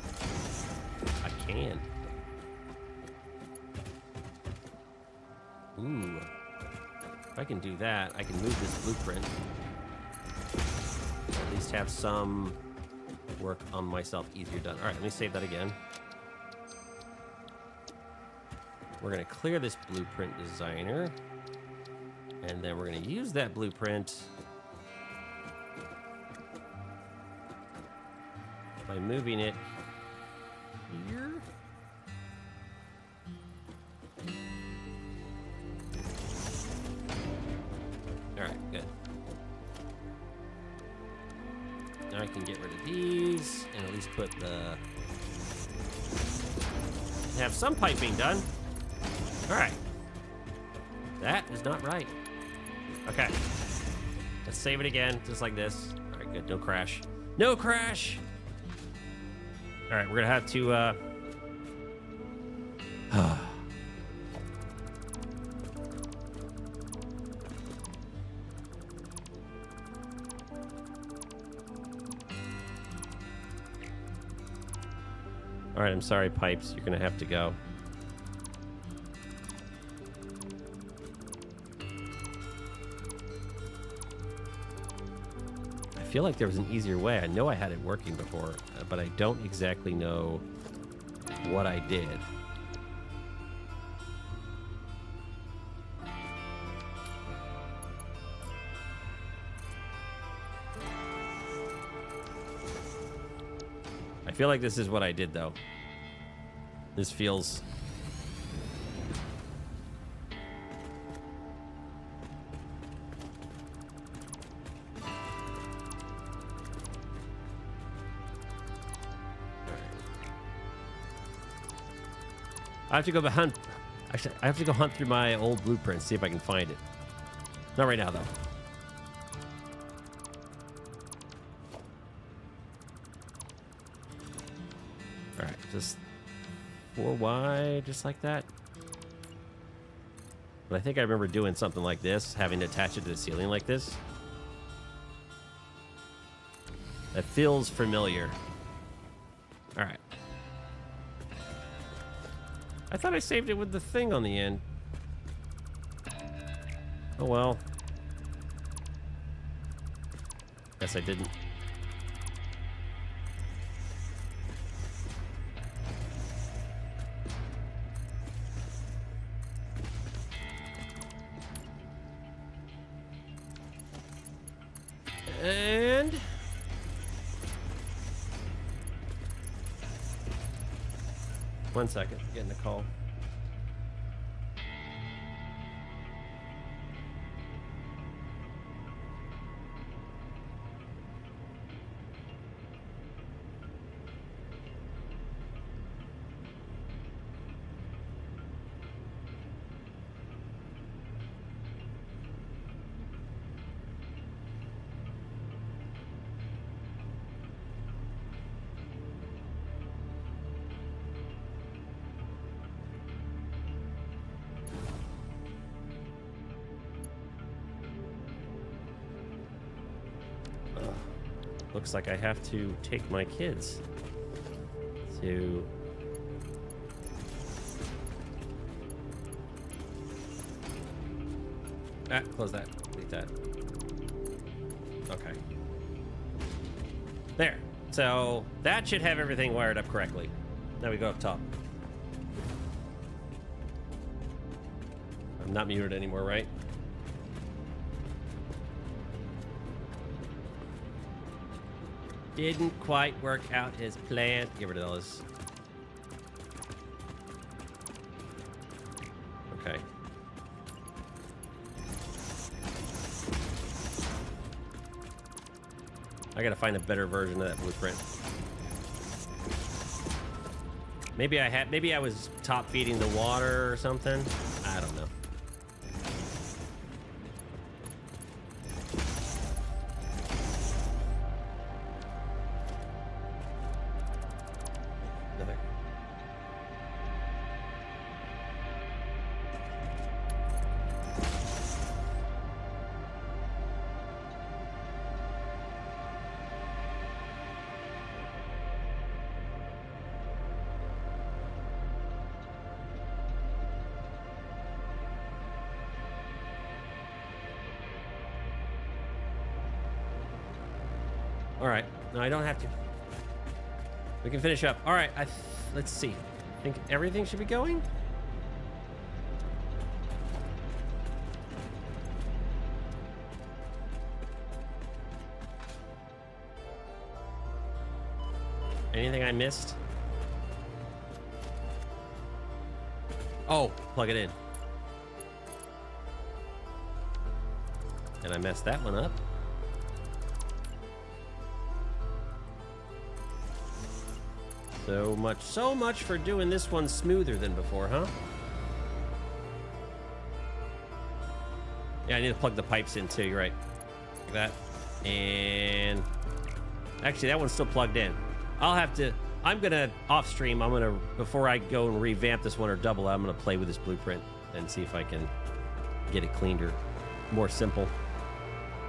A: I can. Ooh. If I can do that, I can move this blueprint. At least have some work on myself easier done. All right, let me save that again. We're gonna clear this blueprint designer. And then we're gonna use that blueprint by moving it here. All right, good. Now I can get rid of these and at least put the... have some piping done. All right. That is not right. Okay. Let's save it again, just like this. All right, good. No crash. No crash! All right, we're gonna have to, All right, I'm sorry, Pipes. You're going to have to go. I feel like there was an easier way. I know I had it working before, but I don't exactly know what I did. I feel like this is what I did, though. This feels... I have to go behind... Actually, I have to go hunt through my old blueprints, see if I can find it. Not right now, though. Alright, just 4 wide, just like that. But I think I remember doing something like this, having to attach it to the ceiling like this. That feels familiar. Alright. I thought I saved it with the thing on the end. Oh well. Guess I didn't. And... one second, getting a call. Looks like I have to take my kids to... close that. Delete that. Okay. There. So that should have everything wired up correctly. Now we go up top. I'm not muted anymore, right? Didn't quite work out his plan. Get rid of those. Okay. I gotta find a better version of that blueprint. Maybe I was top feeding the water or something. I don't know. All right. No, I don't have to. We can finish up. All right. Let's see. I think everything should be going. Anything I missed? Oh, plug it in. And I messed that one up. So much for doing this one smoother than before, huh? Yeah, I need to plug the pipes in too, you're right. Like that. And actually that one's still plugged in. I'm gonna off stream, before I go and revamp this one or double, I'm gonna play with this blueprint and see if I can get it cleaner, more simple.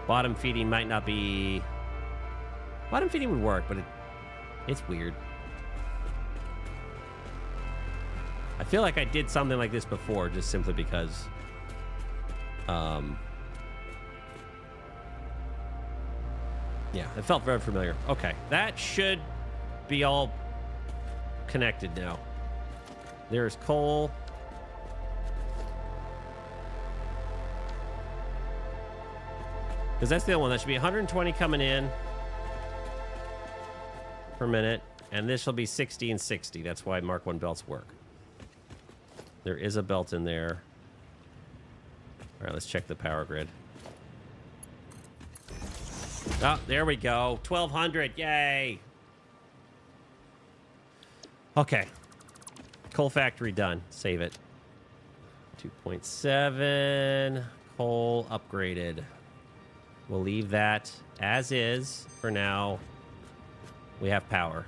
A: Bottom feeding might not be... Bottom feeding would work, but it's weird. I feel like I did something like this before, just simply because... yeah, it felt very familiar. Okay, that should be all connected now. There's coal. Because that's the other one. That should be 120 coming in per minute. And this will be 60 and 60. That's why Mark 1 belts work. There is a belt in there. All right, let's check the power grid. Oh, there we go. 1,200. Yay. Okay. Coal factory done. Save it. 2.7. Coal upgraded. We'll leave that as is for now. We have power.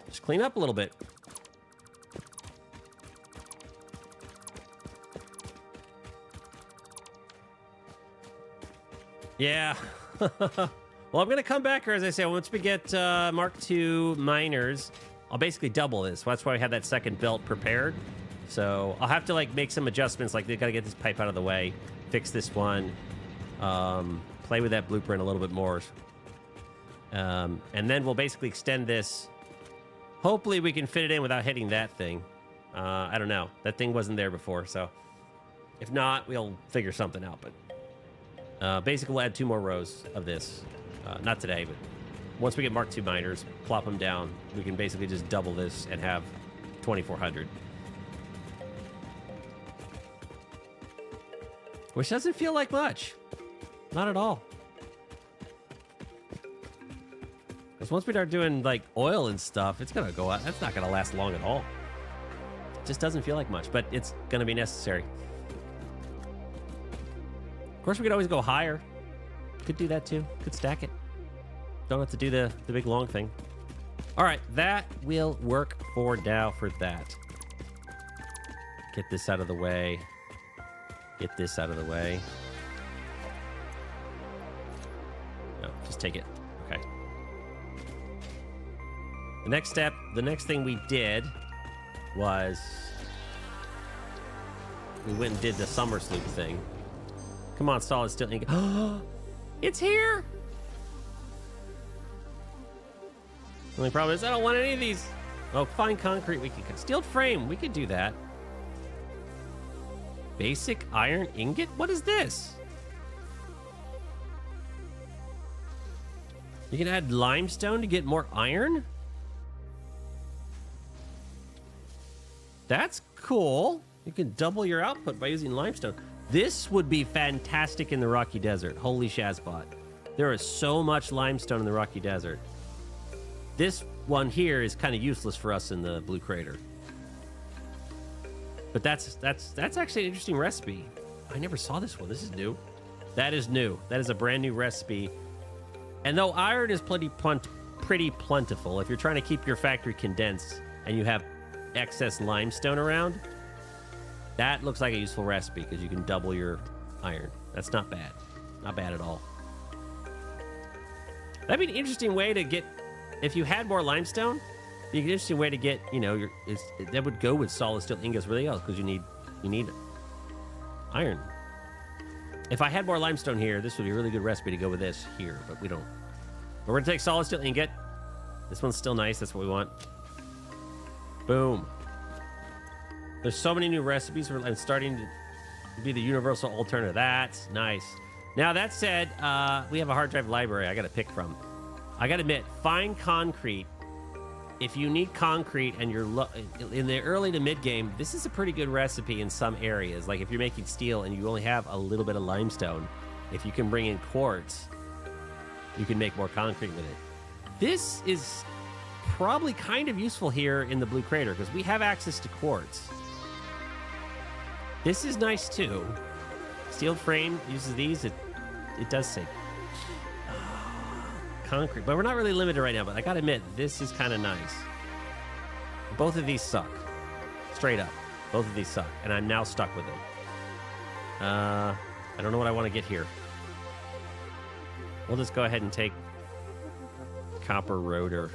A: Just clean up a little bit. Yeah. Well, I'm going to come back here, as I say, once we get Mark II miners. I'll basically double this. That's why I had that second belt prepared. So I'll have to like make some adjustments. Like they got to get this pipe out of the way, fix this one, play with that blueprint a little bit more. And then we'll basically extend this. Hopefully we can fit it in without hitting that thing. I don't know. That thing wasn't there before. So if not, we'll figure something out. But basically we'll add 2 more rows of this. Not today, but once we get Mark II miners, plop them down, we can basically just double this and have 2,400. Which doesn't feel like much. Not at all. Because once we start doing, like, oil and stuff, it's going to go out. That's not going to last long at all. It just doesn't feel like much, but it's going to be necessary. Of course, we could always go higher. Could do that, too. Could stack it. Don't have to do the big long thing. All right, that will work for now for that. Get this out of the way. Get this out of the way. No, just take it. Okay. The next step, the next thing we did was we went and did the summer sloop thing. Come on, solid steel ink. It's here! The only problem is I don't want any of these. Oh, fine concrete. We could steel frame. We could do that. Basic iron ingot? What is this? You can add limestone to get more iron? That's cool. You can double your output by using limestone. This would be fantastic in the Rocky Desert. Holy Shazbot. There is so much limestone in the Rocky Desert. This one here is kind of useless for us in the Blue Crater. But that's actually an interesting recipe. I never saw this one. This is new. That is new. That is a brand new recipe. And though iron is pretty plentiful, if you're trying to keep your factory condensed and you have excess limestone around, that looks like a useful recipe because you can double your iron. That's not bad. Not bad at all. That'd be an interesting way to get... If you had more limestone, it'd be an interesting way to get, you know, that would go with solid steel ingots really well because you need iron. If I had more limestone here, this would be a really good recipe to go with this here, but we don't. But we're gonna take solid steel ingot. This one's still nice. That's what we want. Boom. There's so many new recipes. We're starting to be the universal alternative. That's nice. Now that said, we have a hard drive library I got to pick from. I got to admit, fine concrete. If you need concrete and you're in the early to mid game, this is a pretty good recipe in some areas. Like if you're making steel and you only have a little bit of limestone, if you can bring in quartz, you can make more concrete with it. This is probably kind of useful here in the Blue Crater because we have access to quartz. This is nice too. Steel frame uses these. It does say concrete, but we're not really limited right now. But I gotta admit, this is kind of nice. Both of these suck. Straight up. Both of these suck. And I'm now stuck with them. I don't know what I want to get here. We'll just go ahead and take copper rotor.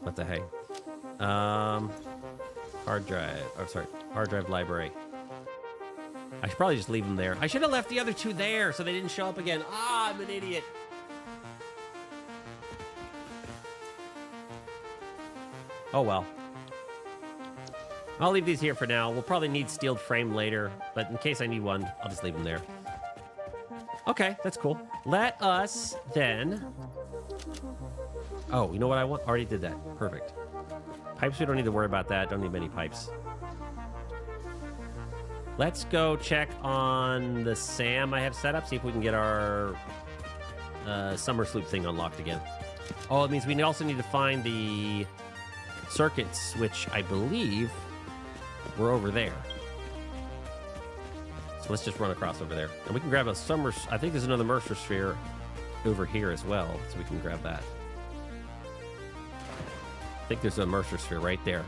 A: What the heck? Hard drive. Oh, sorry. Hard drive library. I should probably just leave them there. I should have left the other two there so they didn't show up again. Ah, I'm an idiot. Oh, well. I'll leave these here for now. We'll probably need steel frame later, but in case I need one, I'll just leave them there. Okay, that's cool. Let us then... Oh, you know what I want? Already did that. Perfect. Pipes, we don't need to worry about that. Don't need many pipes. Let's go check on the SAM I have set up, see if we can get our summer sloop thing unlocked again. Oh, it means we also need to find the circuits, which I believe were over there. So let's just run across over there. And we can grab a summer... I think there's another Mercer sphere over here as well, so we can grab that. I think there's a Mercer sphere right there.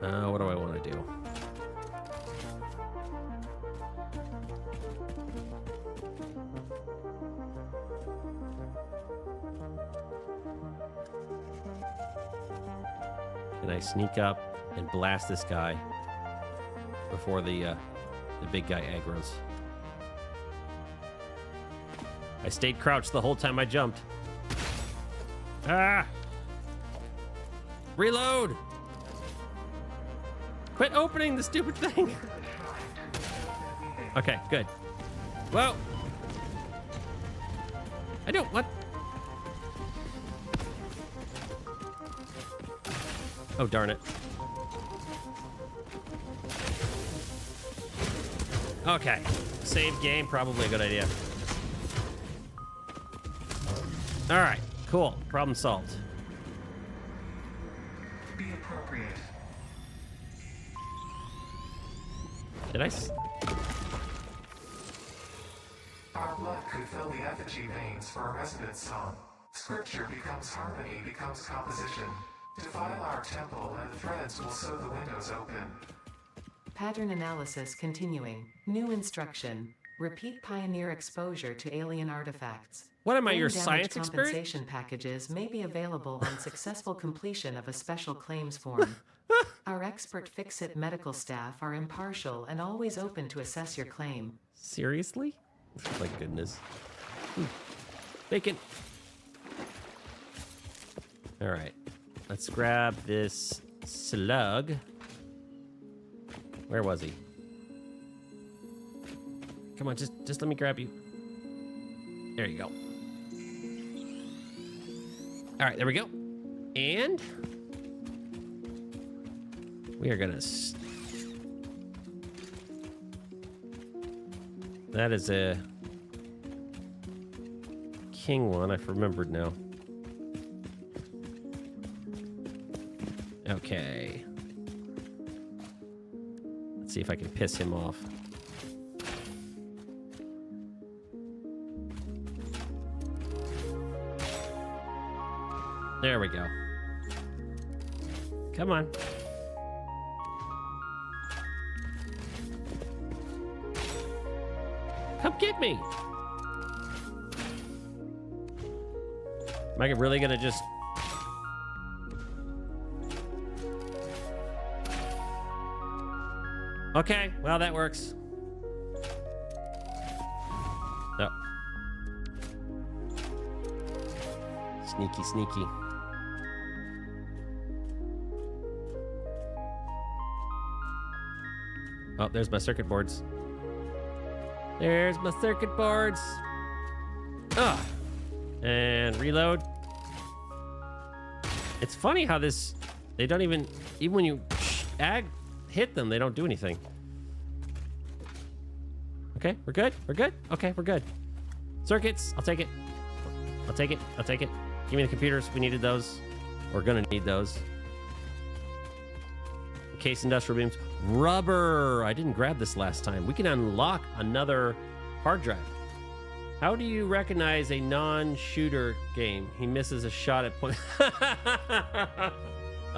A: What do I want to do? Can I sneak up and blast this guy before the big guy aggroes? I stayed crouched the whole time I jumped. Ah! Reload! Quit opening the stupid thing! Okay, good. Whoa! I don't... What? Oh, darn it. Okay. Save game, probably a good idea. Alright, cool. Problem solved.
C: Be appropriate.
A: Did I...
C: Our blood could fill the effigy veins for a resident song. Scripture becomes harmony, becomes composition. Defile our temple and the threads will sew the windows open.
B: Pattern analysis continuing. New instruction. Repeat pioneer exposure to alien artifacts.
A: What am I,
B: Brain
A: your
B: damage
A: science expert?
B: Compensation packages may be available on successful completion of a special claims form. Our expert Fix-It medical staff are impartial and always open to assess your claim.
A: Seriously? My goodness. Bacon. All right. Let's grab this slug. Where was he? Come on, just let me grab you. There you go. All right, there we go. And we are gonna... That is a king one. I've remembered now. Okay. Let's see if I can piss him off. There we go. Come on. Come get me. Am I really gonna just... Okay, well, that works. Oh. Sneaky, sneaky. Oh, there's my circuit boards. There's my circuit boards. Ugh. And reload. It's funny how this... They don't even when you hit them, they don't do anything. Okay, we're good? We're good? Okay, we're good. Circuits, I'll take it. I'll take it. I'll take it. Give me the computers. We needed those. We're gonna need those. Case industrial beams. Rubber! I didn't grab this last time. We can unlock another hard drive. How do you recognize a non-shooter game? He misses a shot at point. A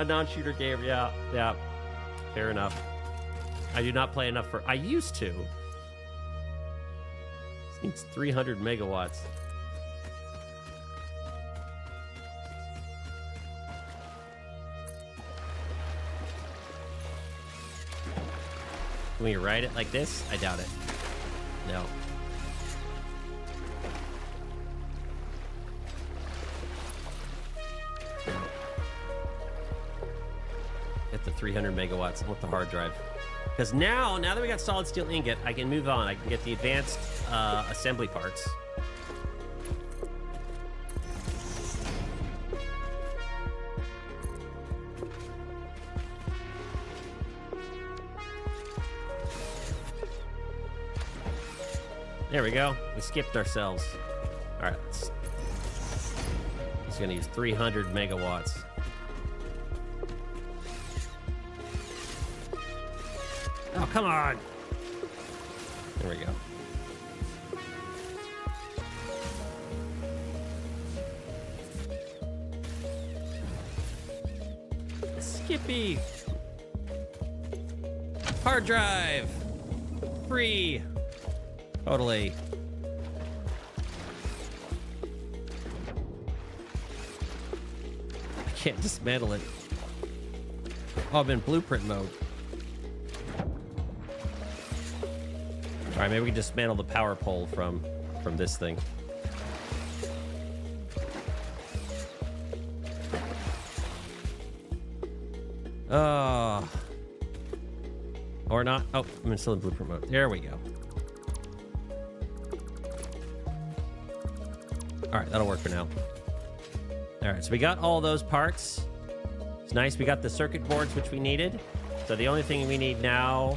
A: non-shooter game, yeah. Fair enough. I do not play enough for... I used to. This needs 300 megawatts. Can we ride it like this? I doubt it. No. At the 300 megawatts with the hard drive. Because now that we got solid steel ingot, I can move on. I can get the advanced assembly parts. There we go. We skipped ourselves. All right. He's going to use 300 megawatts. Oh, come on. There we go. Skippy. Hard drive. Free. Totally. I can't dismantle it. Oh, I'm in blueprint mode. All right, maybe we can dismantle the power pole from this thing. Or not. Oh, I'm still in blueprint mode. There we go. All right, that'll work for now. All right, so we got all those parts. It's nice. We got the circuit boards, which we needed. So the only thing we need now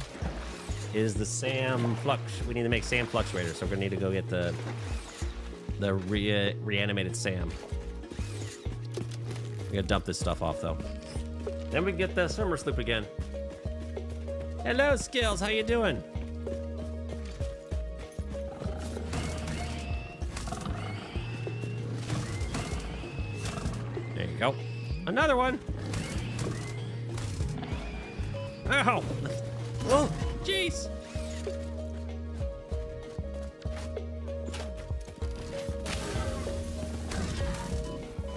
A: is the SAM flux. We need to make SAM fluctuators, so we're gonna need to go get the reanimated SAM. We gotta dump this stuff off though. Then we get the summer sloop again. Hello, Skills. How you doing? There you go. Another one. Ow! Oh, jeez!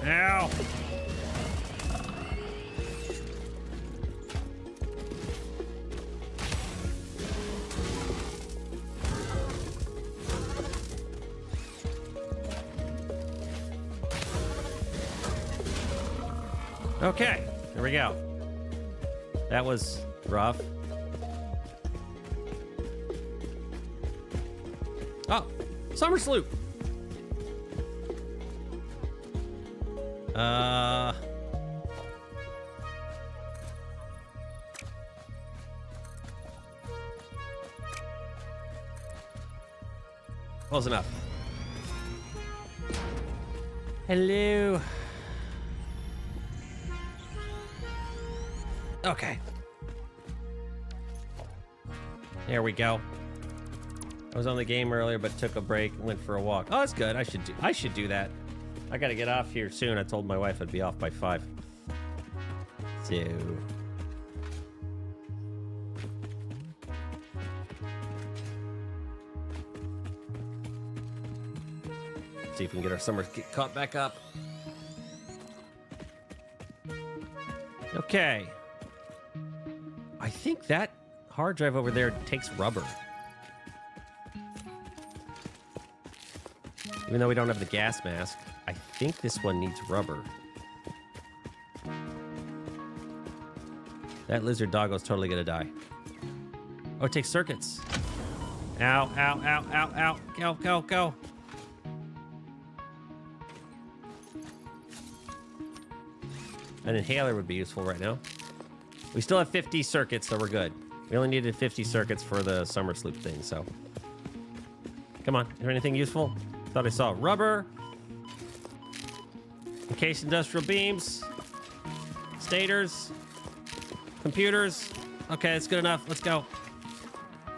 A: Ow! Okay, here we go. That was rough. Oh, summer sloop. Close enough. Hello. Okay. There we go. I was on the game earlier, but took a break and went for a walk. Oh, that's good. I should do that. I gotta get off here soon. I told my wife I'd be off by 5. So. See if we can get our summer caught back up. Okay. I think that hard drive over there takes rubber. Even though we don't have the gas mask, I think this one needs rubber. That lizard doggo's totally gonna die. Oh, it takes circuits. Ow, ow, ow, ow, ow. Go, go, go. An inhaler would be useful right now. We still have 50 circuits, so we're good. We only needed 50 circuits for the summer sloop thing, so. Come on, is there anything useful? Thought I saw rubber. Encased industrial beams. Stators. Computers. Okay, that's good enough. Let's go.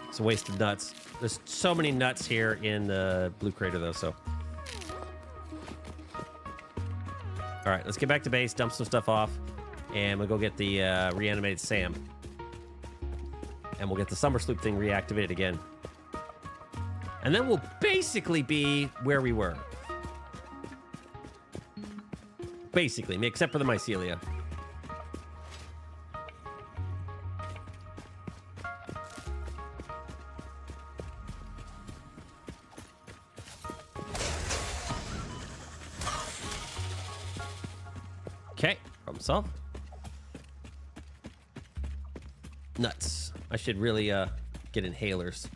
A: It's a waste of nuts. There's so many nuts here in the blue crater, though, so. All right, let's get back to base, dump some stuff off, and we'll go get the reanimated Sam. And we'll get the summer sloop thing reactivated again. And then we'll basically be where we were. Basically, except for the mycelia. Okay, problem solved. Nuts. I should really get inhalers.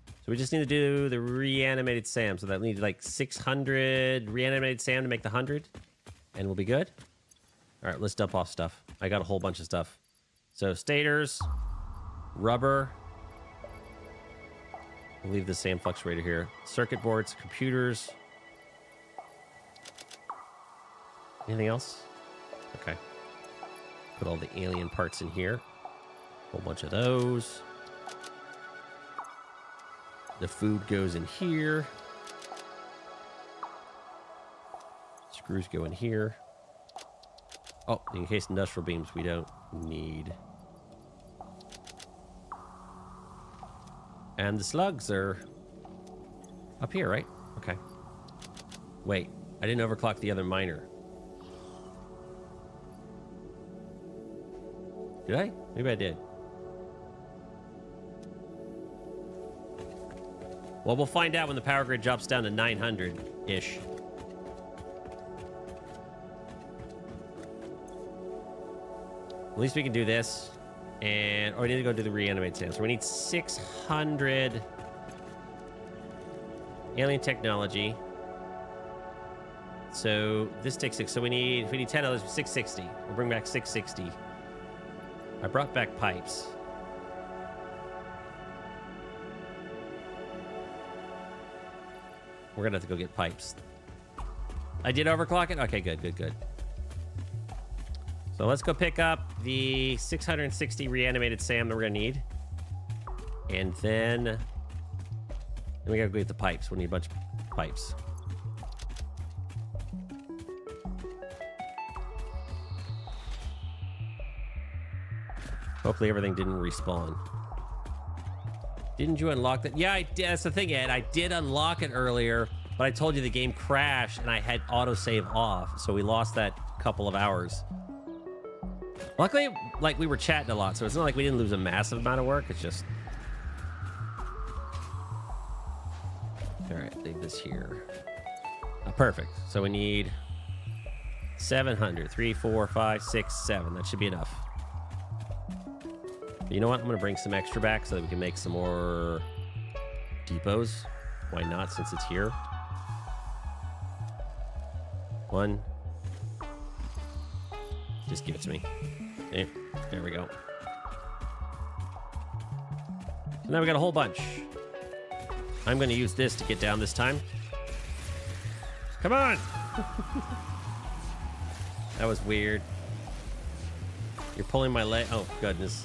A: So we just need to do the reanimated Sam. So that we need like 600 reanimated Sam to make the 100. And we'll be good. All right, let's dump off stuff. I got a whole bunch of stuff. So stators, rubber. We'll leave the Sam fluctuator here. Circuit boards, computers. Anything else? Okay. Put all the alien parts in here. Whole bunch of those. The food goes in here. Screws go in here. Oh, in case industrial beams we don't need. And the slugs are up here, right? Okay. Wait, I didn't overclock the other miner. Did I? Maybe I did. Well, we'll find out when the power grid drops down to 900-ish. At least we can do this. And, we need to go do the reanimate Sam. So we need 600 alien technology. So this takes 6. So if we need 10 others, 660. We'll bring back 660. I brought back pipes. We're gonna have to go get pipes. I did overclock it? Okay, good, good, good. So let's go pick up the 660 reanimated Sam that we're gonna need. And then we gotta go get the pipes. We need a bunch of pipes. Hopefully everything didn't respawn. Didn't you unlock that? Yeah, I did. That's the thing, Ed. I did unlock it earlier, but I told you the game crashed and I had autosave off, so we lost that couple of hours. Luckily, like, we were chatting a lot, so it's not like we didn't lose a massive amount of work. It's just... All right, leave this here. Perfect. So we need 700. 3, 4, 5, 6, 7. That should be enough. You know what? I'm going to bring some extra back so that we can make some more depots. Why not, since it's here? 1. Just give it to me. Okay, there we go. So now we got a whole bunch. I'm going to use this to get down this time. Come on! That was weird. You're pulling my leg. Oh, goodness.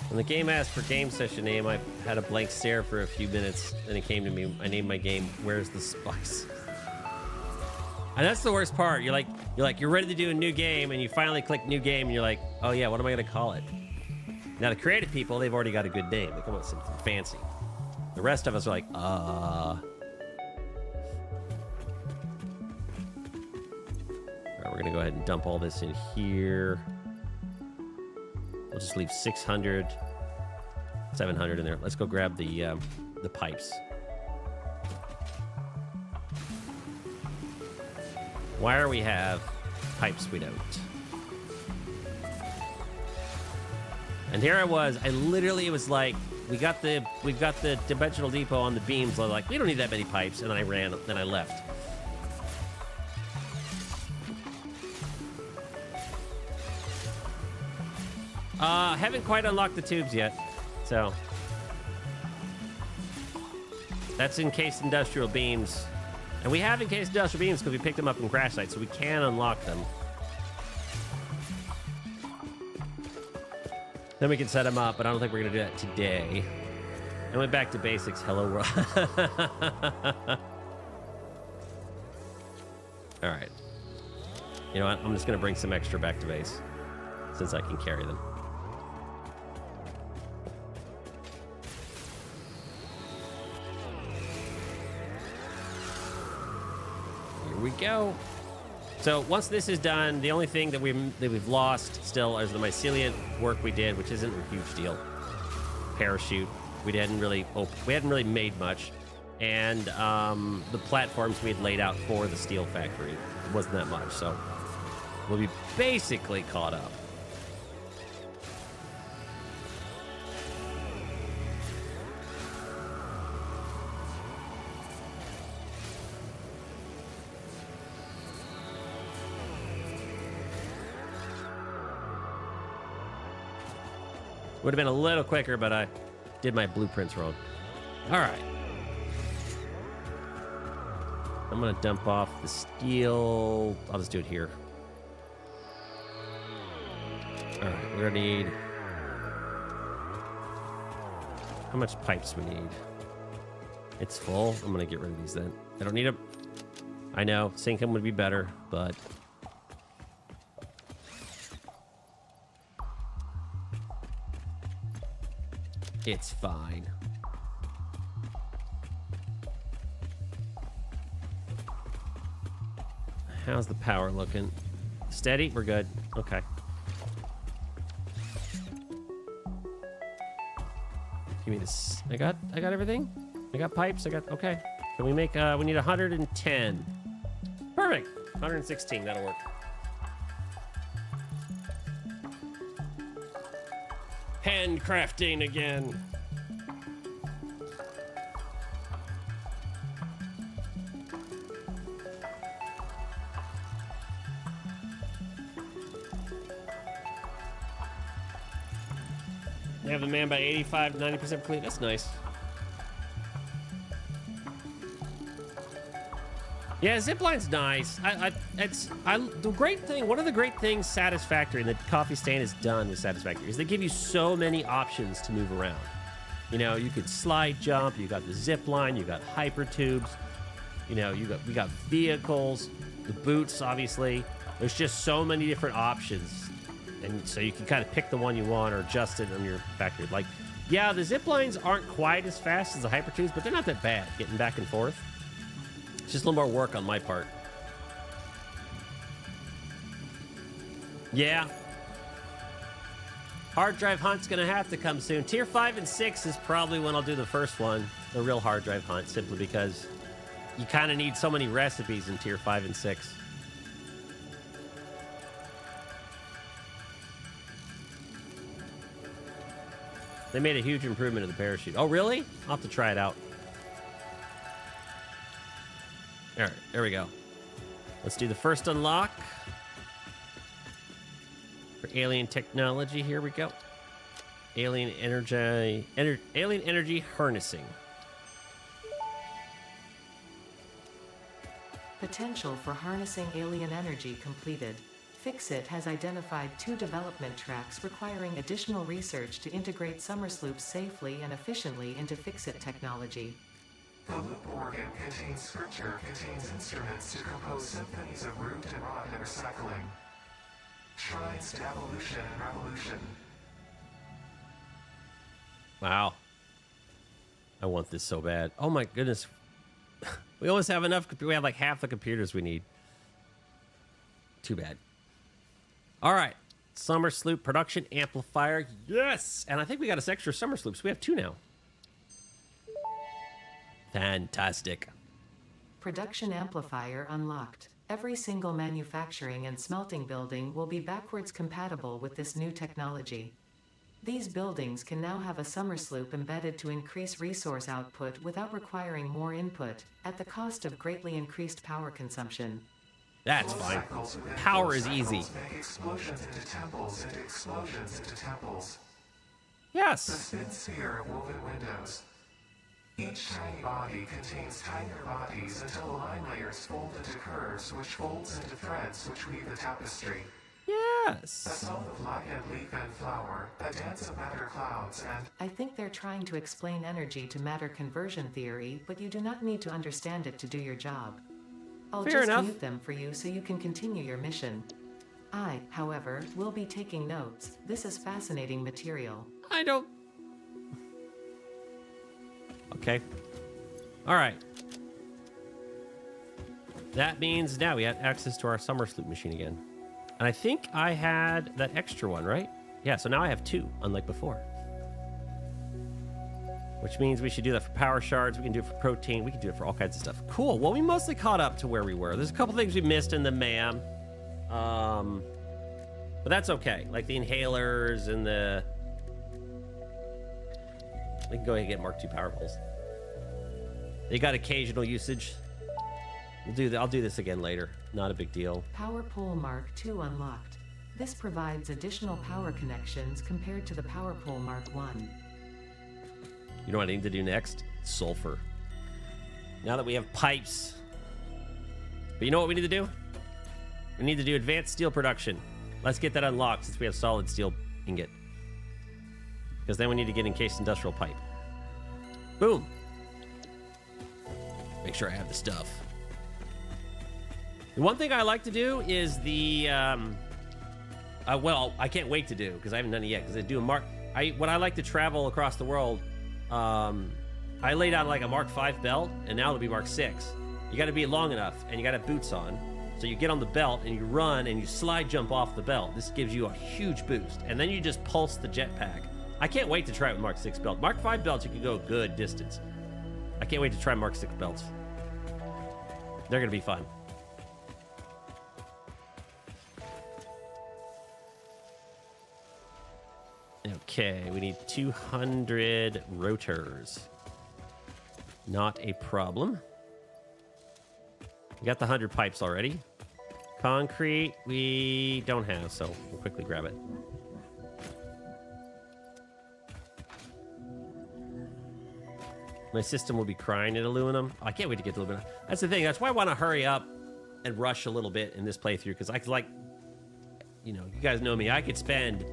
A: When the game asked for game session name, I had a blank stare for a few minutes. Then it came to me. I named my game "Where's the Spice?" And that's the worst part. You're ready to do a new game, and you finally click new game, and you're like, oh yeah, what am I gonna call it? Now the creative people, they've already got a good name. They come up with something fancy. The rest of us are like, All right, we're gonna go ahead and dump all this in here. We'll just leave 600, 700 in there. Let's go grab the pipes. Wire we have, pipes we don't. And here I was. I literally was like, we've got the dimensional depot on the beams. I'm like, we don't need that many pipes, and then I ran. Then I left. Haven't quite unlocked the tubes yet, so that's encased industrial beams, and we have encased industrial beams because we picked them up in crash sites, so we can unlock them. Then we can set them up, but I don't think we're going to do that today. I went back to basics. Hello, world. All right. You know what? I'm just going to bring some extra back to base since I can carry them. Here we go. So once this is done, the only thing that we've lost still is the mycelium work we did, which isn't a huge deal. Parachute, we hadn't really made much, and the platforms we had laid out for the steel factory wasn't that much, so we'll be basically caught up. Would have been a little quicker, but I did my blueprints wrong. All right. I'm going to dump off the steel. I'll just do it here. All right, we're going to need... How much pipes we need? It's full. I'm going to get rid of these then. I don't need them. I know, sink them would be better, but... It's fine. How's the power looking? Steady? We're good. Okay. Give me this. I got everything? I got pipes. Okay. Can we make, we need 110. Perfect. 116. That'll work. Handcrafting again. They have the man by 85 to 90% complete. That's nice. Yeah, zipline's nice. The great thing, one of the great things Satisfactory and the coffee stand has done with Satisfactory is they give you so many options to move around. You know, you could slide jump, you got the zip line, you got hyper tubes, you know, we got vehicles, the boots, obviously. There's just so many different options. And so you can kind of pick the one you want or adjust it on your factory. Like, yeah, the zip lines aren't quite as fast as the hyper tubes, but they're not that bad getting back and forth. It's just a little more work on my part. Yeah. Hard drive hunt's gonna have to come soon. Tier 5 and 6 is probably when I'll do the first one, the real hard drive hunt, simply because you kind of need so many recipes in Tier 5 and 6. They made a huge improvement of the parachute. Oh, really? I'll have to try it out. All right, there we go. Let's do the first unlock. For alien technology, here we go. Alien energy harnessing.
B: Potential for harnessing alien energy completed. Fixit has identified 2 development tracks requiring additional research to integrate Somersloops safely and efficiently into Fixit technology.
C: The loop organ contains scripture, contains instruments to compose symphonies of root and rot and recycling. Shrines to evolution and revolution.
A: Wow. I want this so bad. Oh my goodness. We almost have enough. We have like half the computers we need. Too bad. All right. Somersloop production amplifier. Yes. And I think we got us extra Somersloops. We have 2 now. Fantastic.
B: Production amplifier unlocked. Every single manufacturing and smelting building will be backwards compatible with this new technology. These buildings can now have a Somersloop embedded to increase resource output without requiring more input, at the cost of greatly increased power consumption.
A: That's fine. Power is easy.
C: Make explosions into temples, into explosions into temples.
A: Yes.
C: The spin sphere of woven windows. Each tiny body contains tinier bodies until the line layers fold into curves, which folds into threads which weave the tapestry.
A: Yes.
C: A song of light and leaf and flower, a dance of matter clouds and...
B: I think they're trying to explain energy to matter conversion theory, but you do not need to understand it to do your job. I'll
A: Fair
B: just
A: enough.
B: mute them for you so you can continue your mission. I, however, will be taking notes. This is fascinating material.
A: I don't... Okay. All right. That means now we have access to our summer sloop machine again. And I think I had that extra one, right? Yeah, so now I have 2, unlike before. Which means we should do that for power shards. We can do it for protein. We can do it for all kinds of stuff. Cool. Well, we mostly caught up to where we were. There's a couple things we missed in the MAM. But that's okay. Like the inhalers and the... We can go ahead and get Mark II power poles. They got occasional usage. I'll do this again later. Not a big deal.
B: Power pole Mark II unlocked. This provides additional power connections compared to the power pole Mark I.
A: You know what I need to do next? Sulfur. Now that we have pipes. But you know what we need to do? We need to do advanced steel production. Let's get that unlocked since we have solid steel ingot. Because then we need to get encased industrial pipe. Boom. Make sure I have the stuff. The one thing I like to do is the... well, I can't wait to do because I haven't done it yet. Because I do a when I like to travel across the world, I laid out like a Mark V belt, and now it'll be Mark VI. You got to be long enough, and you got to have boots on. So you get on the belt, and you run, and you slide jump off the belt. This gives you a huge boost. And then you just pulse the jetpack. I can't wait to try it with Mark VI belt. Mark V belts, you can go a good distance. I can't wait to try Mark VI belts. They're going to be fun. Okay, we need 200 rotors. Not a problem. We got the 100 pipes already. Concrete, we don't have, so we'll quickly grab it. My system will be crying in aluminum. I can't wait to get the aluminum. That's the thing. That's why I want to hurry up and rush a little bit in this playthrough, because I could, like, you know, you guys know me. I could spend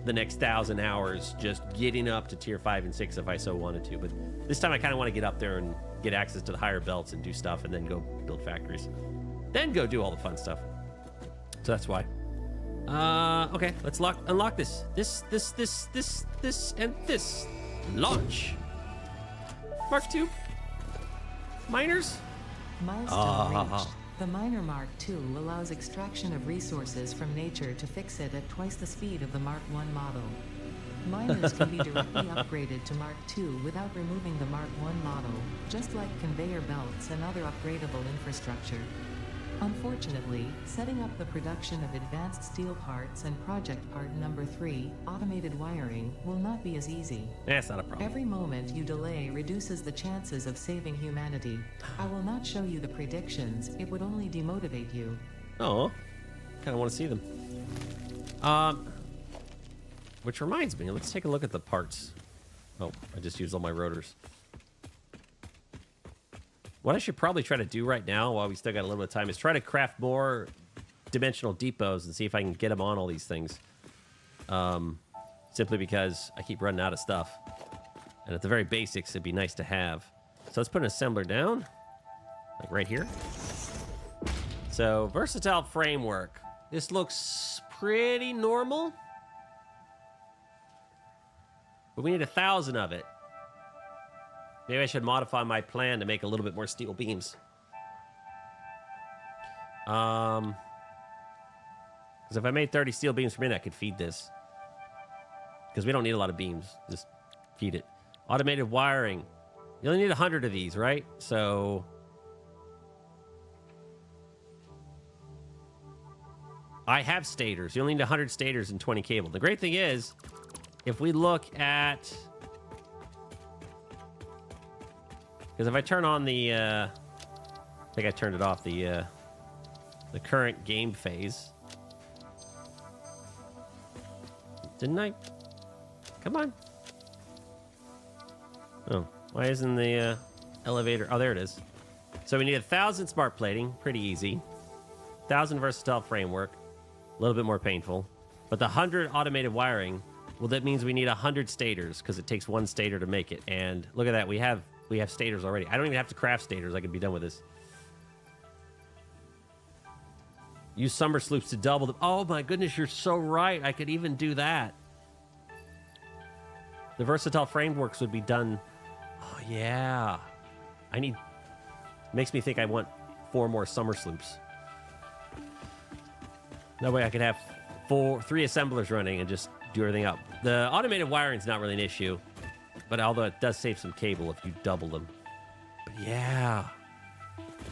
A: the next 1,000 hours just getting up to tier 5 and 6 if I so wanted to. But this time I kind of want to get up there and get access to the higher belts and do stuff and then go build factories. Then go do all the fun stuff. So that's why. Okay, let's unlock this. This, and this. Launch. Mark II. Miners.
B: Milestone reached. The Miner Mark II allows extraction of resources from nature to fix it at twice the speed of the Mark I model. Miners can be directly upgraded to Mark II without removing the Mark I model, just like conveyor belts and other upgradable infrastructure. Unfortunately, setting up the production of advanced steel parts and project part number 3, automated wiring, will not be as easy.
A: That's not a problem.
B: Every moment you delay reduces the chances of saving humanity. I will not show you the predictions, it would only demotivate you.
A: Oh, kind of want to see them. Which reminds me, let's take a look at the parts. Oh, I just used all my rotors. What I should probably try to do right now, while we still got a little bit of time, is try to craft more dimensional depots and see if I can get them on all these things. Simply because I keep running out of stuff. And at the very basics, it'd be nice to have. So let's put an assembler down, like right here. So, versatile framework. This looks pretty normal. But we need 1,000 of it. Maybe I should modify my plan to make a little bit more steel beams. Because if I made 30 steel beams per minute, I could feed this. Because we don't need a lot of beams. Just feed it. Automated wiring. You only need 100 of these, right? So... I have stators. You only need 100 stators and 20 cable. The great thing is, if we look at... Because if I turn on the, I think I turned it off, the current game phase. Didn't I? Come on. Oh, why isn't the elevator? Oh, there it is. So we need 1,000 smart plating, pretty easy. 1,000 versatile framework, a little bit more painful. But the 100 automated wiring, well, that means we need 100 stators because it takes one stator to make it. And look at that, we have stators already. I don't even have to craft stators. I could be done with this. Use summer sloops to double them. Oh my goodness, you're so right. I could even do that. The versatile frameworks would be done. Oh yeah. Makes me think I want 4 more summer sloops. That way I could have 3 assemblers running and just do everything up. The automated wiring is not really an issue, but although it does save some cable if you double them. But yeah.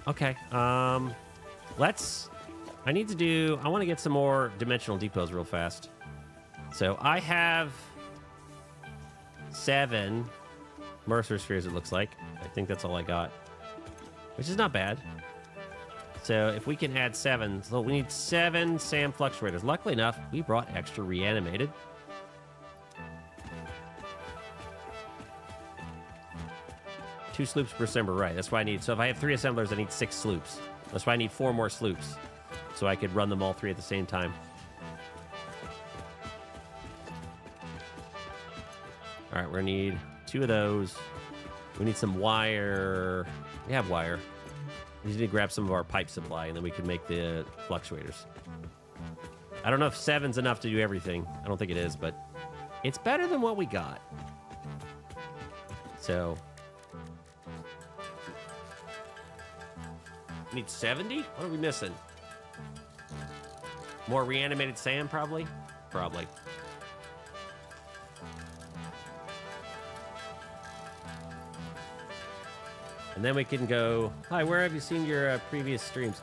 A: Okay. I want to get some more dimensional depots real fast. So I have 7 Mercer spheres, it looks like. I think that's all I got, which is not bad. So if we can add 7, so we need 7 SAM fluctuators. Luckily enough, we brought extra reanimated. Two sloops per assembler, right? That's why I need. So if I have 3 assemblers, I need 6 sloops. That's why I need 4 more sloops, so I could run them all 3 at the same time. All right, we're gonna need 2 of those. We need some wire. We have wire. We need to grab some of our pipe supply, and then we can make the fluctuators. I don't know if 7's enough to do everything. I don't think it is, but it's better than what we got. So, need 70? What are we missing? More reanimated SAM, probably? Probably. And then we can go, hi, where have you seen your previous streams?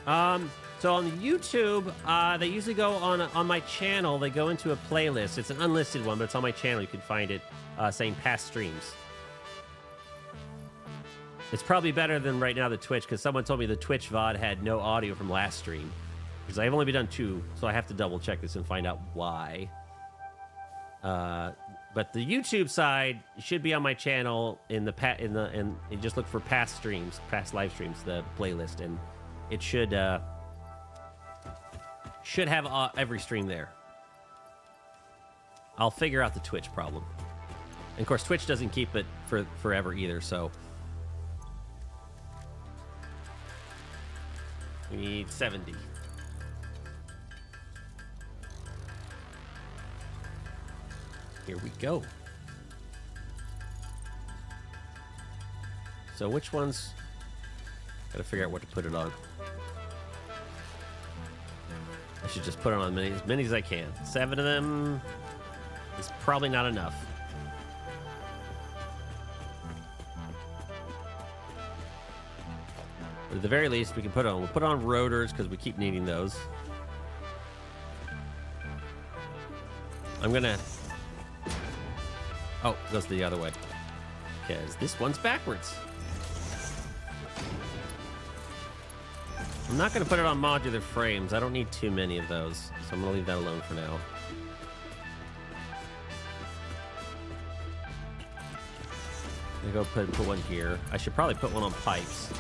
A: So on YouTube, they usually go on my channel. They go into a playlist. It's an unlisted one, but it's on my channel. You can find it saying past streams. It's probably better than right now the Twitch, because someone told me the Twitch VOD had no audio from last stream. Because I've only been done 2, so I have to double check this and find out why. But the YouTube side should be on my channel and you just look for past streams, past live streams, the playlist, and it should have every stream there. I'll figure out the Twitch problem. And of course, Twitch doesn't keep it for forever either, so we need 70. Here we go. So which ones? Gotta figure out what to put it on. I should just put it on as many as I can. 7 of them is probably not enough. But at the very least, we can put on. We'll put on rotors because we keep needing those. I'm gonna. Oh, it goes the other way. Because this one's backwards. I'm not going to put it on modular frames. I don't need too many of those. So I'm going to leave that alone for now. I'm going to go put one here. I should probably put one on pipes.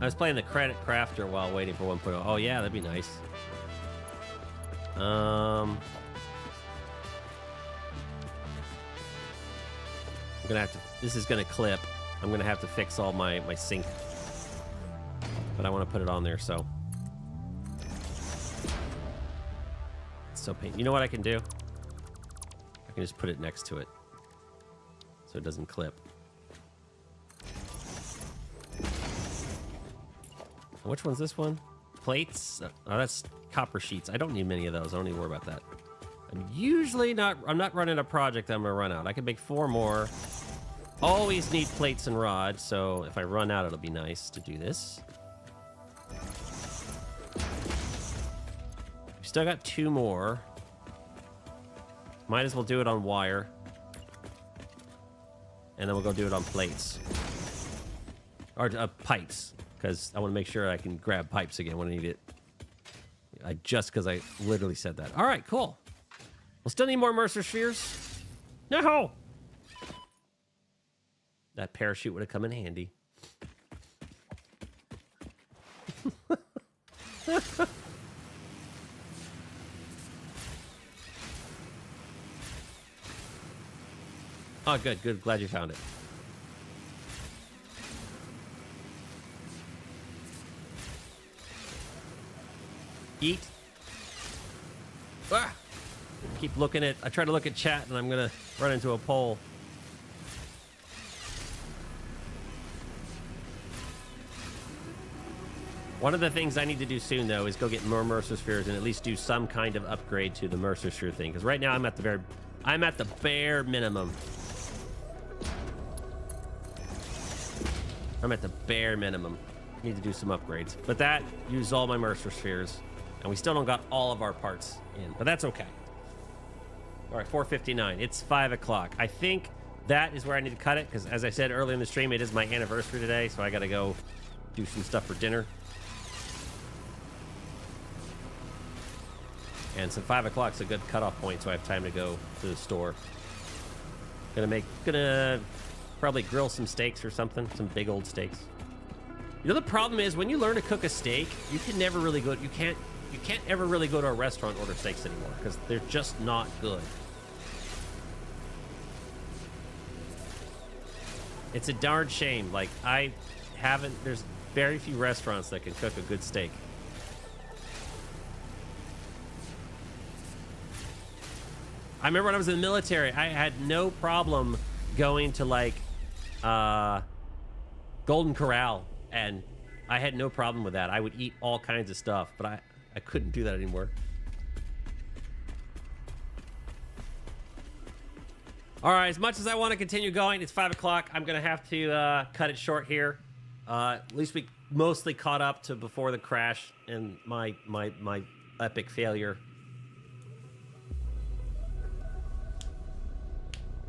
A: I was playing the credit crafter while waiting for 1.0. Oh, yeah, that'd be nice. I'm gonna have to. This is gonna clip. I'm gonna have to fix all my sync, but I want to put it on there. So it's so painful. You know what I can do? I can just put it next to it, so it doesn't clip. Which one's this one? Plates? Oh, that's copper sheets. I don't need many of those. I don't need to worry about that. I'm not running a project I'm gonna run out. I can make 4 more. Always need plates and rods, so if I run out, it'll be nice to do this. We still got 2 more. Might as well do it on wire. And then we'll go do it on plates. Or pipes, because I want to make sure I can grab pipes again when I need it. Because I literally said that. All right, cool. We'll still need more Mercer spheres. No! That parachute would have come in handy. Oh, good, good. Glad you found it. Eat. Ah! Keep looking at... I try to look at chat, and I'm going to run into a pole. One of the things I need to do soon, though, is go get more Mercer Spheres and at least do some kind of upgrade to the Mercer Sphere thing. Because right now I'm at the bare minimum. I'm at the bare minimum. Need to do some upgrades. But that used all my Mercer Spheres. And we still don't got all of our parts in. But that's okay. All right, 4:59. It's 5 o'clock. I think that is where I need to cut it. Because as I said earlier in the stream, it is my anniversary today. So I got to go do some stuff for dinner. And so 5 o'clock is a good cutoff point, so I have time to go to the store. Gonna probably grill some steaks or something, some big old steaks. You know, the problem is when you learn to cook a steak, you can never really go. You can't ever really go to a restaurant and order steaks anymore because they're just not good. It's a darn shame. Like there's very few restaurants that can cook a good steak. I remember when I was in the military, I had no problem going to like Golden Corral, and I had no problem with that. I would eat all kinds of stuff, but I couldn't do that anymore. All right, as much as I want to continue going, it's 5 o'clock. I'm going to have to cut it short here. At least we mostly caught up to before the crash and my epic failure.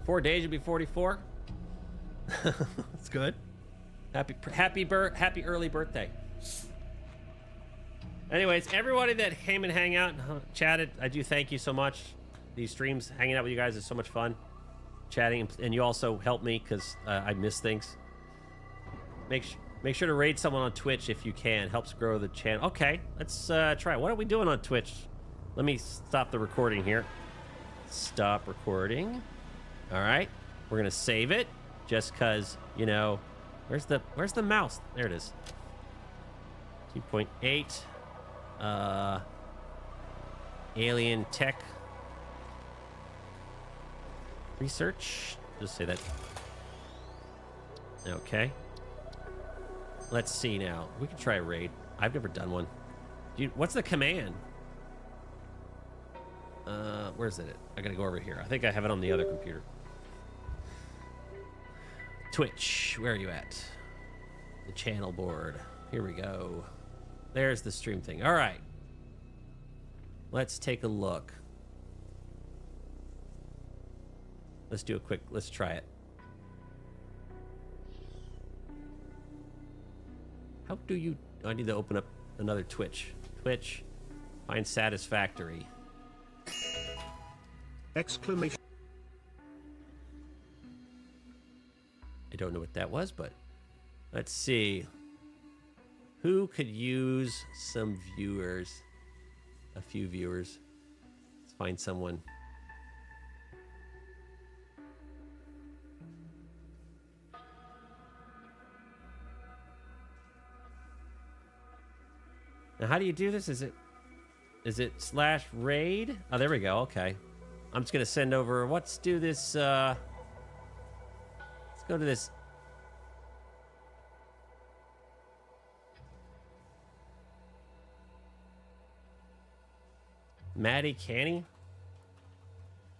A: 4 days, you'll be 44. That's good. Happy early birthday. Anyways, everybody that came and hang out and chatted, I do thank you so much. These streams, hanging out with you guys is so much fun. Chatting, and you also help me because I miss things. Make sure to raid someone on Twitch if you can. Helps grow the channel. Okay, let's try it. What are we doing on Twitch? Let me stop the recording here. Stop recording. All right, we're gonna save it just cause, you know, where's the mouse? There it is. 2.8 alien tech research, just say that. Okay, let's see now. We can try a raid. I've never done one. Dude, what's the command? Where's it? I gotta go over here. I think I have it on the other computer. Twitch, where are you at? The channel board. Here we go. There's the stream thing. All right. Let's take a look. Let's do a quick, let's try it. How do you, I need to open up another Twitch. Twitch, find Satisfactory.
D: Exclamation.
A: I don't know what that was, but let's see. Who could use some viewers? A few viewers. Let's find someone. Now, how do you do this? Is it /raid? Oh, there we go. Okay. I'm just going to send over. Let's do this. Let's go to this. Maddie Canny?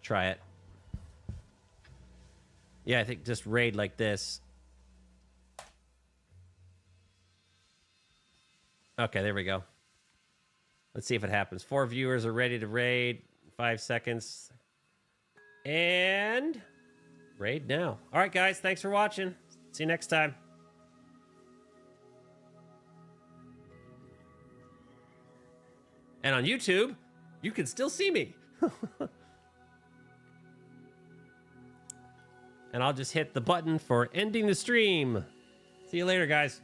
A: Try it. Yeah, I think just raid like this. Okay, there we go. Let's see if it happens. 4 viewers are ready to raid. 5 seconds. And raid now. All right, guys. Thanks for watching. See you next time. And on YouTube, you can still see me. And I'll just hit the button for ending the stream. See you later, guys.